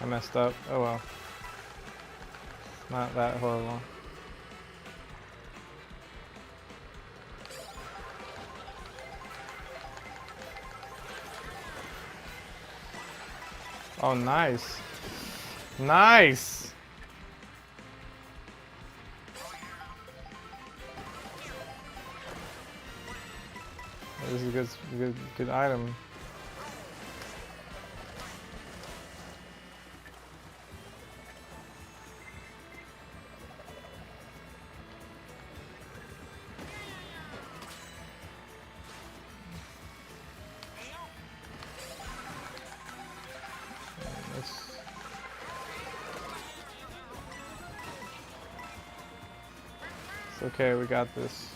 I messed up. Oh well. Not that horrible. Oh, nice. Nice! This is a good item. It's okay, we got this.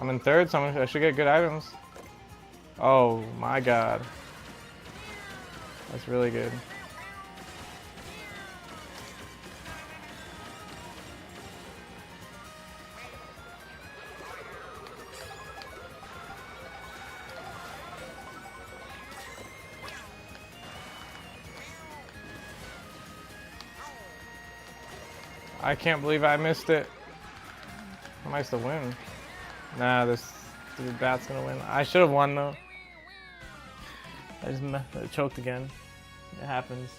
I'm in third, so I should get good items. Oh my god. That's really good. I can't believe I missed it. I might still win. Nah, this stupid bat's gonna win. I should have won though. I just choked again. It happens.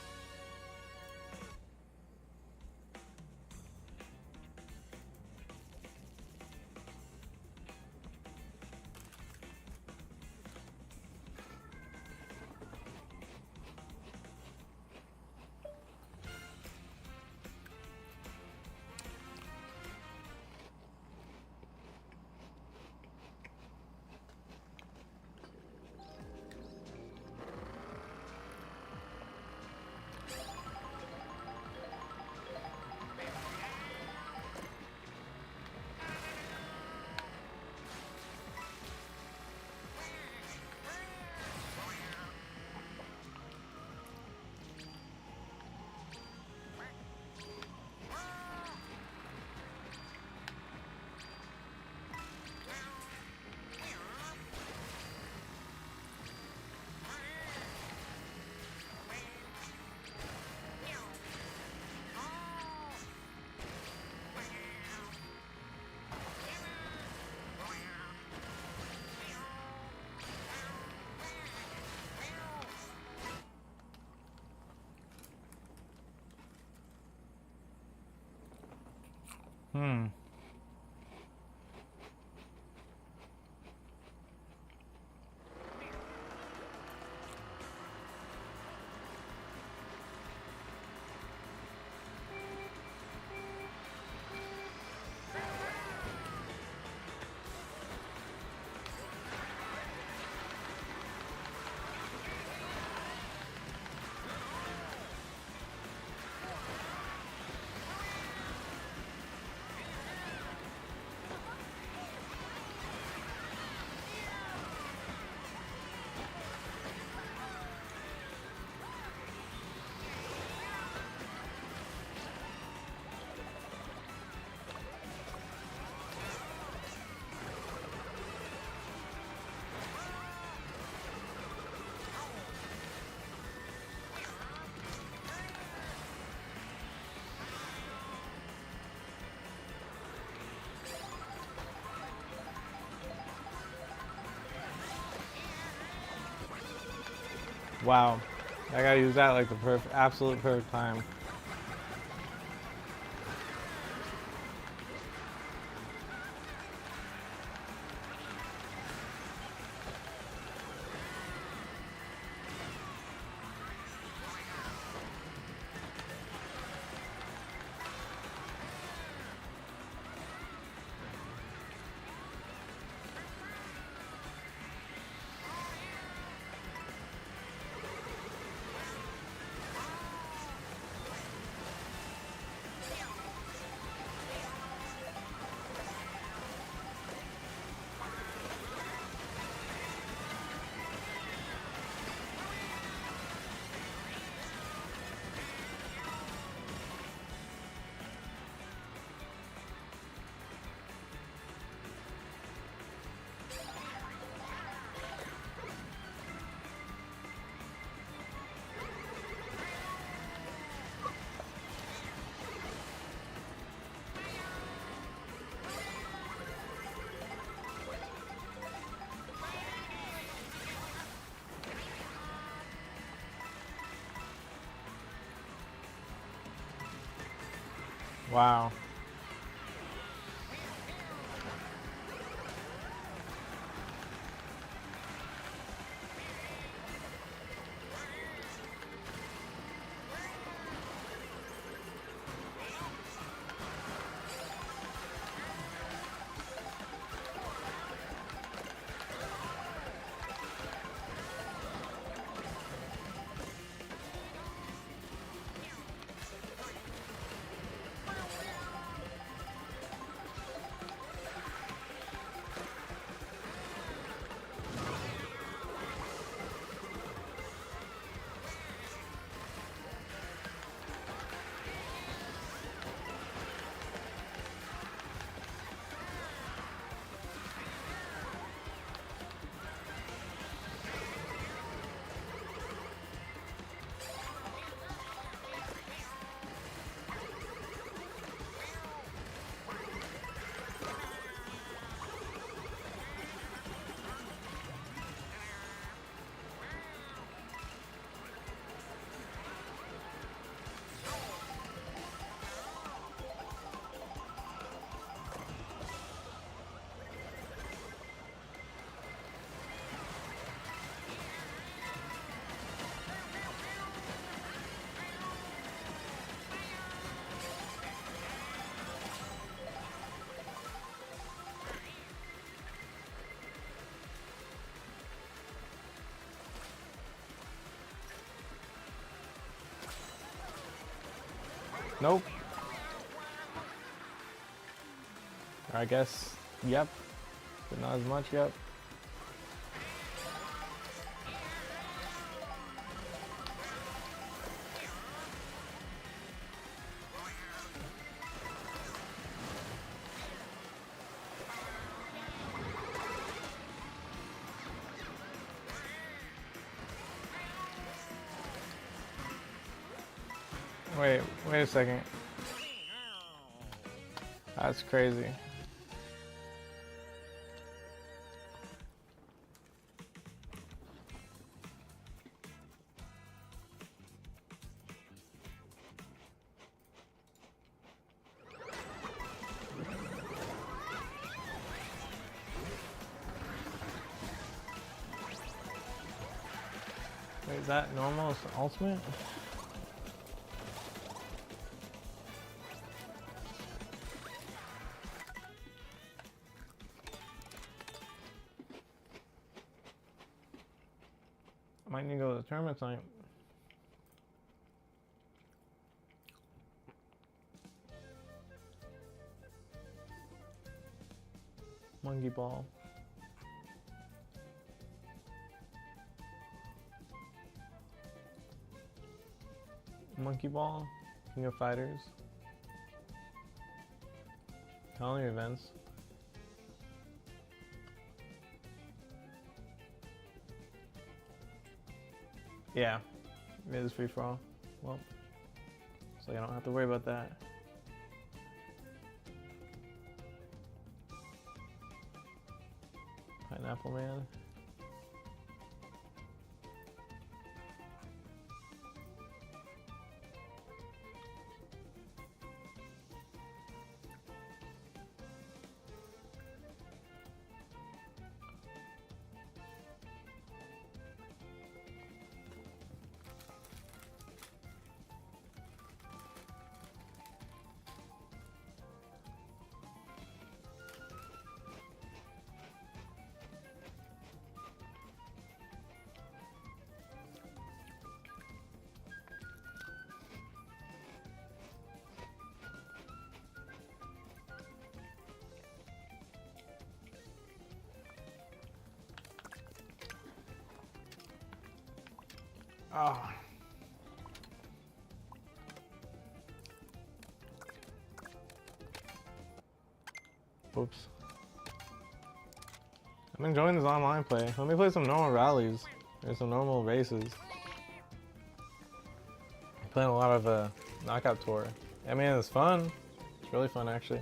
Wow. I gotta use that like the absolute perfect time. Wow. Nope. I guess, yep. But not as much, yep. Wait a second. That's crazy. Wait, is that normal ultimate? I might need to go to the tournament tonight. Monkey ball. Monkey ball. King of Fighters. Calendar events. Yeah, it is free for all. Well, so I don't have to worry about that. Pineapple Man. Oh. Oops. I'm enjoying this online play. Let me play some normal rallies. Or some normal races. I'm playing a lot of Knockout Tour. I mean, it's fun. It's really fun, actually.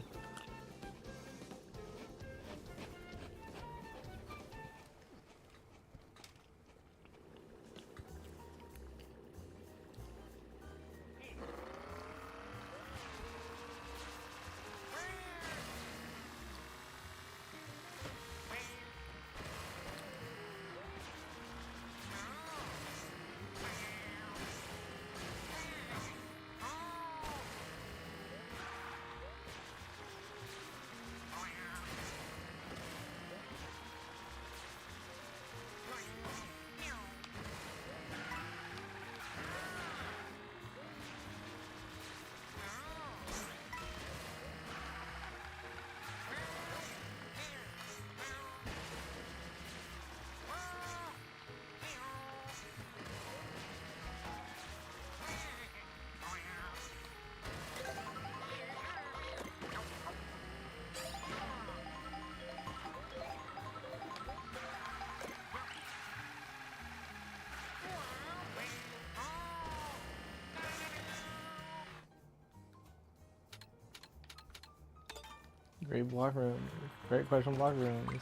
Great block room. Great question block rooms.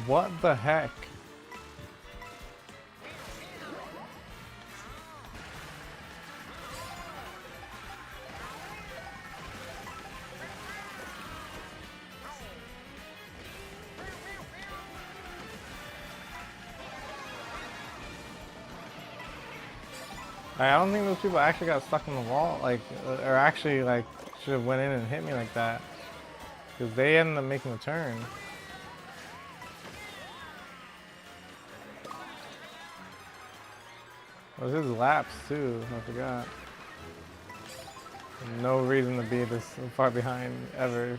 What the heck? I don't think those people actually got stuck in the wall, like, or actually, like, should have went in and hit me like that. Because they ended up making the turn. It was his laps, too, I forgot. No reason to be this far behind, ever.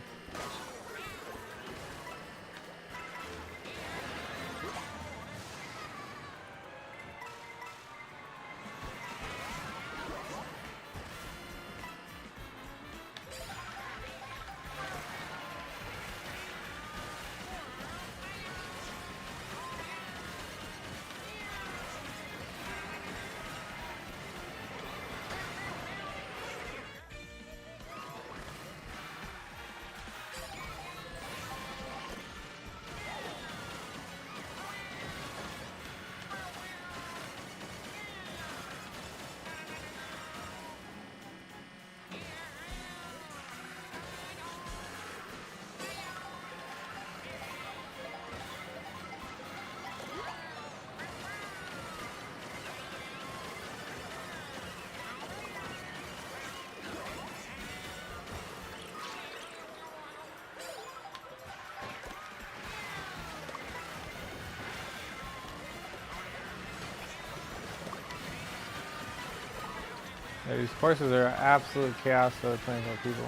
Yeah, these courses are absolute chaos for 24 people.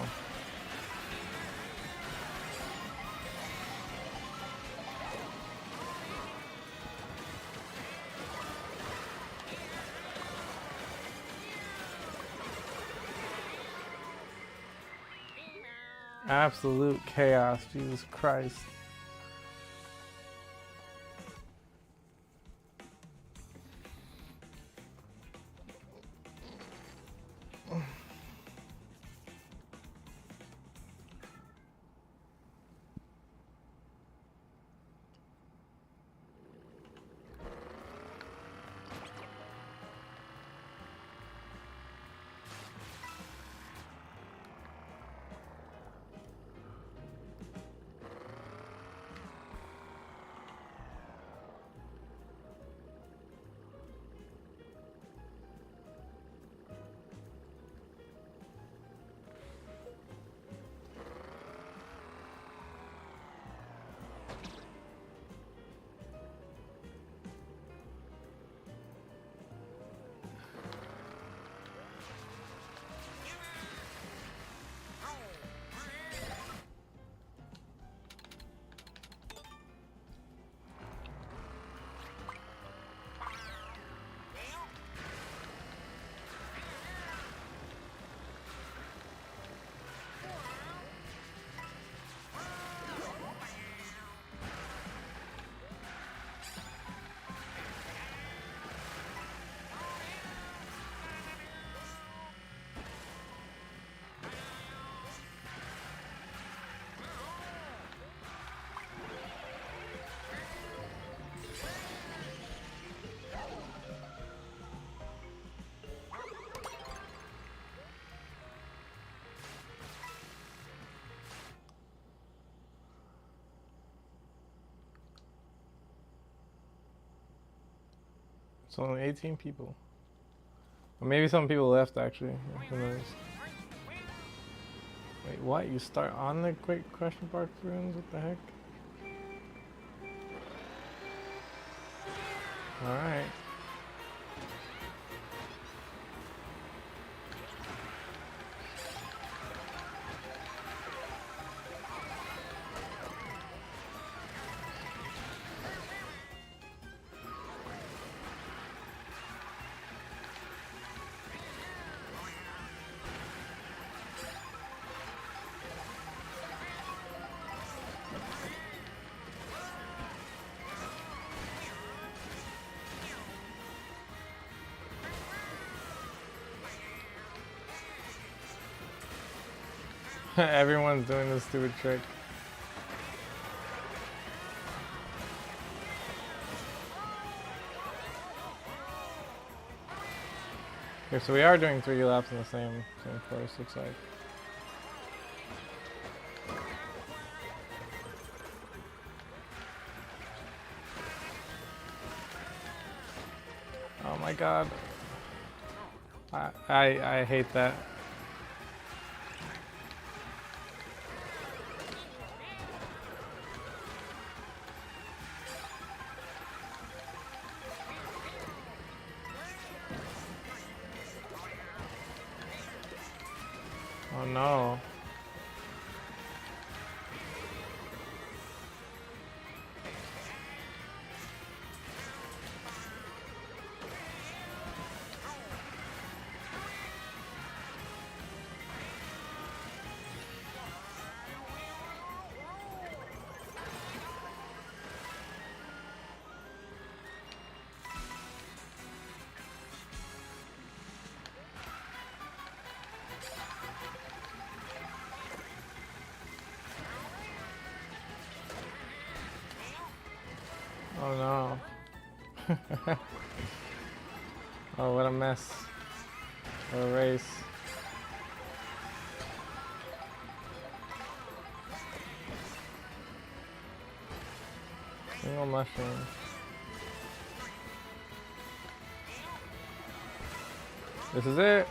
Absolute chaos, Jesus Christ. It's only 18 people. Or maybe some people left actually. Who knows? Wait, what? You start on the quick question mark runes? What the heck? Alright. Everyone's doing this stupid trick. Okay, so we are doing 3 laps in the same course, looks like. Oh my god. I hate that. Oh no. Oh no. Oh, what a mess. What a race. Single mushroom. This is it.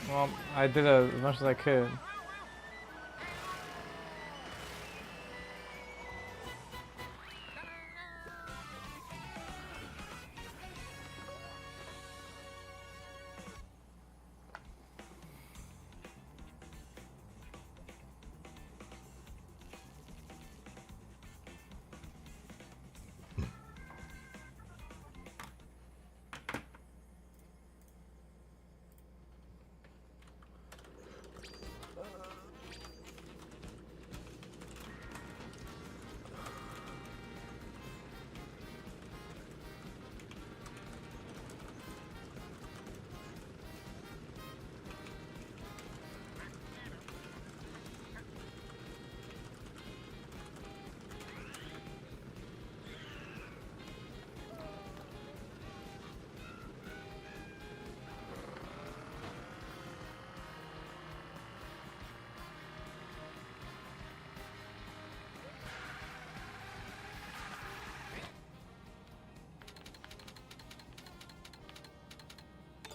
Well, I did as much as I could.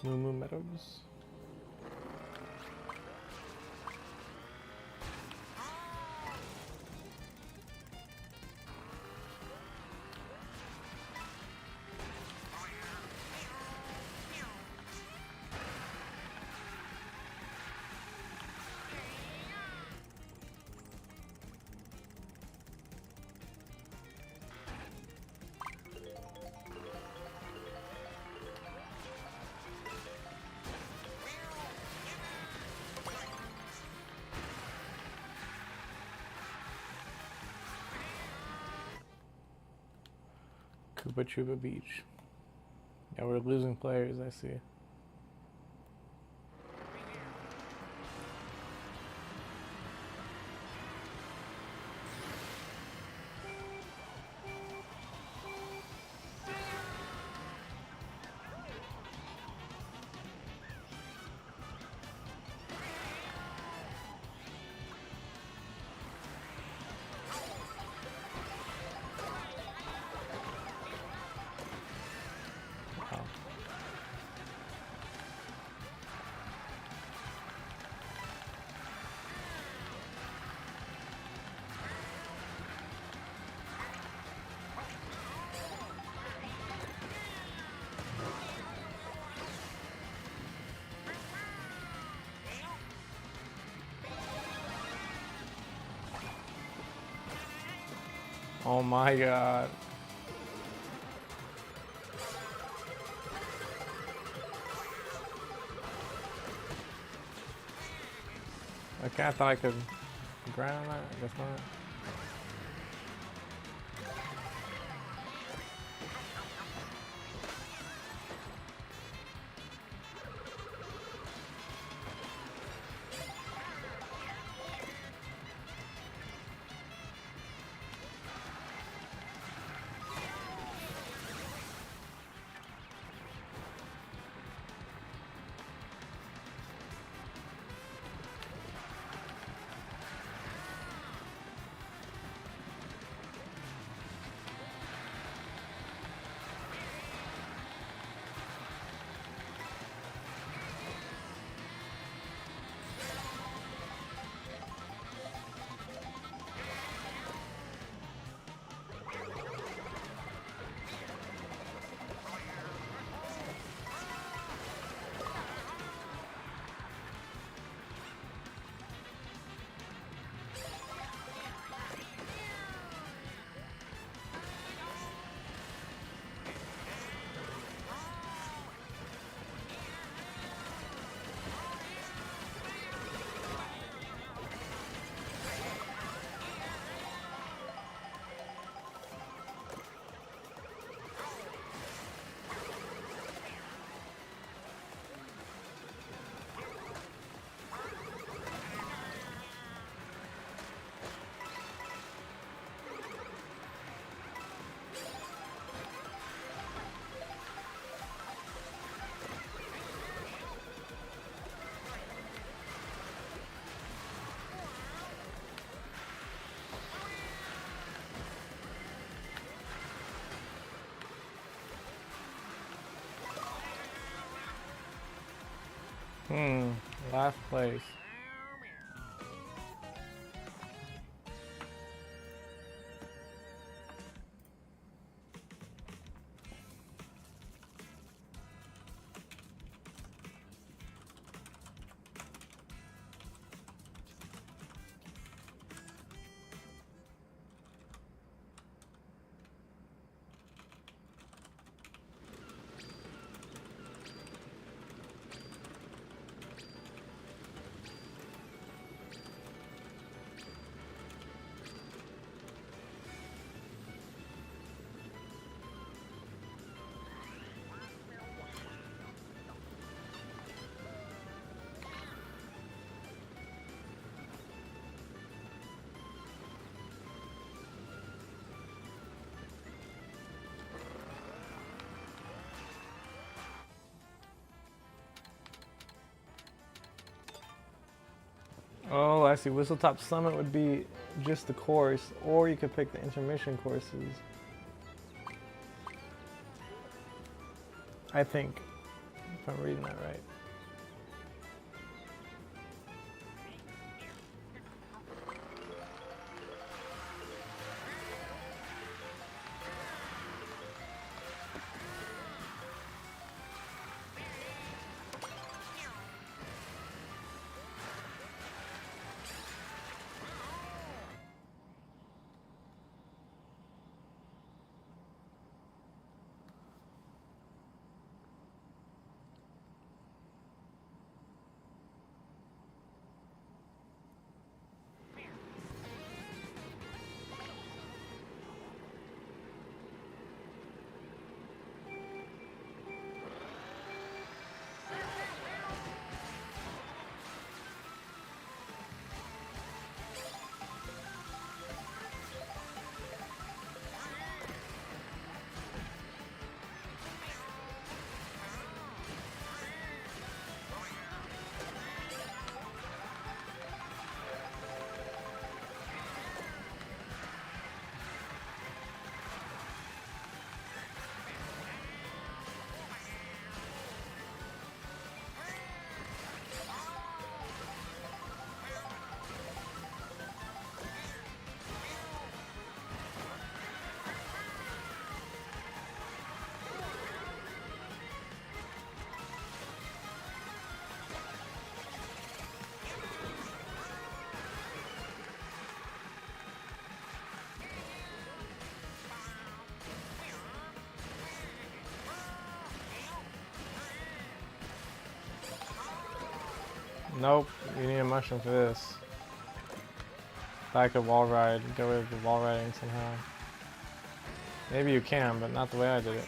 Moo Meadows. Koopa Troopa Beach. Yeah, we're losing players, I see. Oh my god. Okay, I thought I could grind on that. I guess not. Last place. Oh, I see. Whistletop Summit would be just the course, or you could pick the intermission courses. I think, if I'm reading that right. Nope, you need a mushroom for this. I could wall ride, get rid of the wall riding somehow. Maybe you can, but not the way I did it.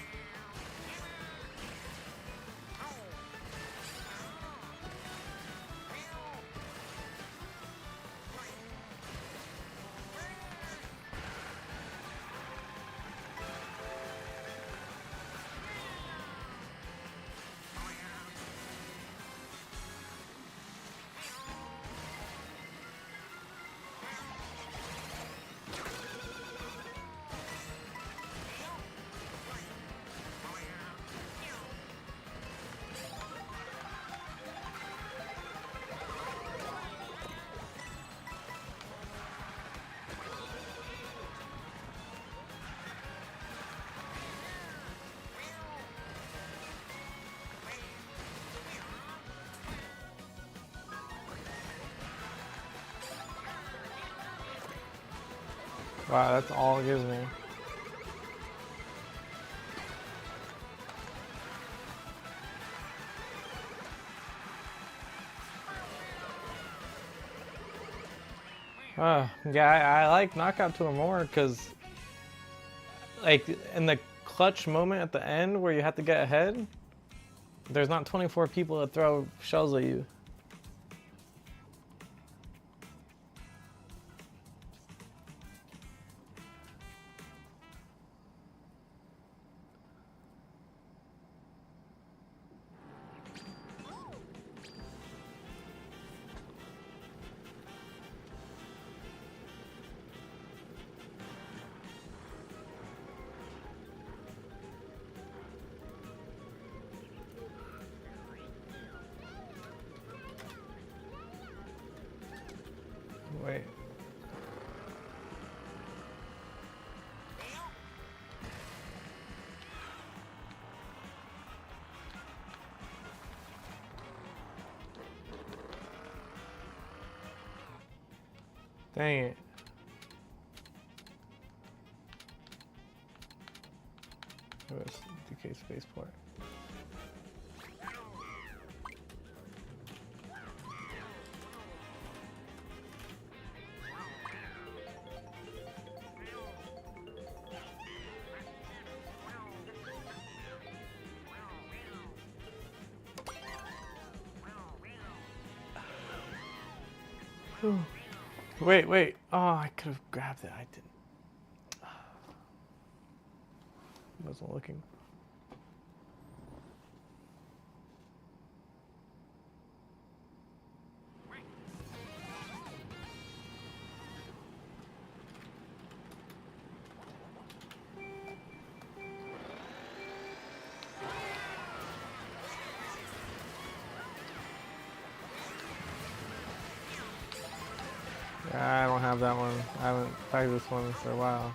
Wow, that's all it gives me. Yeah, I like Knockout 2 more because, like, in the clutch moment at the end where you have to get ahead, there's not 24 people that throw shells at you. Wait. Dang it. It was DK spaceport. Wait. Oh, I could have grabbed it. I didn't. Wasn't looking. I don't have that one. I haven't played this one for a while.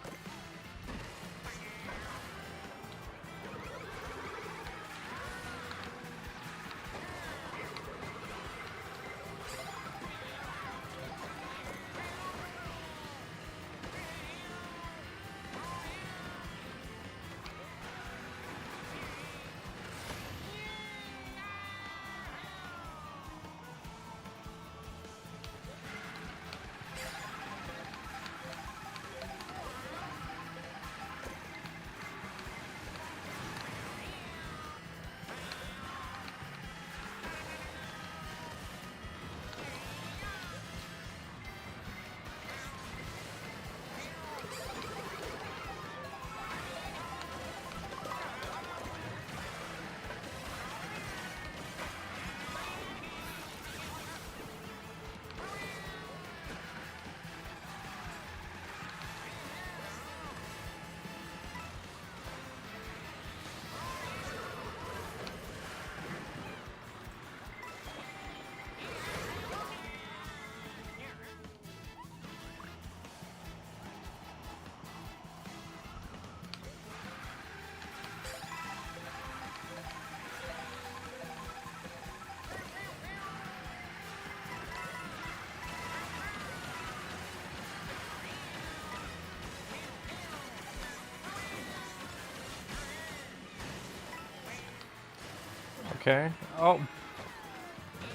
Okay. Oh.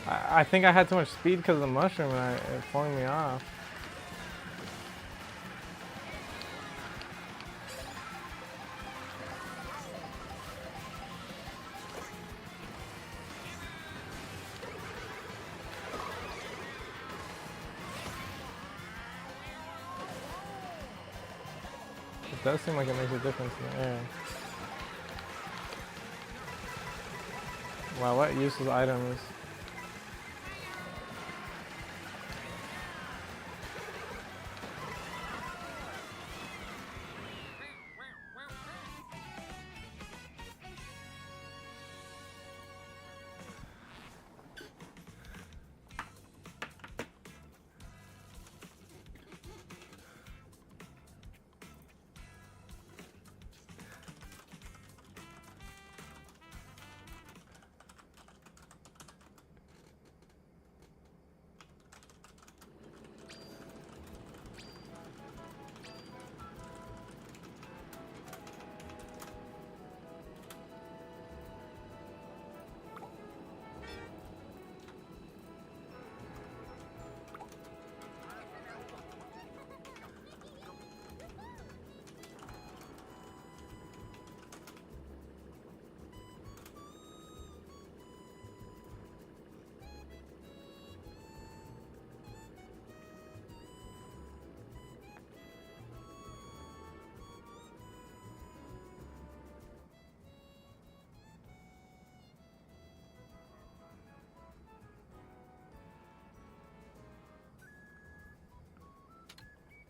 I think I had too much speed because of the mushroom and it flung me off. It does seem like it makes a difference in the air. Wow, what useless items.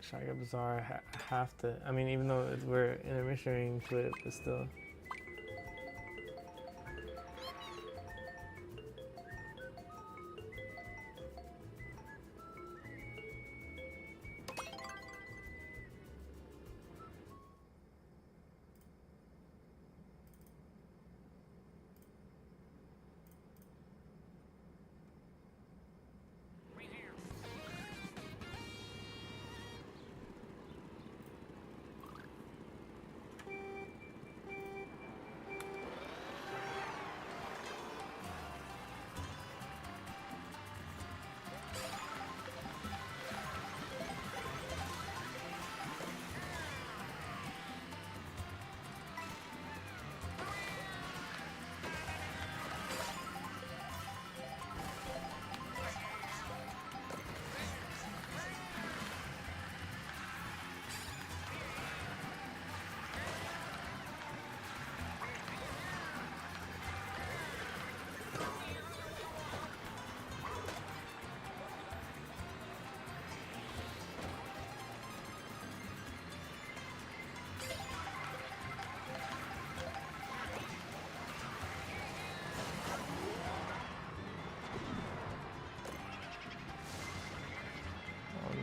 Shotgun Bazaar have to. I mean, even though we're in a mission range, but still.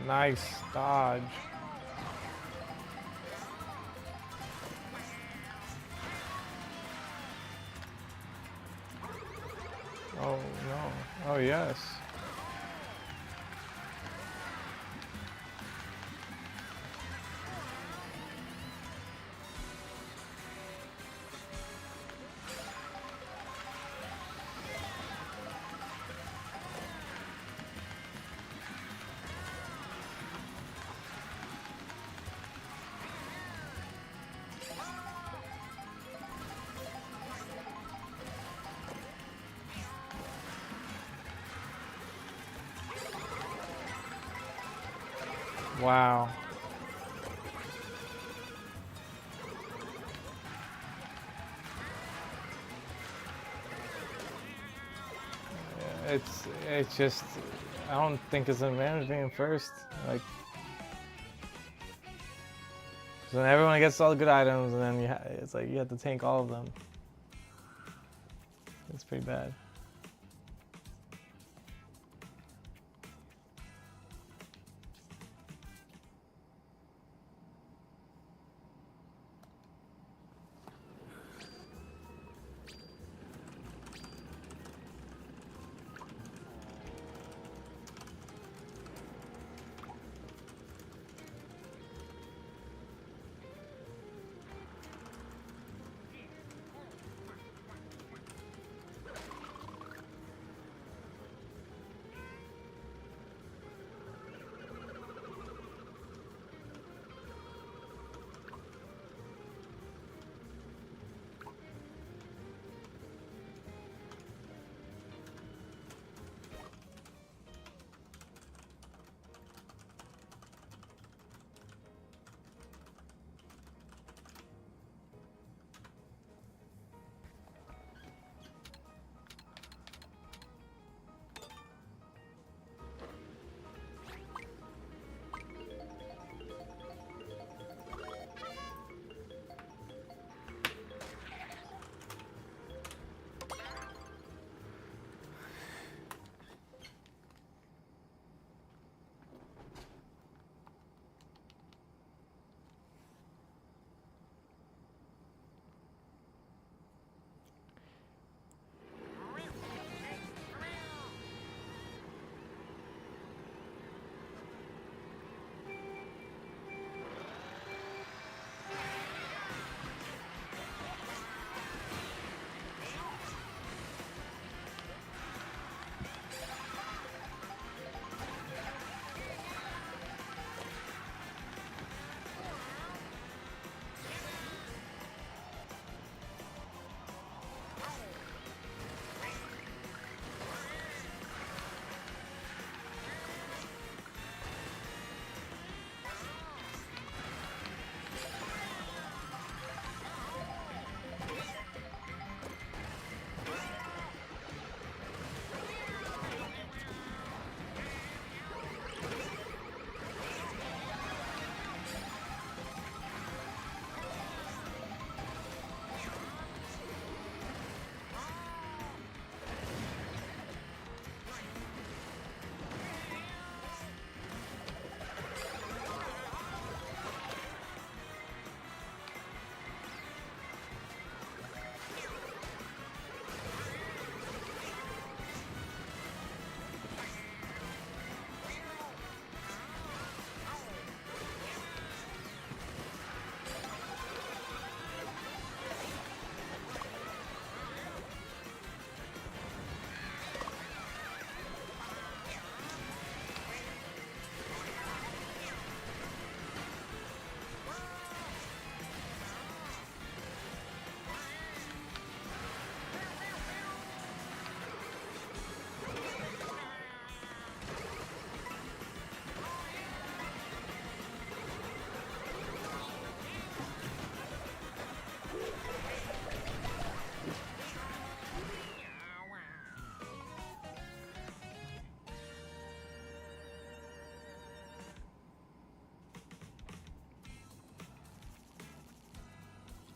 Nice dodge. Oh no. Oh yes. Wow. It's just I don't think it's an advantage being first. Like, 'cause then everyone gets all the good items, and then it's like you have to tank all of them. It's pretty bad.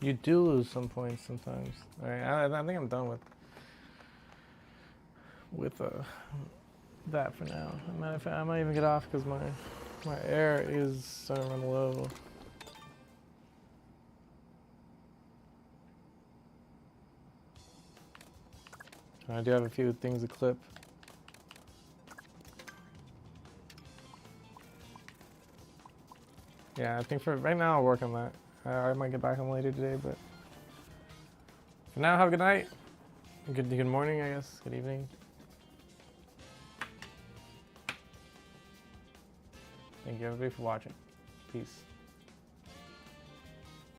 You do lose some points sometimes. All right, I think I'm done with that for now. Matter of fact, I might even get off because my air is starting to run low. I do have a few things to clip. Yeah, I think for right now I'll work on that. I might get back on later today, but for now, have a good night. Good morning, I guess. Good evening. Thank you everybody for watching. Peace.